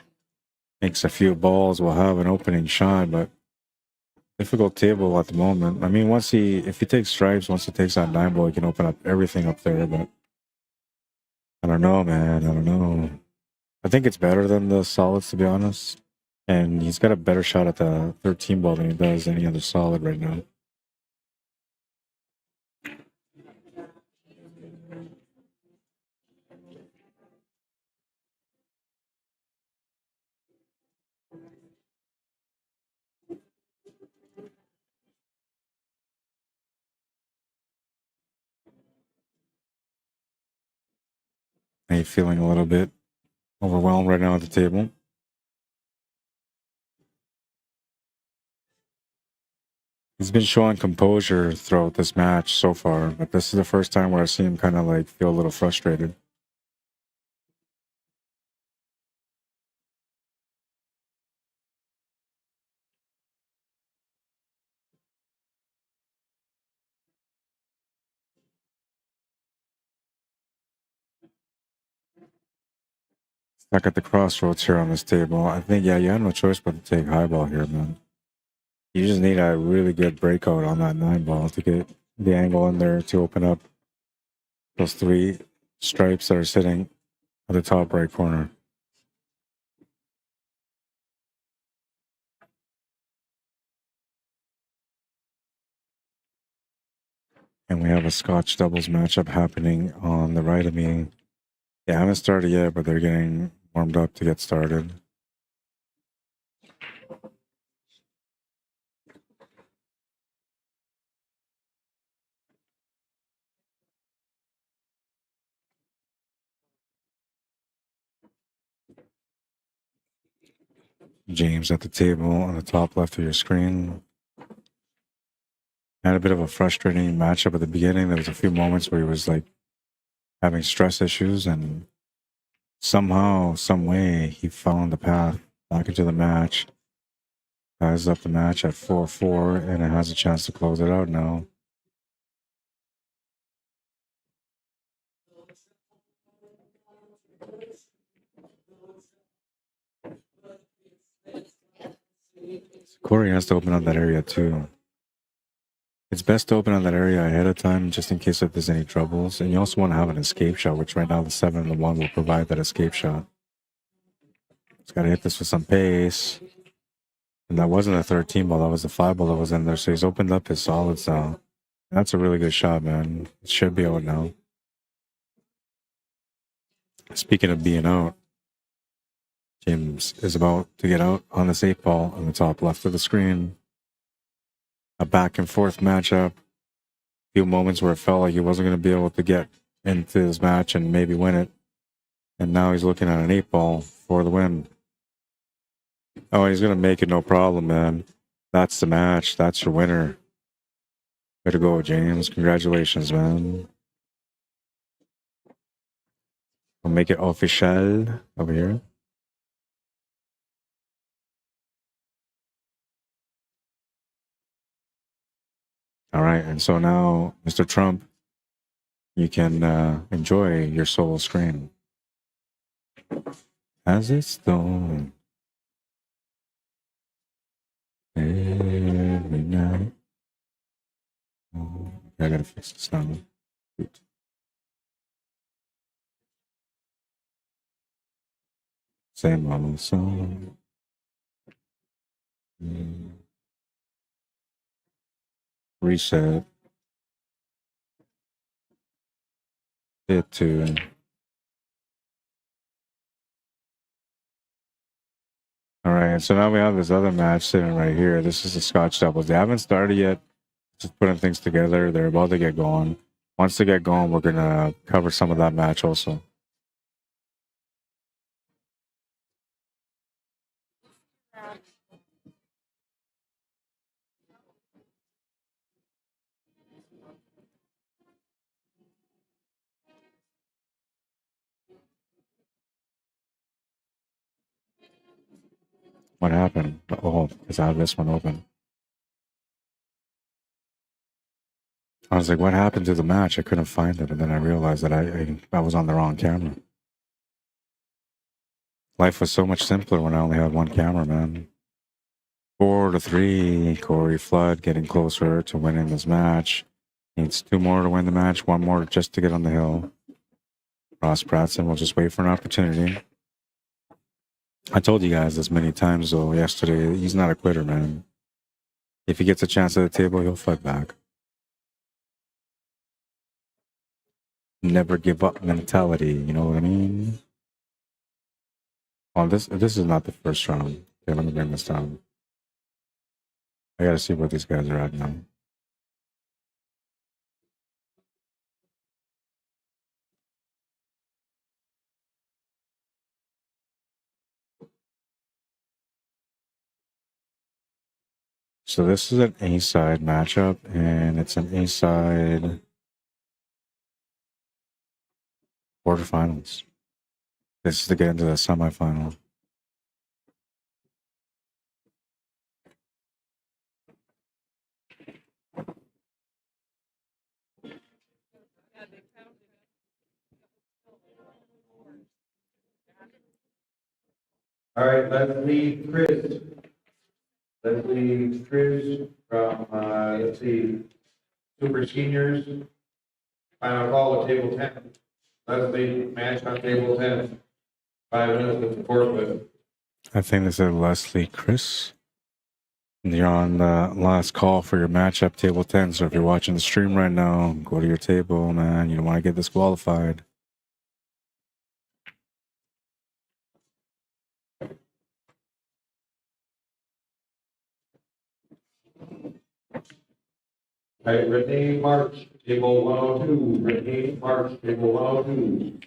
Makes a few balls. Will have an opening shot, but difficult table at the moment. I mean, if he takes stripes, once he takes that 9 ball, he can open up everything up there, but I don't know, man. I don't know. I think it's better than the solids, to be honest. And he's got a better shot at the 13 ball than he does any other solid right now. Are you feeling a little bit overwhelmed right now at the table? He's been showing composure throughout this match so far, but this is the first time where I see him kind of like feel a little frustrated. Stuck at the crossroads here on this table. I think, yeah, you have no choice but to take high ball here, man. You just need a really good breakout on that 9 ball to get the angle in there to open up those 3 stripes that are sitting at the top right corner. And we have a Scotch doubles matchup happening on the right of me. They haven't started yet, but they're getting warmed up to get started. James at the table on the top left of your screen. Had a bit of a frustrating matchup at the beginning. There was a few moments where he was like having stress issues, and somehow, some way, he found the path back into the match. Ties up the match at 4-4, and it has a chance to close it out now. Corey has to open up that area too. It's best to open up that area ahead of time just in case if there's any troubles. And you also want to have an escape shot, which right now the 7 and the 1 will provide that escape shot. Just got to hit this with some pace. And that wasn't a 13 ball, that was the 5 ball that was in there. So he's opened up his solids now. That's a really good shot, man. It should be out now. Speaking of being out, James is about to get out on this 8 ball on the top left of the screen. A back and forth matchup. A few moments where it felt like he wasn't going to be able to get into this match and maybe win it. And now he's looking at an 8 ball for the win. Oh, he's going to make it no problem, man. That's the match. That's your winner. Way to go, James. Congratulations, man. We'll make it official over here. All right, and so now, Mr. Trump, you can enjoy your solo screen. As it's done every night. Oh, I gotta fix this now. Shoot. Same old song. Reset. Hit to. All right, so now we have this other match sitting right here. This is the Scotch doubles. They haven't started yet. Just putting things together. They're about to get going. Once they get going, we're gonna cover some of that match also. What happened? Oh, because I have this one open. I was like, what happened to the match? I couldn't find it. And then I realized that I was on the wrong camera. Life was so much simpler when I only had one camera, man. 4-3, Corey Flood getting closer to winning this match. Needs 2 more to win the match, 1 more just to get on the hill. Ross Pratson will just wait for an opportunity. I told you guys this many times, though, yesterday, he's not a quitter, man. If he gets a chance at the table, he'll fight back. Never give up mentality, you know what I mean? Oh, this is not the first round. Okay, let me bring this down. I gotta see where these guys are at now. So this is an A-side matchup, and it's an A-side quarterfinals. This is to get into the semifinal. All right, Leslie Chris. Leslie Chris from, let's see, Super Seniors. Final call at table 10. Leslie, match on table 10. 5 minutes with the forfeit. I think this is Leslie Chris. You're on the last call for your matchup, table 10. So if you're watching the stream right now, go to your table, man. You don't want to get disqualified. All right, Renee March, table 102. Renee March, table 102.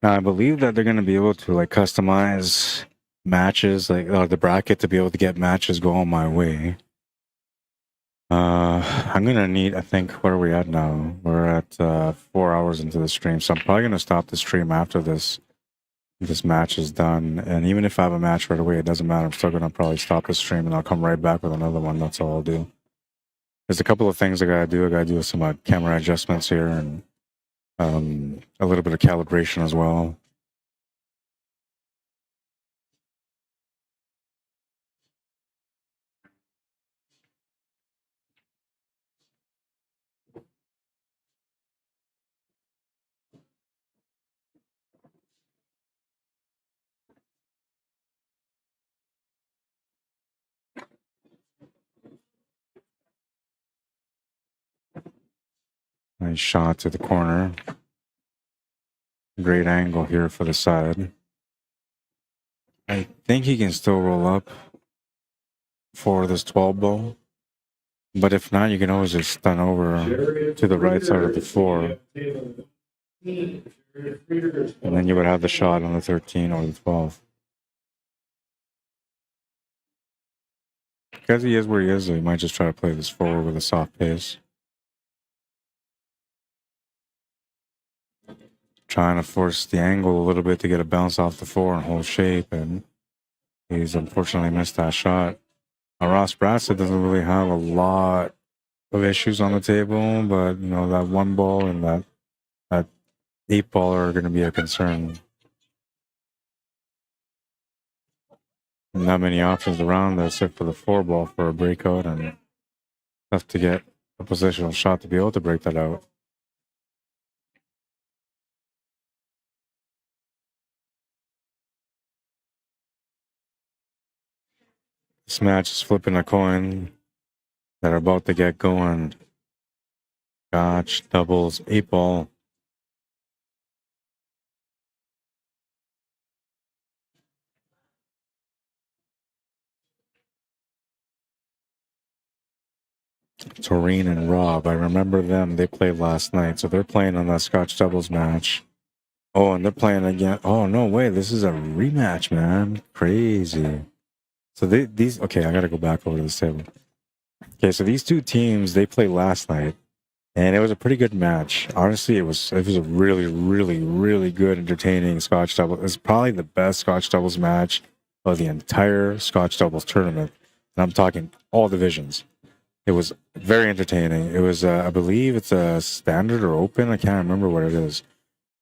Now, I believe that they're going to be able to like customize matches, like the bracket to be able to get matches going my way. I'm gonna need, I think, where are we at now? We're at 4 hours into the stream, so I'm probably gonna stop the stream after this match is done. And even if I have a match right away, it doesn't matter. I'm still gonna probably stop the stream and I'll come right back with another one. That's all I'll do. There's a couple of things I gotta do. I gotta do some camera adjustments here and a little bit of calibration as well. Nice shot to the corner. Great angle here for the side. I think he can still roll up for this 12 ball. But if not, you can always just stun over to the right side of the 4. And then you would have the shot on the 13 or the 12. Because he is where he is, he might just try to play this forward with a soft pace. Trying to force the angle a little bit to get a bounce off the 4 and hold shape, and he's unfortunately missed that shot. Now, Ross Bradford doesn't really have a lot of issues on the table, but you know that 1 ball and that 8 ball are going to be a concern. Not many options around there except for the 4 ball for a breakout, and tough to get a positional shot to be able to break that out. This match is flipping a coin that are about to get going. Scotch, doubles, 8 ball. Toreen and Rob. I remember them. They played last night, so they're playing on that Scotch doubles match. Oh, and they're playing again. Oh no way! This is a rematch, man. Crazy. So these. Okay, I gotta go back over to this table. Okay, so these two teams they played last night, and it was a pretty good match. Honestly, it was a really, really, really good, entertaining Scotch double. It's probably the best Scotch doubles match of the entire Scotch doubles tournament, and I'm talking all divisions. It was very entertaining. It was, I believe, it's a standard or open. I can't remember what it is.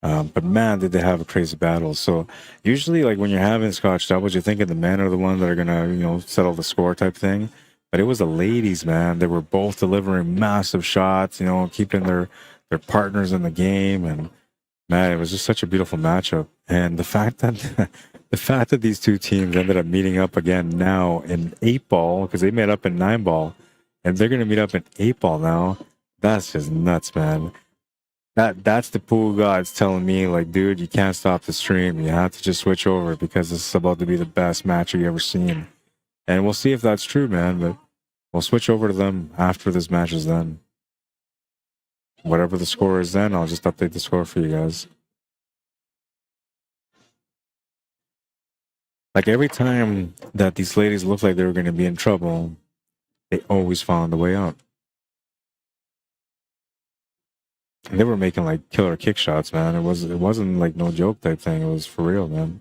But man, did they have a crazy battle. So usually, like when you're having Scotch doubles, you're thinking the men are the ones that are gonna, settle the score type thing. But it was the ladies, man. They were both delivering massive shots, keeping their partners in the game, and man, it was just such a beautiful matchup. And the fact that these two teams ended up meeting up again now in 8-ball, because they met up in 9-ball, and they're gonna meet up in 8-ball now. That's just nuts, man. That's the pool gods telling me, like, dude, you can't stop the stream. You have to just switch over because this is about to be the best match you ever seen. And we'll see if that's true, man. But we'll switch over to them after this match is done. Whatever the score is then, I'll just update the score for you guys. Like every time that these ladies looked like they were going to be in trouble, they always found a way out. And they were making like killer kick shots, man. It wasn't like no joke type thing. It was for real, man.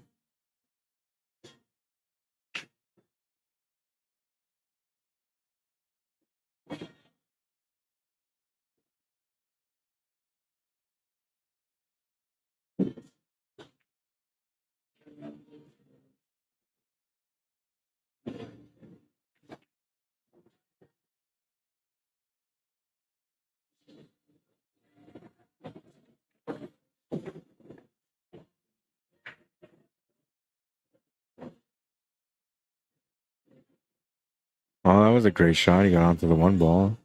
Oh, that was a great shot. He got onto the one ball.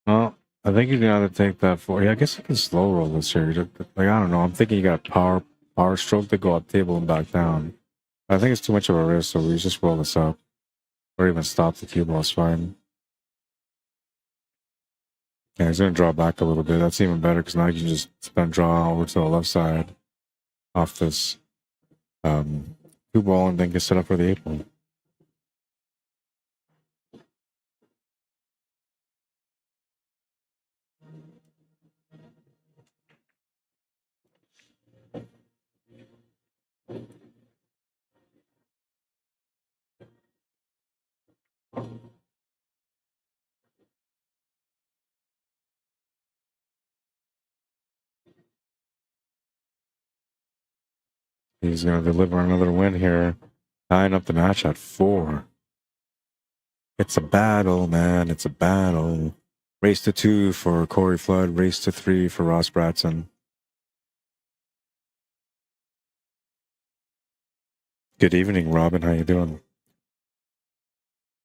Well, I think you're gonna have to take that for. Yeah, I guess you can slow roll this here. Like I don't know. I'm thinking you got a power stroke to go up table and back down. I think it's too much of a risk, so we just roll this up, or even stop the cue ball. It's fine. Yeah, he's gonna draw back a little bit. That's even better because now you can just spin draw over to the left side off this cue ball and then get set up for the 8-ball. He's going to deliver another win here, tying up the match at 4. It's a battle, man. It's a battle. Race to 2 for Corey Flood. Race to 3 for Ross Bratson. Good evening, Robin. How you doing?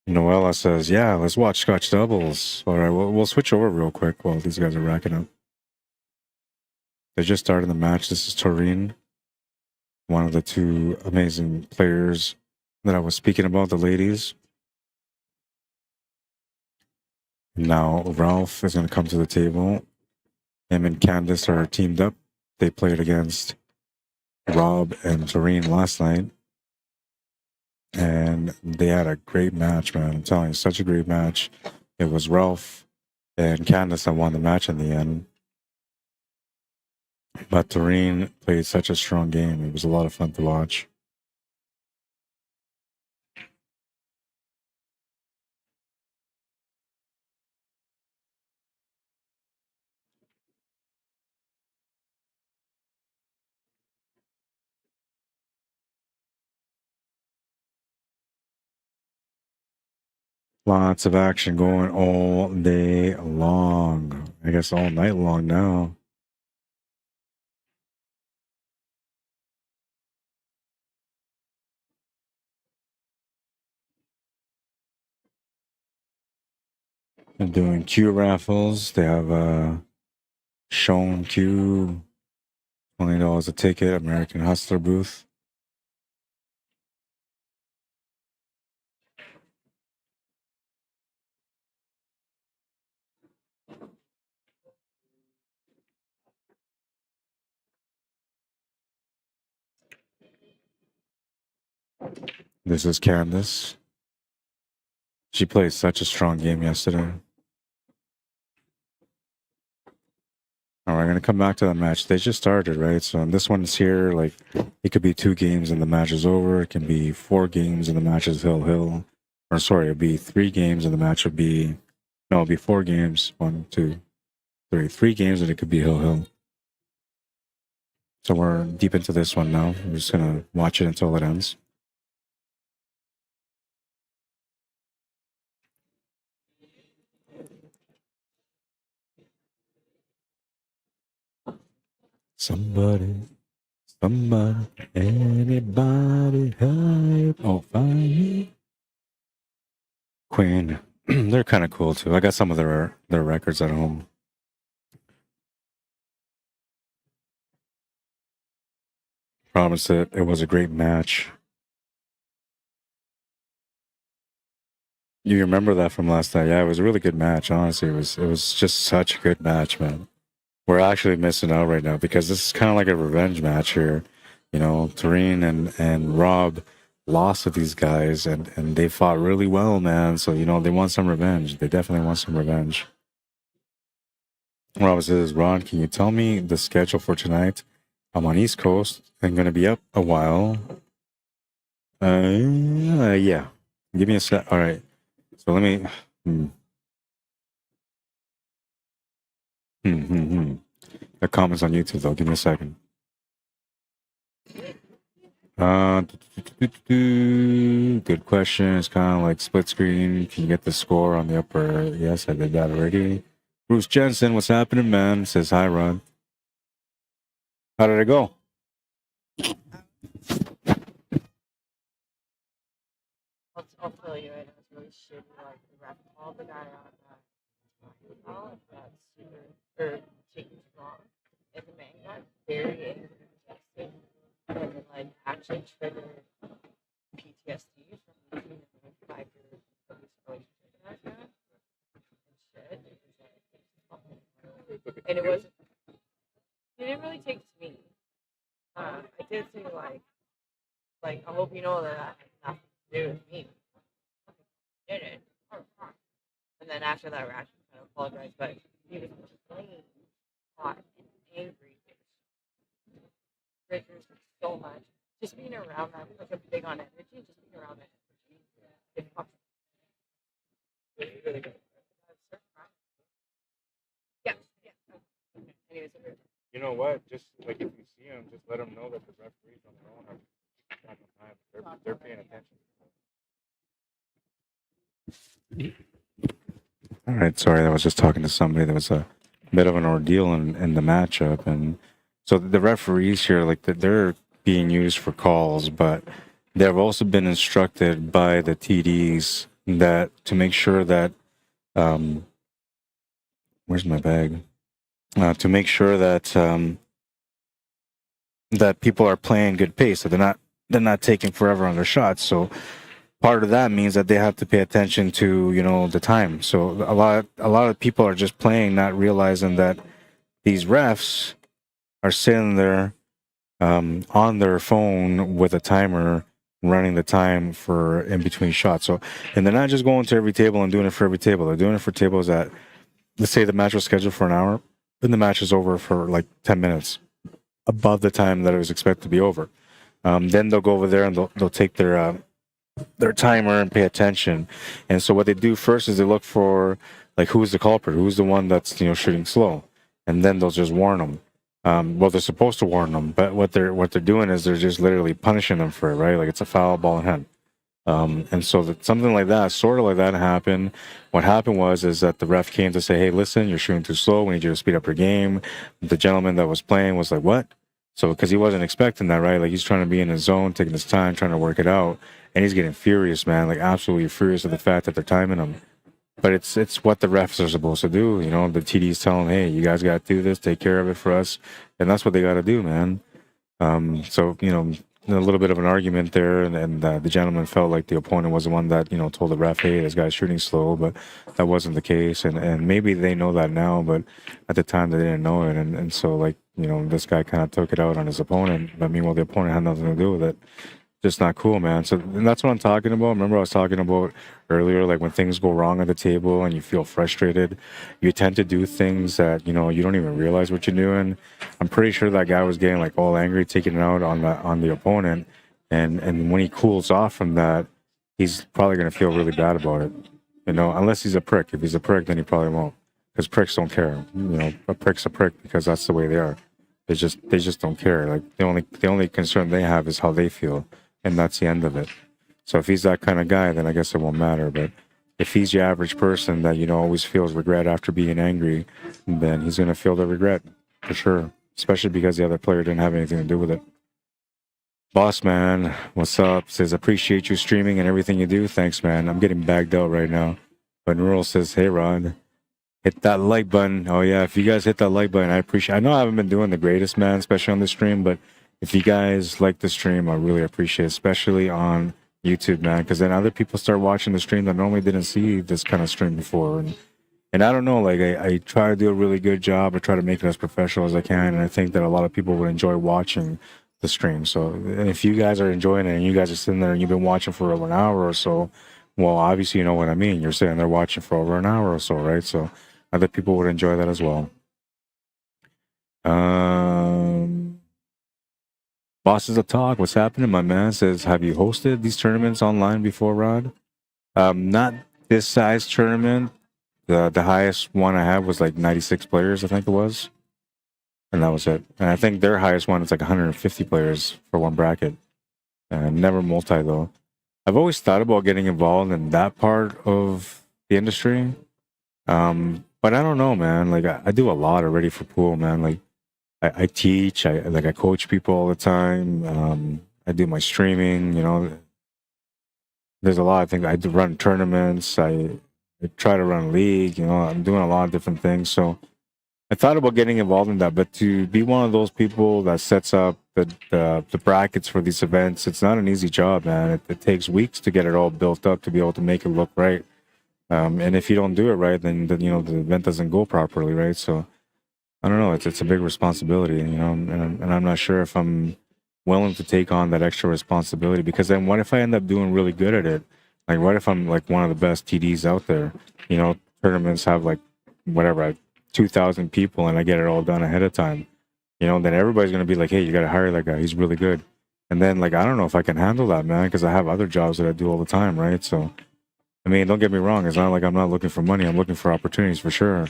Noella says, yeah, let's watch Scotch doubles. All right, we'll switch over real quick while these guys are racking up. They just started the match. This is Toreen, one of the two amazing players that I was speaking about, the ladies. Now Ralph is going to come to the table. Him and Candice are teamed up. They played against Rob and Toreen last night. And they had a great match, man. I'm telling you, such a great match. It was Ralph and Candice that won the match in the end. But Toreen played such a strong game. It was a lot of fun to watch. Lots of action going all day long. I guess all night long now. I'm doing Q raffles. They have shown Q, $20 a ticket, American Hustler booth. This is Candace. She played such a strong game yesterday. All right, I'm gonna come back to that match. They just started, right? So this one's here. Like, it could be 2 games and the match is over. It can be 4 games and the match is hill. Or sorry, it'd be 3 games and the match would be it'd be 4 games. 1, 2, 3, 3 games and it could be hill. So we're deep into this one now. We're just gonna watch it until it ends. Somebody, anybody, hype, oh, find me. Queen, they're kind of cool too. I got some of their records at home. Promise it was a great match. You remember that from last night? Yeah, it was a really good match. Honestly, it was just such a good match, man. We're actually missing out right now because this is kind of like a revenge match here. You know, Tareen and Rob lost to these guys and they fought really well, man. So, you know, they want some revenge. They definitely want some revenge. Rob says, Ron, can you tell me the schedule for tonight? I'm on East Coast. I'm going to be up a while. Yeah. Give me a sec. All right. So let me... The comments on YouTube, though. Give me a second. Good question. It's kind of like split screen. Can you get the score on the upper? Yes, I did that already. Bruce Jensen, what's happening, man? Says hi, Ron. How did it go? I'll tell you, it was really shitty. Like, the ref called the guy on that. That's super, or taking strong. And the man got very angry and then, like, actually triggered PTSD from losing a 5-year police relationship that I've had. And shit. And it wasn't, he didn't really take it to me. I did say, like, I hope you know that that had nothing to do with me. Did it. And then after that, Rash kind of apologized, but he was plain hot and angry. Triggers so much. Just being around that, like, I'm big on energy, just being around that energy. It fucks. Yeah. Anyways, you know what? Just like if you see them, just let them know that the referees on their own are they're paying attention. All right, sorry, I was just talking to somebody. There was a bit of an ordeal in the matchup, and so the referees here, like they're being used for calls, but they've also been instructed by the TDs that to make sure that where's my bag? To make sure that that people are playing good pace, so they're not taking forever on their shots. So part of that means that they have to pay attention to, you know, the time. So a lot of people are just playing, not realizing that these refs are sitting there on their phone with a timer running the time for in between shots. So, and they're not just going to every table and doing it for every table. They're doing it for tables that, let's say the match was scheduled for an hour, then the match is over for like 10 minutes above the time that it was expected to be over. Then they'll go over there and they'll take their timer and pay attention. And so what they do first is they look for like who's the culprit, who's the one that's, you know, shooting slow, and then they'll just warn them. Well, they're supposed to warn them, but what they're doing is they're just literally punishing them for it, right? Like it's a foul, ball in hand. And so that something like that, sort of like that happened. What happened is that the ref came to say, hey, listen, you're shooting too slow. We need you to speed up your game. The gentleman that was playing was like, what? So, because he wasn't expecting that, right? Like he's trying to be in his zone, taking his time, trying to work it out. And he's getting furious, man, like absolutely furious at the fact that they're timing him. But it's what the refs are supposed to do. You know, the TD's telling, hey, you guys got to do this, take care of it for us, and that's what they got to do, man. So you know, a little bit of an argument there, and the gentleman felt like the opponent was the one that, you know, told the ref, hey, this guy's shooting slow, but that wasn't the case, and maybe they know that now, but at the time they didn't know it, and so, like, you know, this guy kind of took it out on his opponent, but meanwhile the opponent had nothing to do with it. Just not cool, man. So and that's what I'm talking about. Remember I was talking about earlier, like when things go wrong at the table and you feel frustrated, you tend to do things that, you know, you don't even realize what you're doing. I'm pretty sure that guy was getting like all angry, taking it out on the opponent, and when he cools off from that, he's probably gonna feel really bad about it. You know, unless he's a prick. If he's a prick, then he probably won't, because pricks don't care. You know, a prick's a prick because that's the way they are. They just don't care. Like the only concern they have is how they feel. And that's the end of it. So if he's that kind of guy, then I guess it won't matter. But if he's your average person that, you know, always feels regret after being angry, then he's going to feel the regret for sure, especially because the other player didn't have anything to do with it. Boss man, what's up? Says, appreciate you streaming and everything you do. Thanks, man. I'm getting bagged out right now. But Neural says, hey, Rod, hit that like button. Oh, yeah, if you guys hit that like button, I appreciate it. I know I haven't been doing the greatest, man, especially on the stream, but if you guys like the stream, I really appreciate it, especially on YouTube, man, because then other people start watching the stream that normally didn't see this kind of stream before. And I don't know, like I try to do a really good job. I try to make it as professional as I can, and I think that a lot of people would enjoy watching the stream. So, and if you guys are enjoying it and you guys are sitting there and you've been watching for over an hour or so, well, obviously you know what I mean. You're sitting there watching for over an hour or so, right? So other people would enjoy that as well. Bosses of Talk, what's happening? My man says, have you hosted these tournaments online before, Rod? Not this size tournament. The highest one I had was like 96 players, I think it was. And that was it. And I think their highest one is like 150 players for one bracket. Never multi, though. I've always thought about getting involved in that part of the industry. But I don't know, man. Like, I do a lot already for pool, man. Like, I teach, I coach people all the time. I do my streaming, you know. There's a lot of things. I do run tournaments. I try to run a league, you know. I'm doing a lot of different things. So I thought about getting involved in that, but to be one of those people that sets up the brackets for these events, it's not an easy job, man. It takes weeks to get it all built up to be able to make it look right. And if you don't do it right, then you know, the event doesn't go properly, right? So I don't know. It's a big responsibility, you know, and I'm not sure if I'm willing to take on that extra responsibility, because then what if I end up doing really good at it? Like, what if I'm like one of the best TDs out there? You know, tournaments have like whatever 2,000 people, and I get it all done ahead of time. You know, then everybody's gonna be like, hey, you got to hire that guy. He's really good. And then like I don't know if I can handle that, man, because I have other jobs that I do all the time, right? So, I mean, don't get me wrong. It's not like I'm not looking for money. I'm looking for opportunities for sure.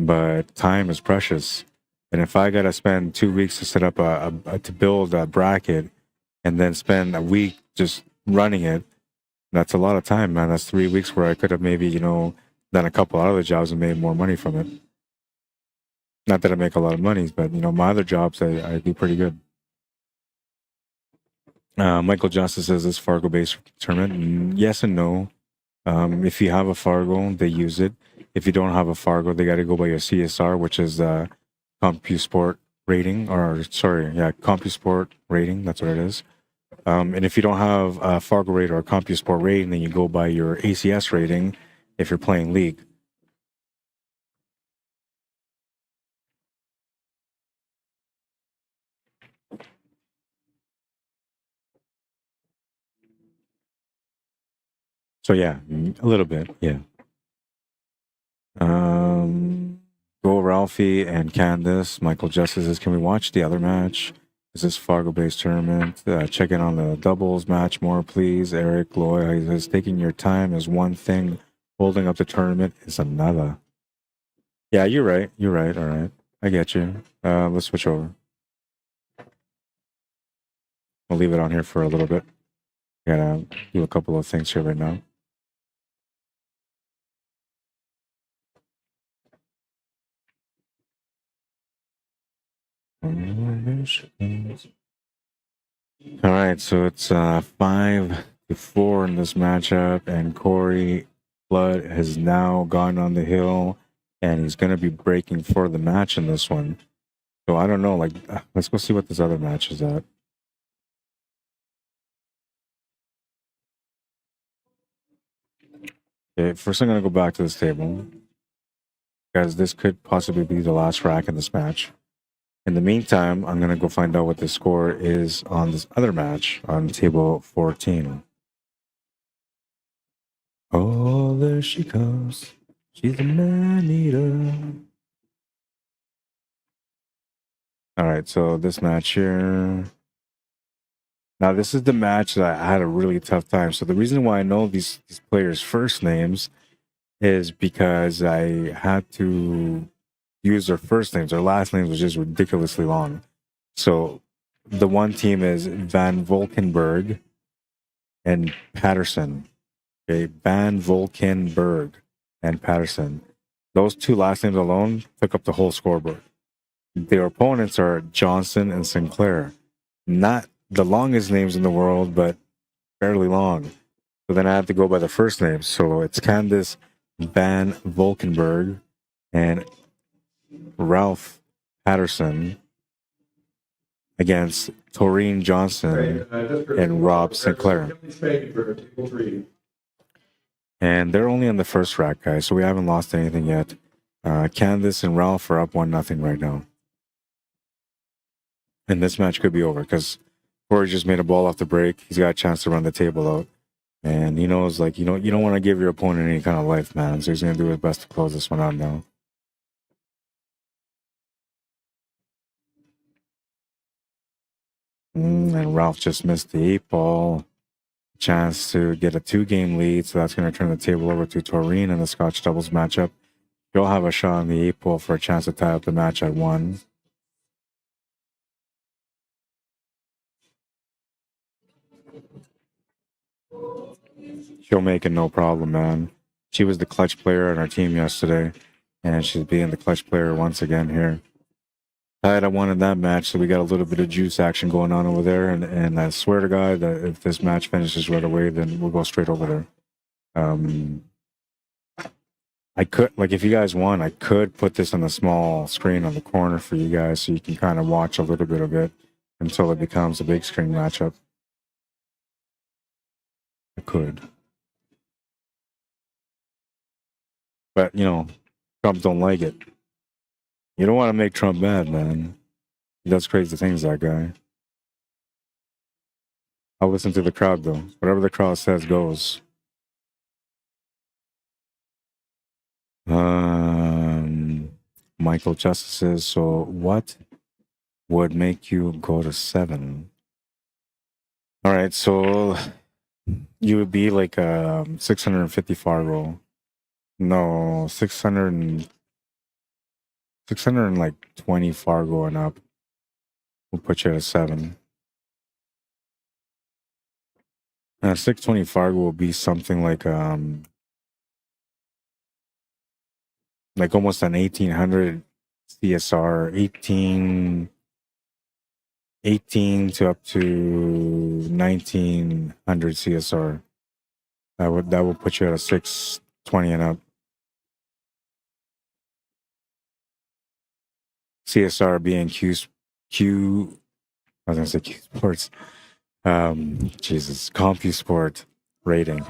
But time is precious, and if I gotta spend 2 weeks to set up to build a bracket, and then spend a week just running it, that's a lot of time, man. That's 3 weeks where I could have maybe, you know, done a couple other jobs and made more money from it. Not that I make a lot of money, but you know, my other jobs I do pretty good. Michael Justice says, this Fargo-based tournament. Yes and no. If you have a Fargo, they use it. If you don't have a Fargo, they got to go by your CSR, which is CompuSport rating, or sorry, yeah, CompuSport rating. That's what it is. And if you don't have a Fargo rate or a CompuSport rating, then you go by your ACS rating if you're playing League. So yeah, a little bit, yeah. Go Ralphie and Candace. Michael Justice says, can we watch the other match? Is this Fargo-based tournament? Check in on the doubles match more, please. Eric Loy says, taking your time is one thing. Holding up the tournament is another. Yeah, you're right. You're right. All right. I get you. Let's switch over. We'll leave it on here for a little bit. Gotta do a couple of things here right now. All right, so it's 5-4 in this matchup, and Corey blood has now gone on the hill, and he's going to be breaking for the match in this one. So I don't know. Like, let's go see what this other match is at. Okay, first I'm going to go back to this table, because this could possibly be the last rack in this match. In the meantime, I'm going to go find out what the score is on this other match on table 14. Oh, there she comes. She's a man-eater. All right, so this match here. Now, this is the match that I had a really tough time. So the reason why I know these players' first names is because I had to use their first names. Their last names was just ridiculously long. So the one team is Van Volkenberg and Patterson. Okay, Van Volkenberg and Patterson. Those two last names alone took up the whole scoreboard. Their opponents are Johnson and Sinclair. Not the longest names in the world, but fairly long. So then I have to go by the first names. So it's Candice Van Volkenberg and Ralph Patterson against Taurine Johnson and Rob Sinclair. And they're only on the first rack, guys, so we haven't lost anything yet. Candice and Ralph are up 1-0 right now. And this match could be over because Corey just made a ball off the break. He's got a chance to run the table out. And he knows, like, you don't want to give your opponent any kind of life, man. So he's going to do his best to close this one out now. And Ralph just missed the 8-ball. Chance to get a 2-game lead. So that's going to turn the table over to Taurine in the Scotch doubles matchup. You'll have a shot on the 8-ball for a chance to tie up the match at 1. She'll make it no problem, man. She was the clutch player on our team yesterday, and she's being the clutch player once again here. I wanted that match, so we got a little bit of juice action going on over there, and I swear to God that if this match finishes right away, then we'll go straight over there. I could, like, if you guys want, I could put this on a small screen on the corner for you guys so you can kind of watch a little bit of it until it becomes a big screen matchup. I could. But, Trump don't like it. You don't want to make Trump mad, man. He does crazy things, that guy. I'll listen to the crowd, though. Whatever the crowd says goes. Michael Justice says, so what would make you go to 7? All right, so you would be like 650 Fargo. No, 620 Fargo and up. We'll put you at a 7. 620 Fargo will be something like almost an 1800 CSR, 18 to up to 1900 CSR. That would put you at a 620 and up. CSR being I was gonna say Cuesports. Jesus, CompuSport rating.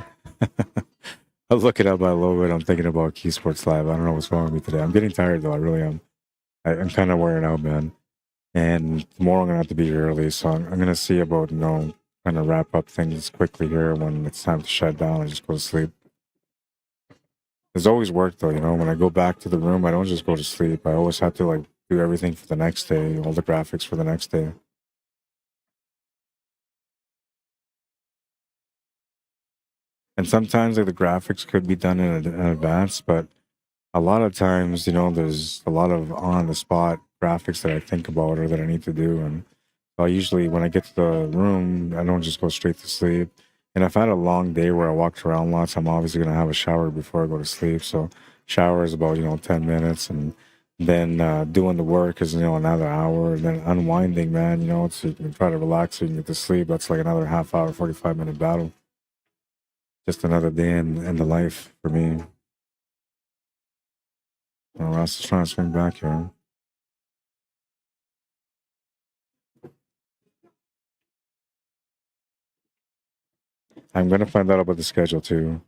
I'll look it up. I love it. I'm thinking about Cuesports Live. I don't know what's wrong with me today. I'm getting tired though. I really am. I'm kind of wearing out, man. And tomorrow I'm gonna have to be here early, so I'm gonna see about kind of wrap up things quickly here when it's time to shut down and just go to sleep. There's always work though, when I go back to the room, I don't just go to sleep. I always have to do everything for the next day, all the graphics for the next day. And sometimes the graphics could be done in advance, but a lot of times, there's a lot of on-the-spot graphics that I think about or that I need to do. And so usually when I get to the room, I don't just go straight to sleep. And if I had a long day where I walked around lots, I'm obviously going to have a shower before I go to sleep. So shower is about, 10 minutes. And then doing the work is, another hour. And then unwinding, man, so you can try to relax so you can get to sleep. That's like another half hour, 45-minute battle. Just another day in the life for me. Oh, Ross is trying to swing back here. I'm gonna find out about the schedule too.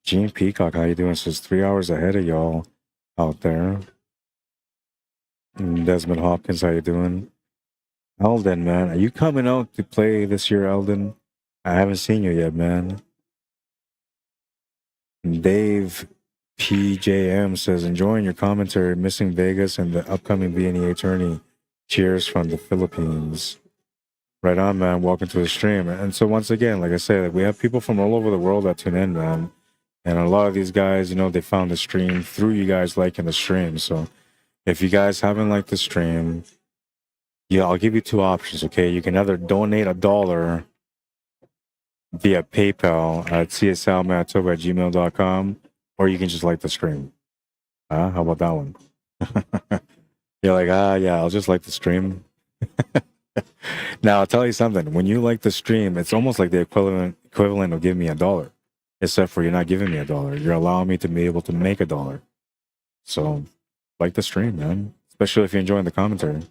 Gene Peacock, how you doing? Says 3 hours ahead of y'all out there. And Desmond Hopkins, how you doing? Eldon, man, are you coming out to play this year, Eldon? I haven't seen you yet, man. Dave PJM says, enjoying your commentary, missing Vegas and the upcoming VNEA tourney. Cheers from the Philippines. Right on, man. Welcome to the stream. And so once again, like I say, like we have people from all over the world that tune in, man. And a lot of these guys, you know, they found the stream through you guys liking the stream. So if you guys haven't liked the stream, yeah, I'll give you two options, okay? You can either donate $1 via PayPal at CSLMANITOBA@gmail.com, or you can just like the stream. How about that one? You're like, yeah, I'll just like the stream. Now, I'll tell you something. When you like the stream, it's almost like the equivalent of giving me $1. Except for you're not giving me $1. You're allowing me to be able to make $1. So, like the stream, man. Especially if you're enjoying the commentary.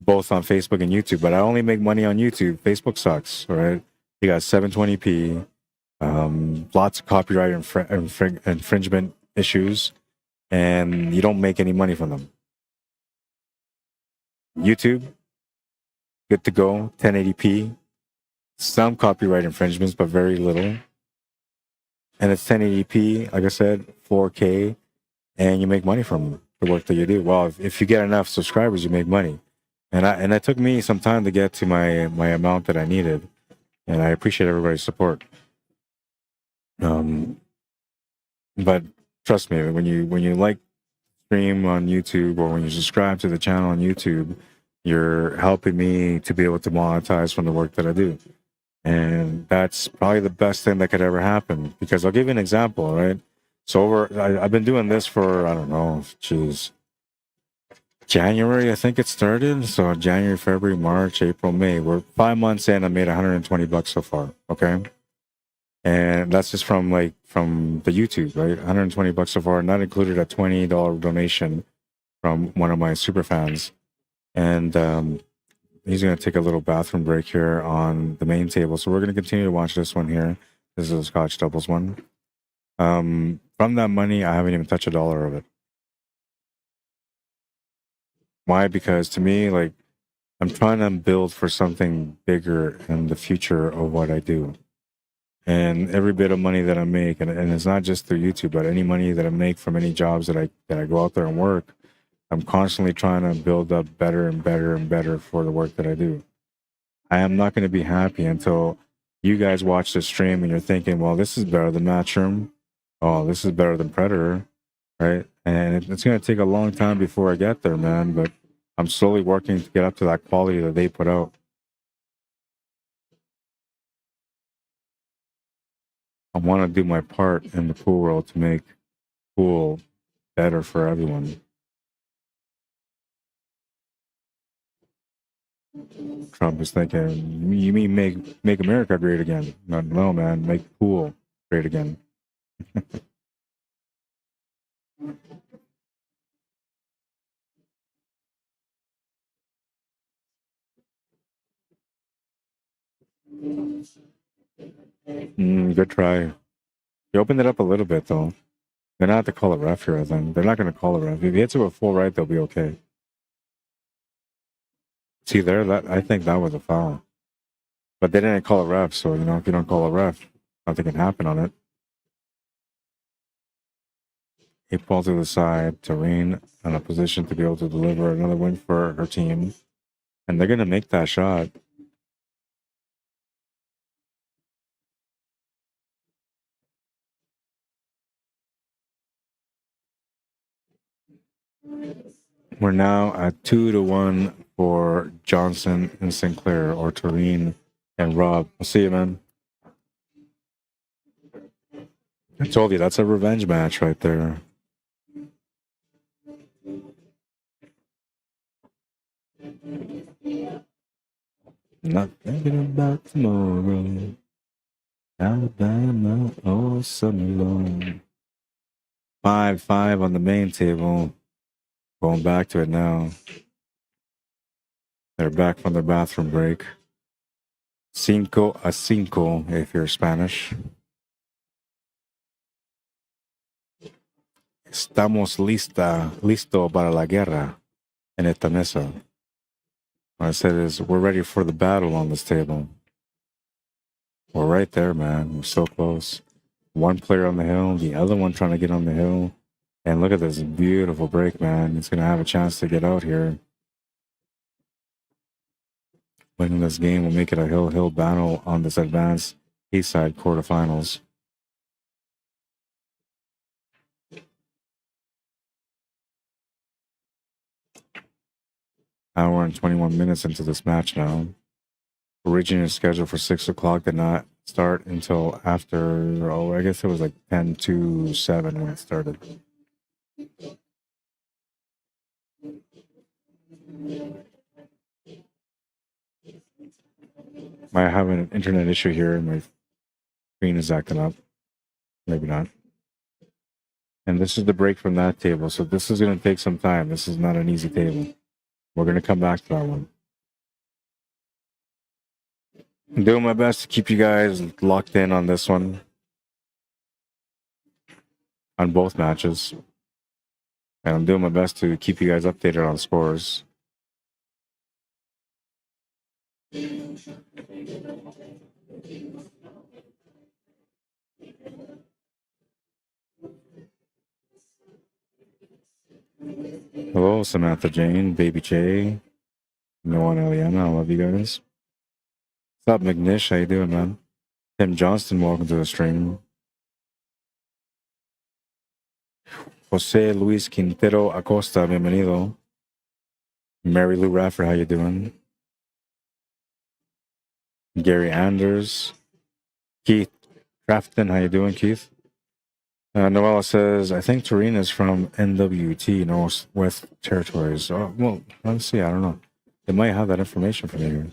Both on Facebook and YouTube. But I only make money on YouTube. Facebook sucks, all right? You got 720p, lots of copyright infringement issues, and you don't make any money from them. YouTube, good to go, 1080p. Some copyright infringements, but very little. And it's 1080p, like I said, 4K, and you make money from the work that you do. Well, if you get enough subscribers, you make money. And it took me some time to get to my amount that I needed, and I appreciate everybody's support. But trust me, when you like stream on YouTube or when you subscribe to the channel on YouTube, you're helping me to be able to monetize from the work that I do. And that's probably the best thing that could ever happen. Because I'll give you an example, right? So I've been doing this for, I don't know, January, I think it started. So January, February, March, April, May. We're 5 months in. I made $120 so far. Okay. And that's just from the YouTube, right? $120 so far. And that included a $20 donation from one of my super fans. And, he's going to take a little bathroom break here on the main table. So we're going to continue to watch this one here. This is a Scotch doubles one. From that money, I haven't even touched $1 of it. Why? Because to me, like, I'm trying to build for something bigger in the future of what I do. And every bit of money that I make, and it's not just through YouTube, but any money that I make from any jobs that I go out there and work, I'm constantly trying to build up better and better and better for the work that I do. I am not going to be happy until you guys watch the stream and you're thinking, well, this is better than MEACHAM. Oh, this is better than Predator, right? And it's going to take a long time before I get there, man. But I'm slowly working to get up to that quality that they put out. I want to do my part in the pool world to make pool better for everyone. Trump is thinking, you mean make America great again? No, man, make pool great again. Good try. You opened it up a little bit, though. They're not have to call it ref here, I think. They're not going to call it ref. If he hits it with full right, they'll be okay. See there? I think that was a foul. But they didn't call it ref, so, you know, if you don't call it ref, nothing can happen on it. 8 ball to the side. Tareen in a position to be able to deliver another win for her team. And they're going to make that shot. We're now at 2-1 for Johnson and Sinclair, or Tareen and Rob. I'll see you, man. I told you, that's a revenge match right there. Not thinking about tomorrow. Alabama, oh, summer long. 5-5 on the main table. Going back to it now. They're back from their bathroom break. 5-5 if you're Spanish. Estamos listo para la guerra en esta mesa. What I said is, we're ready for the battle on this table. We're right there, man. We're so close. One player on the hill, the other one trying to get on the hill. And look at this beautiful break, man. He's going to have a chance to get out here. Winning this game will make it a hill battle on this advanced Eastside quarterfinals. Hour and 21 minutes into this match now. Originally scheduled for 6 o'clock, did not start until after, I guess it was like 10 to 7 when it started. Might have an internet issue here. My screen is acting up. Maybe not. And this is the break from that table. So this is going to take some time. This is not an easy table. We're going to come back to that one. I'm doing my best to keep you guys locked in on this one. On both matches. And I'm doing my best to keep you guys updated on scores. Hello, Samantha Jane, Baby J, Noah and Eliana. I love you guys. What's up, McNish? How you doing, man? Tim Johnston, welcome to the stream. Jose Luis Quintero Acosta, bienvenido. Mary Lou Rafford, how you doing? Gary Anders. Keith Crafton, how you doing, Keith? Noella says, I think Turin is from NWT, Northwest Territories. Oh, well, let's see. I don't know. They might have that information for me here.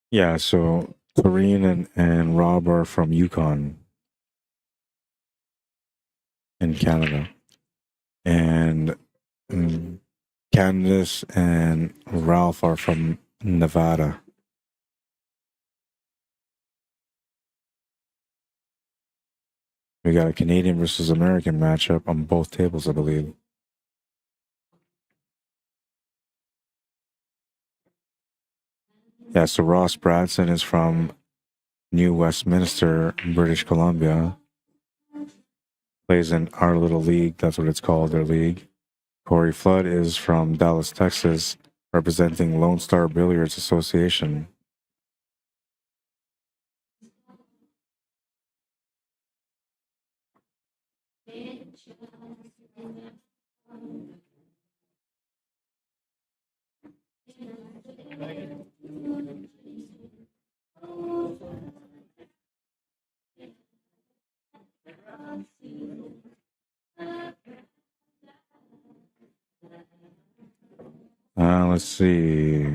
Yeah, so Corinne and Rob are from Yukon in Canada. And Candace and Ralph are from Nevada. We got a Canadian versus American matchup on both tables, I believe. Yeah, so Ross Bradson is from New Westminster, British Columbia. Plays in our little league. That's what it's called, their league. Corey Flood is from Dallas, Texas, representing Lone Star Billiards Association. Let's see.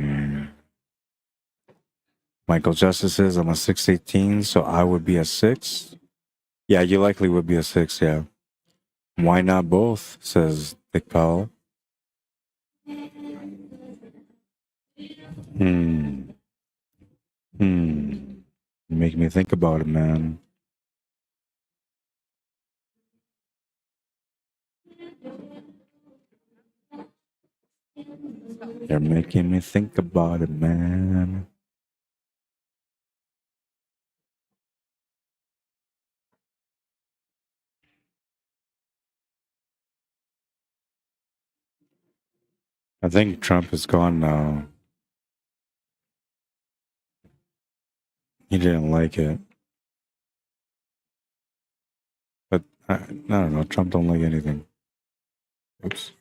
Michael Justice says I'm a 618, so I would be a 6. Yeah, you likely would be a 6, yeah. Why not both, says Dick Powell. Make me think about it, man. You're making me think about it, man. I think Trump is gone now. He didn't like it. But I don't know. Trump don't like anything. Oops.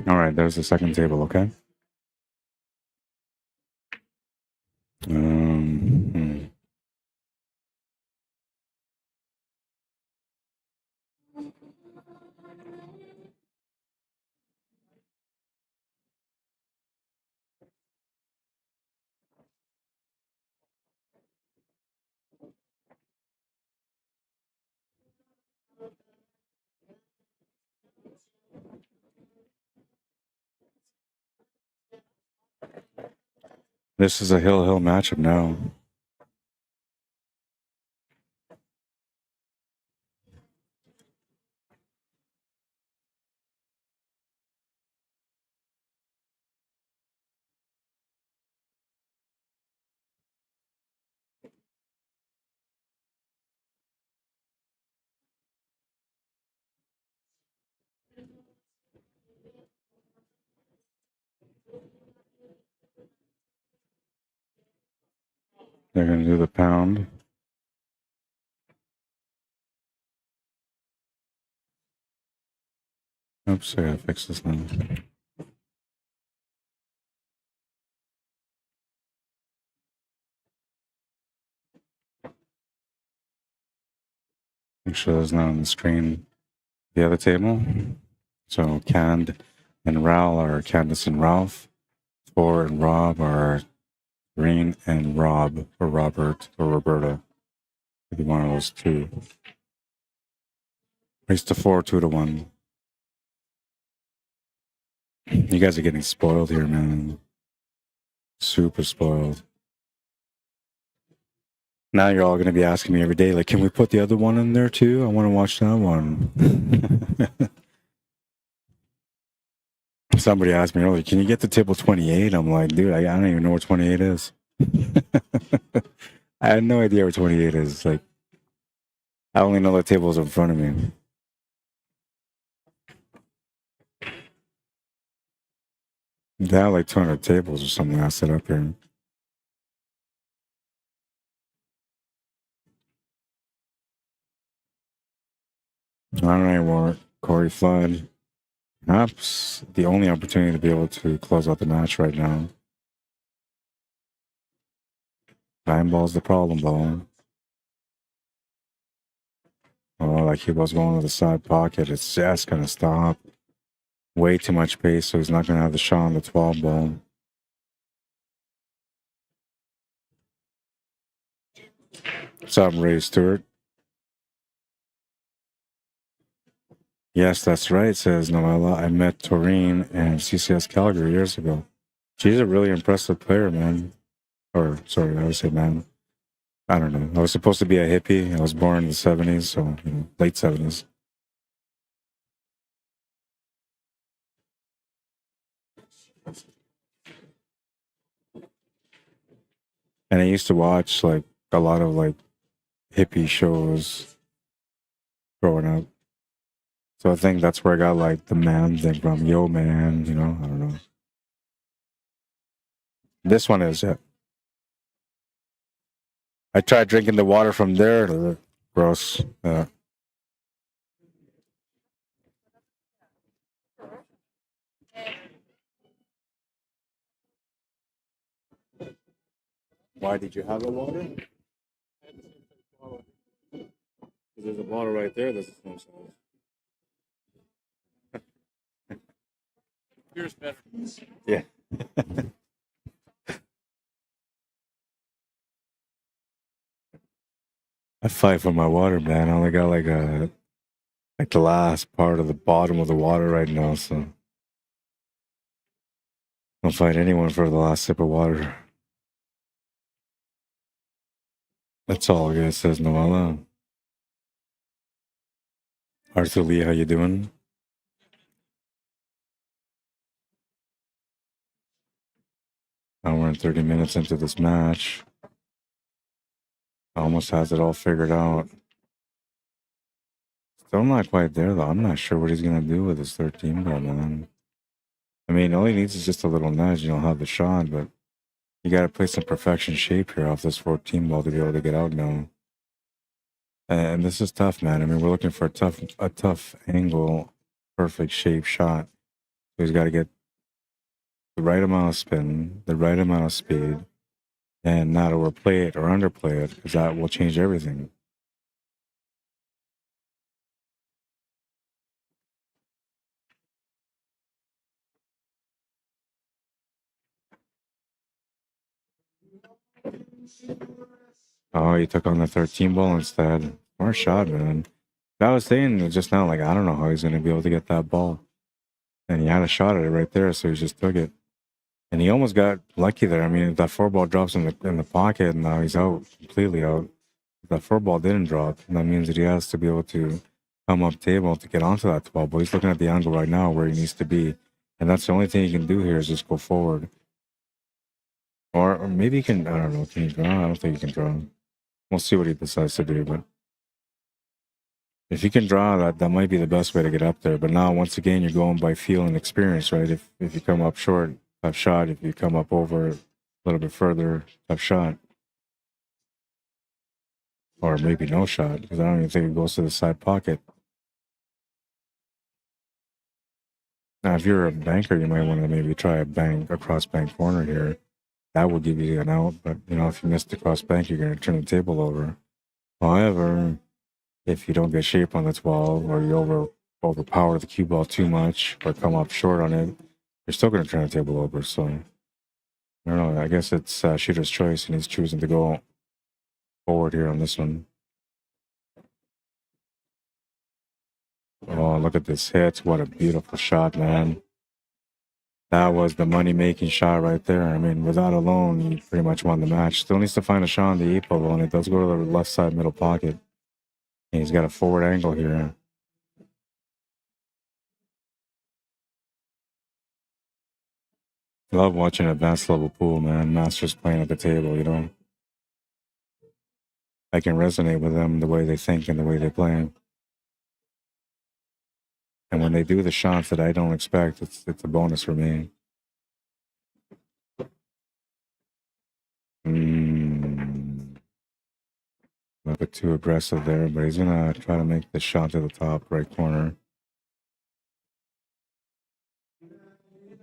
All right, there's the second table, okay? Hmm. This is a hill matchup now. They're going to do the pound. Oops, I gotta fix this now. Make sure there's not on the screen the other table. So Cand and Raoul are Candace and Ralph. Thor and Rob are Green and Rob, or Robert, or Roberta. Maybe one of those two. Race to 4, 2-1. You guys are getting spoiled here, man. Super spoiled. Now you're all going to be asking me every day, like, can we put the other one in there too? I want to watch that one. Somebody asked me earlier, can you get to table 28? I'm like, dude, I don't even know where 28 is. I had no idea where 28 is. Like, I only know the table's in front of me. They have like 200 tables or something I set up here. All right, Warwick, Corey Flood. Perhaps the only opportunity to be able to close out the match right now. 9 ball's the problem ball. Oh, like he was going to the side pocket. It's just going to stop. Way too much pace, so he's not going to have the shot on the 12 ball. What's up, Ray Stewart? Yes, that's right, says Noella. I met Taurine and CCS Calgary years ago. She's a really impressive player, man. Or, sorry, I would say man. I don't know. I was supposed to be a hippie. I was born in the 70s, so, you know, late 70s. And I used to watch, like, a lot of, like, hippie shows growing up. So I think that's where I got, like, the man thing from. Yo, man, you know, I don't know. This one is, yeah. I tried drinking the water from there. Gross. Why did you have the water? There's a bottle right there. That's the same size. Yours better. Yeah. I fight for my water, man. I only got like the last part of the bottom of the water right now, so I'll fight anyone for the last sip of water. That's all, guys, says Noella. Arthur Lee, how you doing? Hour and 30 minutes into this match. Almost has it all figured out. Still not quite there, though. I'm not sure what he's going to do with his 13 ball, man. I mean, all he needs is just a little nudge. You'll have the shot, but you got to play some perfection shape here off this 14 ball to be able to get out now. And this is tough, man. I mean, we're looking for a tough angle, perfect shape shot. So he's got to get the right amount of spin, the right amount of speed, and not overplay it or underplay it, because that will change everything. Oh, he took on the 13 ball instead. More shot, man. I was saying just now, like, I don't know how he's going to be able to get that ball. And he had a shot at it right there, so he just took it. And he almost got lucky there. I mean, if that 4 ball drops in the pocket, and now he's out, completely out. If that 4 ball didn't drop, that means that he has to be able to come up table to get onto that 12 ball. He's looking at the angle right now where he needs to be. And that's the only thing he can do here is just go forward. Or maybe he can, I don't know, can he draw? I don't think he can draw. We'll see what he decides to do, but if you can draw, that might be the best way to get up there. But now, once again, you're going by feel and experience, right? If you come up short, tough shot. If you come up over a little bit further, tough shot. Or maybe no shot, because I don't even think it goes to the side pocket. Now, if you're a banker, you might want to maybe try a cross bank corner here. That will give you an out, but, you know, if you miss the cross bank, you're going to turn the table over. However, if you don't get shape on the 12 or you overpower the cue ball too much or come up short on it, you're still going to turn the table over. So, I don't know. I guess it's shooter's choice, and he's choosing to go forward here on this one. Oh, look at this hit. What a beautiful shot, man. That was the money-making shot right there. I mean, with that alone, he pretty much won the match. Still needs to find a shot on the 8 ball, and it does go to the left side middle pocket. And he's got a forward angle here. Love watching advanced level pool, man. Masters playing at the table, you know. I can resonate with them, the way they think and the way they play. And when they do the shots that I don't expect, it's a bonus for me. A bit too aggressive there, but he's going to try to make the shot to the top right corner.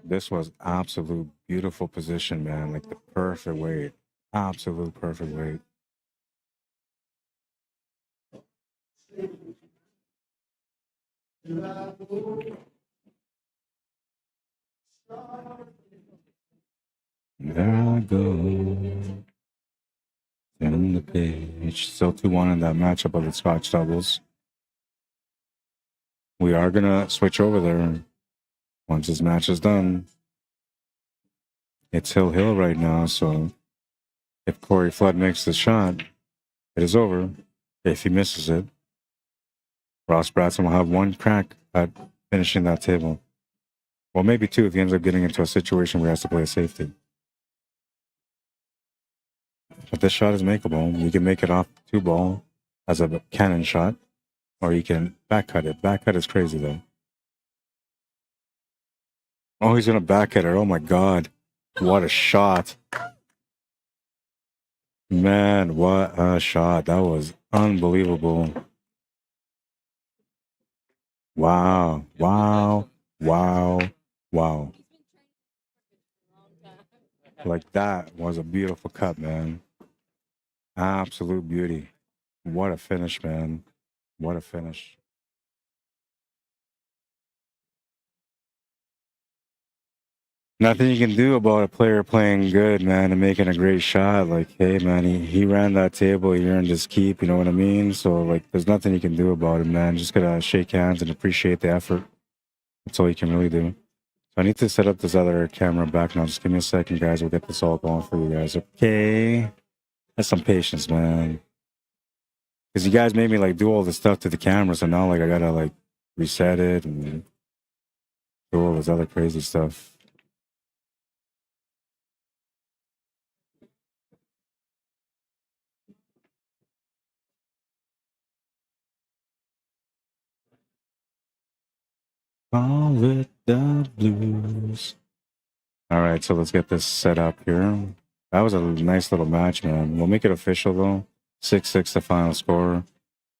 This was absolute beautiful position, man. Like the perfect weight. Absolute perfect weight. There I go. Turn the page. Still 2-1 in that matchup of the Scotch doubles. We are going to switch over there once this match is done. It's Hill right now, so if Corey Flood makes the shot, it is over. If he misses it, Ross Bratson will have 1 crack at finishing that table. Well, maybe 2 if he ends up getting into a situation where he has to play a safety. But this shot is makeable. You can make it off 2 ball as a cannon shot, or you can back cut it. Back cut is crazy, though. Oh, he's going to back at it. Oh, my God. What a shot. Man, what a shot. That was unbelievable. Wow. Wow. Wow. Wow. Like, that was a beautiful cut, man. Absolute beauty. What a finish, man. What a finish. Nothing you can do about a player playing good, man, and making a great shot. Like, hey, man, he ran that table, he earned his keep, you know what I mean? So, like, there's nothing you can do about it, man. Just gotta shake hands and appreciate the effort. That's all you can really do. So I need to set up this other camera back now. Just give me a second, guys. We'll get this all going for you guys, okay? Have some patience, man. Because you guys made me like do all this stuff to the camera, so now like I gotta like reset it and do all this other crazy stuff. Call it the blues. All right, so let's get this set up here. That was a nice little match, man. We'll make it official though. 6-6 the final score.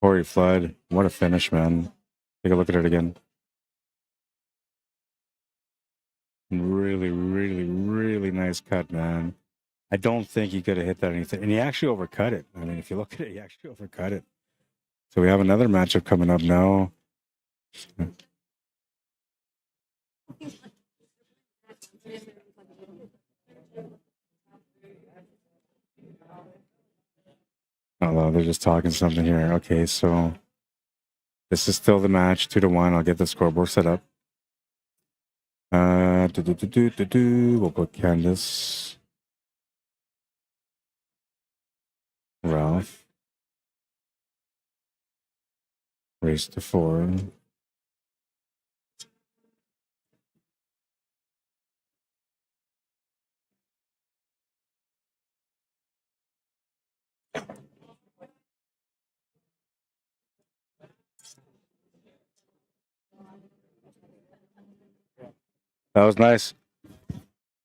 Corey Flood, what a finish, man. Take a look at it again. Really, really, really nice cut, man. I don't think he could have hit that anything. And he actually overcut it. I mean, if you look at it, he actually overcut it. So we have another matchup coming up now. Oh, they're just talking something here. Okay, so this is still the match, 2-1. I'll get the scoreboard set up. We'll put Candace, Ralph, race to 4. That was nice.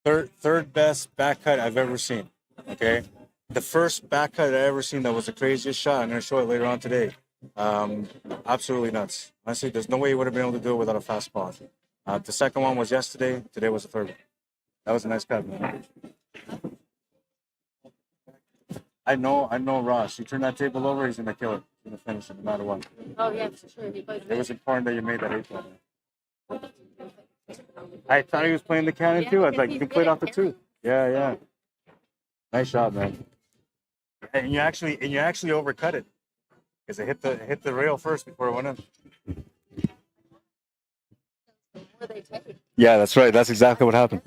Third best back cut I've ever seen. Okay, the first back cut I ever seen that was the craziest shot. I'm gonna show it later on today. Absolutely nuts. Honestly, there's no way you would have been able to do it without a fast spot. The second one was yesterday. Today was the third one. That was a nice cut, man. I know Ross. You turn that table over, he's gonna kill it. He's gonna finish it no matter what. Oh yeah, for sure. It was important that you made that 8-1. I thought he was playing the cannon too. I was like, you can play it off the 2. Yeah. Nice shot, man. And you actually overcut it because it hit the rail first before it went in. Yeah, that's right. That's exactly what happened.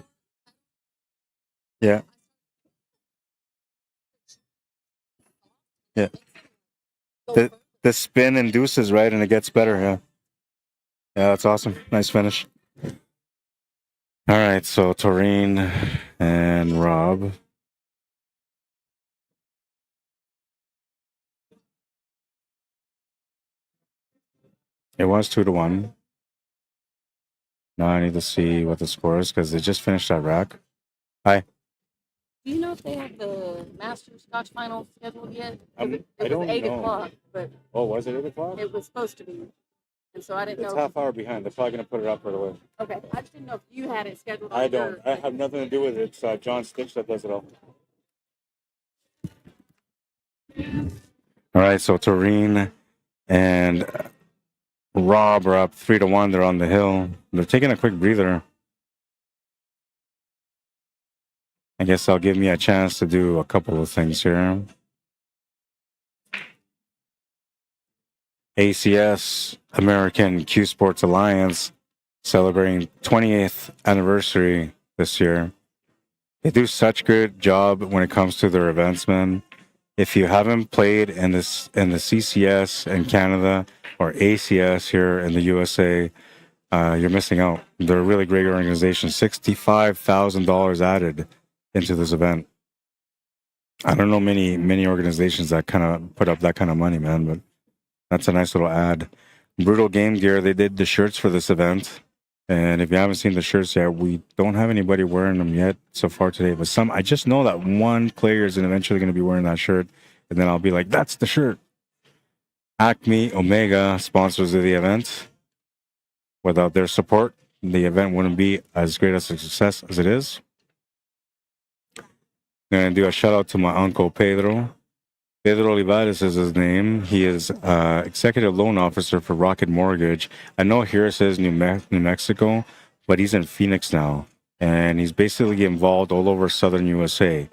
Yeah. The spin induces, right, and it gets better. Yeah, that's awesome. Nice finish. All right, so Taurine and Rob. It was 2-1. Now I need to see what the score is because they just finished that rack. Hi. Do you know if they have the Masters Scotch final scheduled yet? I It don't was 8 know. o'clock, but Oh, was it 8 o'clock? it was supposed to be. And so I didn't It's know. half hour behind. They're probably going to put it up right away. Okay, I just didn't know if you had it scheduled. On I don't. your- I have nothing to do with it. It's John Stitch that does it all. All right, so Taurine and Rob are up 3-1. They're on the hill. They're taking a quick breather. I guess I'll give me a chance to do a couple of things here. ACS, American Cuesports Alliance, celebrating 28th anniversary this year. They do such good job when it comes to their events, man. If you haven't played in the CCS in Canada or ACS here in the USA, you're missing out. They're a really great organization. $65,000 added into this event. I don't know many organizations that kind of put up that kind of money, man, but that's a nice little ad. Brutal Game Gear, they did the shirts for this event. And if you haven't seen the shirts yet, we don't have anybody wearing them yet so far today. But I just know that one player is eventually going to be wearing that shirt. And then I'll be like, that's the shirt. Acme, Omega, sponsors of the event. Without their support, the event wouldn't be as great a success as it is. I'm going to do a shout out to my uncle, Pedro. Pedro Olivares is his name. He is executive loan officer for Rocket Mortgage. I know here it says New Mexico, but he's in Phoenix now. And he's basically involved all over southern USA.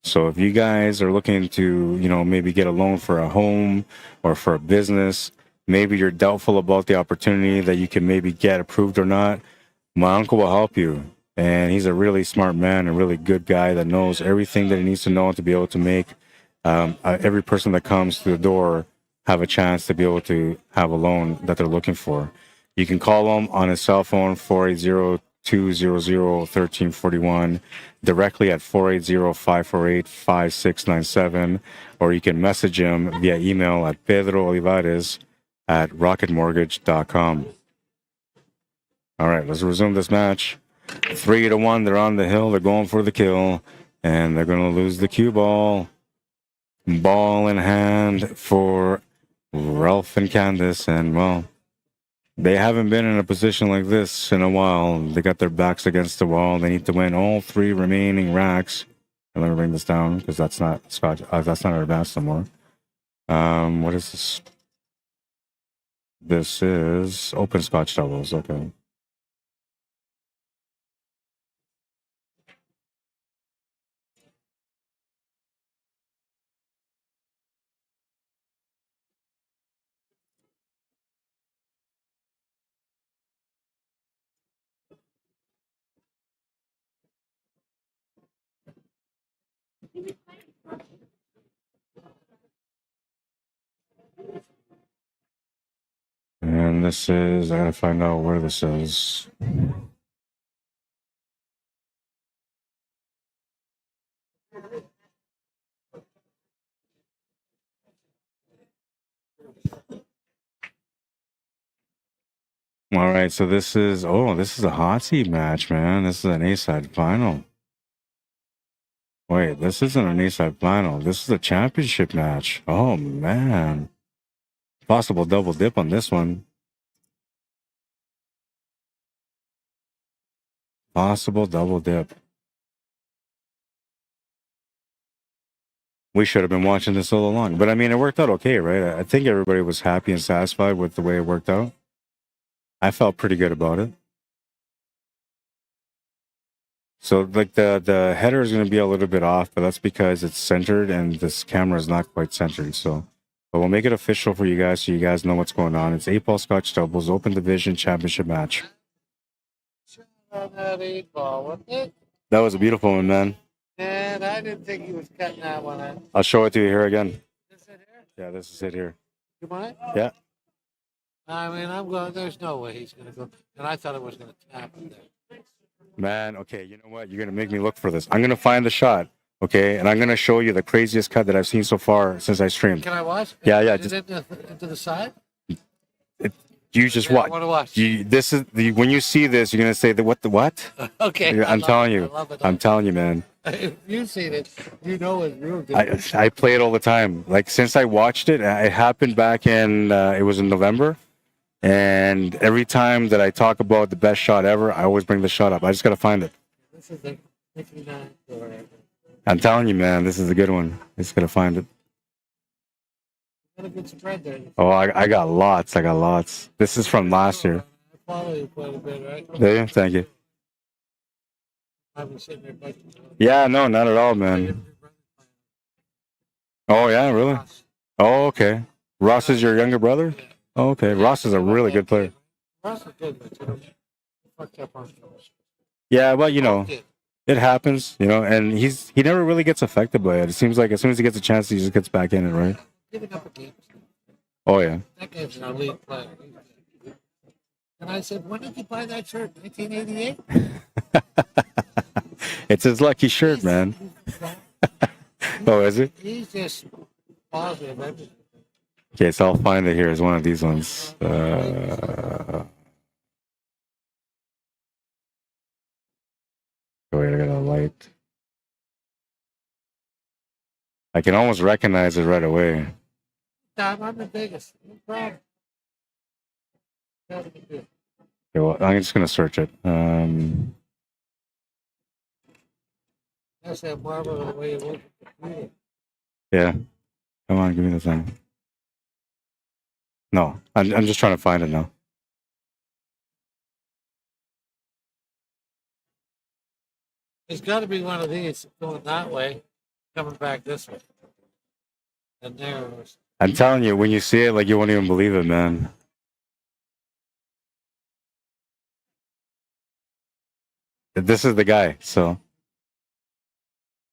So if you guys are looking to, maybe get a loan for a home or for a business, maybe you're doubtful about the opportunity that you can maybe get approved or not, my uncle will help you. And he's a really smart man, a really good guy that knows everything that he needs to know to be able to make every person that comes to the door have a chance to be able to have a loan that they're looking for. You can call him on his cell phone, 480-200-1341, directly at 480-548-5697, or you can message him via email at pedroolivares@rocketmortgage.com. All right, let's resume this match. 3-1, they're on the hill, they're going for the kill, and they're going to lose the cue ball. Ball in hand for Ralph and Candace, and well, they haven't been in a position like this in a while. They got their backs against the wall. They need to win all 3 remaining racks. And let me bring this down because that's not Scotch. That's not advanced anymore. What is this? This is open Scotch doubles. Okay. And this is, I gotta find out where this is. All right, so this is, this is a hot seat match, man. This is an A-side final. Wait, this isn't an A-side final. This is a championship match. Oh, man. Possible double dip on this one. Possible double dip. We should have been watching this all along. But I mean, it worked out okay, right? I think everybody was happy and satisfied with the way it worked out. I felt pretty good about it. So like the header is going to be a little bit off, but that's because it's centered and this camera is not quite centered. So, but we'll make it official for you guys so you guys know what's going on. It's 8-ball Scotch doubles, open division championship match. That was a beautiful one, man. Man, I didn't think he was cutting that one out. I'll show it to you here again. Is it here? Yeah, this is it here. You mind? Yeah. I mean, I'm going, there's no way he's going to go. And I thought it was going to tap it there. Man, okay, you know what? You're going to make me look for this. I'm going to find the shot, okay? And I'm going to show you the craziest cut that I've seen so far since I streamed. Can I watch? Yeah, yeah. Is it into the side? You just Yeah, I watch. want to watch. This is when you see this, you're going to say, what? Okay. I'm telling you. I'm telling you, man. If you've seen it, you know it's real good. I play it all the time. Like, since I watched it, it happened back in, it was in November. And every time that I talk about the best shot ever, I always bring the shot up. I just got to find it. This is the 59 or I'm telling you, man, this is a good one. I just got to find it. got a good spread there. Oh, I got lots. I got lots. This is from last year. I follow you quite a bit, right? Do you? Thank you. I've been sitting there biting. Yeah, no, not at all, man. Oh, yeah, really? Oh, okay. Ross is your younger brother? Oh, okay. Ross is a really good player. Ross is good, but you know, fucked up on those. Yeah, well, you know, it happens, you know, and he never really gets affected by it. It seems like as soon as he gets a chance, he just gets back in it, right? Giving up a game. Oh, yeah. That guy's an elite player. And I said, when did you buy that shirt? 1988? It's his lucky shirt, man. Oh, is it? He's just positive. Okay, so I'll find it here. It's one of these ones. Wait, I got a light. I can almost recognize it right away. Tom, I'm the biggest. No problem. That'll be good. Okay, well, I'm just gonna search it. That's that marble the way it works. Yeah. Come on, give me the thing. No, I'm just trying to find it now. There's got to be one of these going that way, coming back this way. And there it was. I'm telling you, when you see it, like, you won't even believe it, man. This is the guy, so.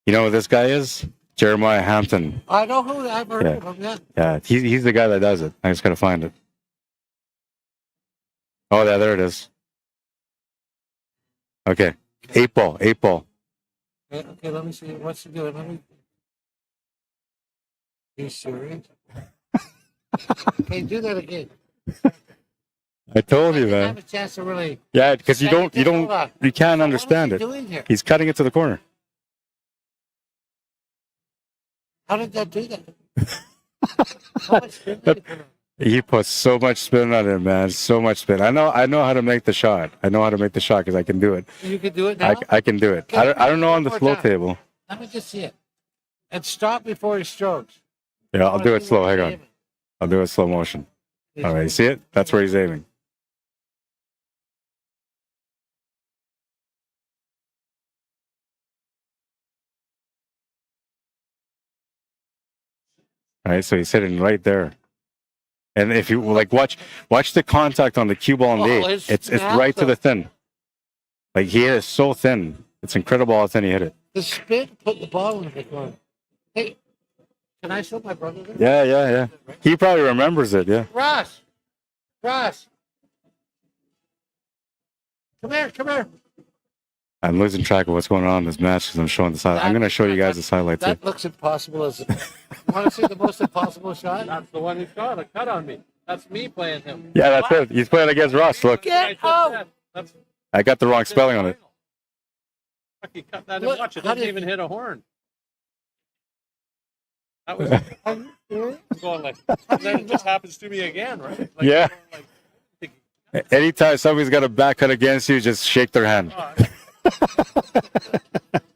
You know what this guy is? Jeremiah Hampton. I know who I've heard of him. Yeah. Yeah, he's the guy that does it. I just gotta find it. Oh, yeah, there it is. Okay, 8-ball. Okay, let me see. What's he doing? Let me. You serious? Okay, do that again. I told you, I man. have a chance to really. Yeah, because you can't understand What it. is he doing here? He's cutting it to the corner. How did that do that? How much spin did he put on? He puts so much spin on it, man. So much spin. I know how to make the shot. I know how to make the shot because I can do it. You can do it now. I can do it. Okay, I don't know on the one slow more time. table. Let me just see it. And stop before he strokes. Yeah, I'll do it slow. Hang on. Aiming. I'll do it slow motion. All right, you see it? That's where he's aiming. All right, so he's hitting right there. And if you like, watch the contact on the cue ball and the Oh, eight. it's It's right to massive. the thin. Like he is so thin. It's incredible how thin he hit it. The spin put the ball in the corner. Hey, can I show my brother this? Yeah. He probably remembers it. Yeah. Ross. Come here. I'm losing track of what's going on in this match because I'm showing the side. I'm going to show you guys the highlight too. That looks impossible. You want to see the most impossible shot? That's the one who shot a cut on me. That's me playing him. Yeah, that's it. He's playing against Ross. Look, Get out! That's I got the wrong spelling on it. Fuck, you cut that and Look, watch. It how doesn't did- even hit a horn. That was Are you serious? going like. And then it just happens to me again, right? Like, Yeah. Like, Anytime somebody's got a back cut against you, just shake their hand.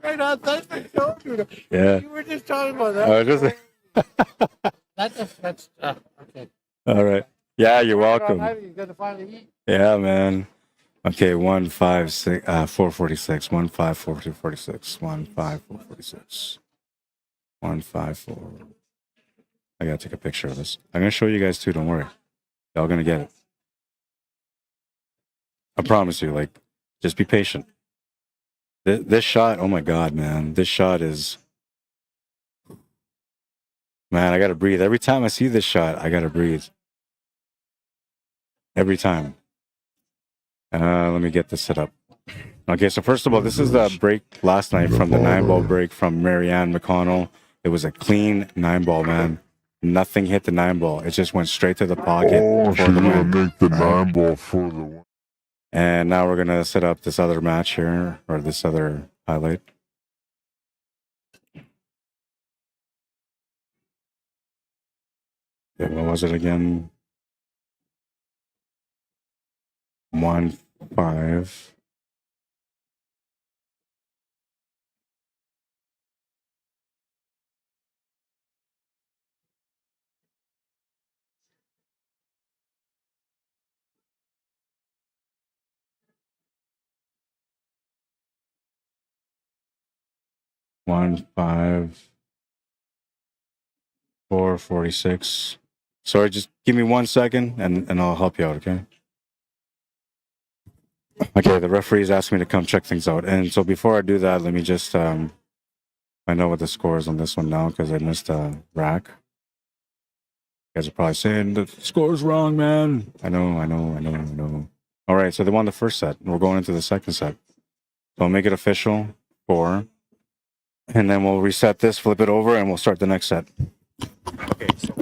Right on. That's my shoulder. Yeah. You were just talking about that. I was just, That's okay. all right. Yeah, you're welcome. You're gonna finally eat. Yeah, man. Okay, 156, 446, 15446, 15446, 154. I gotta take a picture of this. I'm gonna show you guys too. Don't worry, y'all gonna get it. I promise you. Like, just be patient. This shot, oh my god, man! This shot is, man. I gotta breathe every time I see this shot. I gotta breathe every time. Let me get this set up. Okay, so first of all, this is the break last night from the 9-ball break from Marianne McConnell. It was a clean 9-ball, man. Nothing hit the 9-ball. It just went straight to the pocket. Oh, for she's the gonna win. make the 9-ball for the win. And now we're gonna set up this other match here, or this other highlight. Okay, what was it again? 1-5. One, 5, 446. Sorry, just give me 1 second and I'll help you out, okay? Okay, the referees asked me to come check things out. And so before I do that, let me just find out what the score is on this one now because I missed a rack. You guys are probably saying the score's wrong, man. I know. All right, so they won the first set. We're going into the second set. So I'll make it official 4. And then we'll reset this, flip it over, and we'll start the next set. Okay, so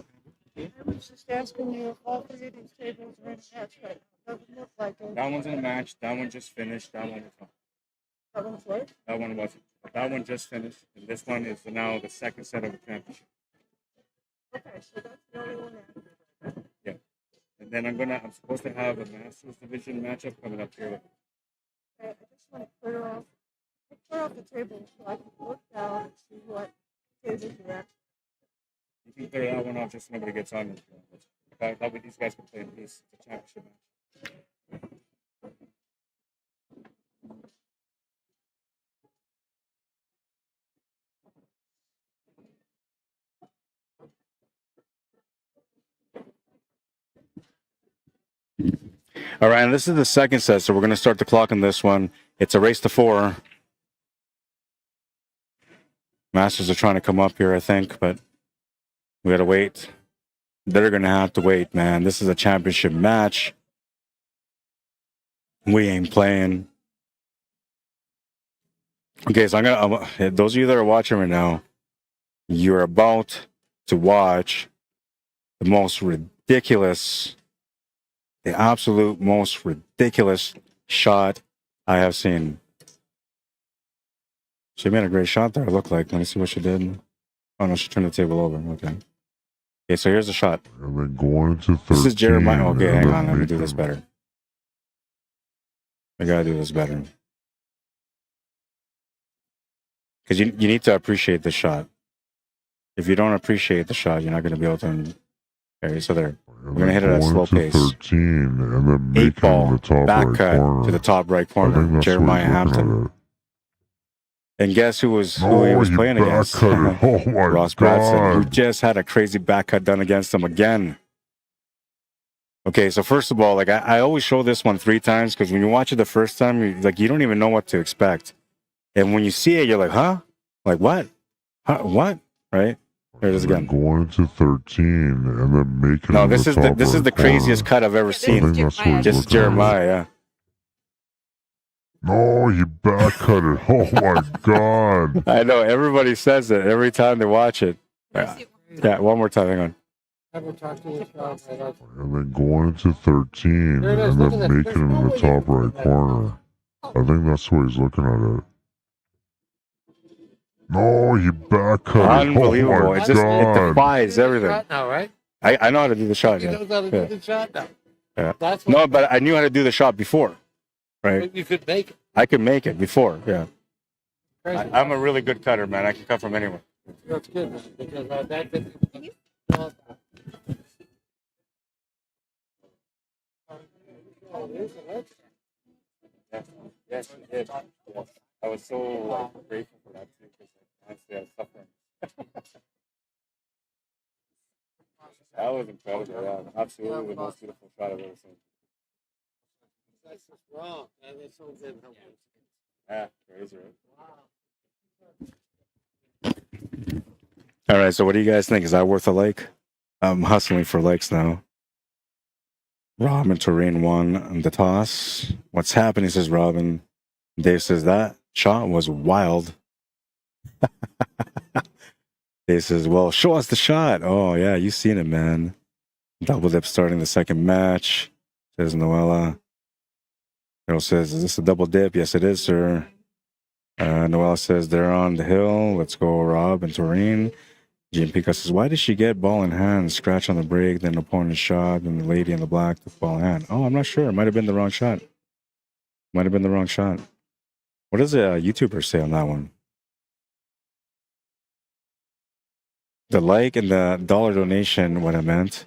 I was just asking you if all three of these tables are in match right now. Doesn't look like it. that one's in a match. That one just finished. That one is That one's what? That one wasn't. That one just finished. And this one is now the second set of the championship. Okay, so that's the only one after. Yeah. And then I'm supposed to have a Masters Division matchup coming up here. Okay, I just want to clear off the table so I can look down and see what tables are at. You can clear that one off just so nobody gets on it. That way these guys can play in peace. It's a championship match. All right, and this is the second set, so we're going to start the clock on this one. It's a race to 4. Masters are trying to come up here, I think, but we gotta wait. They're gonna have to wait, man. This is a championship match. We ain't playing. Okay, so those of you that are watching right now, you're about to watch the most ridiculous, the absolute most ridiculous shot I have seen. She made a great shot there, it looked like. Let me see what she did. Oh, no, she turned the table over. Okay. Okay, so here's the shot. And then going into 13. This is Jeremiah. Okay, and hang then on. Let me do making- this better. I gotta do this better. Because you need to appreciate the shot. If you don't appreciate the shot, you're not going to be able to. Okay, so there. We're going to hit it at a slow pace. 13 and then Eight making ball, the top back right cut corner. to the top right I corner. think that's Jeremiah what he's looking Hampton. at it. And guess who he was he playing against? back-cut it. Oh my Ross Bradson, who God. just had a crazy back cut done against him again. Okay, so first of all, like I always show this one 3 times because when you watch it the first time, you don't even know what to expect. And when you see it, you're like, huh? Like what? Huh? What? Right? There it is again. Going into 13 and then making No, it this is the craziest cut I've ever I seen. think that's what he's Just looking Jeremiah, yeah. at. No, he back cut it. Oh my God. I know everybody says it every time they watch it. Yeah, one more time. Hang on. Never talked to this guy. And then going into 13 There it is. and Look then at that. making it in the There's top no way right corner. I think that's what he's looking at it. No, he back cut it. Unbelievable. Oh my It God. defies everything. Shot now, right? I know how to do the shot. He Yeah. knows how to do the shot now. Yeah. That's what No, but I knew how to do the shot before. Right? you could make it. I could make it before. Yeah. Crazy. I'm a really good cutter, man. I can cut from anywhere. That's good, man, because that didn't. Yes, you did. I was so grateful for that too, because honestly, I was suffering. That was incredible. Yeah, absolutely the most beautiful shot I've ever seen. That's just wrong, man. It's so good. Yeah, crazy, right? All right, so what do you guys think? Is that worth a like? I'm hustling for likes now. Robin Toreen won the toss. What's happening, says Robin. Dave says that shot was wild. Dave says, well, show us the shot. Oh, yeah, you've seen it, man. Double dip starting the second match, says Noella. Carol says, is this a double dip? Yes, it is, sir. Noella says, they're on the hill. Let's go, Rob and Toreen. Jean Pica says, why did she get ball in hand, scratch on the break, then opponent shot, and the lady in the black took ball in hand? Oh, I'm not sure. It might have been the wrong shot. Might have been the wrong shot. What does a YouTuber say on that one? The like and the dollar donation, what I meant.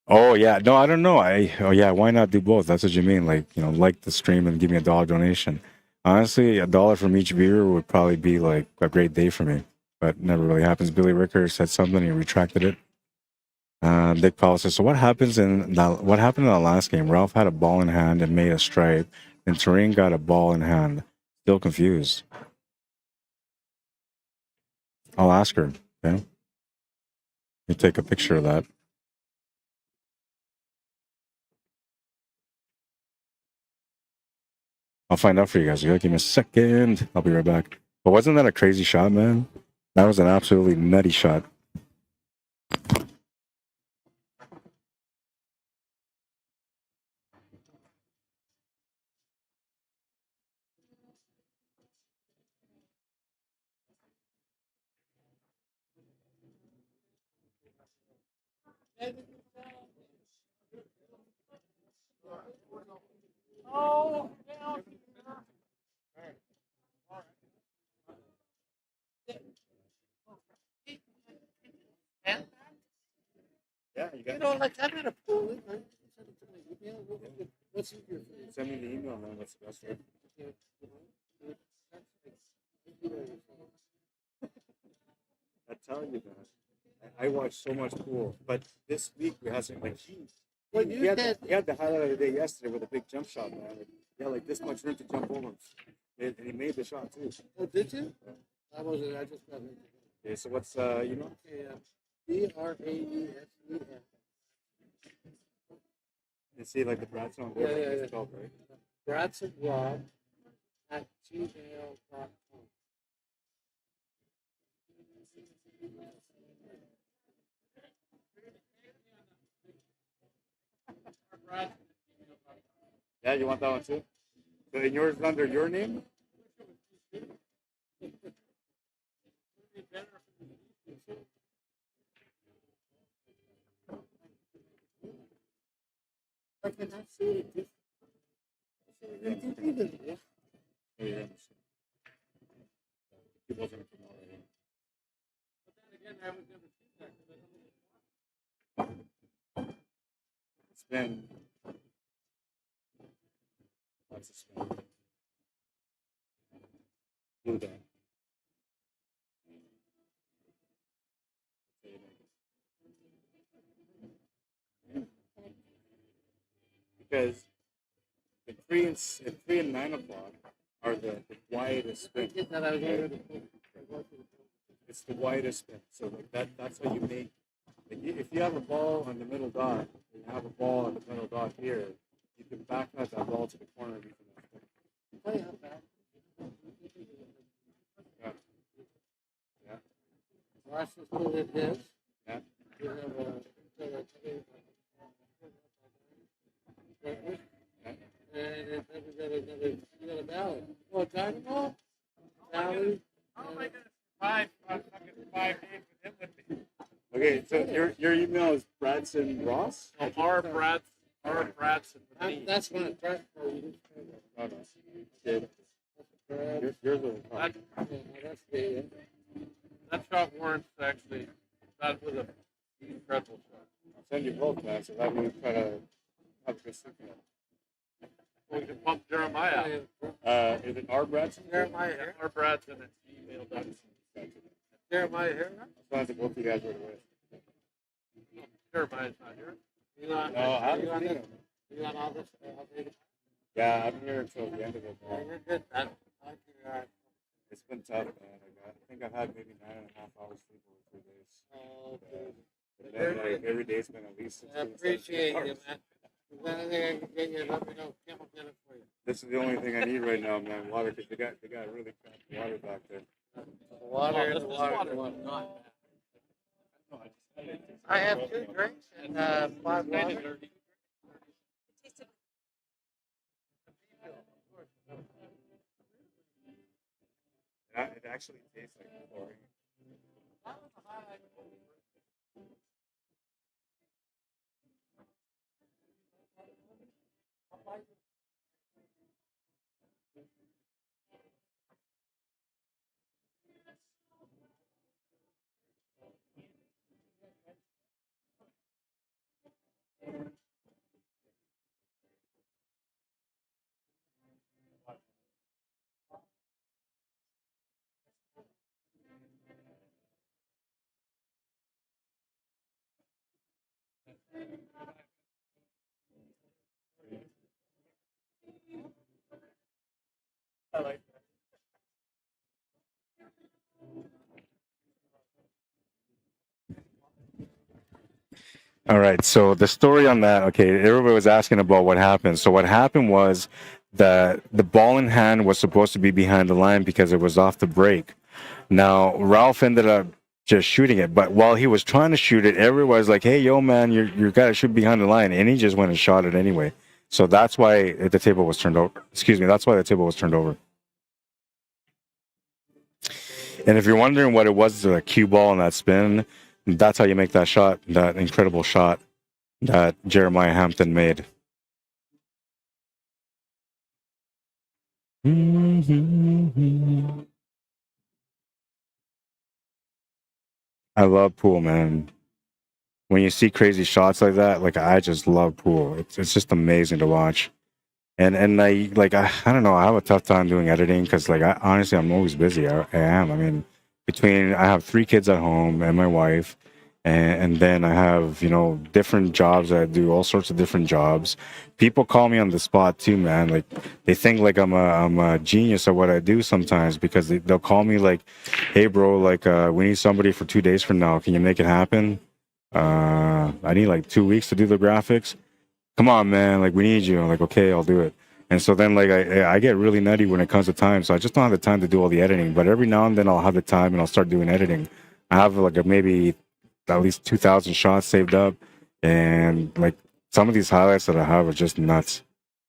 Oh, yeah. No, I don't know. Why not do both? That's what you mean. Like, like the stream and give me a dollar donation. Honestly, $1 from each viewer would probably be like a great day for me. But never really happens. Billy Ricker said something, he retracted it. Dick Powell says, so what happened in the last game? Ralph had a ball in hand and made a stripe, and Terrain got a ball in hand. Still confused. I'll ask her. Okay. You take a picture of that. I'll find out for you guys. Give me a second. I'll be right back. But wasn't that a crazy shot, man? That was an absolutely nutty shot. Oh, Yeah, like I'm in a pool. What's your Send me the email, man. What's the best way? I tell you, man. I watch so much pool, but this week we had some Well, he had the highlight of the day yesterday with a big jump shot, man. Like this much room to jump over him. And he made the shot too. Oh, did you? That was it. I just got it. Okay, so what's you know? BRADSEN. You see like the Bradson on Yeah, board, yeah, it's yeah. spelled, right? Bradson Rob at gmail.com. Yeah, you want that one too? So and yours is under your name? I cannot see it. Yeah, yeah. People are gonna come out right here. Spin. Lots of spin. Blue dot. Because the 3 and 9 o'clock are the widest spin. It's the widest spin. So like that's how you make. Like if you have a ball on the middle dot, and you have a ball on the middle dot here, you can back cut that ball to the corner of each of them. Yeah. Yeah. Ross is still in his. Yeah. We have a and then we got a ballot. Oh, Dynamo? Valley? Oh my goodness. 5 days with him with me. Okay, so your email is Bradson Ross? So R. Bradson with me. That's fine. Brad, Oh, no. Okay. Yours is That, that's the, that shot warrants actually, that was an incredible shot. I'll send you both, man, so that we try to have a good stick in it. We can pump Jeremiah. Is it R. Bradson? Jeremiah here. R. Bradson at gmail.com. Jeremiah here. As long as both you guys right away. Jeremiah's not here. You got, No, I you got, haven't seen him. you got all this. Updated. Yeah, I'm here until the end of it, Yeah, man. you're good. I It's been tough, man. I think I've had maybe 9.5 hours sleep over 3 days. But then, like, every day's been at least 16, I appreciate 17 you, hours. man. If there's anything I can get you, let me know. Kim will get it for you. This is the only thing I need right now, man. Water, because they got really crappy water back there. Water and water. I have 2 drinks and 5 water. It actually tastes like chlorine. I like that. All right. So the story on that, okay, everybody was asking about what happened. So what happened was that the ball in hand was supposed to be behind the line because it was off the break. Now, Ralph ended up just shooting it, but while he was trying to shoot it, everybody was like, "Hey, yo, man, you got to shoot behind the line," and he just went and shot it anyway. So that's why the table was turned over. Excuse me, that's why the table was turned over. And if you're wondering what it was, the cue ball and that spin, that's how you make that shot, that incredible shot that Jeremiah Hampton made. I love pool, man. When you see crazy shots like that, like I just love pool. It's just amazing to watch. And I don't know. I have a tough time doing editing because honestly I'm always busy. I am. I mean, I have 3 kids at home and my wife, and then I have, you know, different jobs. I do all sorts of different jobs. People call me on the spot too, man. Like they think like I'm a genius at what I do sometimes, because they'll call me like, hey bro, like we need somebody for 2 days from now. Can you make it happen? I need like 2 weeks to do the graphics. Come on, man. Like we need you. I'm like, okay, I'll do it. And so then like I get really nutty when it comes to time. So I just don't have the time to do all the editing. But every now and then I'll have the time and I'll start doing editing. I have like maybe at least 2,000 shots saved up, and like some of these highlights that I have are just nuts.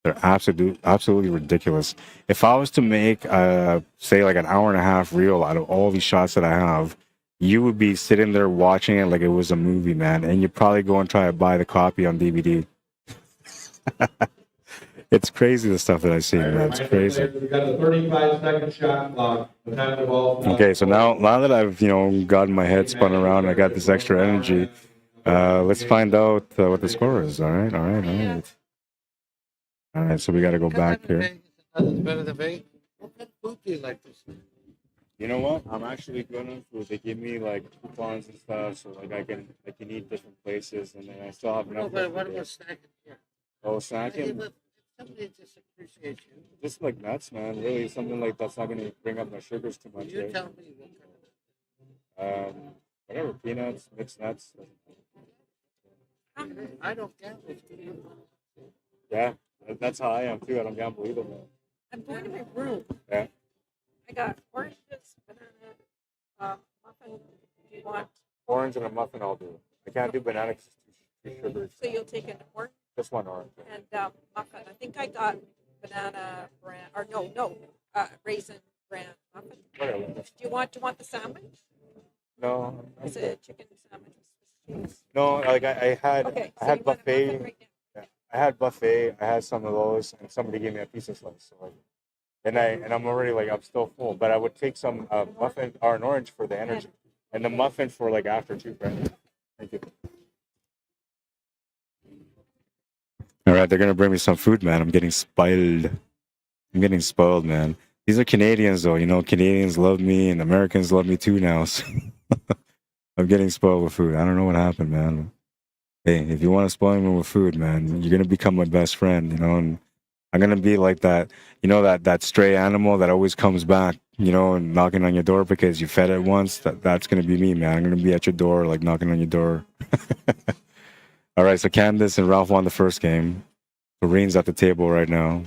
They're absolutely ridiculous. If I was to make say like an hour and a half reel out of all these shots that I have, you would be sitting there watching it like it was a movie, man, and you'd probably go and try to buy the copy on DVD. It's crazy the stuff that I see, man. It's crazy. We got a 35-second shot clock. The time the ball. Okay, so now that I've, you know, gotten my head spun around, I got this extra energy. Let's find out what the score is. All right. All right, so we got to go back here. Nothing's better than Vegas. What kind of food do you like to see? You know what? I'm actually going to. They give me like coupons and stuff, so like I can eat different places, and then I still have enough. What about snacking here? Oh, snacking. Somebody just appreciates you. Just like nuts, man. Really, something like that's not going to bring up my sugars too much. You Right? tell me what kind of. Whatever, peanuts, mixed nuts. I don't gamble. Yeah, that's how I am too. I don't gamble either, man. I'm going to my room. Yeah. I got oranges, banana, muffin. Do you want? Orange and a muffin, I'll do. I can't do banana because it's too sugary. So you'll take an orange Just one orange. and muffin. I think I got banana bran, or no, raisin bran muffin. Whatever. Do you want the sandwich? No. It's a chicken sandwich with Swiss cheese. No, like I had Okay, I so had you want a muffin buffet. right now? Yeah, I had buffet. I had some of those, and somebody gave me a piece of slice. So like, and I'm already like I'm still full, but I would take some muffin or an orange for the energy, and the muffin for like after too, right? Thank you. All right, they're gonna bring me some food, man. I'm getting spoiled. I'm getting spoiled, man. These are Canadians, though. You know, Canadians love me, and Americans love me too now. So I'm getting spoiled with food. I don't know what happened, man. Hey, if you want to spoil me with food, man, you're gonna become my best friend, you know, and I'm gonna be like that, you know, that stray animal that always comes back, you know, and knocking on your door because you fed it once. That's gonna be me, man. I'm gonna be at your door, like knocking on your door. All right, so Candace and Ralph won the first game. Doreen's at the table right now.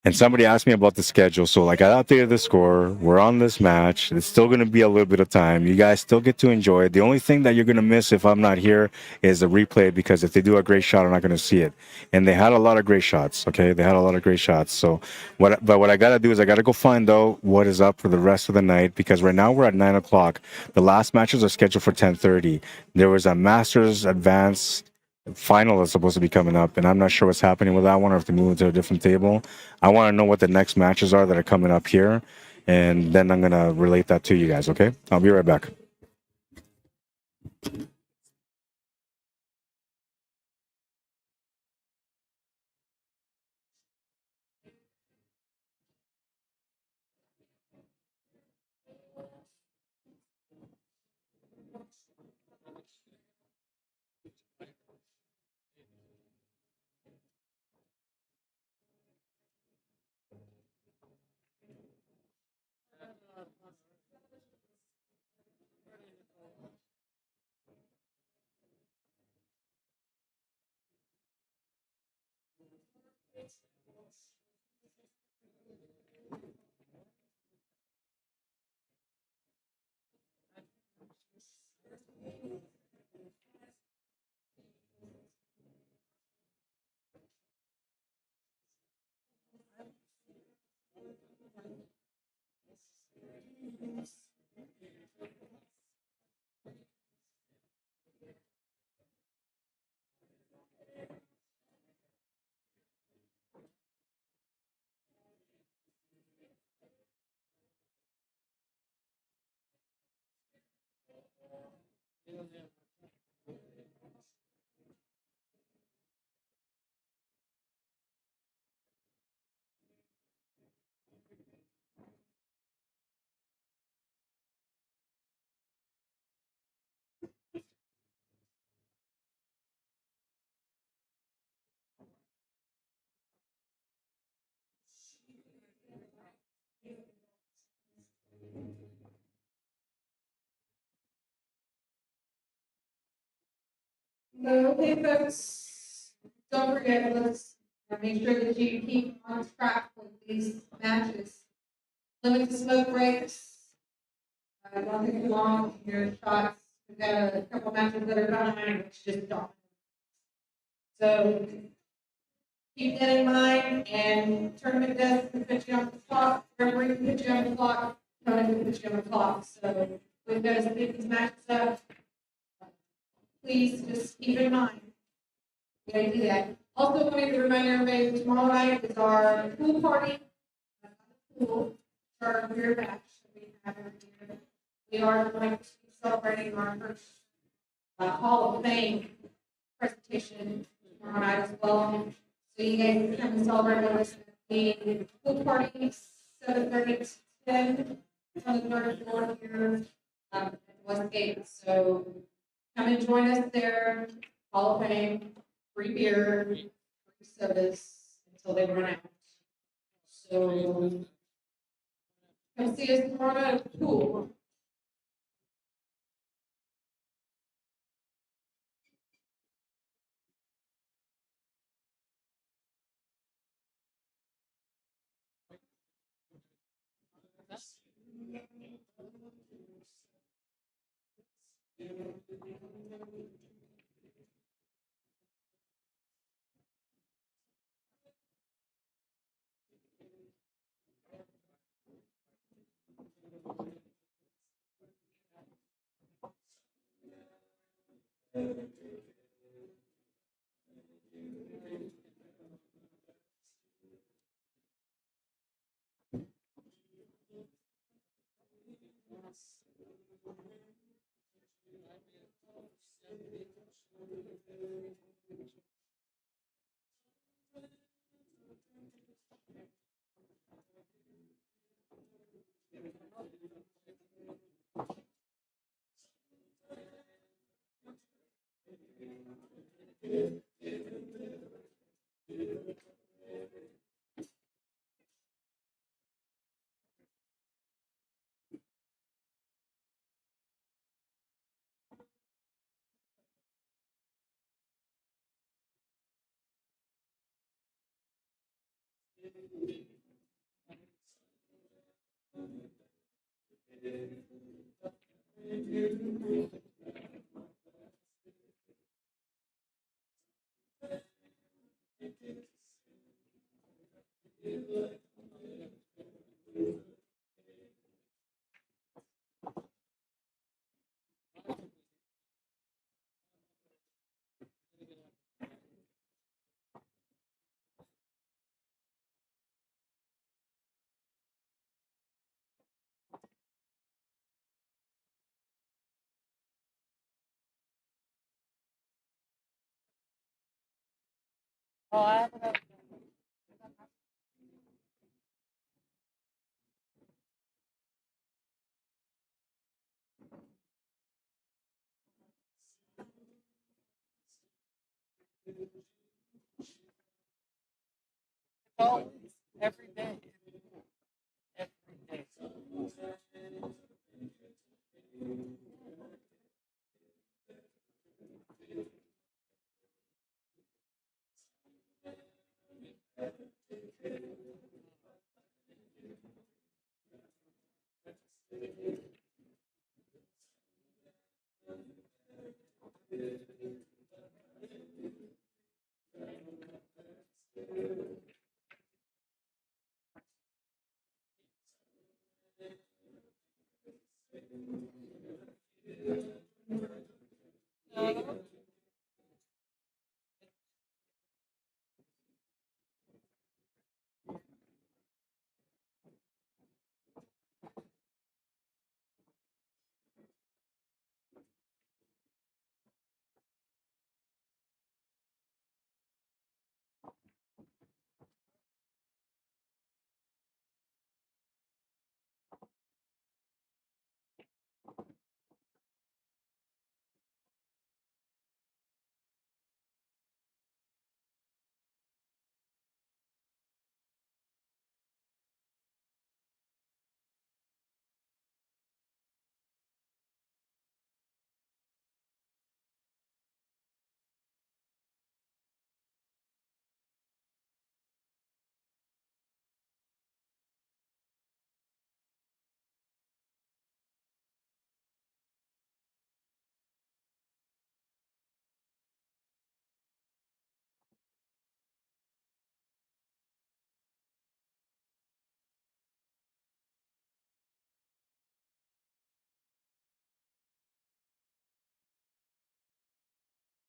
And somebody asked me about the schedule. So, like, I updated the score. We're on this match. It's still going to be a little bit of time. You guys still get to enjoy it. The only thing that you're going to miss if I'm not here is the replay, because if they do a great shot, I'm not going to see it. And they had a lot of great shots, okay? They had a lot of great shots. So, what I got to do is I got to go find out what is up for the rest of the night, because right now we're at 9 o'clock. The last matches are scheduled for 10:30. There was a Masters Advanced final that's supposed to be coming up, and I'm not sure what's happening with that one, or if they move it to a different table. I want to know what the next matches are that are coming up here, and then I'm going to relate that to you guys, okay? I'll be right back. Okay, folks, don't forget, let's make sure that you keep on track with these matches. Limit to smoke breaks. Don't take too long in your shots. We've got a couple matches that are behind, which just don't. So keep that in mind, and tournament desk can put you on the clock, referee can put you on the clock, Tony can put you on the clock. So we've got to speed these matches up. Please just keep in mind. We gotta do that. Also, wanted to remind everybody, tomorrow night is our pool party. Pool, for our beer batch that we have every year. We are going to be celebrating our first Hall of Fame presentation tomorrow night as well. So you guys can come and celebrate with us at the pool party, 7:30 to 10 on the third floor here at Westgate. So come and join us there. Hall of Fame, free beer, free sodas until they run out. So come see us tomorrow night at the pool. Oh, I have it. Always, every day. Every day.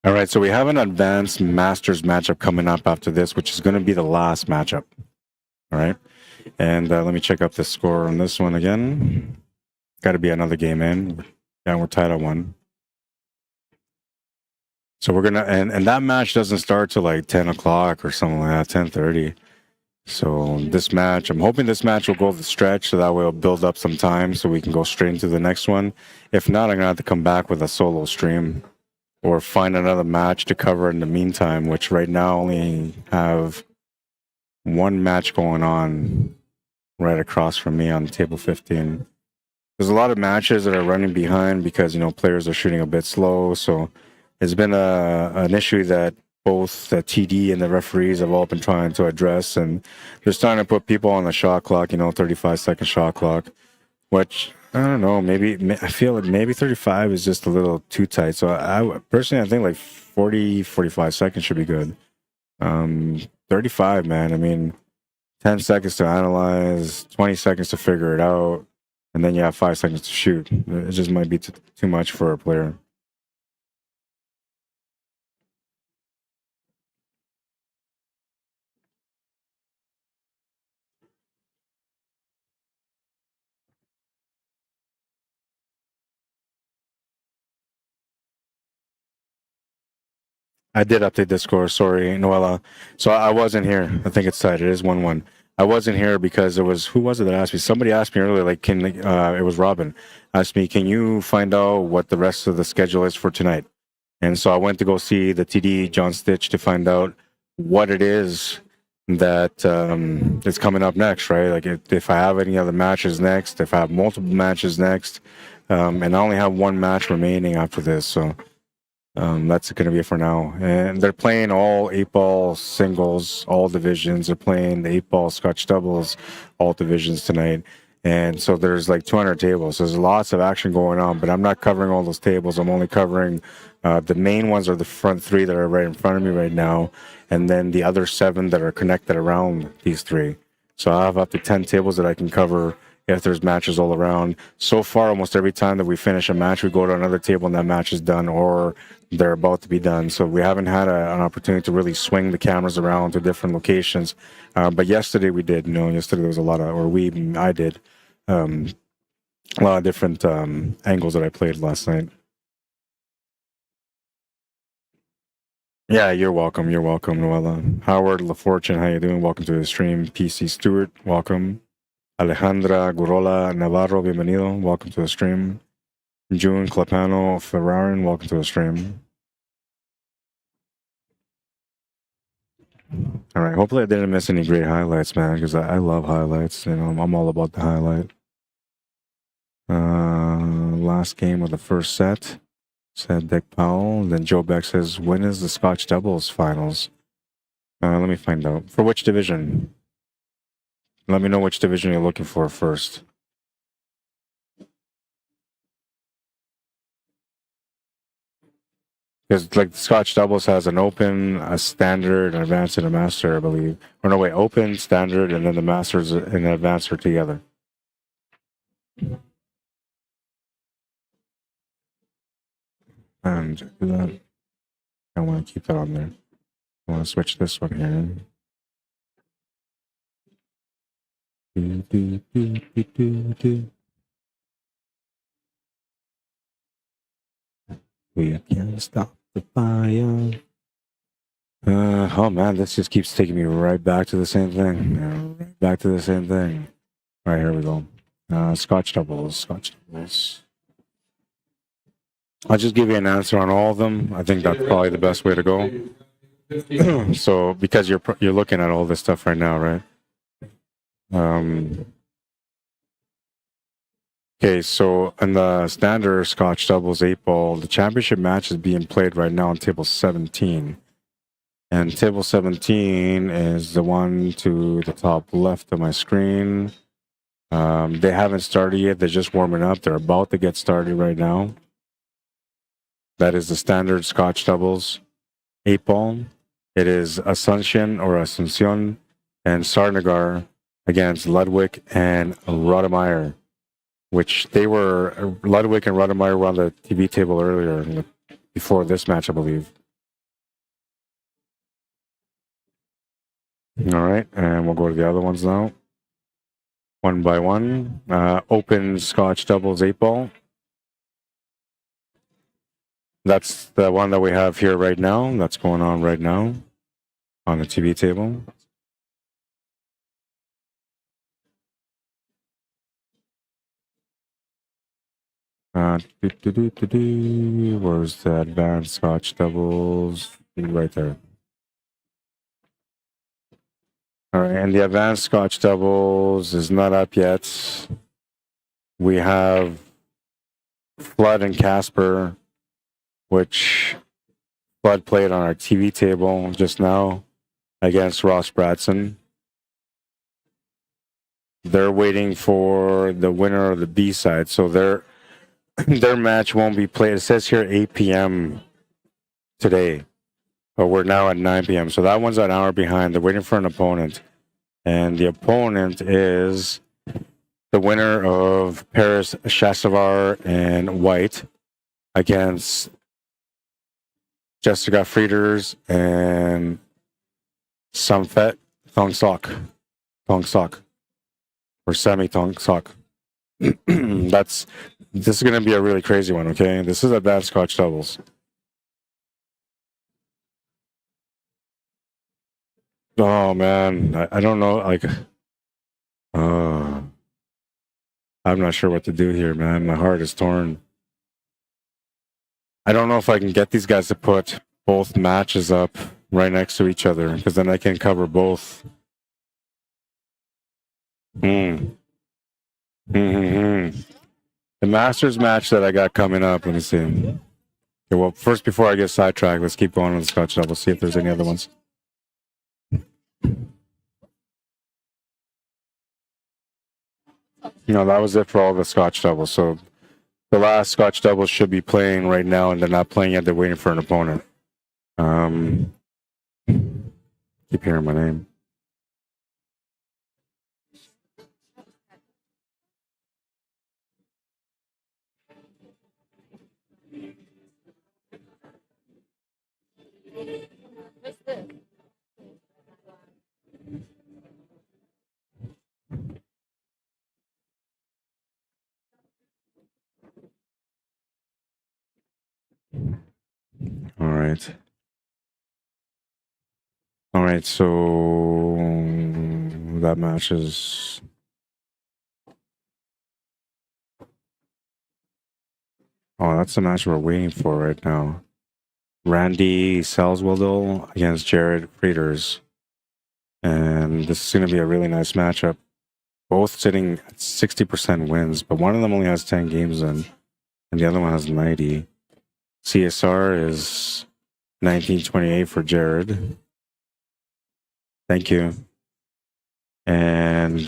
All right, so we have an advanced Masters matchup coming up after this, which is going to be the last matchup. All right, and let me check up the score on this one again. Got to be another game in. Yeah, we're tied at 1. So we're gonna, and that match doesn't start till like 10 o'clock or something like that, 10:30. So this match, I'm hoping this match will go the stretch, so that way it'll build up some time so we can go straight into the next one. If not, I'm gonna have to come back with a solo stream or find another match to cover in the meantime, which right now only have one match going on right across from me on table 15. There's a lot of matches that are running behind because, you know, players are shooting a bit slow. So it's been an issue that both the TD and the referees have all been trying to address. And they're starting to put people on the shot clock, you know, 35-second shot clock, which, I don't know, maybe, I feel like maybe 35 is just a little too tight. So personally, I think like 40, 45 seconds should be good. 35, man, I mean, 10 seconds to analyze, 20 seconds to figure it out, and then you have 5 seconds to shoot. It just might be too much for a player. I did update the score. Sorry, Noella. So I wasn't here. I think it's tied. It is 1-1. I wasn't here because it was, who was it that asked me? Somebody asked me earlier, like, it was Robin, asked me, can you find out what the rest of the schedule is for tonight? And so I went to go see the TD, John Stitch, to find out what it is that is coming up next, right? Like if I have any other matches next, if I have multiple matches next, and I only have one match remaining after this. So that's going to be it for now. And they're playing all 8-ball singles, all divisions. They're playing the 8-ball Scotch doubles, all divisions tonight. And so there's like 200 tables. So there's lots of action going on, but I'm not covering all those tables. I'm only covering the main ones are the front 3 that are right in front of me right now, and then the other 7 that are connected around these 3. So I have up to 10 tables that I can cover if there's matches all around. So far, almost every time that we finish a match, we go to another table and that match is done or they're about to be done. So we haven't had an opportunity to really swing the cameras around to different locations. But yesterday we did. You know, yesterday there was a lot of, I did, a lot of different angles that I played last night. Yeah, you're welcome. You're welcome, Noella. Howard LaFortune, how you doing? Welcome to the stream. PC Stewart, welcome. Alejandra Gurola Navarro, bienvenido. Welcome to the stream. June Clapano Ferrarin, welcome to the stream. All right, hopefully I didn't miss any great highlights, man, because I love highlights. You know, I'm all about the highlight. Last game of the first set, said Dick Powell. Then Joe Beck says, when is the Scotch doubles finals? Let me find out. For which division? Let me know which division you're looking for first. Because like the Scotch doubles has an open, a standard, an advanced, and a master, I believe. Or no, wait, open, standard, and then the masters and the advanced are together. And do that. I want to keep that on there. I want to switch this one here. We can't stop the fire. Oh man, this just keeps taking me right back to the same thing. Right back to the same thing. All right, here we go. Scotch doubles, Scotch doubles. I'll just give you an answer on all of them. I think that's probably the best way to go. So, because you're looking at all this stuff right now, right? Okay, so in the standard Scotch doubles 8-ball, the championship match is being played right now on table 17. And table 17 is the one to the top left of my screen. They haven't started yet. They're just warming up. They're about to get started right now. That is the standard Scotch doubles 8-ball. It is Asuncion and Sarnagar against Ludwig and Rodemeyer, which Ludwig and Rodemeyer were on the TV table earlier, before this match, I believe. All right, and we'll go to the other ones now. One by one. Open Scotch doubles 8-ball. That's the one that we have here right now. That's going on right now on the TV table. Where's the advanced Scotch doubles? Right there. All right, and the advanced Scotch doubles is not up yet. We have Flood and Casper, which Flood played on our TV table just now against Ross Bradson. They're waiting for the winner of the B side, so their match won't be played. It says here 8 p.m. today, but we're now at 9 p.m. So that one's an hour behind. They're waiting for an opponent, and the opponent is the winner of Paris Chassavar and White against Jessica Frieders and Samfet Thong Sok, or Semi Thong Sok. This is going to be a really crazy one, okay? This is advanced Scotch doubles. Oh, man. I don't know. Like, I'm not sure what to do here, man. My heart is torn. I don't know if I can get these guys to put both matches up right next to each other, because then I can cover both. The Masters match that I got coming up, let me see. Okay, well, first, before I get sidetracked, let's keep going on the Scotch double, see if there's any other ones. No, that was it for all the Scotch doubles. So the last Scotch doubles should be playing right now, and they're not playing yet. They're waiting for an opponent. Keep hearing my name. All right, so that match is... Oh, that's the match we're waiting for right now. Randy Salzwedel against Jared Frieders. And this is going to be a really nice matchup. Both sitting at 60% wins, but one of them only has 10 games in, and the other one has 90. CSR is 1928 for Jared. Thank you. And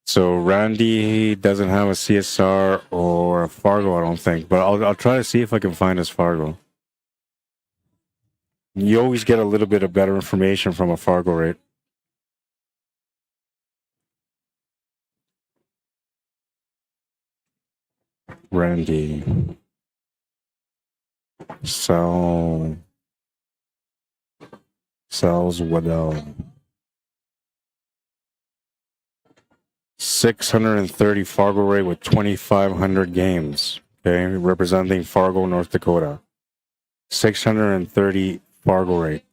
so Randy doesn't have a CSR or a Fargo, I don't think, but I'll try to see if I can find his Fargo. You always get a little bit of better information from a Fargo rate. Randy. Salzwedel. 630 Fargo rate with 2,500 games. Okay, representing Fargo, North Dakota. 630 Fargo rate.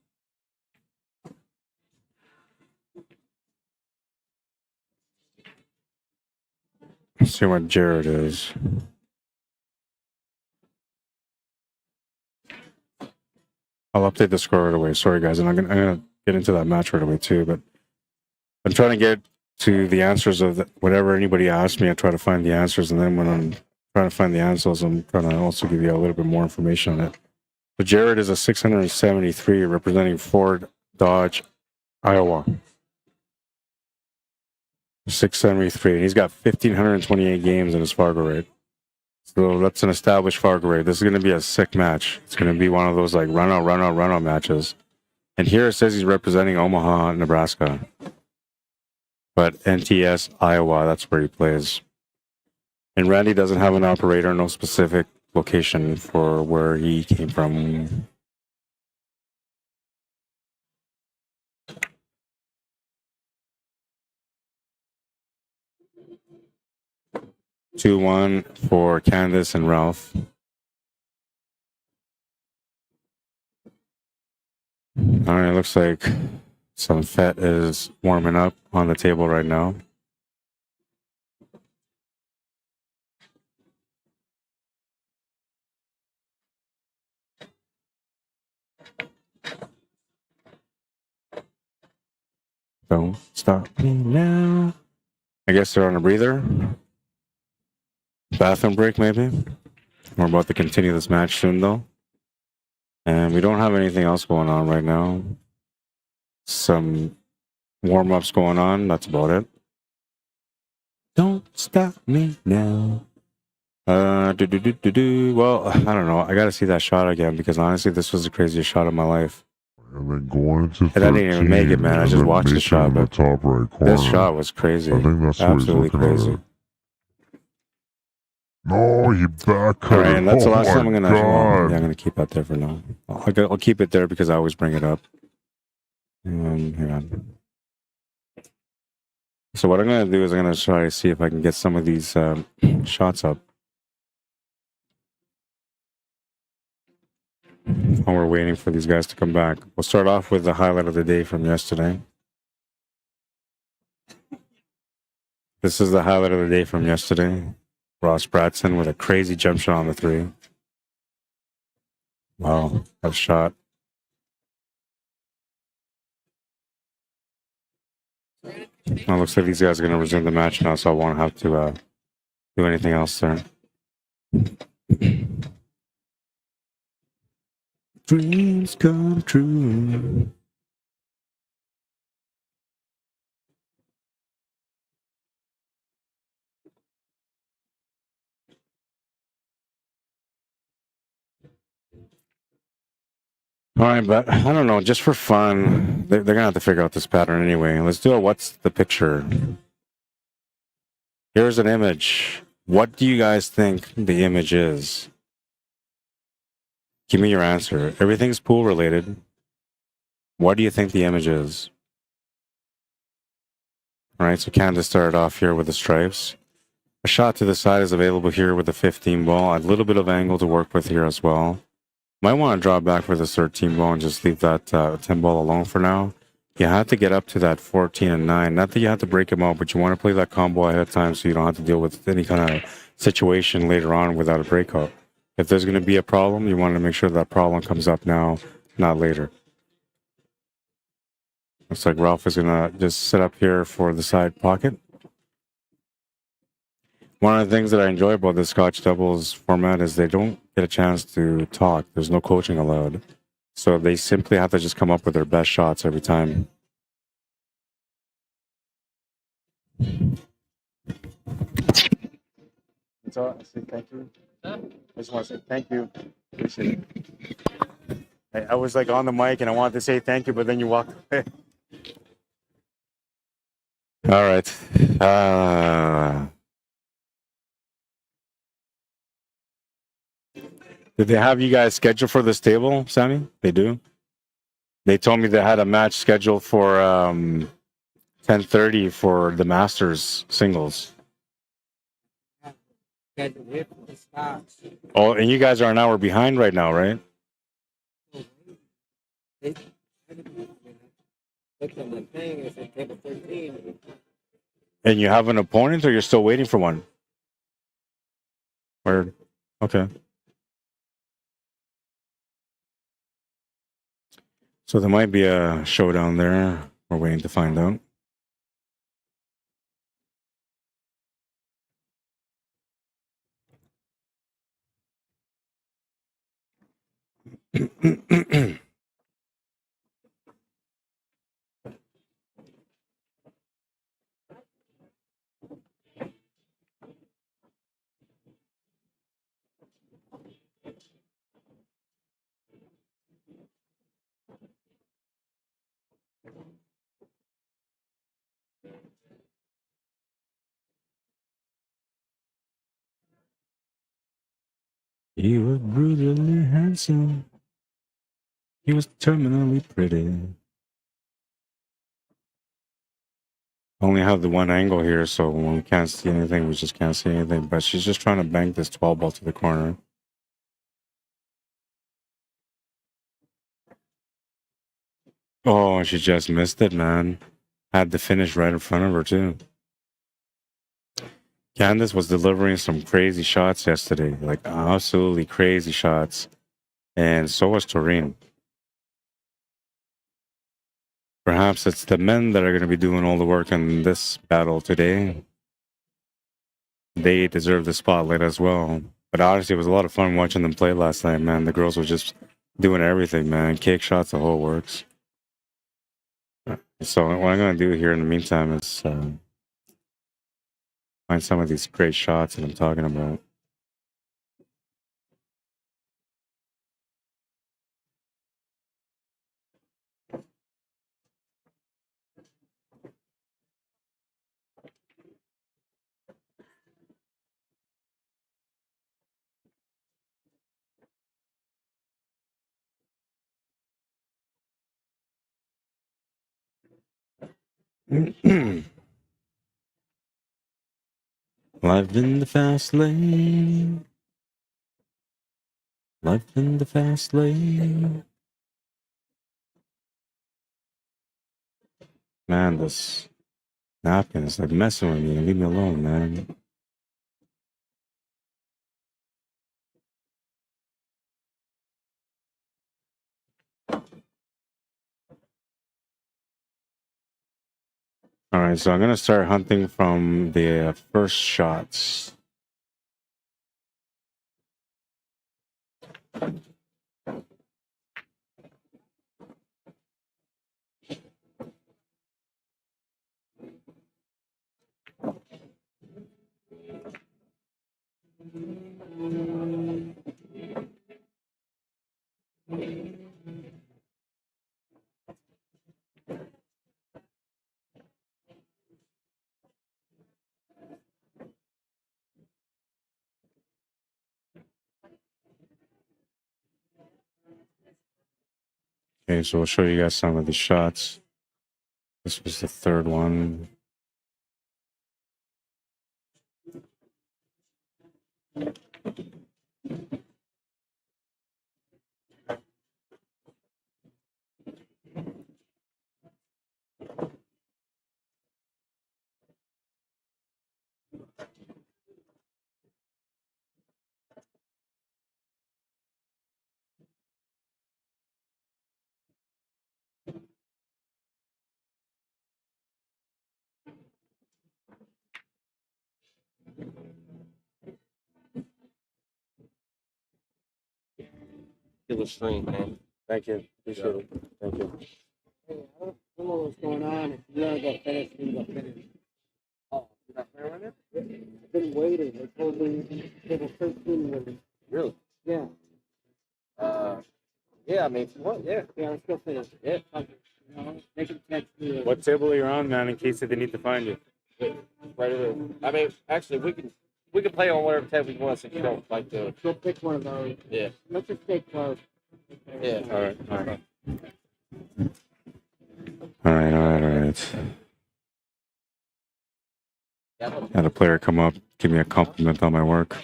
Let's see what Jared is. I'll update the score right away. Sorry, guys, and I'm gonna get into that match right away too. But I'm trying to get to the answers of whatever anybody asks me. I try to find the answers, and then when I'm trying to find the answers, I'm trying to also give you a little bit more information on it. But Jared is a 673 representing Ford, Dodge, Iowa. 673. And he's got 1,528 games in his Fargo rate. So that's an established Fargo rate. This is going to be a sick match. It's going to be one of those like run-out matches. And here it says he's representing Omaha, Nebraska. But NTS, Iowa, that's where he plays. And Randy doesn't have an operator, no specific location for where he came from. Two one for Candace and Ralph. All right, looks like some fat is warming up on the table right now. Don't stop me now. I guess they're on a breather. Bathroom break, maybe. We're about to continue this match soon, though. And we don't have anything else going on right now. Some warm-ups going on. That's about it. Don't stop me now. Well, I don't know. I got to see that shot again because honestly, this was the craziest shot of my life. And then going into 13, I didn't even make it, man. I just watched the shot, but top right corner. This shot was crazy. I think that's absolutely what he's crazy. No, he back. All right, and that's the last time I'm gonna. God. Yeah, I'm gonna keep that there for now. I'll keep it there because I always bring it up. Hang on. So what I'm gonna do is I'm gonna try to see if I can get some of these shots up. While we're waiting for these guys to come back, we'll start off with the highlight of the day from yesterday. This is the highlight of the day from yesterday. Ross Bratson with a crazy jump shot on the three. Wow, that shot. Well, looks like these guys are going to resume the match now, so I won't have to do anything else there. Dreams come true. All right, but I don't know, just for fun, they're going to have to figure out this pattern anyway. Let's do a what's the picture. Here's an image. What do you guys think the image is? Give me your answer. Everything's pool related. What do you think the image is? All right, so Candace started off here with the stripes. A shot to the side is available here with the 15 ball. A little bit of angle to work with here as well. Might want to draw back for the 13 ball and just leave that 10 ball alone for now. You have to get up to that 14 and 9. Not that you have to break them out, but you want to play that combo ahead of time so you don't have to deal with any kind of situation later on without a breakout. If there's going to be a problem, you want to make sure that problem comes up now, not later. Looks like Ralph is going to just sit up here for the side pocket. One of the things that I enjoy about the Scotch doubles format is they don't get a chance to talk. There's no coaching allowed. So they simply have to just come up with their best shots every time. That's all. I say thank you. I just want to say thank you. Appreciate it. I was like on the mic and I wanted to say thank you, but then you walked away. All right. Did they have you guys scheduled for this table, Sammy? They do? They told me they had a match scheduled for 10:30 for the Masters singles. Oh, and you guys are an hour behind right now, right? And you have an opponent, or you're still waiting for one? Or okay. So there might be a showdown there. We're waiting to find out. He was brutally handsome. He was terminally pretty. Only have the one angle here, so when we can't see anything, we just can't see anything. But she's just trying to bank this 12 ball to the corner. Oh, she just missed it, man. Had the finish right in front of her, too. Candace was delivering some crazy shots yesterday, like absolutely crazy shots. And so was Toreen. Perhaps it's the men that are going to be doing all the work in this battle today. They deserve the spotlight as well. But honestly, it was a lot of fun watching them play last night, man. The girls were just doing everything, man. Cake shots, the whole works. So what I'm going to do here in the meantime is find some of these great shots that I'm talking about. Life in the fast lane. Life in the fast lane. Man, this napkin is like messing with me. Leave me alone, man. All right, so I'm going to start hunting from the first shots. Okay, so I'll show you guys some of the shots. This was the third one. Killer stream, man. Thank you. Appreciate it. Thank you. Hey, I don't know what's going on. If you want to go finish, you can go finish. Oh, you're not playing right now? I've been waiting. They told me table 13 was. Really? Yeah. Yeah, I mean, if you want, yeah. Yeah, let's go finish. Yeah. They can text me. What table are you on, man, in case they need to find you? Right away. I mean, actually, we can play on whatever table we want if you don't like to. Go pick one of those. Yeah. Let's just stay close. Yeah. All right. All right. All right. All right. Had a player come up, give me a compliment on my work.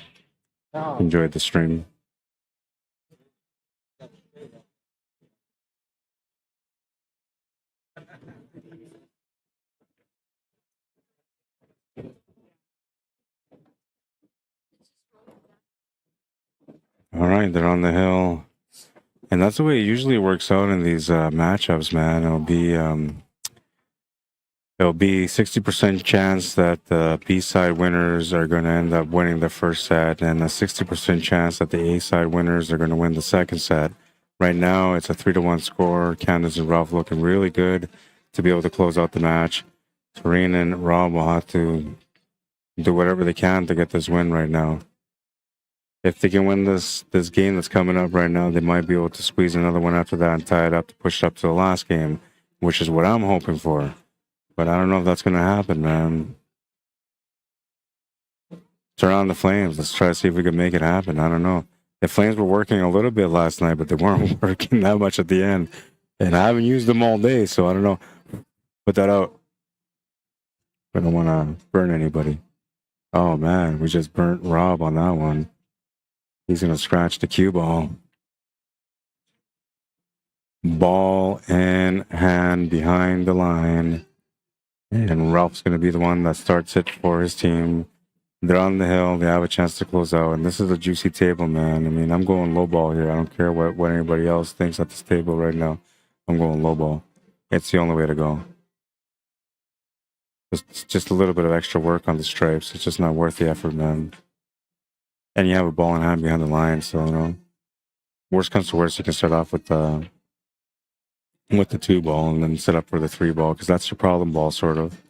Enjoyed the stream. All right, they're on the hill. And that's the way it usually works out in these matchups, man. It'll be 60% chance that the B-side winners are going to end up winning the first set, and a 60% chance that the A-side winners are going to win the second set. Right now, it's a 3-1 score. Candace and Ralph looking really good to be able to close out the match. Tareen and Rob will have to do whatever they can to get this win right now. If they can win this game that's coming up right now, they might be able to squeeze another one after that and tie it up to push it up to the last game, which is what I'm hoping for. But I don't know if that's going to happen, man. Turn on the flames. Let's try to see if we can make it happen. I don't know. The flames were working a little bit last night, but they weren't working that much at the end. And I haven't used them all day, so I don't know. Put that out. I don't want to burn anybody. Oh man, we just burnt Rob on that one. He's going to scratch the cue ball. Ball in hand behind the line. And Ralph's going to be the one that starts it for his team. They're on the hill. They have a chance to close out. And this is a juicy table, man. I mean, I'm going low ball here. I don't care what anybody else thinks at this table right now. I'm going low ball. It's the only way to go. Just a little bit of extra work on the stripes. It's just not worth the effort, man. And you have a ball in hand behind the line, so, you know, worst comes to worst, you can start off with the 2 ball and then set up for the 3 ball, because that's your problem ball, sort of.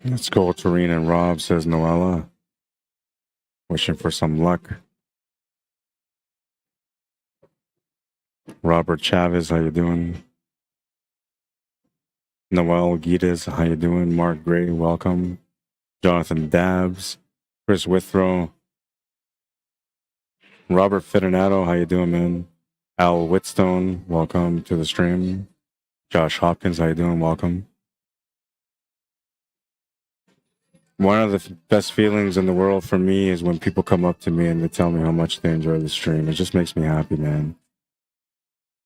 Let's go with Tareen and Rob, says Noella. Wishing for some luck. Robert Chavez, how you doing? Noel Gitas, how you doing? Mark Gray, welcome. Jonathan Dabbs, Chris Withrow, Robert Fitternato, how you doing, man? Al Whitstone, welcome to the stream. Josh Hopkins, how you doing? Welcome. One of the best feelings in the world for me is when people come up to me and they tell me how much they enjoy the stream. It just makes me happy, man.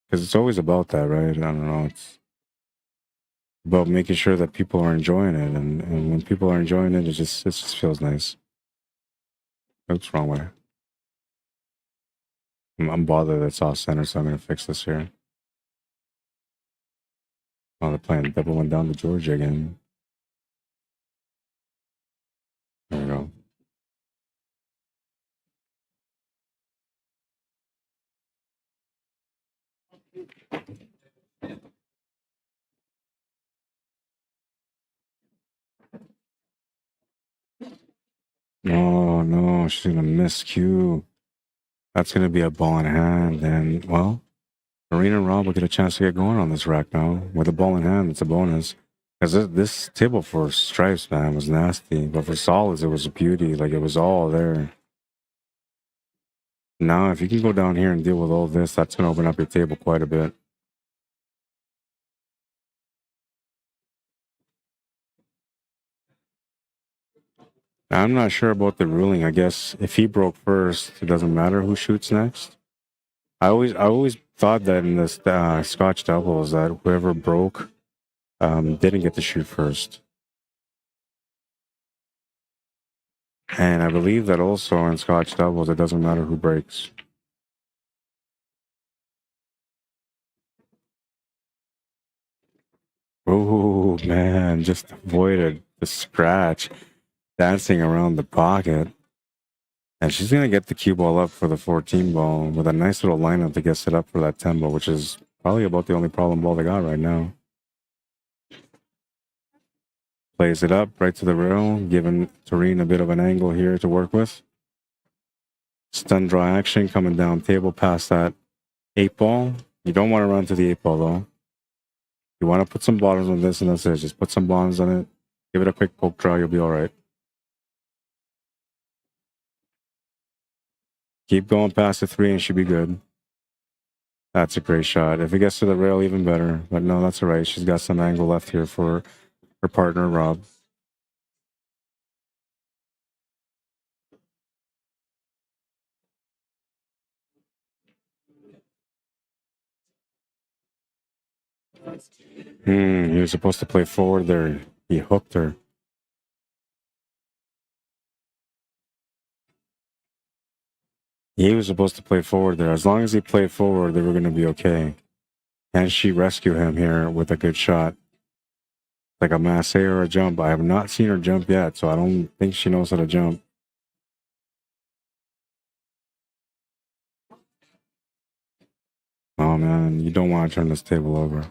Because it's always about that, right? I don't know. It's about making sure that people are enjoying it. And when people are enjoying it, it just feels nice. Oops, wrong way. I'm bothered that it's off center, so I'm going to fix this here. Oh, they're playing double one down to Georgia again. There we go. Oh, no, she's going to miss cue. That's going to be a ball in hand. And, well, Marina and Rob will get a chance to get going on this rack now. With a ball in hand, it's a bonus. Because this table for stripes, man, was nasty. But for solids, it was a beauty. Like, it was all there. Now, if you can go down here and deal with all this, that's going to open up your table quite a bit. I'm not sure about the ruling. I guess if he broke first, it doesn't matter who shoots next. I always thought that in this Scotch doubles that whoever broke didn't get to shoot first. And I believe that also in Scotch doubles, it doesn't matter who breaks. Oh, man, just avoided the scratch. Dancing around the pocket. And she's going to get the cue ball up for the 14 ball with a nice little lineup to get set up for that 10 ball, which is probably about the only problem ball they got right now. Plays it up right to the rail, giving Tareen a bit of an angle here to work with. Stun draw action coming down table past that 8 ball. You don't want to run to the 8 ball though. You want to put some bottoms on this, and that's it. Just put some bottoms on it. Give it a quick poke draw. You'll be all right. Keep going past the 3 and she'll be good. That's a great shot. If it gets to the rail, even better. But no, that's all right. She's got some angle left here for her partner, Rob. He was supposed to play forward there. He hooked her. He was supposed to play forward there. As long as he played forward, they were going to be okay. Can she rescue him here with a good shot? Like a masse or a jump. I have not seen her jump yet, so I don't think she knows how to jump. Oh, man, you don't want to turn this table over.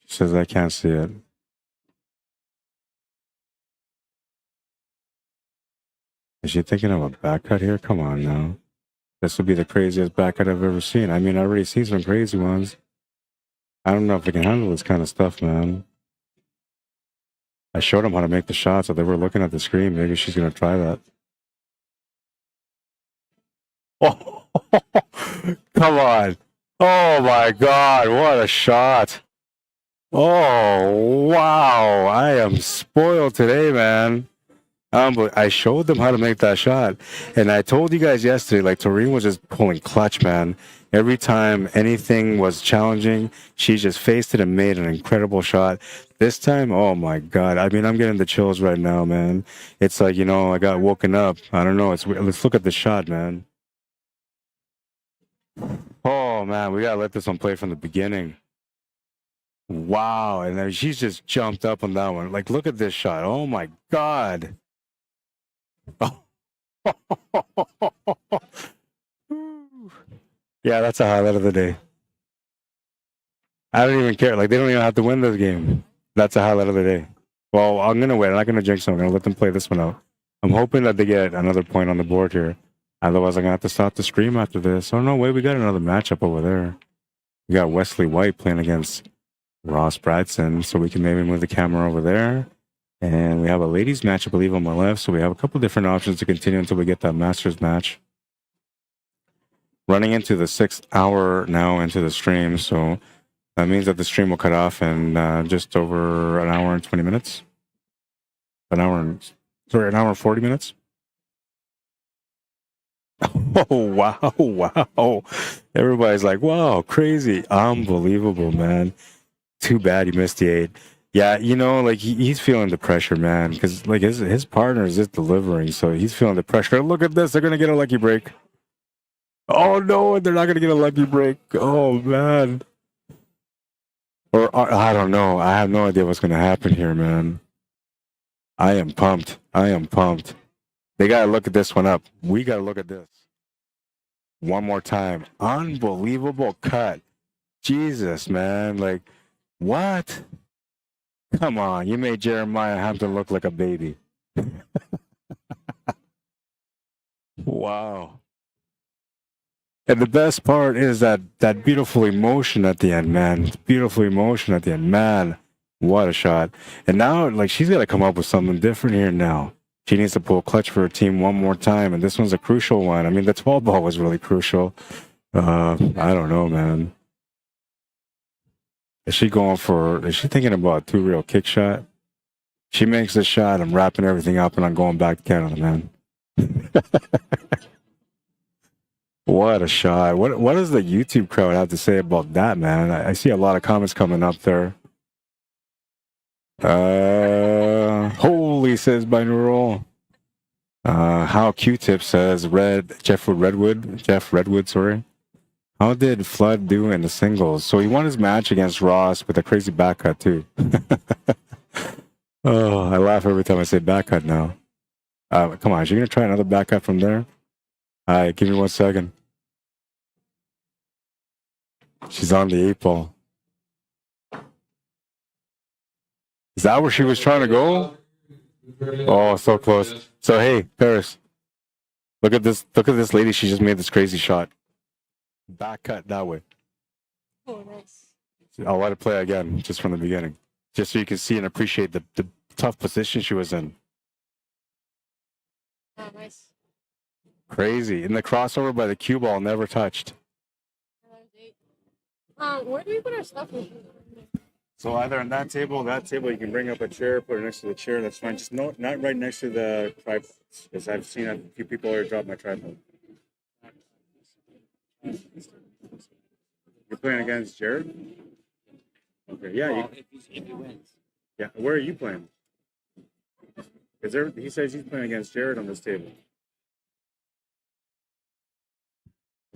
She says, I can't see it. Is she thinking of a back cut here? Come on now. This would be the craziest back cut I've ever seen. I mean, I already seen some crazy ones. I don't know if I can handle this kind of stuff, man. I showed them how to make the shot, so they were looking at the screen. Maybe she's gonna try that. Oh, come on! Oh my God! What a shot! Oh wow! I am spoiled today, man. But I showed them how to make that shot, and I told you guys yesterday, like Toreen was just pulling clutch, man. Every time anything was challenging, she just faced it and made an incredible shot. This time, oh my God! I mean, I'm getting the chills right now, man. It's like, you know, I got woken up. I don't know. It's weird. Let's look at the shot, man. Oh man, we gotta let this one play from the beginning. Wow, and then she's just jumped up on that one. Like, look at this shot. Oh my God. Yeah, that's a highlight of the day. I don't even care. Like, they don't even have to win this game. That's a highlight of the day. Well, I'm going to wait. I'm not going to jinx them. I'm going to let them play this one out. I'm hoping that they get another point on the board here. Otherwise, I'm going to have to stop the stream after this. Oh, no, wait. We got another matchup over there. We got Wesley White playing against Ross Bradson. So we can maybe move the camera over there. And we have a ladies match, I believe, on my left. So we have a couple different options to continue until we get that Masters match. Running into the 6th hour now into the stream. So that means that the stream will cut off in just over an hour and 20 minutes. An hour and 40 minutes. Oh, wow. Wow. Everybody's like, wow, crazy. Unbelievable, man. Too bad you missed the 8. Yeah, you know, like he's feeling the pressure, man, because like his partner is just delivering, so he's feeling the pressure. Look at this, they're gonna get a lucky break. Oh no, they're not gonna get a lucky break. Oh man. Or I don't know. I have no idea what's gonna happen here, man. I am pumped. I am pumped. They gotta look at this one up. We gotta look at this one more time. Unbelievable cut. Jesus, man. Like, what? Come on, you made Jeremiah have to look like a baby. Wow. And the best part is that beautiful emotion at the end, man. Beautiful emotion at the end. Man, what a shot. And now, like, she's got to come up with something different here now. She needs to pull clutch for her team one more time, and this one's a crucial one. I mean, the 12 ball was really crucial. I don't know, man. Is she thinking about a 2-reel kick shot? She makes the shot, I'm wrapping everything up, and I'm going back to Canada, man. What a shot. What does the YouTube crowd have to say about that, man? I see a lot of comments coming up there. Holy, says binaural. How Q-Tip says Jeff Redwood, sorry. How did Flood do in the singles? So he won his match against Ross with a crazy back cut too. Oh, I laugh every time I say back cut now. Come on, is she gonna try another back cut from there? All right, give me 1 second. She's on the 8 ball. Is that where she was trying to go? Oh, so close. So hey, Paris, look at this lady. She just made this crazy shot. Back cut that way. Oh, nice. I'll let it play again, just from the beginning, just so you can see and appreciate the tough position she was in. Oh, nice. Crazy. And the crossover by the cue ball never touched. Where do we put our stuff? So either on that table, you can bring up a chair, put it next to the chair. That's fine. Just not right next to the tripod, because I've seen a few people already drop my tripod. You're playing against Jared? Okay, yeah. If he wins. Yeah, where are you playing? Because he says he's playing against Jared on this table.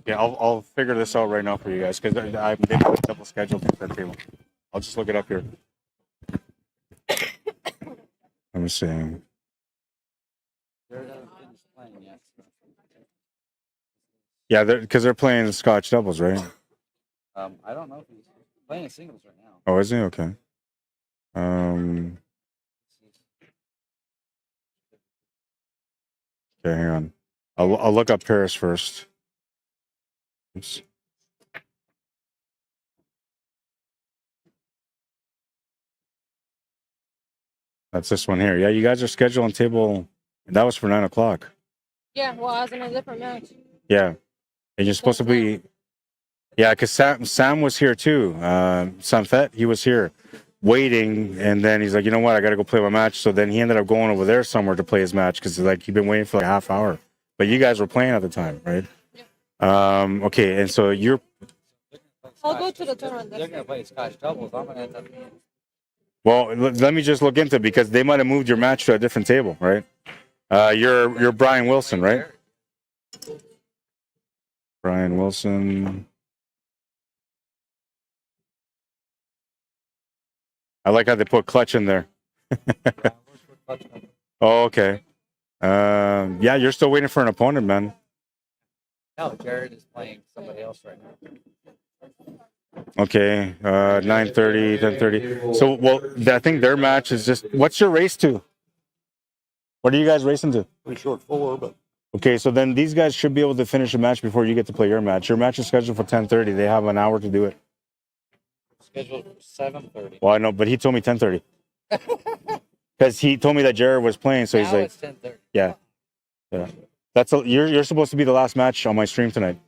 Yeah, I'll figure this out right now for you guys, because they have a double schedule for that table. I'll just look it up here. Let me see. Yeah, because they're playing Scotch doubles, right? I don't know if he's playing singles right now. Oh, is he? Okay. Okay, hang on. I'll look up Paris first. Oops. That's this one here. Yeah, you guys are scheduled on table. That was for 9 o'clock. Yeah, well, I was in a different match. Yeah, and you're supposed to be. Yeah, because Sam was here too. Sam Fett, he was here waiting, and then he's like, you know what, I got to go play my match. So then he ended up going over there somewhere to play his match because like he'd been waiting for like a half hour. But you guys were playing at the time, right? Okay, and so you're. I'll go to the tournament. They're gonna play Scotch doubles. I'm gonna end up. Well, let me just look into it because they might have moved your match to a different table, right? You're Brian Wilson, right? Brian Wilson. I like how they put clutch in there. Oh, okay. Yeah, you're still waiting for an opponent, man. No, Jared is playing somebody else right now. Okay, 9:30, 10:30. So, well, I think their match is just. What's your race to? What are you guys racing to? Pretty short 4, but Okay, so then these guys should be able to finish a match before you get to play your match. Your match is scheduled for 10:30. They have an hour to do it. Scheduled for 7:30. Well, I know, but he told me 10:30. Because he told me that Jared was playing, so he's Now like, it's 10:30. yeah. You're supposed to be the last match on my stream tonight.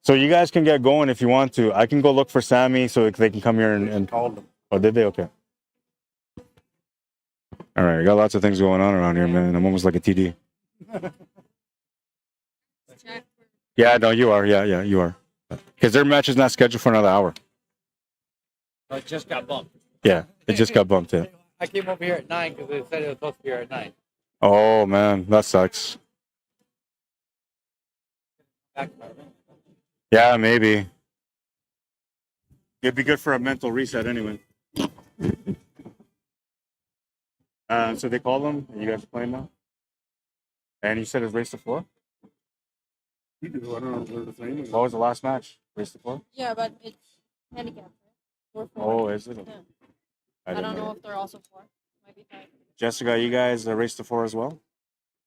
So you guys can get going if you want to. I can go look for Sammy so they can come here and called them. Oh, did they? Okay. All right, I got lots of things going on around here, man. I'm almost like a TD. Yeah, no, you are. Yeah, you are. Because their match is not scheduled for another hour. It just got bumped. Yeah, it just got bumped, yeah. I came over here at 9 because they said it was supposed to be here at 9. Oh, man, that sucks. Yeah, maybe. It'd be good for a mental reset anyway. So they called them, and you guys are playing now? And you said it's race to 4? You do. I don't know the thing. What was the last match? Race to 4? Yeah, but it's handicapped. Right? Oh, is it? Yeah. I didn't don't know if they're also 4. Might be 5. Jessica, you guys race to 4 as well?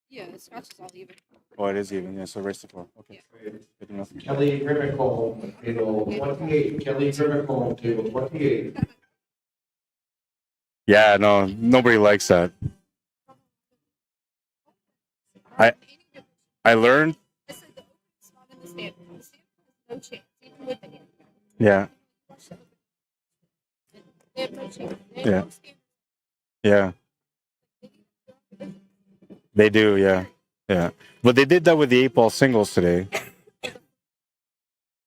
Yeah, the Scotch is all even. Oh, it is even. Yeah, so race to 4. Okay. Good enough. Kelly Grimmicle, table 28. Kelly Grimmicle, table 28. Yeah, no, nobody likes that. I learned. Yeah. Yeah. Yeah. They do, yeah. Yeah. But they did that with the 8-ball singles today.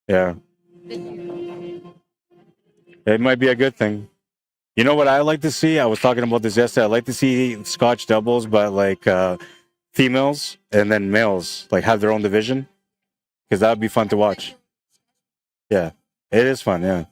Yeah. It might be a good thing. You know what I like to see? I was talking about this yesterday. I like to see Scotch doubles, but like females and then males like have their own division, because that would be fun to watch. Yeah, it is fun. Yeah.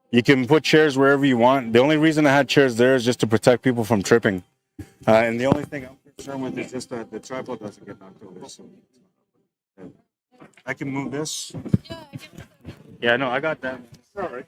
You can put chairs wherever you want. The only reason I had chairs there is just to protect people from tripping. And the only thing I'm concerned with is just that the tripod doesn't get knocked over. So, yeah. I can move this. Yeah, no, I got that. All right.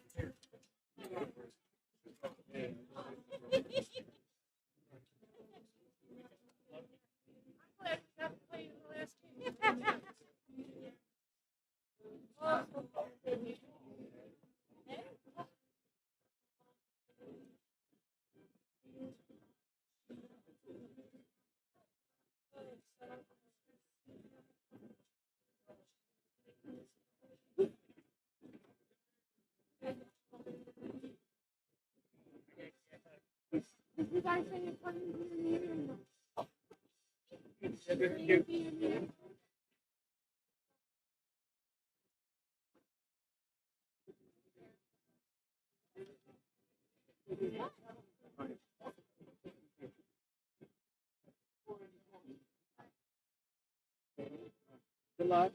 Good luck.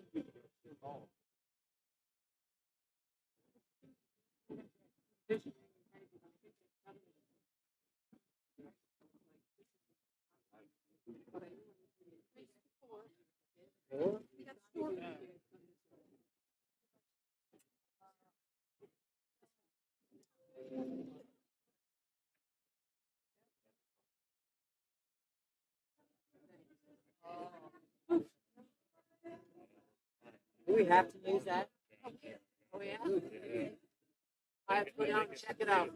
Do we have to use that? Oh, yeah? I have to go down and check it out.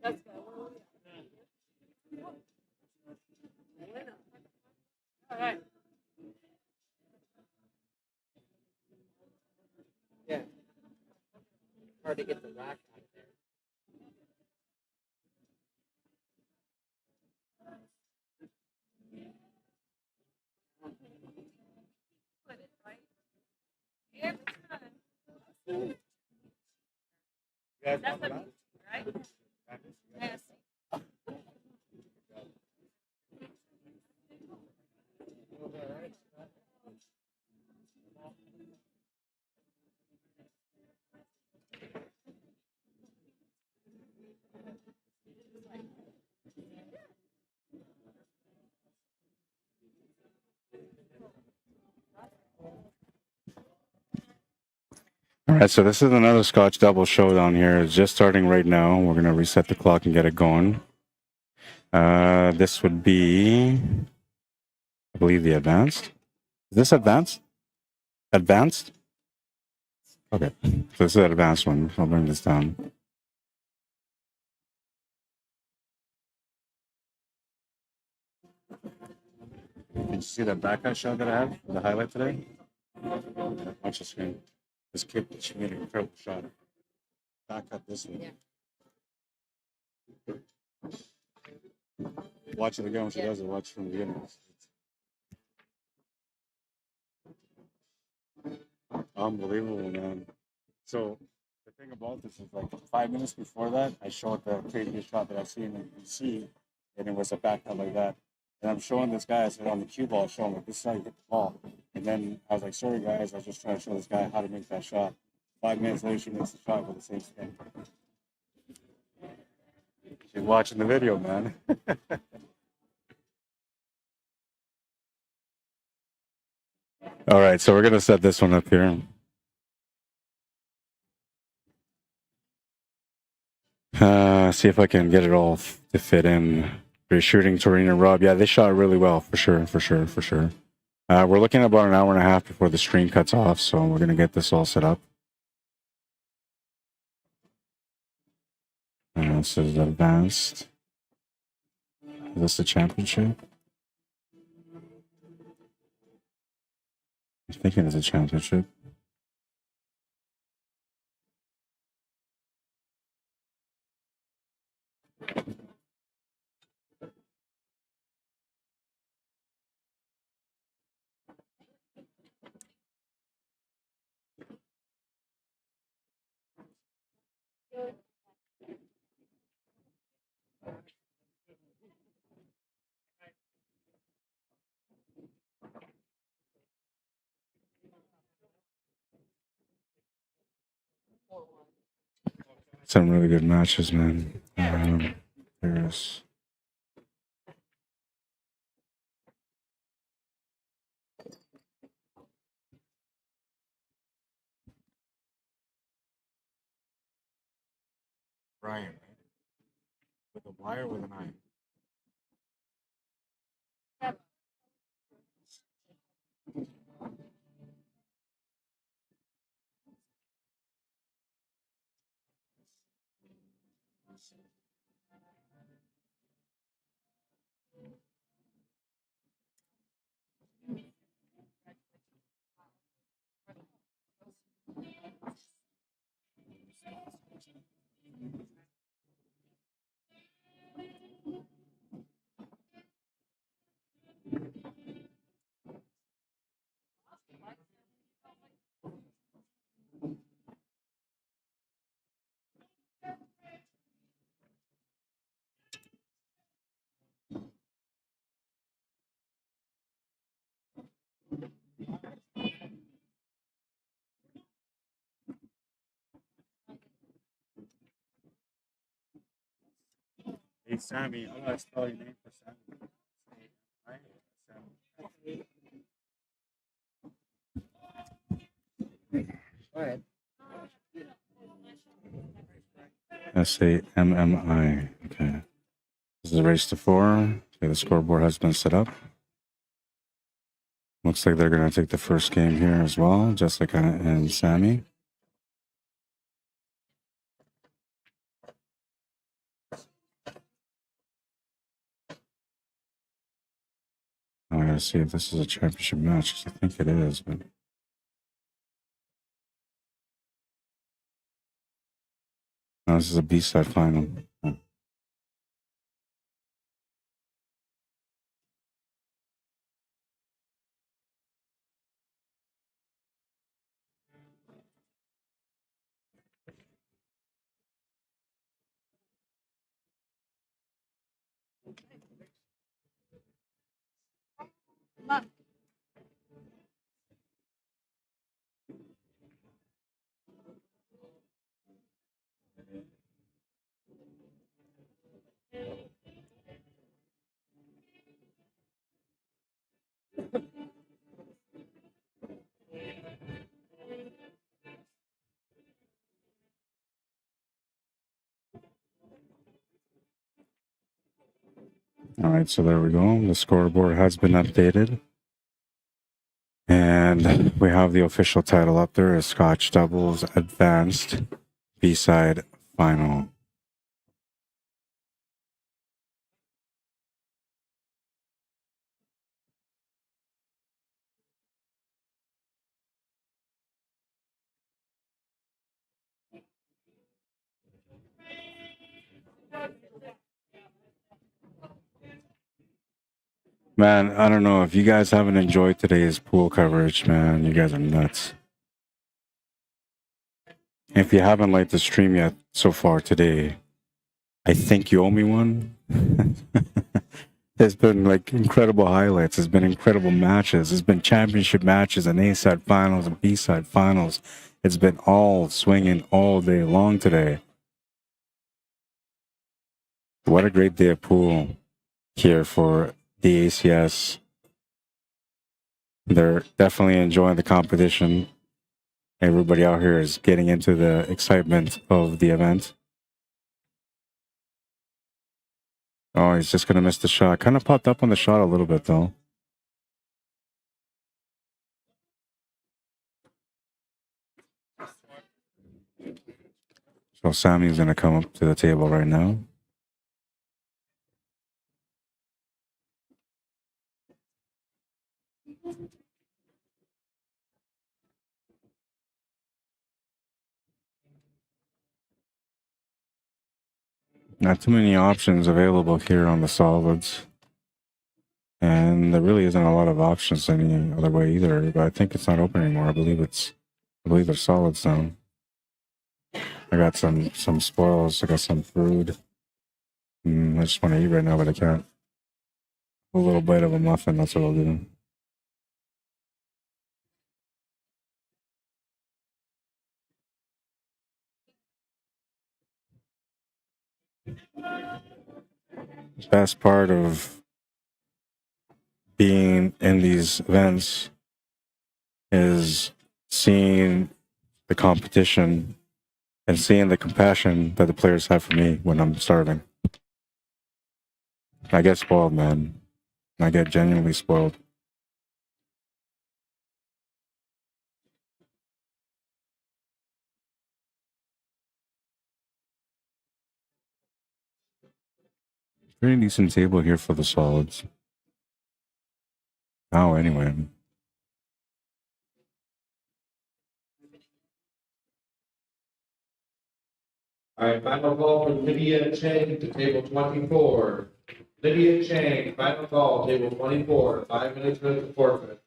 That's good. All right. Yeah. Hard to get the rack out there. That's right? Yes. All right, so this is another Scotch double showdown here. It's just starting right now. We're going to reset the clock and get it going. This would be, I believe, the advanced. Is this advanced? Advanced? Okay, so this is an advanced one. I'll bring this down. Did you see that back shot that I have? The highlight today? Watch the screen. This kid, she made an incredible shot. Back up this way. Watch it again when she does it. Watch from the beginning. Unbelievable, man. So the thing about this is, like, 5 minutes before that, I showed the craziest shot that I've seen in BC, and it was a back cut like that. And I'm showing this guy, I said on the cue ball, showing like, this is how you hit the ball. And then I was like, sorry guys, I was just trying to show this guy how to make that shot. 5 minutes later, she makes the shot with the same spin. She's watching the video, man. All right, so we're going to set this one up here. See if I can get it all to fit in. You're shooting Toreen and Rob. Yeah, they shot really well, for sure. We're looking at about an hour and a half before the stream cuts off, so we're going to get this all set up. This is advanced. Is this the championship? I'm thinking it's a championship. Some really good matches, man. There's Brian, right? With a Y or with an I? Hey, Sammy, I'm going to spell your name for Sammy. Right? Go ahead. SAMMI. Okay. This is is a race to 4. Okay, the scoreboard has been set up. Looks like they're going to take the first game here as well, Jessica and Sammy. I gotta see if this is a championship match, 'cause I think it is, but no, this is a B-side final. All right, so there we go. The scoreboard has been updated. And we have the official title up there is Scotch Doubles Advanced B-Side Final. Man, I don't know if you guys haven't enjoyed today's pool coverage, man. You guys are nuts. If you haven't liked the stream yet so far today, I think you owe me one. There's been like incredible highlights. There's been incredible matches. There's been championship matches and A-side finals and B-side finals. It's been all swinging all day long today. What a great day of pool here for the ACS. They're definitely enjoying the competition. Everybody out here is getting into the excitement of the event. Oh, he's just going to miss the shot. Kind of popped up on the shot a little bit, though. So Sammy's going to come up to the table right now. Not too many options available here on the solids. And there really isn't a lot of options any other way either, but I think it's not open anymore. I believe they're solids now. I got some spoils, I got some food. I just want to eat right now, but I can't. A little bite of a muffin, that's what I'll do. The best part of being in these events is seeing the competition and seeing the compassion that the players have for me when I'm starving. I get spoiled, man. I get genuinely spoiled. Pretty decent table here for the solids. Oh, anyway. All right, final call from Lydia Chang to table 24. Lydia Chang, final call, table 24, 5 minutes to forfeit.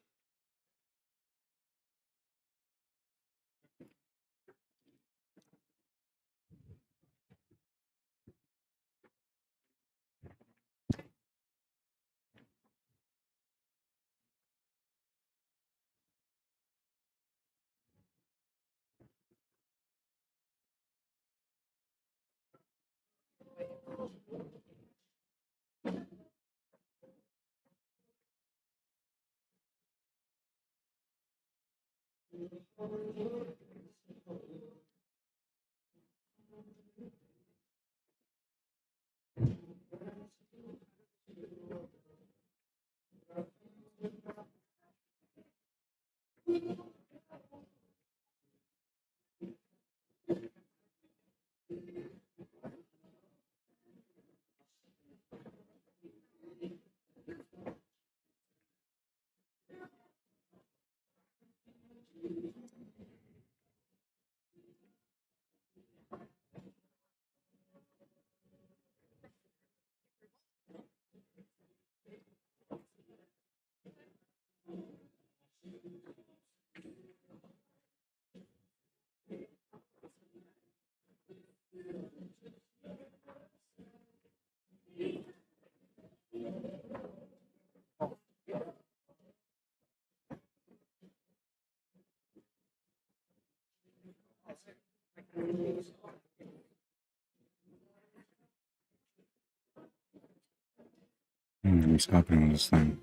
What's happening with this thing?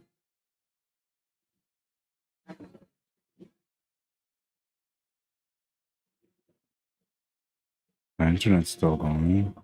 My internet's still going.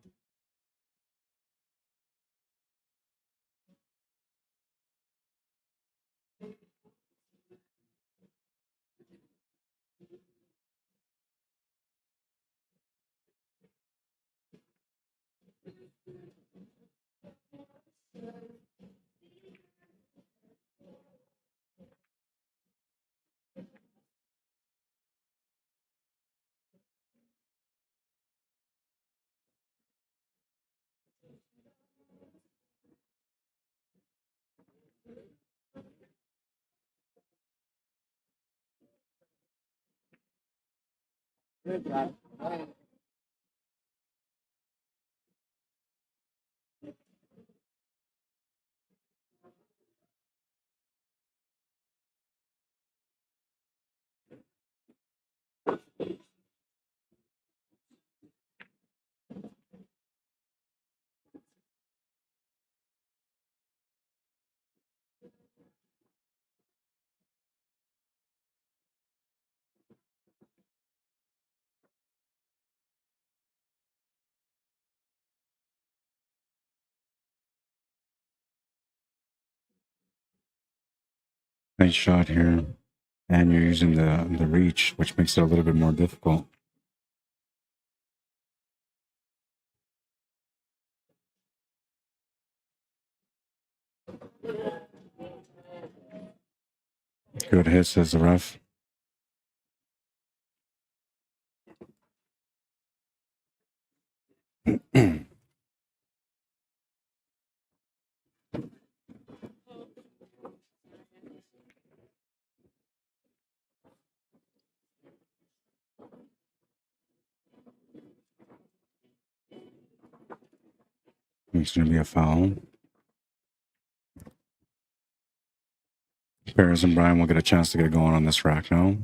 Good job. Nice shot here. And you're using the reach, which makes it a little bit more difficult. Good hit, says the ref. It's going to be a foul. Perez and Brian will get a chance to get going on this rack now.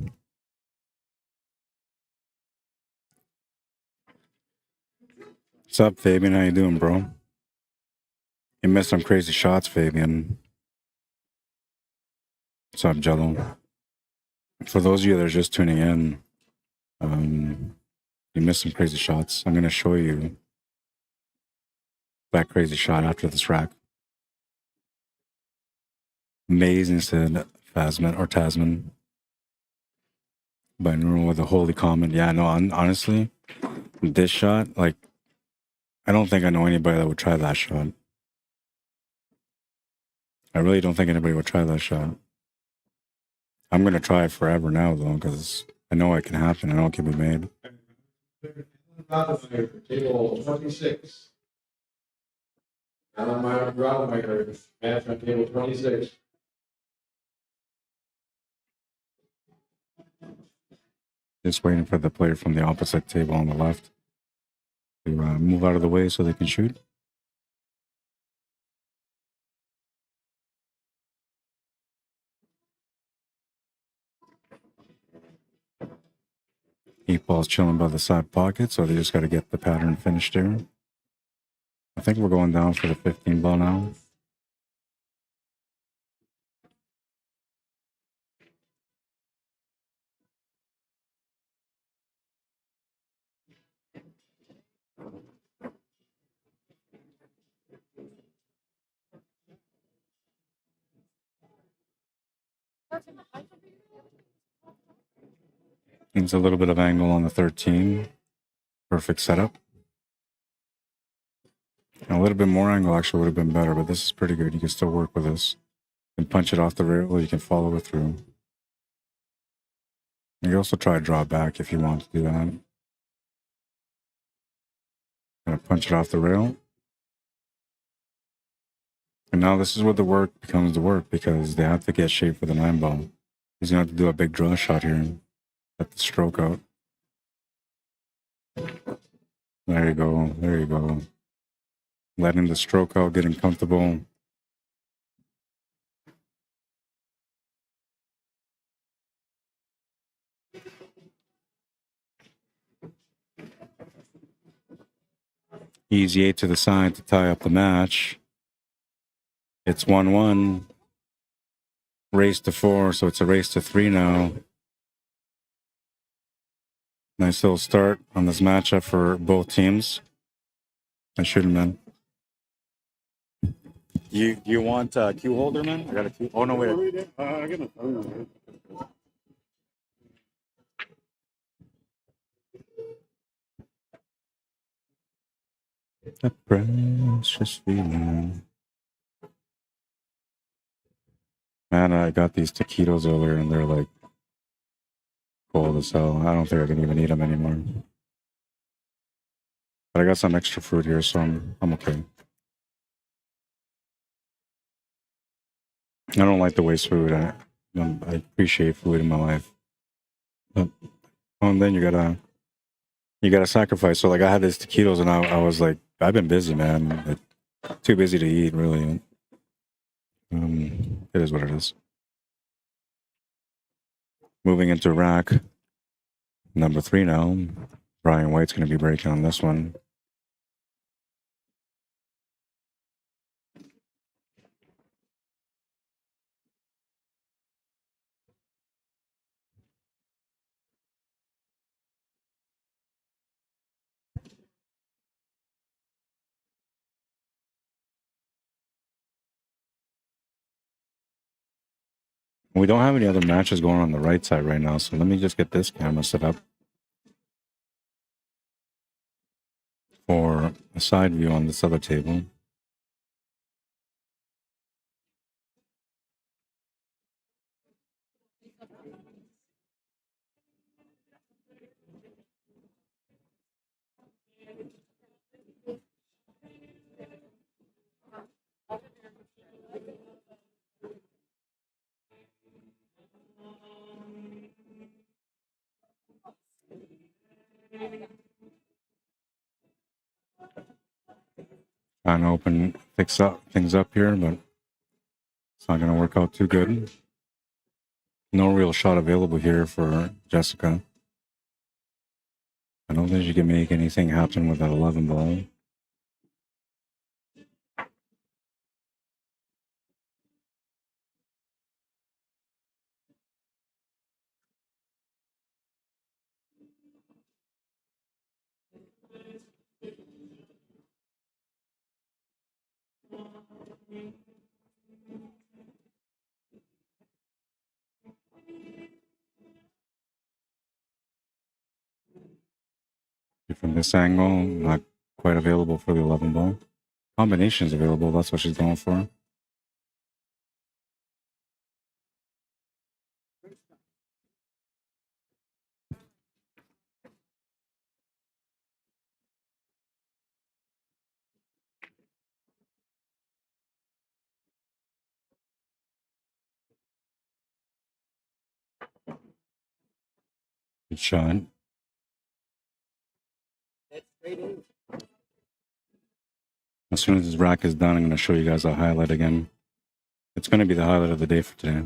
What's up, Fabian? How you doing, bro? You missed some crazy shots, Fabian. What's up, Jello? For those of you that are just tuning in, you missed some crazy shots. I'm going to show you that crazy shot after this rack. Amazing, said Phasman or Tasman. Binaural with a holy comment. Yeah, no, honestly, this shot, like, I don't think I know anybody that would try that shot. I really don't think anybody would try that shot. I'm going to try it forever now, though, because I know it can happen. I know it can be made. Table 26. Alan Rademacher, match on table 26. Just waiting for the player from the opposite table on the left to move out of the way so they can shoot. 8-ball's chilling by the side pocket, so they just got to get the pattern finished here. I think we're going down for the 15-ball now. Needs a little bit of angle on the 13. Perfect setup. A little bit more angle actually would have been better, but this is pretty good. You can still work with this. You can punch it off the rail, or you can follow it through. You can also try to draw back if you want to do that. Gonna punch it off the rail. And now this is where the work becomes the work, because they have to get shape for the 9 ball. He's gonna have to do a big draw shot here and let the stroke out. There you go. There you go. Letting the stroke out, getting comfortable. Easy 8 to the side to tie up the match. It's 1-1. Race to 4, so it's a race to 3 now. Nice little start on this matchup for both teams. I shouldn't, man. You want a cue holder, man? I got a cue. Oh no, wait. I got my phone. A precious feeling. Man, I got these taquitos earlier and they're like cold as hell. I don't think I can even eat them anymore. But I got some extra fruit here, so I'm okay. I don't like to waste food. I appreciate food in my life. But and then you gotta sacrifice. So like I had these taquitos and I was like, I've been busy, man. Like, too busy to eat, really. It is what it is. Moving into rack number 3 now. Brian White's going to be breaking on this one. We don't have any other matches going on the right side right now, so let me just get this camera set up for a side view on this other table. Trying to open things up here, but it's not going to work out too good. No real shot available here for Jessica. I don't think she can make anything happen with that 11 ball. From this angle, not quite available for the 11 ball. Combinations available, that's what she's going for. Good shot. As soon as this rack is done, I'm going to show you guys a highlight again. It's going to be the highlight of the day for today.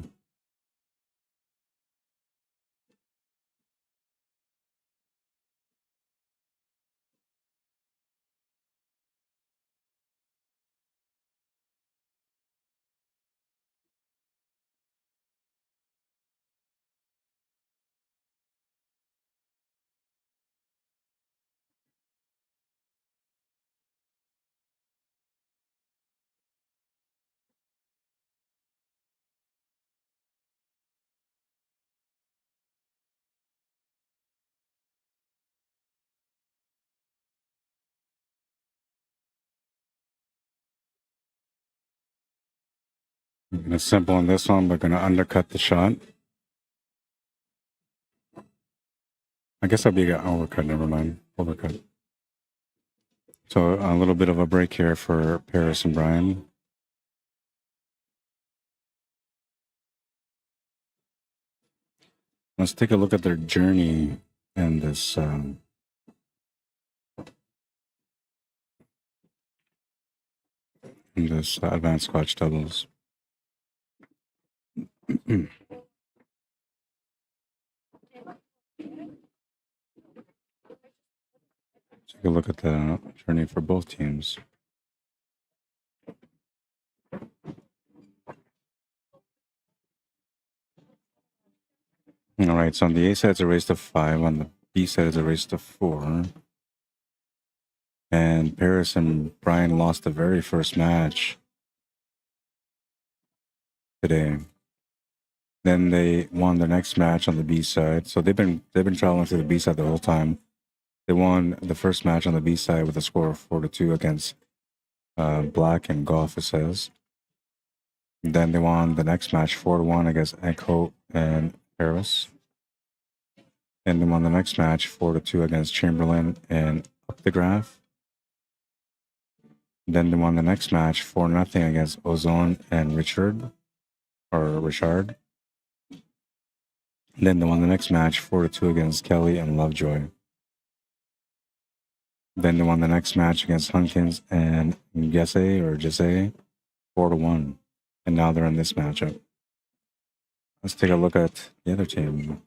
I'm gonna simple on this one, but gonna undercut the shot. I guess I'll be an overcut. Never mind, overcut. So a little bit of a break here for Paris and Brian. Let's take a look at their journey in this advanced Scotch doubles. Take a look at the journey for both teams. All right, so on the A side, it's a race to 5. On the B side, it's a race to 4. And Paris and Brian lost the very first match today. Then they won the next match on the B side. So they've been traveling to the B side the whole time. They won the first match on the B side with a score of 4-2 against Black and Golf, it says. Then they won the next match 4-1 against Echo and Paris. And they won the next match 4-2 against Chamberlain and Up the Graph. Then they won the next match 4-0 against Ozone and Richard. Then they won the next match 4-2 against Kelly and Lovejoy. Then they won the next match against Hunkins and Jesse 4-1. And now they're in this matchup. Let's take a look at the other team.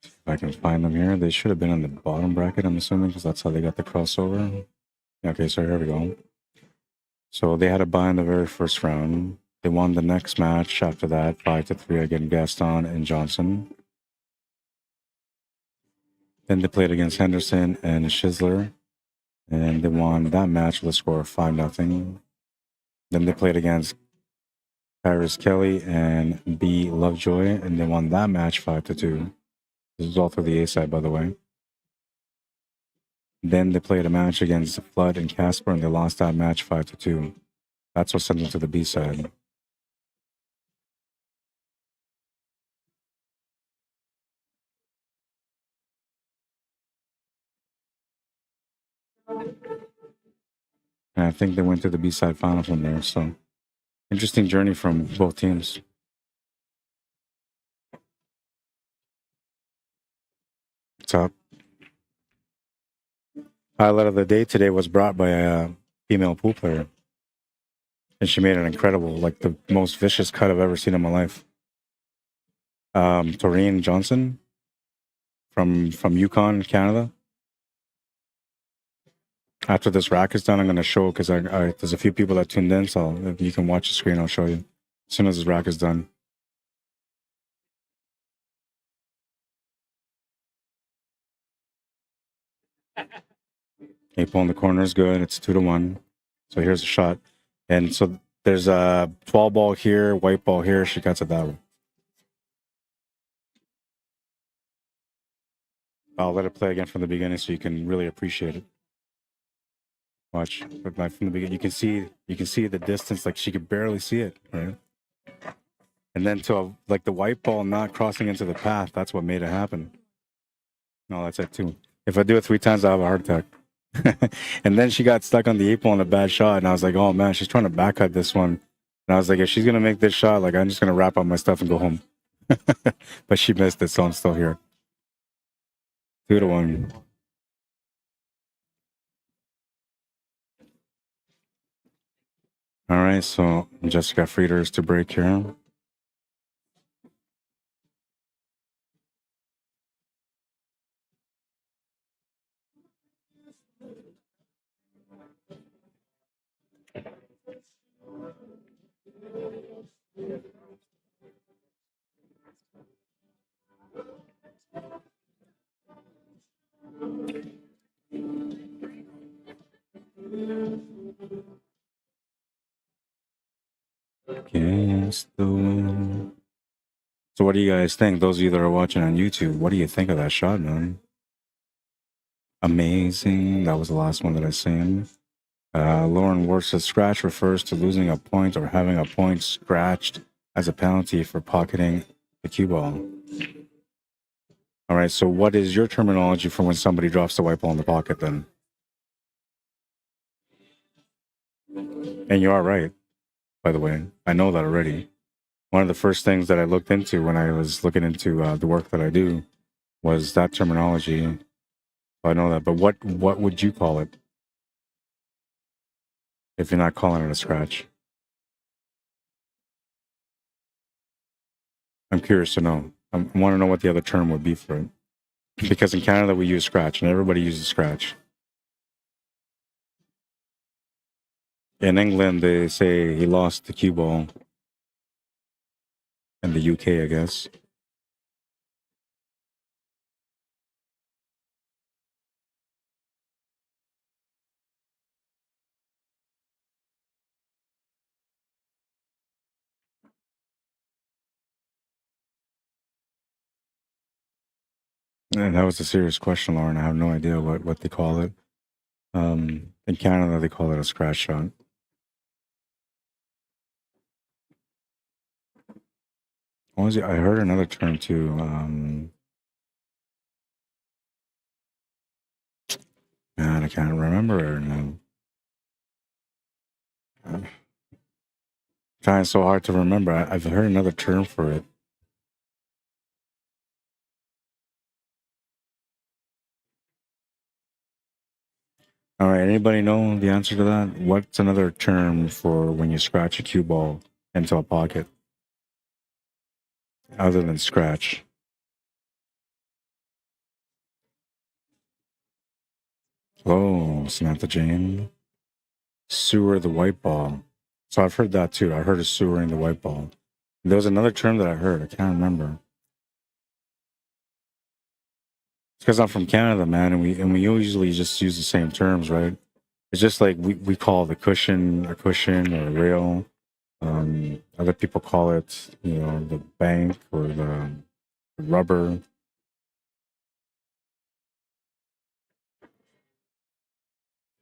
If I can find them here. They should have been in the bottom bracket, I'm assuming, because that's how they got the crossover. Okay, so here we go. So they had a bye in the very first round. They won the next match after that, 5-3 against Gaston and Johnson. Then they played against Henderson and Schizler, and they won that match with a score of 5-0. Then they played against Paris Kelly and B Lovejoy, and they won that match 5-2. This is all through the A side, by the way. Then they played a match against Flood and Casper, and they lost that match 5-2. That's what sent them to the B side. And I think they went to the B side final from there. So interesting journey from both teams. What's up? Highlight of the day today was brought by a female pool player. And she made an incredible, like the most vicious cut I've ever seen in my life. Taurine Johnson from Yukon, Canada. After this rack is done, I'm going to show, because there's a few people that tuned in, so if you can watch the screen, I'll show you as soon as this rack is done. Eight ball in the corner is good. It's 2-1. So here's a shot. And so there's a 12 ball here, white ball here. She cuts it that way. I'll let it play again from the beginning so you can really appreciate it. Watch, but like from the beginning, you can see the distance. Like she could barely see it, right? And then to like the white ball not crossing into the path, that's what made it happen. No, that's it too. If I do it 3 times, I have a heart attack. And then she got stuck on the 8 ball in a bad shot, and I was like, oh man, she's trying to back cut this one. And I was like, if she's gonna make this shot, like I'm just gonna wrap up my stuff and go home. But she missed it, so I'm still here. 2-1. All right, so Jessica Frieders to break here. Against the wind. So what do you guys think? Those of you that are watching on YouTube, what do you think of that shot, man? Amazing. That was the last one that I seen. Lauren Ward says scratch refers to losing a point or having a point scratched as a penalty for pocketing the cue ball. All right, so what is your terminology for when somebody drops the white ball in the pocket then? And you are right, by the way. I know that already. One of the first things that I looked into when I was looking into the work that I do was that terminology. I know that, but what would you call it if you're not calling it a scratch? I'm curious to know. I want to know what the other term would be for it. Because in Canada, we use scratch, and everybody uses scratch. In England, they say he lost the cue ball. In the UK, I guess. And that was a serious question, Lauren. I have no idea what they call it. In Canada, they call it a scratch shot. What was it? I heard another term too. Man, I can't remember it now. Trying so hard to remember. I've heard another term for it. All right, anybody know the answer to that? What's another term for when you scratch a cue ball into a pocket? Other than scratch. Oh, Samantha Jane. Sewer the white ball. So I've heard that too. I heard of sewering the white ball. There was another term that I heard. I can't remember. It's because I'm from Canada, man, and we usually just use the same terms, right? It's just like we call the cushion a cushion or a rail. Other people call it, the bank or the rubber.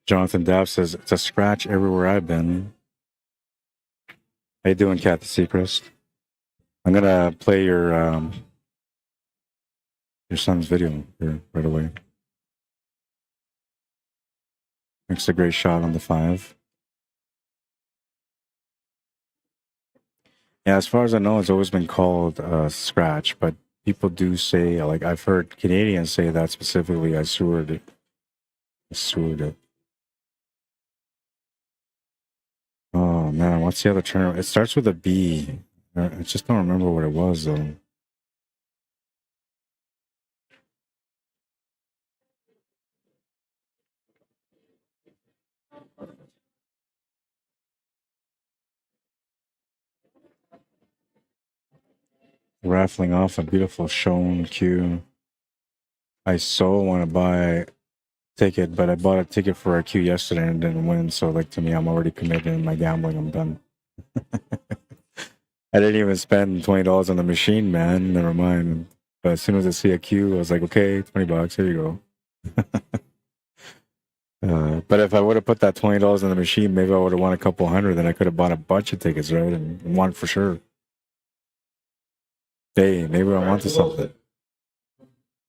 Jonathan Dabb says it's a scratch everywhere I've been. How you doing, Kathy Seacrest? I'm gonna play your son's video here right away. Makes a great shot on the 5. Yeah, as far as I know, it's always been called scratch, but people do say, like I've heard Canadians say that specifically. I sewered it. Oh man, what's the other term? It starts with a B. I just don't remember what it was though. Raffling off a beautiful shown cue. I so want to buy a ticket, but I bought a ticket for a queue yesterday and didn't win. So like to me, I'm already committed in my gambling. I'm done. I didn't even spend $20 on the machine, man. Never mind. But as soon as I see a queue, I was like, okay, $20. Here you go. But if I would have put that $20 in the machine, maybe I would have won a couple hundred. Then I could have bought a bunch of tickets, right? And won for sure. Hey, maybe I wanted something.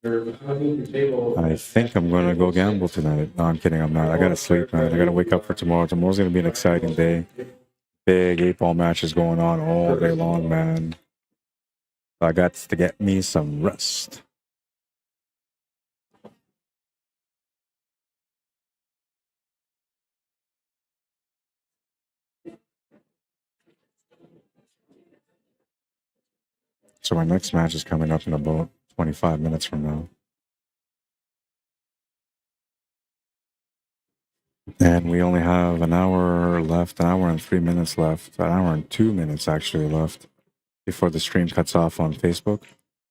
I think I'm going to go gamble tonight. No, I'm kidding. I'm not. I got to sleep, man. I got to wake up for tomorrow. Tomorrow's going to be an exciting day. Big 8-ball matches going on all day long, man. I got to get me some rest. So my next match is coming up in about 25 minutes from now. And we only have an hour left, an hour and 3 minutes left, an hour and 2 minutes actually left before the stream cuts off on Facebook.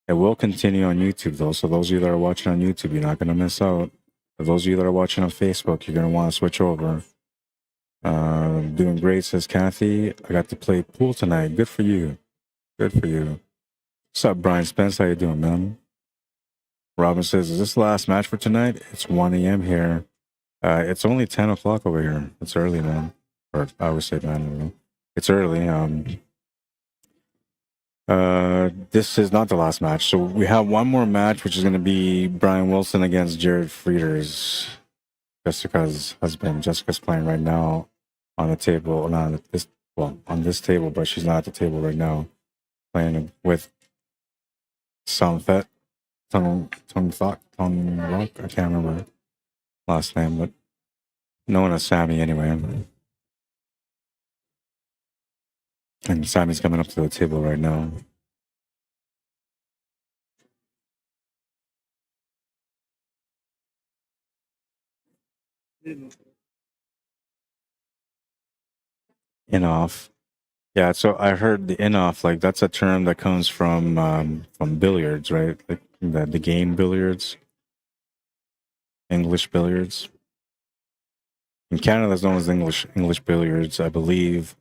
It will continue on YouTube though, so those of you that are watching on YouTube, you're not going to miss out. For those of you that are watching on Facebook, you're going to want to switch over. Doing great, says Kathy. I got to play pool tonight. Good for you. Good for you. What's up, Brian Spence? How you doing, man? Robin says, is this the last match for tonight? It's 1 a.m. here. It's only 10 o'clock over here. It's early, man. Or I would say, man, I don't know. It's early. This is not the last match. So we have one more match, which is going to be Brian Wilson against Jared Frieders. Jessica's husband. Jessica's playing right now on the table. Not on this, well, on this table, but she's not at the table right now. Playing with Somfet, Tung Rock. I can't remember last name, but known as Sammy anyway. And Sammy's coming up to the table right now. In off. Yeah, so I heard the in off, like that's a term that comes from billiards, right? Like the game billiards. English billiards. In Canada, it's known as English billiards, I believe.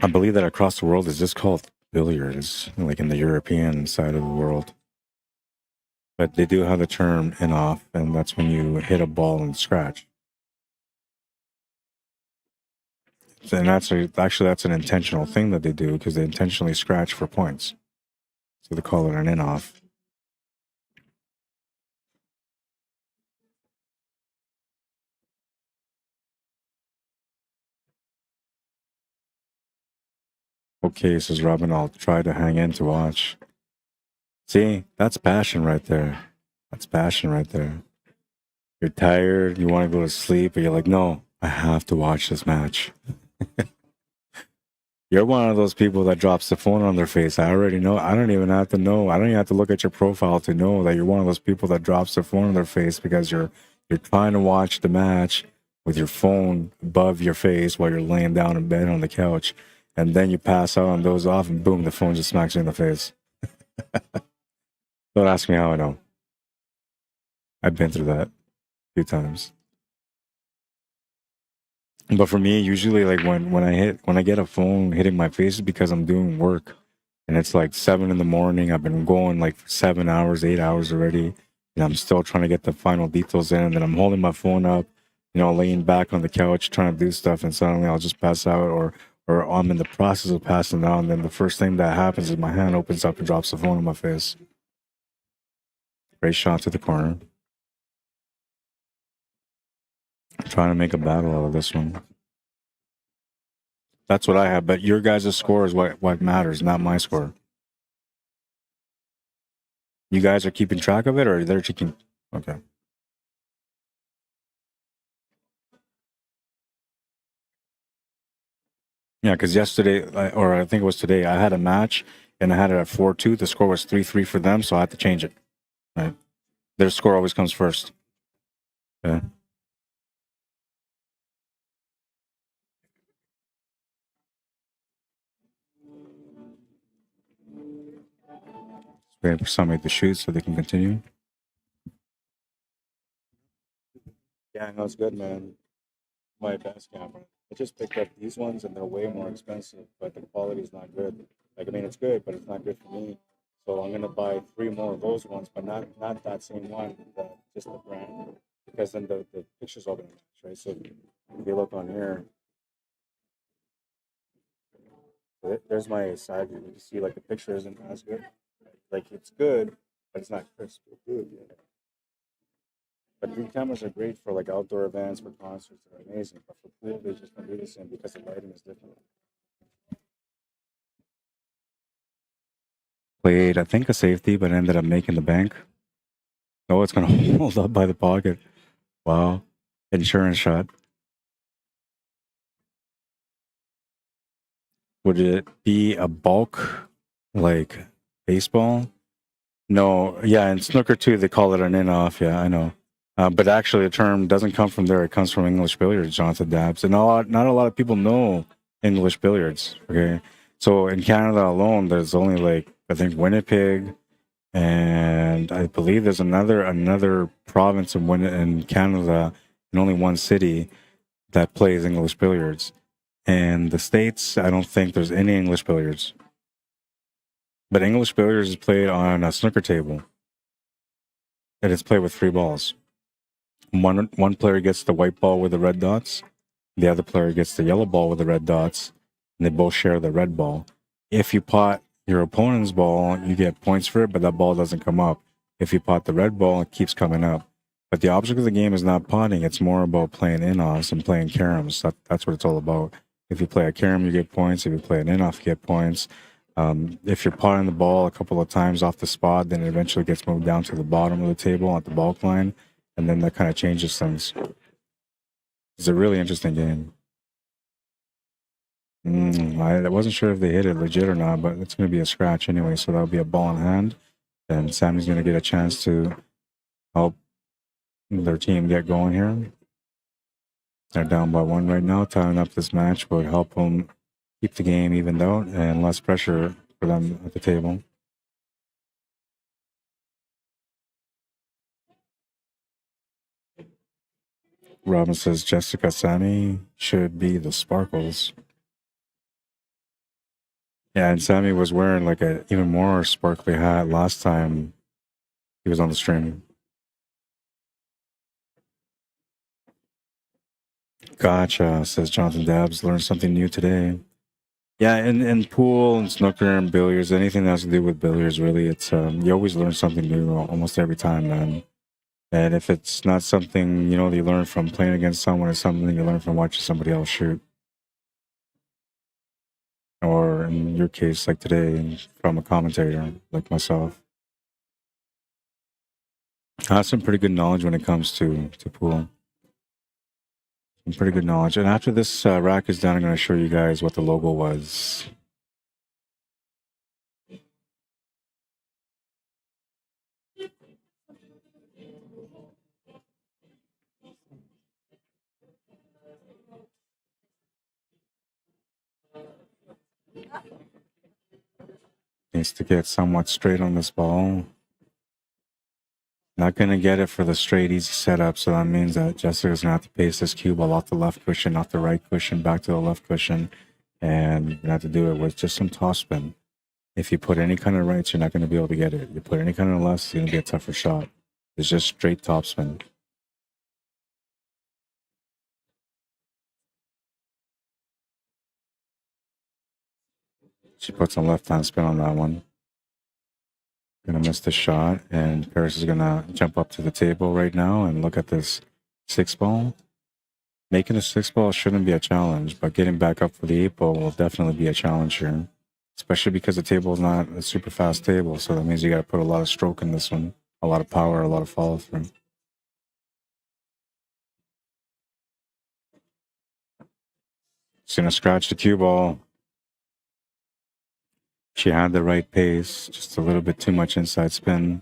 I believe that across the world is just called billiards, like in the European side of the world. But they do have the term in off, and that's when you hit a ball and scratch. And that's an intentional thing that they do because they intentionally scratch for points. So they call it an in off. Okay, says Robin, I'll try to hang in to watch. See, that's passion right there. That's passion right there. You're tired, you want to go to sleep, but you're like, no, I have to watch this match. You're one of those people that drops the phone on their face. I already know. I don't even have to know. I don't even have to look at your profile to know that you're one of those people that drops the phone on their face because you're trying to watch the match with your phone above your face while you're laying down in bed on the couch. And then you pass out and doze off and boom, the phone just smacks you in the face. Don't ask me how I know. I've been through that a few times. But for me, usually like when I get a phone hitting my face is because I'm doing work and it's like 7 a.m. I've been going like for 7 hours, 8 hours already, and I'm still trying to get the final details in, and then I'm holding my phone up, laying back on the couch trying to do stuff, and suddenly I'll just pass out or I'm in the process of passing out, and then the first thing that happens is my hand opens up and drops the phone in my face. Great shot to the corner. Trying to make a battle out of this one. That's what I have, but your guys' score is what matters, not my score. You guys are keeping track of it, or they're keeping? Okay. Yeah, because yesterday, or I think it was today, I had a match and I had it at 4-2. The score was 3-3 for them, so I had to change it. Right? Their score always comes first. Yeah. Waiting for somebody to shoot so they can continue. Yeah, no, it's good, man. My best camera. I just picked up these ones and they're way more expensive, but the quality is not good. Like, I mean, it's good, but it's not good for me. So I'm gonna buy 3 more of those ones, but not that same one, just the brand, because then the pictures all gonna match, right? So if you look on here, there's my side view. You can see like the picture isn't as good. Like it's good, but it's not crisp. Good. But these cameras are great for like outdoor events, for concerts. They're amazing. But for pool, they just don't do the same because the lighting is different. Played, I think, a safety, but ended up making the bank. Oh, it's gonna hold up by the pocket. Wow, insurance shot. Would it be a bulk like baseball? No, yeah, in snooker too, they call it an in-off. Yeah, I know. But actually, the term doesn't come from there. It comes from English billiards, Jonathan Dabbs. And not a lot of people know English billiards. Okay, so in Canada alone, there's only like I think Winnipeg, and I believe there's another province in Canada, in only one city that plays English billiards. And the States, I don't think there's any English billiards. But English billiards is played on a snooker table. And it's played with 3 balls. One player gets the white ball with the red dots. The other player gets the yellow ball with the red dots. And they both share the red ball. If you pot your opponent's ball, you get points for it, but that ball doesn't come up. If you pot the red ball, it keeps coming up. But the object of the game is not potting. It's more about playing in-offs and playing caroms. That's what it's all about. If you play a carom, you get points. If you play an in-off, you get points. If you're potting the ball a couple of times off the spot, then it eventually gets moved down to the bottom of the table at the bulk line, and then that kind of changes things. It's a really interesting game. I wasn't sure if they hit it legit or not, but it's going to be a scratch anyway, so that'll be a ball in hand. Then Sammy's going to get a chance to help their team get going here. They're down by 1 right now. Tying up this match would help them keep the game evened out and less pressure for them at the table. Robin says Jessica Sammy should be the sparkles. Yeah, and Sammy was wearing like a even more sparkly hat last time he was on the stream. Gotcha, says Jonathan Dabbs. Learned something new today. Yeah, and pool and snooker and billiards, anything that has to do with billiards, really, it's you always learn something new almost every time, man. And if it's not something, that you learn from playing against someone, it's something you learn from watching somebody else shoot. Or in your case, like today, from a commentator like myself. I have some pretty good knowledge when it comes to pool. Some pretty good knowledge. And after this rack is done, I'm going to show you guys what the logo was. Needs to get somewhat straight on this ball. Not going to get it for the straight, easy setup, so that means that Jessica's going to have to paste this cue ball off the left cushion, off the right cushion, back to the left cushion, and you're going to have to do it with just some topspin. If you put any kind of rights, you're not going to be able to get it. You put any kind of lefts, it's going to be a tougher shot. It's just straight topspin. She puts some left-hand spin on that one. Gonna miss the shot, and Paris is gonna jump up to the table right now and look at this 6-ball. Making a 6-ball shouldn't be a challenge, but getting back up for the 8-ball will definitely be a challenge here. Especially because the table is not a super fast table, so that means you gotta put a lot of stroke in this one, a lot of power, a lot of follow through. She's gonna scratch the cue ball. She had the right pace, just a little bit too much inside spin.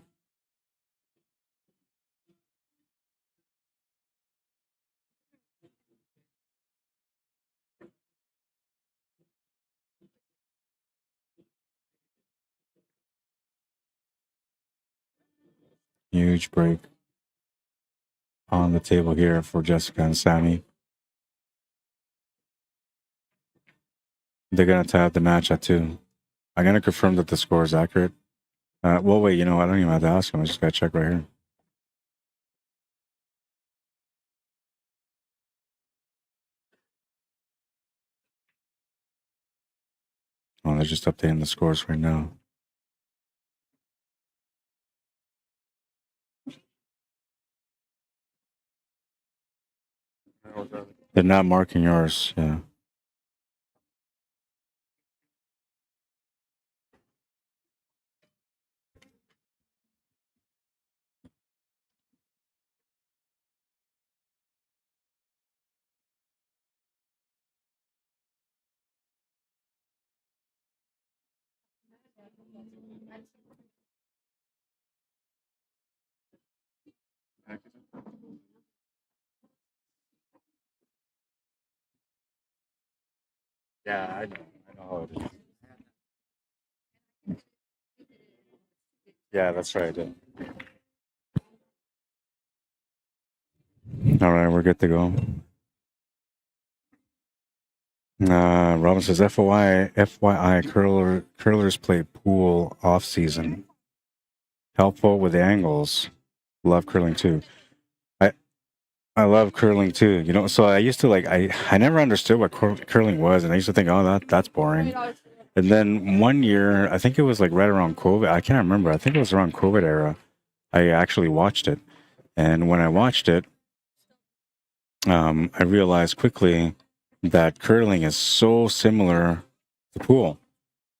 Huge break on the table here for Jessica and Sammy. They're going to tie up the match at 2. I'm going to confirm that the score is accurate. Well, wait, I don't even have to ask him. I just got to check right here. Oh, they're just updating the scores right now. They're not marking yours, yeah. Yeah, I know how it is. Yeah, that's right. All right, we're good to go. Robin says, FYI, curlers play pool off season. Helpful with the angles. Love curling too. I love curling too. You know, so I used to like I never understood what curling was, and I used to think, oh, that's boring. And then one year, I think it was like right around COVID. I can't remember. I think it was around COVID era. I actually watched it, and when I watched it, I realized quickly that curling is so similar to pool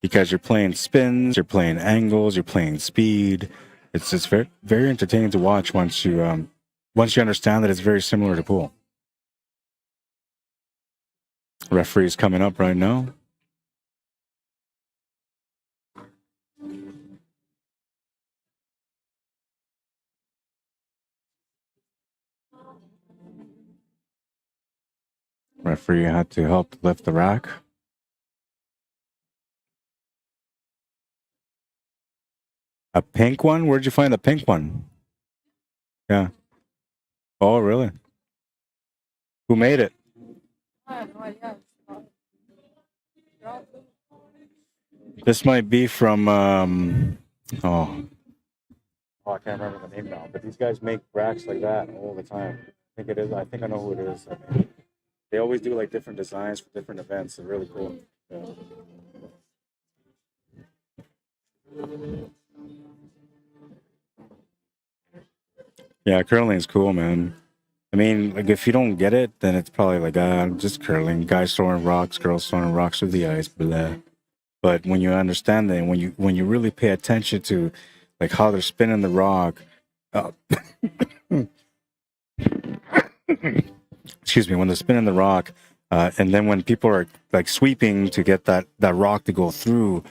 because you're playing spins, you're playing angles, you're playing speed. It's very very entertaining to watch once you understand that it's very similar to pool. Referee's coming up right now. Referee had to help lift the rack. A pink one? Where'd you find the pink one? Yeah. Oh, really? Who made it? This might be from oh, I can't remember the name now, but these guys make racks like that all the time. I think it is. I think I know who it is. I mean, they always do like different designs for different events. It's really cool. Yeah. Yeah, curling is cool, man. I mean, like if you don't get it, then it's probably like just curling. Guys throwing rocks, girls throwing rocks through the ice, blah. But when you understand it, and when you really pay attention to like how they're spinning the rock, excuse me, when they're spinning the rock, and then when people are like sweeping to get that rock to go through,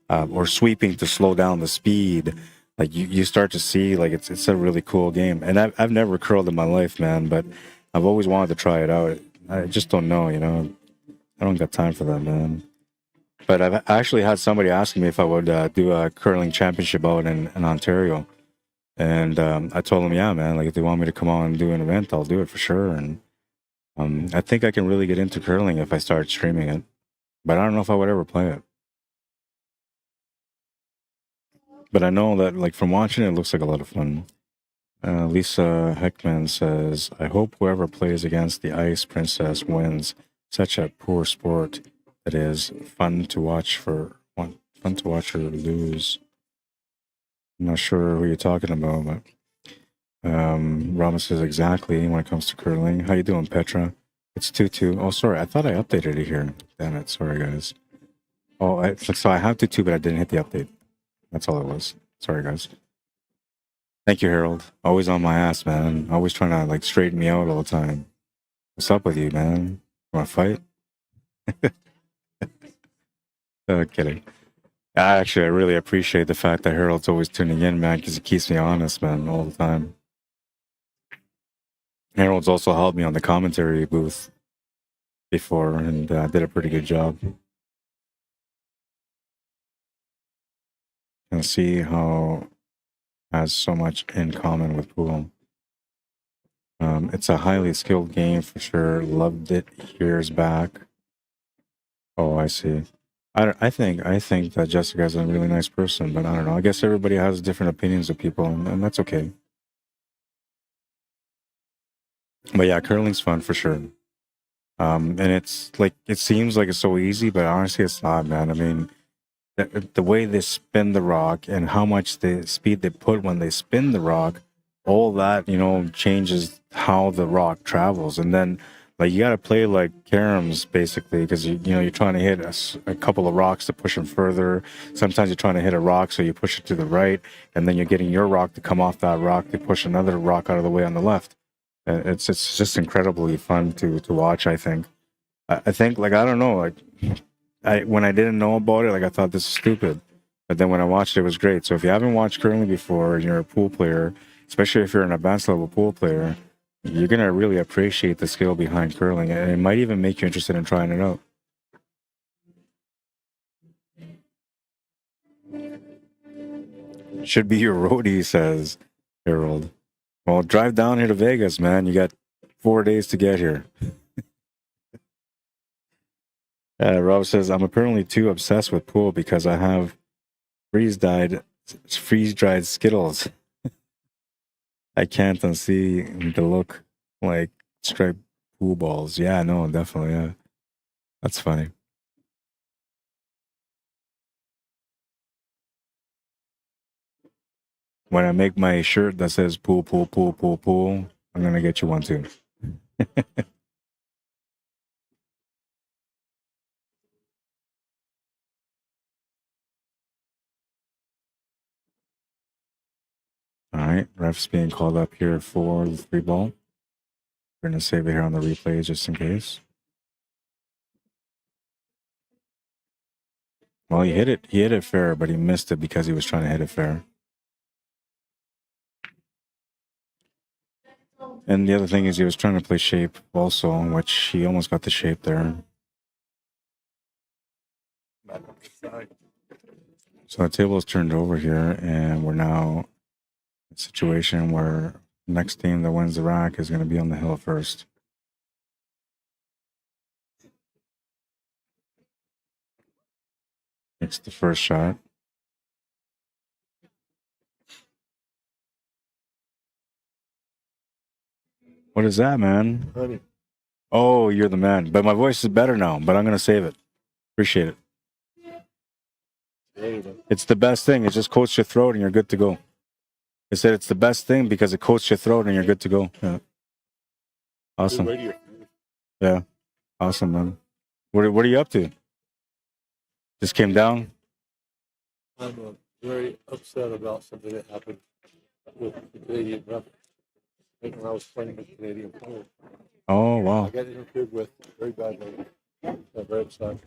or sweeping to slow down the speed, like you start to see like it's a really cool game. And I've never curled in my life, man, but I've always wanted to try it out. I just don't know, you know. I don't got time for that, man. But I've actually had somebody asking me if I would do a curling championship out in Ontario. And I told them, yeah, man, like if they want me to come on and do an event, I'll do it for sure. And I think I can really get into curling if I start streaming it. But I don't know if I would ever play it. But I know that, like, from watching it, it looks like a lot of fun. Lisa Heckman says, I hope whoever plays against the Ice Princess wins. Such a poor sport. It is fun to watch her lose. I'm not sure who you're talking about, but Rama says exactly when it comes to curling. How you doing, Petra? It's 2-2. Oh, sorry. I thought I updated it here. Damn it. Sorry, guys. Oh, so I have 2-2, but I didn't hit the update. That's all it was. Sorry, guys. Thank you, Harold. Always on my ass, man. Always trying to like straighten me out all the time. What's up with you, man? Want to fight? Kidding. I really appreciate the fact that Harold's always tuning in, man, because it keeps me honest, man, all the time. Harold's also helped me on the commentary booth before and did a pretty good job. And see how has so much in common with pool. It's a highly skilled game for sure. Loved it years back. Oh, I see. I think that Jessica's a really nice person, but I don't know. I guess everybody has different opinions of people, and that's okay. But yeah, curling's fun for sure. And it's like it seems like it's so easy, but honestly, it's not, man. I mean, the way they spin the rock and how much the speed they put when they spin the rock, all that, you know, changes how the rock travels. And then like you got to play like caroms basically, because you know you're trying to hit a couple of rocks to push them further. Sometimes you're trying to hit a rock, so you push it to the right, and then you're getting your rock to come off that rock to push another rock out of the way on the left. It's just incredibly fun to watch. I think like I don't know, like when I didn't know about it, like I thought this is stupid, but then when I watched it, it was great. So if you haven't watched curling before and you're a pool player, especially if you're an advanced level pool player, you're gonna really appreciate the skill behind curling, and it might even make you interested in trying it out. Should be your roadie, says Harold. Well, drive down here to Vegas, man. You got 4 days to get here. Rob says, I'm apparently too obsessed with pool because I have freeze-dried Skittles. I can't unsee the look like Striped pool balls. Yeah, no, definitely. Yeah, that's funny. When I make my shirt that says pool, pool, pool, pool, pool, I'm gonna get you one too. All right, ref's being called up here for the 3 ball. We're gonna save it here on the replay just in case. Well, he hit it. He hit it fair, but he missed it because he was trying to hit it fair. And the other thing is he was trying to play shape also, which he almost got the shape there. So the table is turned over here, and we're now in a situation where next team that wins the rack is going to be on the hill first. It's the first shot. What is that, man? Honey. Oh, you're the man. But my voice is better now, but I'm going to save it. Appreciate it. It's the best thing. It just coats your throat and you're good to go. I said it's the best thing because it coats your throat and you're good to go. Yeah. Awesome. Yeah. Awesome, man. What are you up to? Just came down? I'm very upset about something that happened with the Canadian ref. When I was playing with Canadian players. Oh, wow. I got interfered with very badly. I'm very upset.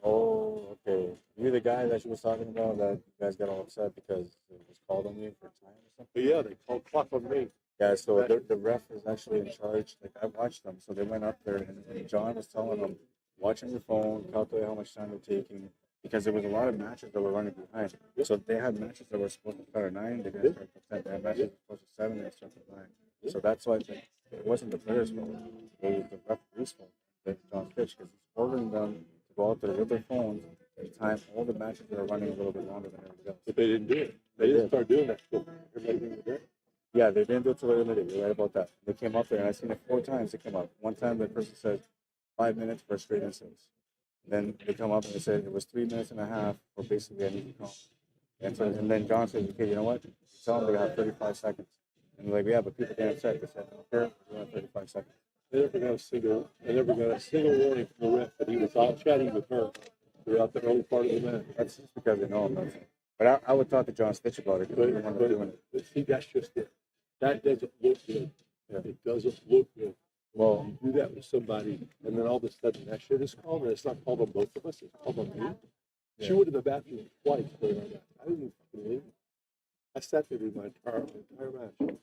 Oh, okay. You're the guy that she was talking about that you guys got all upset because it was called on you for time or something? But yeah, they called clock on me. Yeah, so the ref is actually in charge. Like, I watched them. So they went up there, and John was telling them, watch on your phone, calculate how much time they're taking, because there was a lot of matches that were running behind. So they had matches that were supposed to start at 9, they didn't start at 10. They had matches that were supposed to 7, they started at 9. So that's why it wasn't the players' fault. It was the referee's fault, that John Fitch, because he's ordering them to go out there with their phones and time all the matches that are running a little bit longer than everybody else. But they didn't do it. They didn't start doing that. So everybody didn't do it. Yeah, they didn't do it till the limited. You're right about that. They came up there, and I've seen it 4 times. They came up. One time, the person said 5 minutes for a straight instance. Then they come up and they said it was 3 minutes and a half for basically an easy call. And then John says, okay, you know what? Tell them they have 35 seconds. And they're like, yeah, but people get upset. They said, okay, we have 35 seconds. I never got a single warning from the ref that he was out chatting with her throughout the early part of the match. That's just because they know him. That's it. But I would talk to John Stitch about it. But see, that's just it. That doesn't look good. Yeah. It doesn't look good. Well, you do that with somebody, and then all of a sudden that shit is called, and it's not called on both of us, it's called on me. Yeah. She went to the bathroom twice during that. I didn't even believe it. I sat there through my entire match.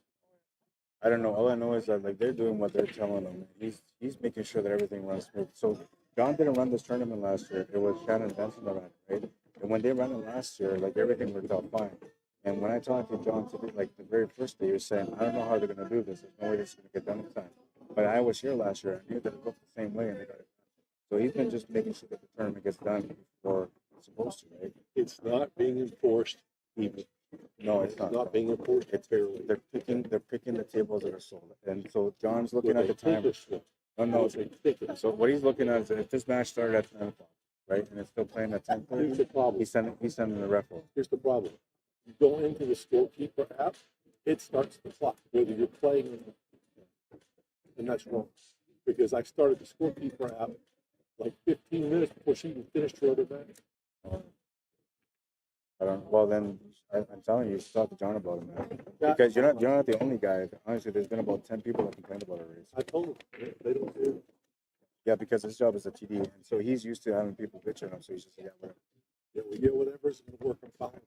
I don't know. All I know is that like they're doing what they're telling them. He's making sure that everything runs smooth. So John didn't run this tournament last year. It was Shannon Benson that ran it, right? And when they ran it last year, like everything worked out fine. And when I talked to John today, like the very first day, he was saying, I don't know how they're going to do this. There's no way this is going to get done in time. But I was here last year. I knew that it looked the same way, and they got it done. So he's been just making sure that the tournament gets done before it's supposed to, right? It's not being enforced even. No, it's not. It's not being enforced. It's fairly. They're picking the tables that are sold. And so John's looking at the time. No. So what he's looking at is if this match started at 10 o'clock, right, and it's still playing at 10:30, here's the problem. He's sending the ref over. Here's the problem. You go into the scorekeeper app, it starts the clock, whether you're playing or not. And that's wrong. Because I started the scorekeeper app like 15 minutes before she even finished her other match. Well, then I'm telling you, talk to John about it, man. Because you're not the only guy. Honestly, there's been about 10 people that complained about it already. I told them they don't do it. Yeah, because his job is a TD, and so he's used to having people bitch at him. So he's just whatever. Yeah, we get whatever's going to work. I'm fine.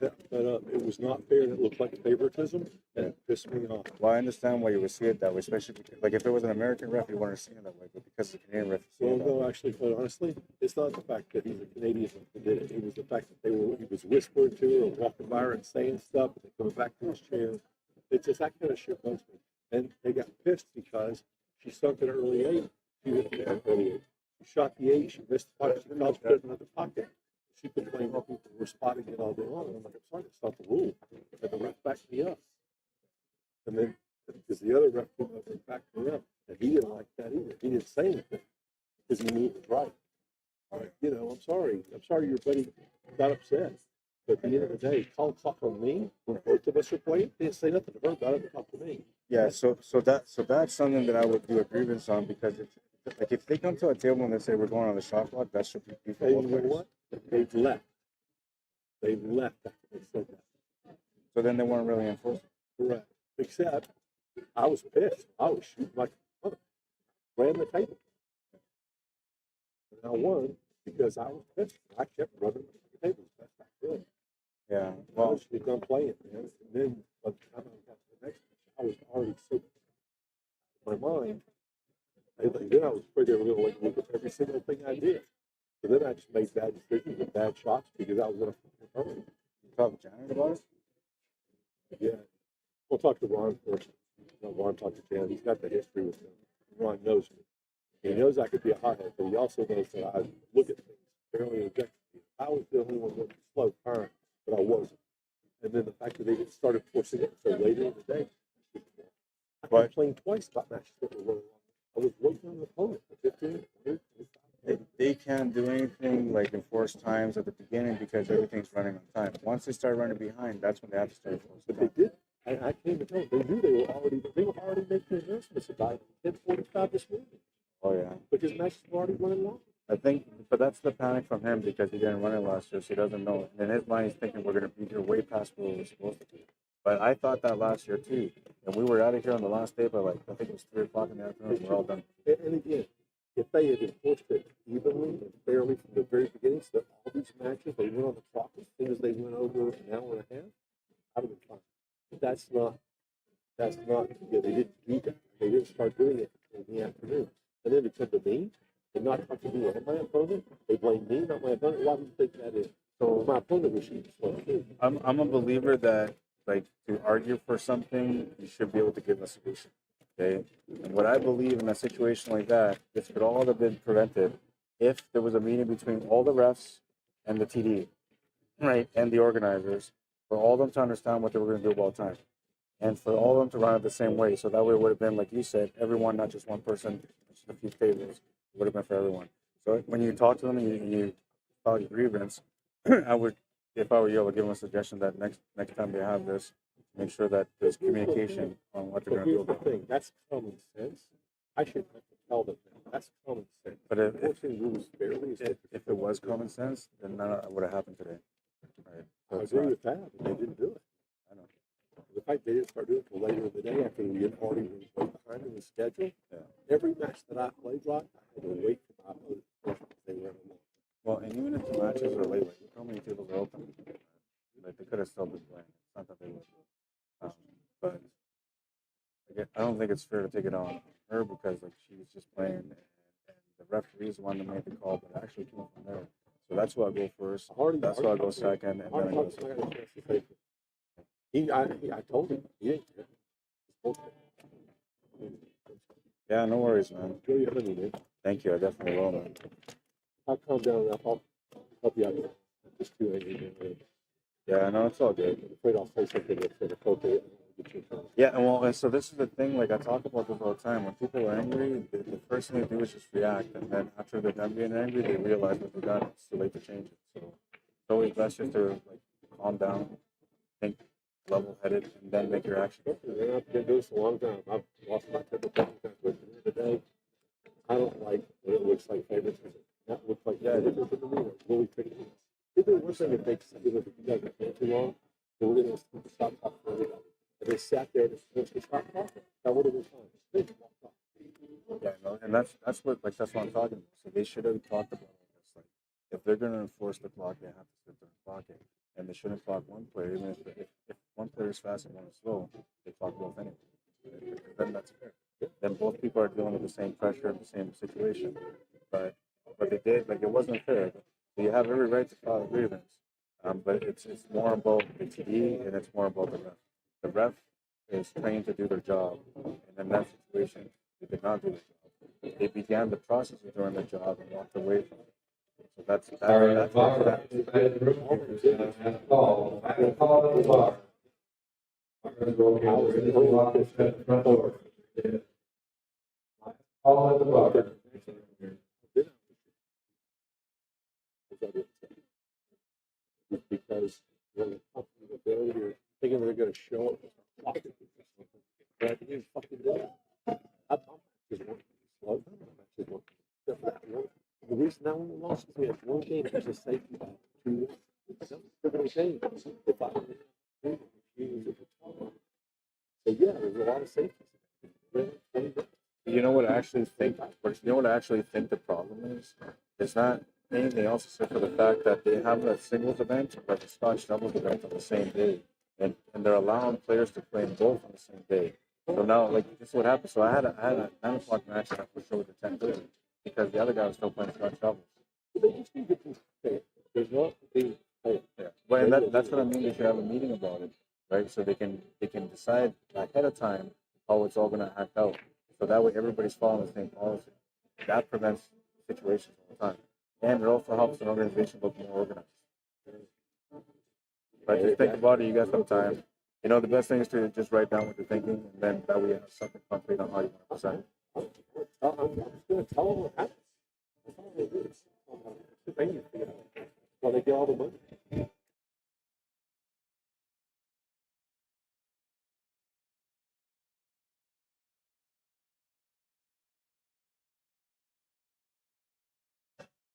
It was not fair. And it looked like favoritism, and it pissed me off. Well, I understand why you would see it that way, especially because, like if it was an American ref, you wouldn't see it that way. But because it's a Canadian ref, well, no, actually, quite honestly, it's not the fact that he's a Canadian that did it. It was the fact that he was whispering to her or walking by her and saying stuff, and then coming back to his chair. It's just that kind of shit bugs me. And they got pissed because she sunk an early 8. She hit an early 8. She shot the 8. She missed the puck. She put it in the pocket. She complained that people were spotting it all day long. And I'm like, I'm sorry, that's not the rule. And the ref backed me up. And then because the other ref came over and backed me up, and he didn't like that either. He didn't say anything because he knew it was right. You know, I'm sorry your buddy got upset. But at the end of the day, call clock on me when both of us are playing. He didn't say nothing to her about it, talk to me. Yeah, so that's something that I would do a grievance on, because if they come to a table and they say we're going on the shot clock, that should be for Hey, both you know players. what? They've left. They've left after they said that. So then they weren't really enforcing. Correct. Except I was pissed. I was shooting like a mother. Ran the table. And I won because I was pissed. I kept running the table as best I could. Yeah. Well, I was done playing, man. And then by the time I got to the next match, I was already so in my mind. Then I was afraid they were going to like look at every single thing I did. So then I just made bad decisions and bad shots because I was in a hurry. You talk to Janet about it? Yeah. We'll talk to Ron first. Ron talked to Janet. He's got the history with him. Ron knows me. He knows I could be a hothead, but he also knows that I look at things fairly objectively. I was the only one going slow turn, but I wasn't. And then the fact that they didn't start forcing it until later in the day. I was playing twice about matches that were really long. I was waiting on the opponent for 15, 20, 25. They can't do anything like enforce times at the beginning because everything's running on time. Once they start running behind, that's when they have to start enforcing. But they did. I came to tell them. They knew they were already making announcements about it 10:45 this morning. Oh yeah. Because matches were already running long. I think, but that's the panic from him because he didn't run it last year, so he doesn't know. And in his mind, he's thinking we're going to be here way past where we're supposed to be. But I thought that last year too, and we were out of here on the last day by like I think it was 3 o'clock in the afternoon. We're all done. And again, if they had enforced it evenly and fairly from the very beginning, so that all these matches they went on the clock as soon as they went over an hour and a half, I'd have been fine. But that's not. Yeah, they didn't do that. They didn't start doing it in the afternoon, and then it come to me. And not talk to me and my opponent. They blame me, not my opponent. Why do you think that is? So my opponent was shooting slow too. I'm a believer that like to argue for something, you should be able to give a solution. Okay, and what I believe in a situation like that, this could all have been prevented if there was a meeting between all the refs and the TD, right, and the organizers, for all of them to understand what they were going to do about time, and for all of them to run it the same way. So that way it would have been, like you said, everyone, not just one person, just a few tables. Would have been for everyone. So when you talk to them and you file your grievance, I would, if I were you, I would give them a suggestion that next time they have this, make sure that there's communication on what they're going to do about it. That's common sense. I should have to tell them that. That's common sense. But rules fairly. If it was common sense, then none of that would have happened today. Right? So I agree with that, but they didn't do it. I know. The fact they didn't start doing it until later in the day after we had already been way behind in the schedule. Yeah. Every match that I played, Rock, I had to wait for my opponent because they were along. Well, and even if the matches are late, like how many tables are open? Like they could have still been playing. It's not that they would. But again, I don't think it's fair to take it on her because like she was just playing, and the referee's the one that made the call, but it actually came from there. So that's why I go first. That's why I go second, and then I go second. I told him he ain't there. Yeah, no worries, man. Enjoy your honey, man. Thank you. I definitely will, man. I'll calm down and I'll help you out. Just too angry. Yeah, no, it's all good. I'm afraid I'll say something that's inappropriate. Yeah, and so this is the thing. Like I talk about this all the time. When people are angry, the first thing they do is just react, and then after they're done being angry, they realize what they've done. It's too late to change it. So it's always best just to like calm down, think level-headed, and then make your action. I've been doing this a long time. I've lost my temper times, but at the end of the day, I don't like when it looks like favoritism. That looks like favoritism to me. It's really tricky. If it was something that takes, if you guys have been too long, then we're going to stop the shot clock for everybody. If they sat there and finished the shot clock, that would have been fine. They just walked off. Yeah, no, and that's what I'm talking about. So they should have talked about all this. Like, if they're going to enforce the clock, they have to sit there and clock it. And they shouldn't clock one player, even if one player is fast and one is slow, they clock both anyway. Then that's fair. Then both people are dealing with the same pressure, the same situation. But they did, like, it wasn't fair. So you have every right to file a grievance. But it's more about the TD and it's more about the ref. The ref is trained to do their job. And in that situation, they did not do their job. They began the process of doing their job and walked away from it. So that's that. I have a call. I have a call at the bar. All at the bottom. Because when it comes to the ability, you're thinking they're going to show up. But you fucking do it. The reason that one lost is we had one game that was a safety ball. Two different games. So yeah, there's a lot of safeties. You know what I actually think? The problem is? It's not anything else except for the fact that they have a singles event, but the Scotch doubles event on the same day, and they're allowing players to play in both on the same day. So now, like, this is what happened. So I had a 9 o'clock match that I pushed over to 10:30 because the other guy was still playing Scotch doubles. There's not the Yeah, well, and that's what I mean. They should have a meeting about it, right? So they can decide ahead of time how it's all going to act out. So that way everybody's following the same policy. That prevents situations all the time, and it also helps an organization look more organized. But just think about it. You got some time. You know, the best thing is to just write down what you're thinking, and then that way you have something concrete on how you want to present. I'm just going to tell them what happens. That's all they do. Well, they get all the money.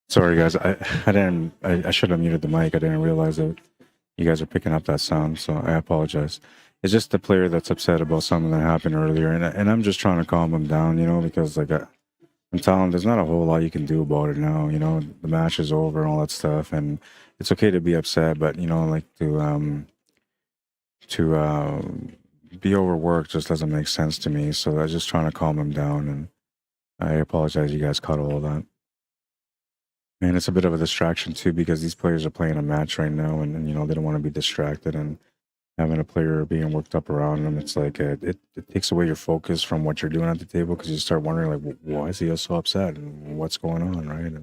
Sorry, guys. I should have muted the mic. I didn't realize that you guys are picking up that sound, so I apologize. It's just the player that's upset about something that happened earlier, and I'm just trying to calm him down, you know, because like I'm telling him there's not a whole lot you can do about it now. You know, the match is over and all that stuff, and it's okay to be upset, but you know, like to be overworked just doesn't make sense to me. So I was just trying to calm him down, and I apologize. You guys caught all of that. And it's a bit of a distraction too, because these players are playing a match right now, and you know they don't want to be distracted, and having a player being worked up around them, it's like it takes away your focus from what you're doing at the table, because you start wondering like, why is he so upset and what's going on, right?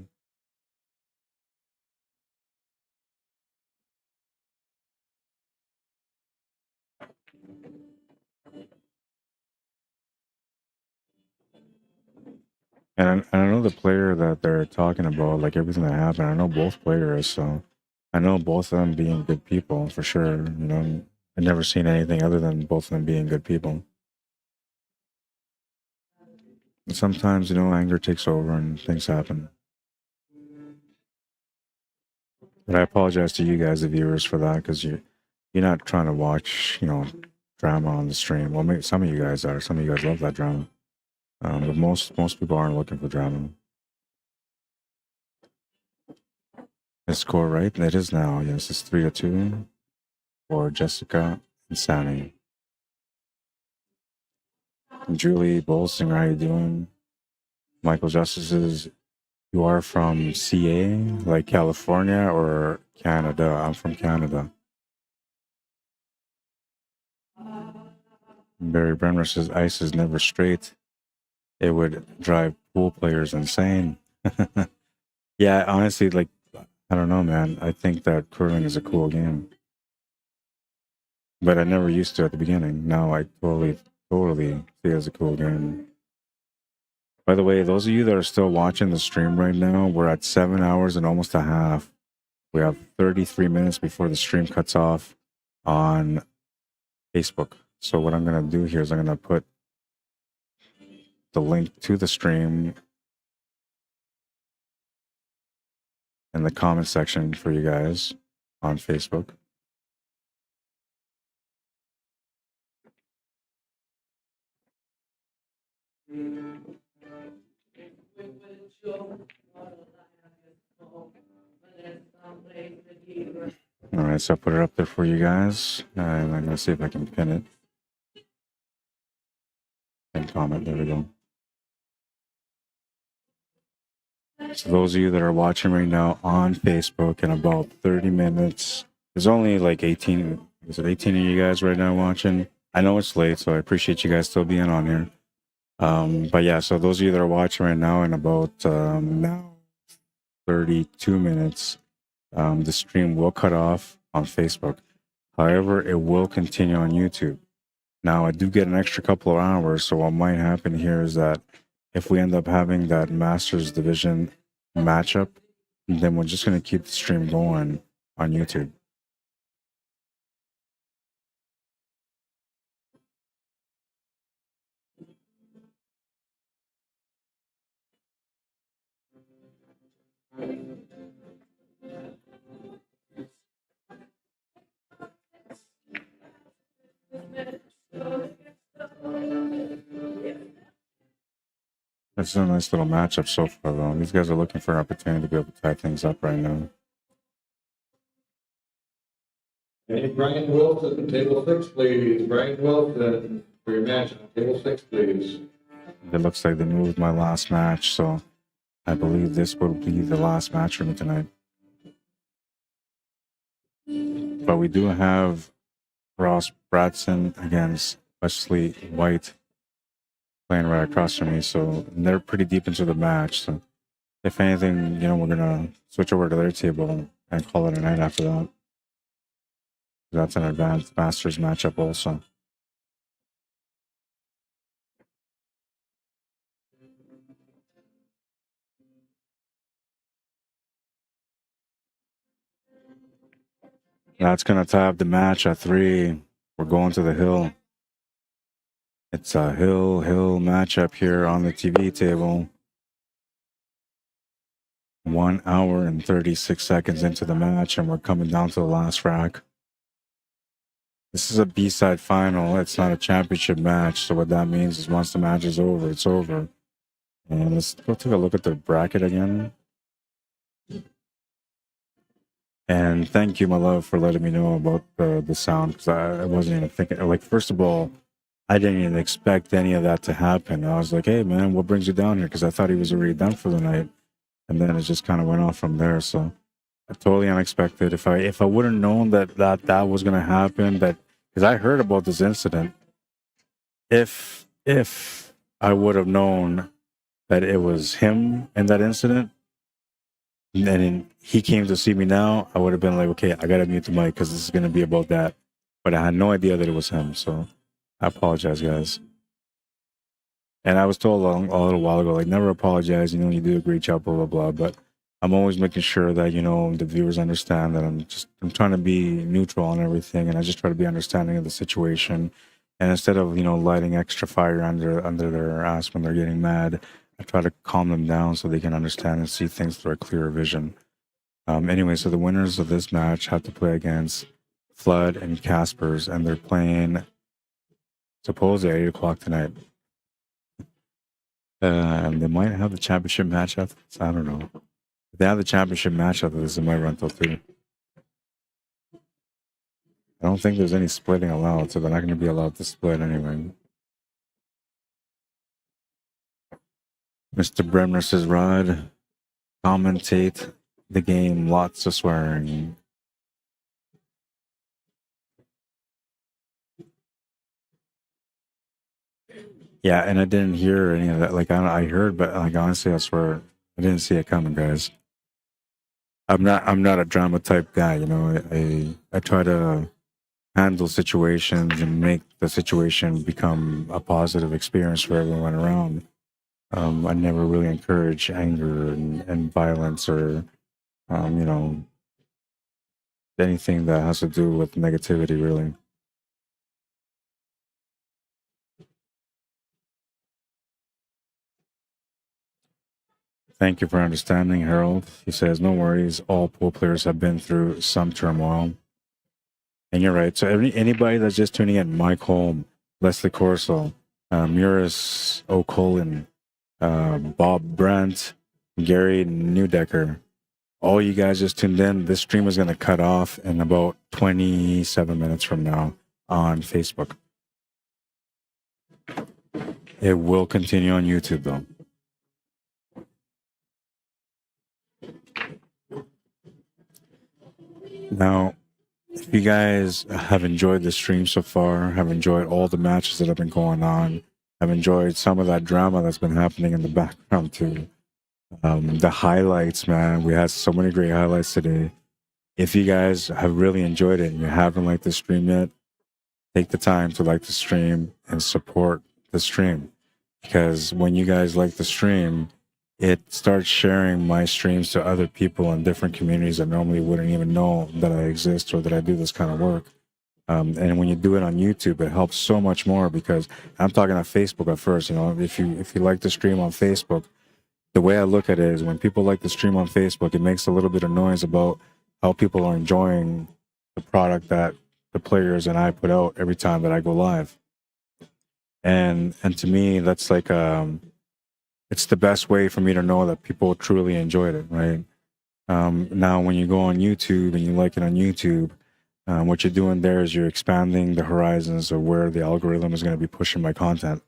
And I know the player that they're talking about, like everything that happened. I know both players, so I know both of them being good people for sure. You know, I've never seen anything other than both of them being good people. And sometimes, you know, anger takes over and things happen. But I apologize to you guys, the viewers, for that, because you're not trying to watch, you know, drama on the stream. Well, maybe some of you guys are. Some of you guys love that drama. But most people aren't looking for drama. Is score right? It is now. Yes, it's 3-2 for Jessica and Sammy. And Julie Bolsinger, how you doing? Michael Justice says, you are from CA, like California or Canada? I'm from Canada. Barry Brenner says, ice is never straight. It would drive pool players insane. Yeah, honestly, like, I don't know, man. I think that curling is a cool game. But I never used to at the beginning. Now I totally see it as a cool game. By the way, those of you that are still watching the stream right now, we're at 7 hours and almost a half. We have 33 minutes before the stream cuts off on Facebook. So what I'm going to do here is I'm going to put the link to the stream in the comment section for you guys on Facebook. All right, so I put it up there for you guys, and I'm gonna see if I can pin it and comment. There we go. So those of you that are watching right now on Facebook, in about 30 minutes, there's only like 18 of you guys right now watching? I know it's late, so I appreciate you guys still being on here. But yeah, so those of you that are watching right now, in about now 32 minutes, the stream will cut off on Facebook. However, it will continue on YouTube. Now, I do get an extra couple of hours, so what might happen here is that if we end up having that Masters Division matchup, then we're just going to keep the stream going on YouTube. This is a nice little matchup so far, though. These guys are looking for an opportunity to be able to tie things up right now. Hey, Brian Wilson, table 6, please. Brian Wilson, for your match on table 6, please. It looks like they moved my last match, so I believe this will be the last match for me tonight. But we do have Ross Bradson against Wesley White playing right across from me, so they're pretty deep into the match. So if anything, you know, we're gonna switch over to their table and call it a night after that. That's an advanced Masters matchup also. That's gonna tie up the match at 3. We're going to the hill. It's a hill matchup here on the TV table. 1 hour and 36 seconds into the match, and we're coming down to the last rack. This is a B-side final. It's not a championship match, so what that means is once the match is over, it's over. And let's go take a look at the bracket again. And thank you, my love, for letting me know about the sound, because I wasn't even thinking. Like, first of all, I didn't even expect any of that to happen. I was like, hey, man, what brings you down here? Because I thought he was already done for the night. And then it just kind of went off from there. So totally unexpected. If I would have known that was going to happen, that because I heard about this incident, if I would have known that it was him in that incident, and then he came to see me now, I would have been like, okay, I got to mute the mic because this is going to be about that. But I had no idea that it was him. So I apologize, guys. And I was told a little while ago, like, never apologize. You know, you do a great job, blah, blah, blah. But I'm always making sure that, you know, the viewers understand that I'm trying to be neutral on everything. And I just try to be understanding of the situation. And instead of, you know, lighting extra fire under their ass when they're getting mad, I try to calm them down so they can understand and see things through a clearer vision. Anyway, so the winners of this match have to play against Flood and Caspers, and they're playing supposedly at 8 o'clock tonight. And they might have the championship match after this. I don't know. If they have the championship match after this, it might run till 2. I don't think there's any splitting allowed, so they're not going to be allowed to split anyway. Mr. Bremner says, Rod, commentate the game, lots of swearing. Yeah, and I didn't hear any of that. Like, I heard, but like, honestly, I swear, I didn't see it coming, guys. I'm not a drama type guy, you know. I try to handle situations and make the situation become a positive experience for everyone around. I never really encourage anger and violence or, you know, anything that has to do with negativity, really. Thank you for understanding, Harold. He says, no worries. All pool players have been through some turmoil. And you're right. So anybody that's just tuning in, Mike Holm, Leslie Corso, Muris O'Colin, Bob Brandt, Gary Newdecker, all you guys just tuned in. This stream is going to cut off in about 27 minutes from now on Facebook. It will continue on YouTube, though. Now, if you guys have enjoyed the stream so far, have enjoyed all the matches that have been going on, have enjoyed some of that drama that's been happening in the background too, the highlights, man, we had so many great highlights today. If you guys have really enjoyed it and you haven't liked the stream yet, take the time to like the stream and support the stream, because when you guys like the stream, it starts sharing my streams to other people in different communities that normally wouldn't even know that I exist or that I do this kind of work. And when you do it on YouTube, it helps so much more, because I'm talking on Facebook at first. You know, if you like the stream on Facebook, the way I look at it is when people like the stream on Facebook, it makes a little bit of noise about how people are enjoying the product that the players and I put out every time that I go live. And to me, that's like it's the best way for me to know that people truly enjoyed it, right? Now, when you go on YouTube and you like it on YouTube, what you're doing there is you're expanding the horizons of where the algorithm is going to be pushing my content.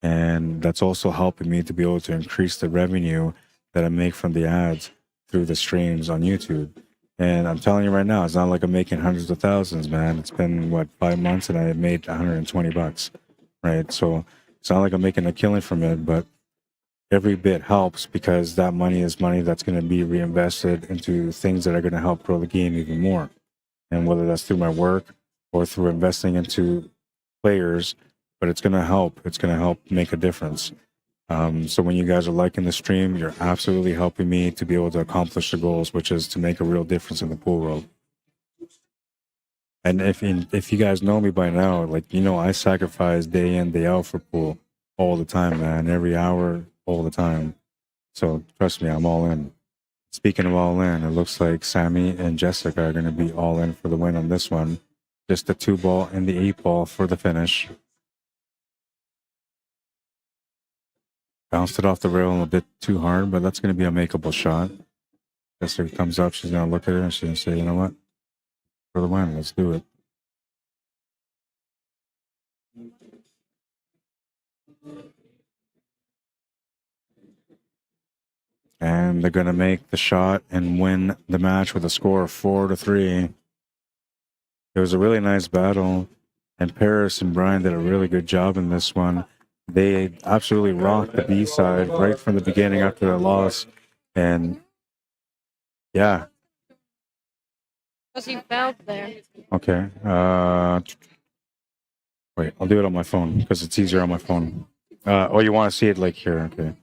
And that's also helping me to be able to increase the revenue that I make from the ads through the streams on YouTube. And I'm telling you right now, it's not like I'm making hundreds of thousands, man. It's been, 5 months, and I made $120, right? So it's not like I'm making a killing from it, but every bit helps, because that money is money that's going to be reinvested into things that are going to help grow the game even more. And whether that's through my work or through investing into players, but it's going to help. It's going to help make a difference. So when you guys are liking the stream, you're absolutely helping me to be able to accomplish the goals, which is to make a real difference in the pool world. And if you guys know me by now, like, you know, I sacrifice day in, day out for pool all the time, man, every hour, all the time. So trust me, I'm all in. Speaking of all in, it looks like Sammy and Jessica are going to be all in for the win on this one. Just the 2-ball and the 8-ball for the finish. Bounced it off the rail a bit too hard, but that's going to be a makeable shot. Jessica comes up, she's going to look at it, and she's going to say, you know what? For the win, let's do it. And they're going to make the shot and win the match with a score of 4-3. It was a really nice battle, and Paris and Brian did a really good job in this one. They absolutely rocked the B side right from the beginning after the loss. And yeah. Because he fouled there. Okay. Wait, I'll do it on my phone because it's easier on my phone. Oh, you want to see it like here? Okay.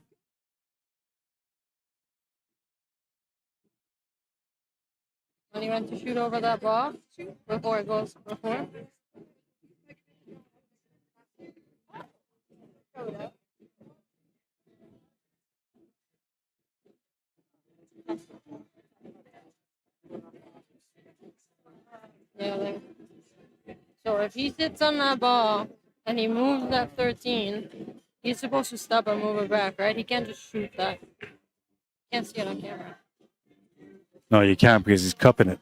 When he went to shoot over that ball before it goes before. Yeah, like, so if he sits on that ball and he moves that 13, he's supposed to stop and move it back, right? He can't just shoot that. Can't see it on camera. No, you can't, because he's cupping it.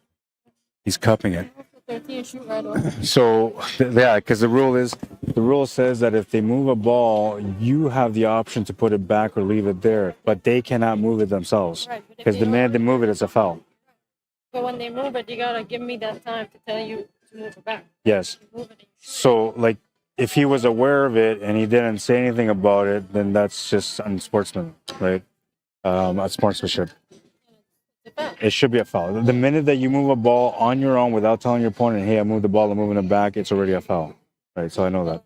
He's cupping it. 13, shoot right over. So yeah, because the rule says that if they move a ball, you have the option to put it back or leave it there, but they cannot move it themselves, because the minute they move it, it's a foul. But when they move it, you gotta give me that time to tell you to move it back. Yes. So, like, if he was aware of it and he didn't say anything about it, then that's just unsportsman, right? Sportsmanship. It should be a foul. The minute that you move a ball on your own without telling your opponent, hey, I moved the ball, I'm moving it back, it's already a foul, right? So I know that.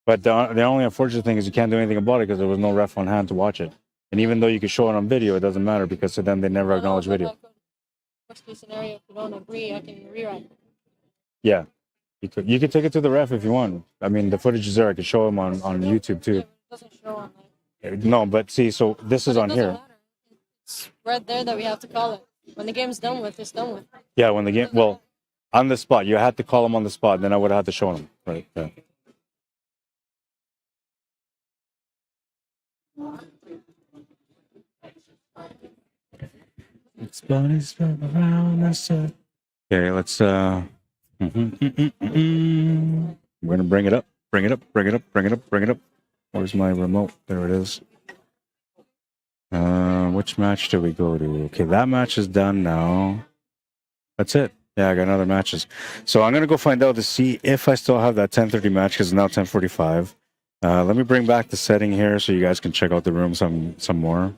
But the only unfortunate thing is you can't do anything about it because there was no ref on hand to watch it. And even though you could show it on video, it doesn't matter, because to them, they never acknowledge video. Worst case scenario, if you don't agree, I can rewrite it. Yeah, you could take it to the ref if you want. I mean, the footage is there. I could show him on YouTube too. It doesn't show on there. No, but see, so this is on here. It's right there that we have to call it. When the game's done with, it's done with. Yeah, when the game, well, on the spot. You had to call him on the spot. Then I would have had to show him. Right. Yeah. It's bunny around us. Okay, let's We're gonna bring it up. Bring it up. Bring it up. Bring it up. Bring it up. Where's my remote? There it is. Which match do we go to? Okay, that match is done now. That's it. Yeah, I got other matches. So I'm gonna go find out to see if I still have that 10:30 match, because it's now 10:45. Let me bring back the setting here so you guys can check out the room some more.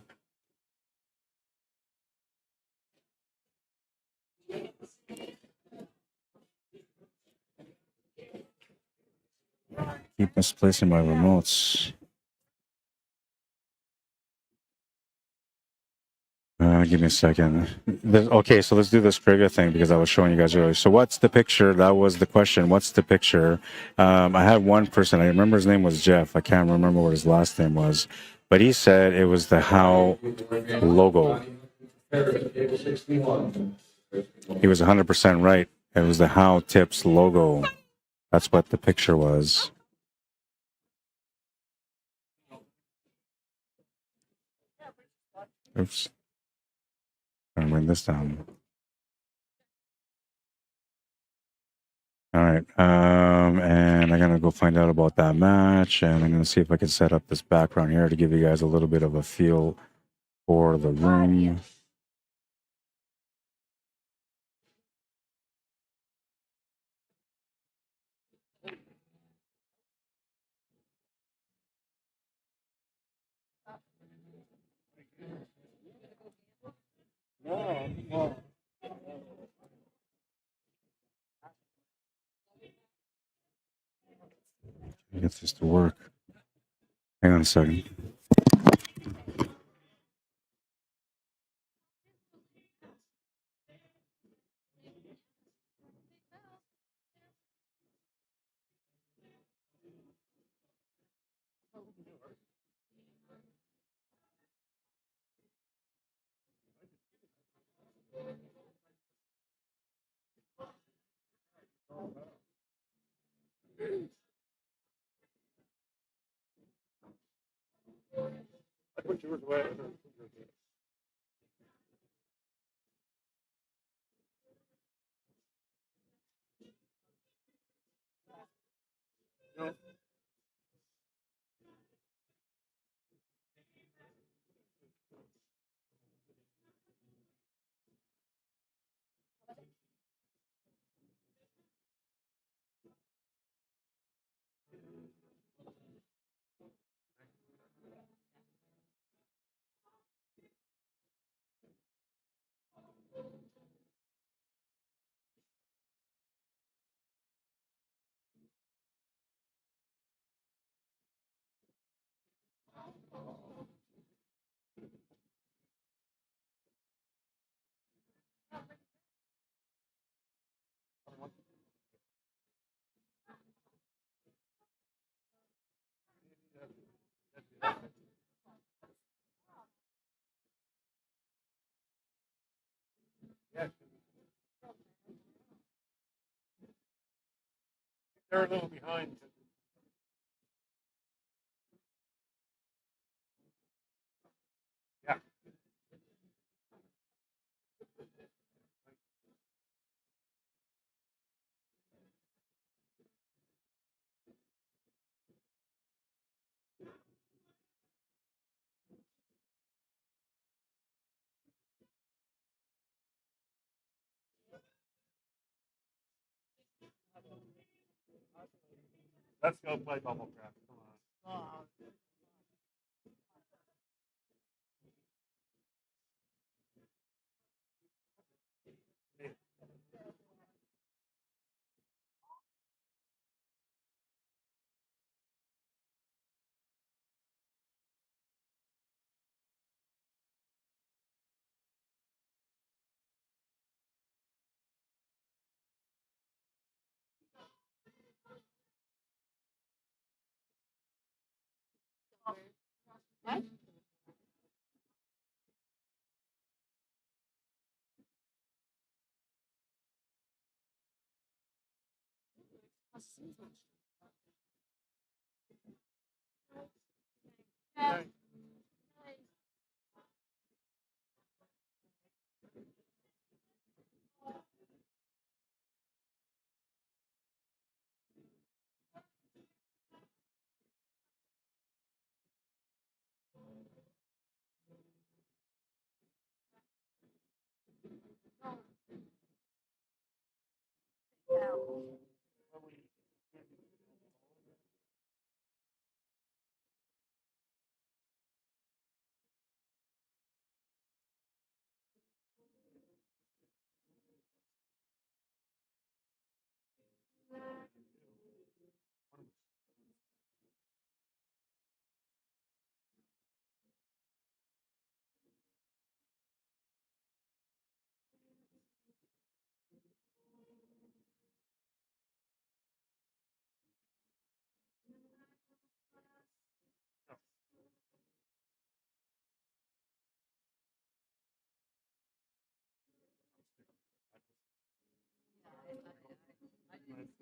keep misplacing my remotes. Give me a second. Okay, so let's do this trivia thing because I was showing you guys earlier. So what's the picture? That was the question. What's the picture? I had one person. I remember his name was Jeff. I can't remember what his last name was. But he said it was the How logo. He was 100% right. It was the How Tips logo. That's what the picture was. Oops. I'm going to bring this down. All right. And I'm going to go find out about that match. And I'm going to see if I can set up this background here to give you guys a little bit of a feel for the room. Get this to work. Hang on a second. I put yours away. No. They're a little behind. Yeah. Let's go play bubble crap. Come on.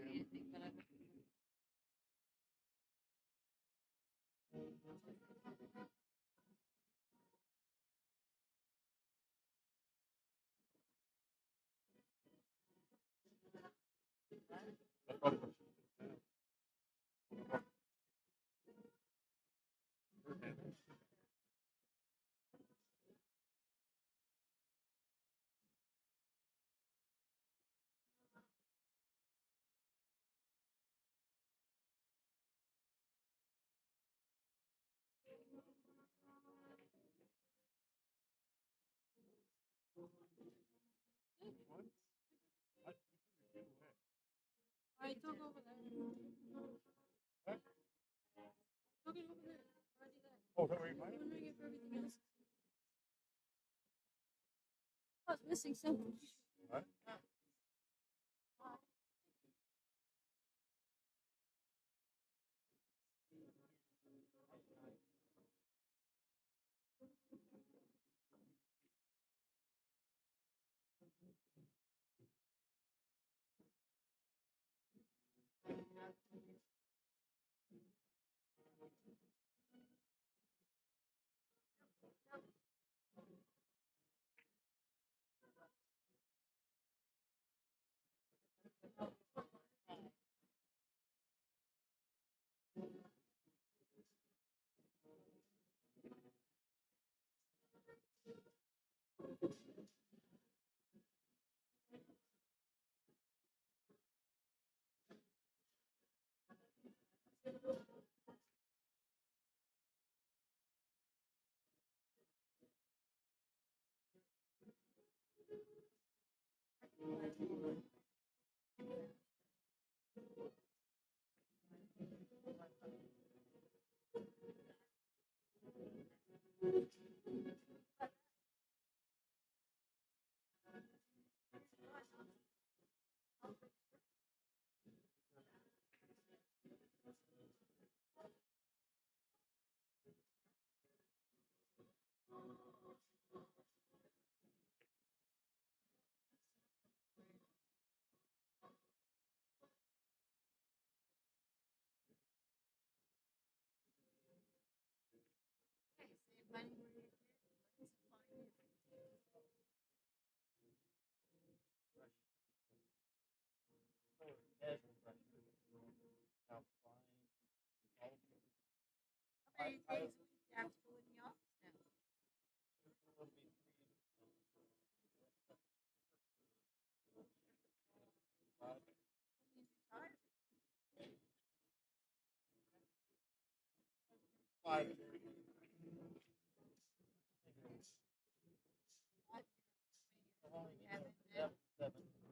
anything that I've I took over there. Took it over there. Already there. Oh, is that where you find I'm it? wondering if everything else. I was missing something. What? How many days a week you have to go in the office now? He's retired. You have it now? You have what? No, 7.5 you have now. Well, 11 years you probably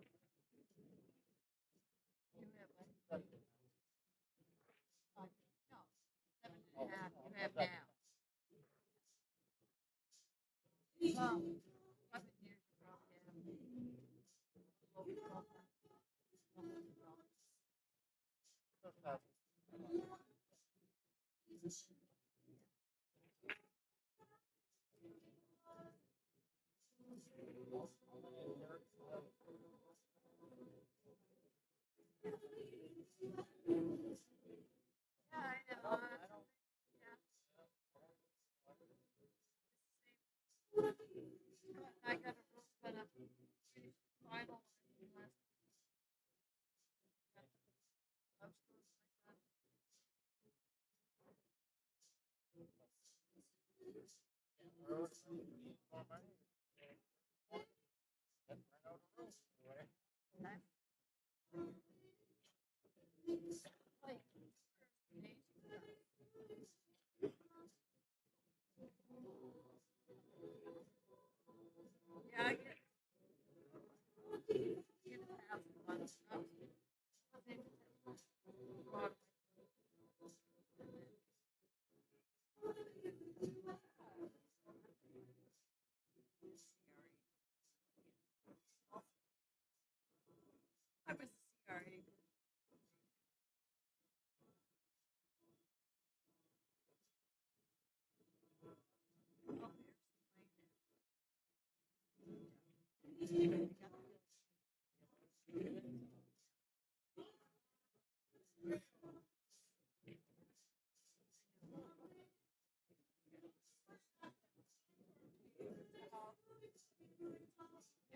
Yeah, I know. Yeah. I got a roof, but I'm finished final last week. I'm still with my son. Like, yeah, I get $1,000. I was able to Broadway. I was the CRA. Oh, there's the plane.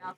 That's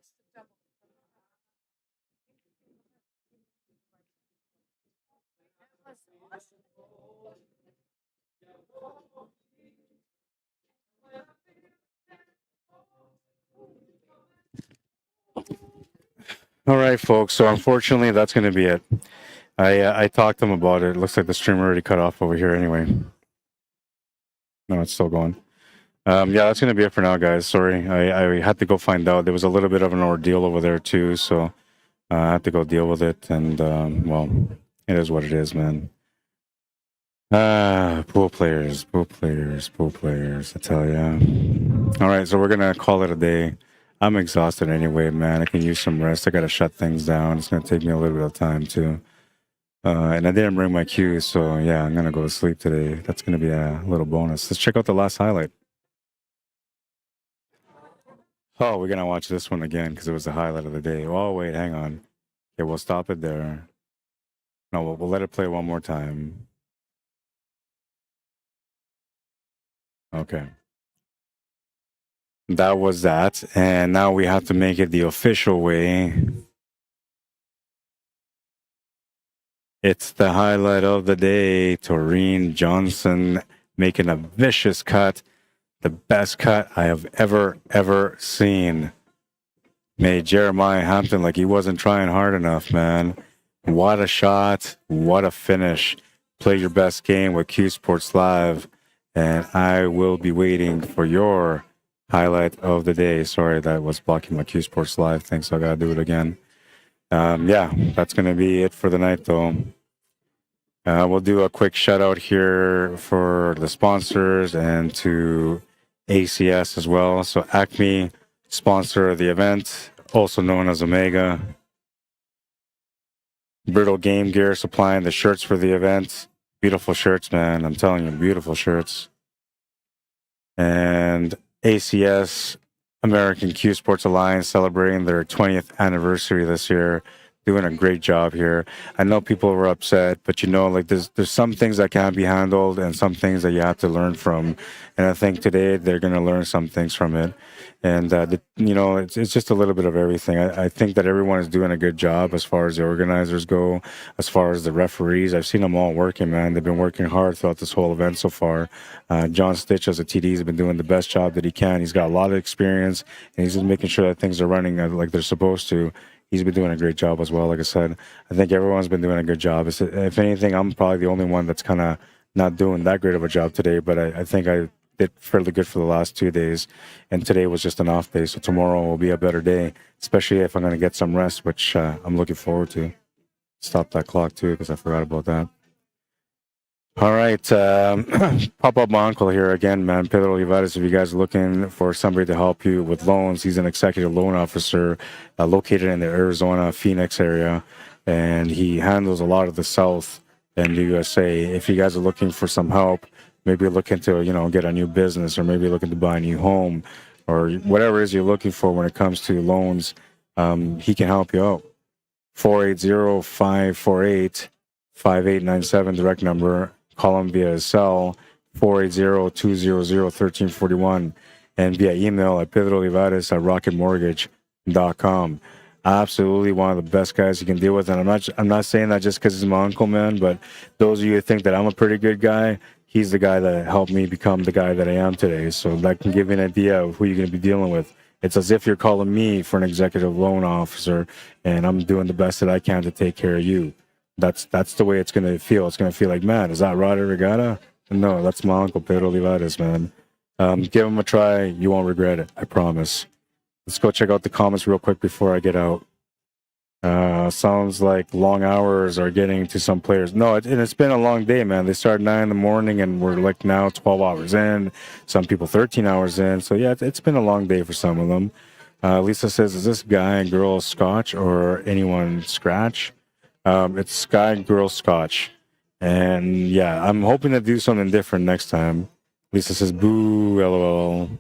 the double. That was awesome. All right, folks. So unfortunately, that's going to be it. I talked to him about it. It looks like the stream already cut off over here anyway. No, it's still going. Yeah, that's going to be it for now, guys. Sorry. I had to go find out. There was a little bit of an ordeal over there, too. So I had to go deal with it. And, well, it is what it is, man. Pool players, pool players, pool players. I tell ya. All right, so we're going to call it a day. I'm exhausted anyway, man. I can use some rest. I got to shut things down. It's going to take me a little bit of time, too. And I didn't bring my cues, so yeah, I'm going to go to sleep today. That's going to be a little bonus. Let's check out the last highlight. Oh, we're going to watch this one again because it was the highlight of the day. Oh, wait, hang on. Okay, we'll stop it there. No, we'll let it play one more time. Okay. That was that. And now we have to make it the official way. It's the highlight of the day. Taurine Johnson making a vicious cut. The best cut I have ever seen. Made Jeremiah Hampton like he wasn't trying hard enough, man. What a shot. What a finish. Play your best game with Cuesports Live. And I will be waiting for your highlight of the day. Sorry, that was blocking my Cuesports Live thing, so I got to do it again. Yeah, that's going to be it for the night, though. We'll do a quick shout out here for the sponsors and to ACS as well. So Acme, sponsor of the event, also known as Omega. Brittle Game Gear supplying the shirts for the event. Beautiful shirts, man. I'm telling you, beautiful shirts. And ACS, American Cuesports Alliance, celebrating their 20th anniversary this year. Doing a great job here. I know people were upset, but you know, like there's some things that can't be handled and some things that you have to learn from. And I think today they're going to learn some things from it. And, you know, it's just a little bit of everything. I think that everyone is doing a good job as far as the organizers go, as far as the referees. I've seen them all working, man. They've been working hard throughout this whole event so far. John Stitch as a TD has been doing the best job that he can. He's got a lot of experience, and he's just making sure that things are running like they're supposed to. He's been doing a great job as well. Like I said, I think everyone's been doing a good job. If anything, I'm probably the only one that's kind of not doing that great of a job today, but I think I did fairly good for the last 2 days, and today was just an off day. So tomorrow will be a better day, especially if I'm going to get some rest, which I'm looking forward to. Stop that clock too, because I forgot about that. All right, pop up my uncle here again, man. Pedro Olivares, if you guys are looking for somebody to help you with loans, he's an executive loan officer located in the Arizona, Phoenix area, and he handles a lot of the South and the USA. If you guys are looking for some help, maybe looking to, get a new business, or maybe looking to buy a new home, or whatever it is you're looking for when it comes to loans, he can help you out. 480-548-5897, direct number. Call him via his cell, 480-200-1341, and via email at pedroolivares@rocketmortgage.com. Absolutely one of the best guys you can deal with. And I'm not saying that just because he's my uncle, man, but those of you who think that I'm a pretty good guy, he's the guy that helped me become the guy that I am today. So that can give you an idea of who you're going to be dealing with. It's as if you're calling me for an executive loan officer, and I'm doing the best that I can to take care of you. That's the way it's going to feel. It's going to feel like, man, is that Rod Arriagada? No, that's my uncle, Pedro Olivares, man. Give him a try. You won't regret it. I promise. Let's go check out the comments real quick before I get out. Sounds like long hours are getting to some players. No, it's been a long day, man. They start 9 in the morning, and we're like now 12 hours in. Some people 13 hours in. So, yeah, it's been a long day for some of them. Lisa says, is this guy and girl Scotch or anyone scratch? It's Sky and Girl Scotch. And yeah, I'm hoping to do something different next time. Lisa says, boo, lol.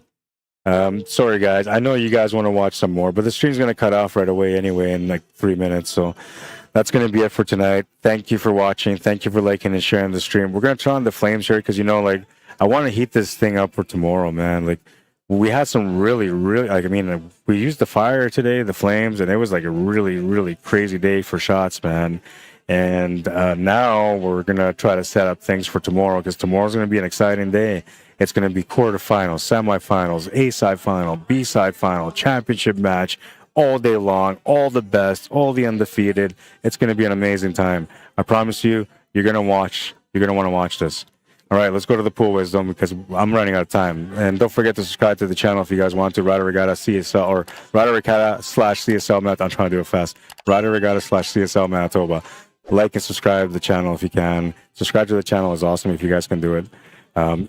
Sorry, guys. I know you guys want to watch some more, but the stream's going to cut off right away anyway in like 3 minutes. So that's going to be it for tonight. Thank you for watching. Thank you for liking and sharing the stream. We're going to turn on the flames here because, I want to heat this thing up for tomorrow, man. Like, we had some really, we used the fire today, the flames, and it was like a really, really crazy day for shots, man. And now we're going to try to set up things for tomorrow, because tomorrow's going to be an exciting day. It's going to be quarterfinals, semifinals, A-side final, B-side final, championship match, all day long, all the best, all the undefeated. It's going to be an amazing time. I promise you, you're going to want to watch this. All right, let's go to the pool wisdom because I'm running out of time. And don't forget to subscribe to the channel if you guys want to. Rod Arriagada CSL or Rod Arriagada/CSL Manitoba. I'm trying to do it fast. Rod Arriagada/CSL Manitoba. Like and subscribe to the channel if you can. Subscribe to the channel is awesome if you guys can do it.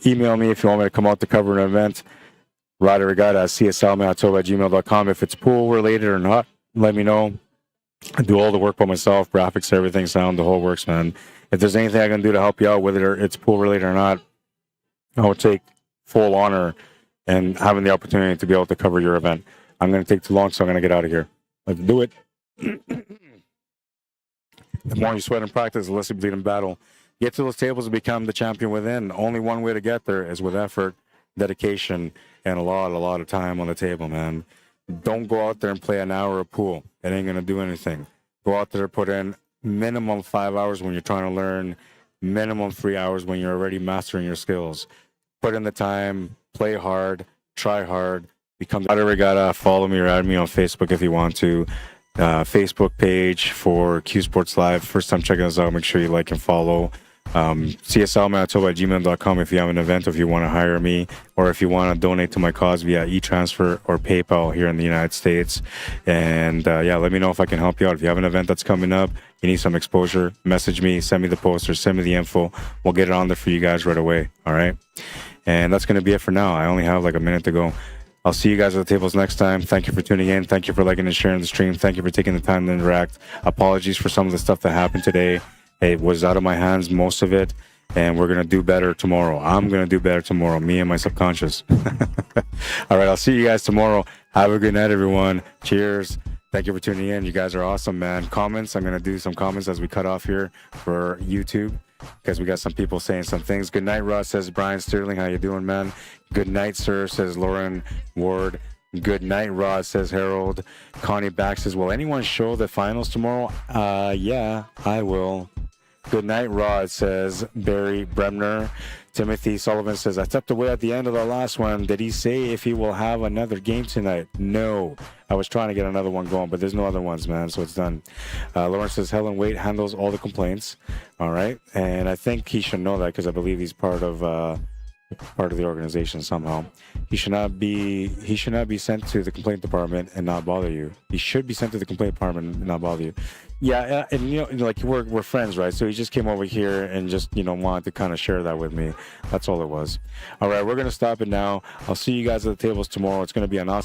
Email me if you want me to come out to cover an event. Rod Arriagada CSLManitoba@gmail.com. If it's pool related or not, let me know. I do all the work by myself, graphics, everything, sound, the whole works, man. If there's anything I can do to help you out, whether it's pool related or not, I will take full honor and having the opportunity to be able to cover your event. I'm going to take too long, so I'm going to get out of here. Let's do it. The more you sweat in practice, the less you bleed in battle. Get to those tables and become the champion within. Only one way to get there is with effort, dedication, and a lot of time on the table, man. Don't go out there and play an hour of pool. It ain't going to do anything. Go out there, put in minimum 5 hours when you're trying to learn, minimum 3 hours when you're already mastering your skills. Put in the time, play hard, try hard, become the Arriagada. Follow me or add me on Facebook if you want to. Facebook page for Cuesports Live. First time checking us out, make sure you like and follow. CSLManitoba@gmail.com if you have an event, if you want to hire me, or if you want to donate to my cause via e-transfer or PayPal here in the United States. And let me know if I can help you out. If you have an event that's coming up, you need some exposure, message me, send me the poster, send me the info. We'll get it on there for you guys right away. All right. And that's going to be it for now. I only have like a minute to go. I'll see you guys at the tables next time. Thank you for tuning in. Thank you for liking and sharing the stream. Thank you for taking the time to interact. Apologies for some of the stuff that happened today. It was out of my hands, most of it, and we're going to do better tomorrow. I'm going to do better tomorrow, me and my subconscious. All right, I'll see you guys tomorrow. Have a good night, everyone. Cheers. Thank you for tuning in. You guys are awesome, man. Comments, I'm going to do some comments as we cut off here for YouTube because we got some people saying some things. Good night, Ross, says Brian Sterling. How you doing, man? Good night, sir, says Lauren Ward. Good night, Rod, says Harold. Connie Back says, will anyone show the finals tomorrow? Yeah, I will. Good night, Rod, says Barry Bremner. Timothy Sullivan says, I stepped away at the end of the last one. Did he say if he will have another game tonight? No. I was trying to get another one going, but there's no other ones, man, so it's done. Lawrence says, Helen Waite handles all the complaints. All right. And I think he should know that because I believe he's part of part of the organization somehow. He should not be sent to the complaint department and not bother you. He should be sent to the complaint department and not bother you. Yeah, and you know, like we're friends, right? So he just came over here and just, you know, wanted to kind of share that with me. That's all it was. All right, we're gonna stop it now. I'll see you guys at the tables tomorrow. It's gonna be an awesome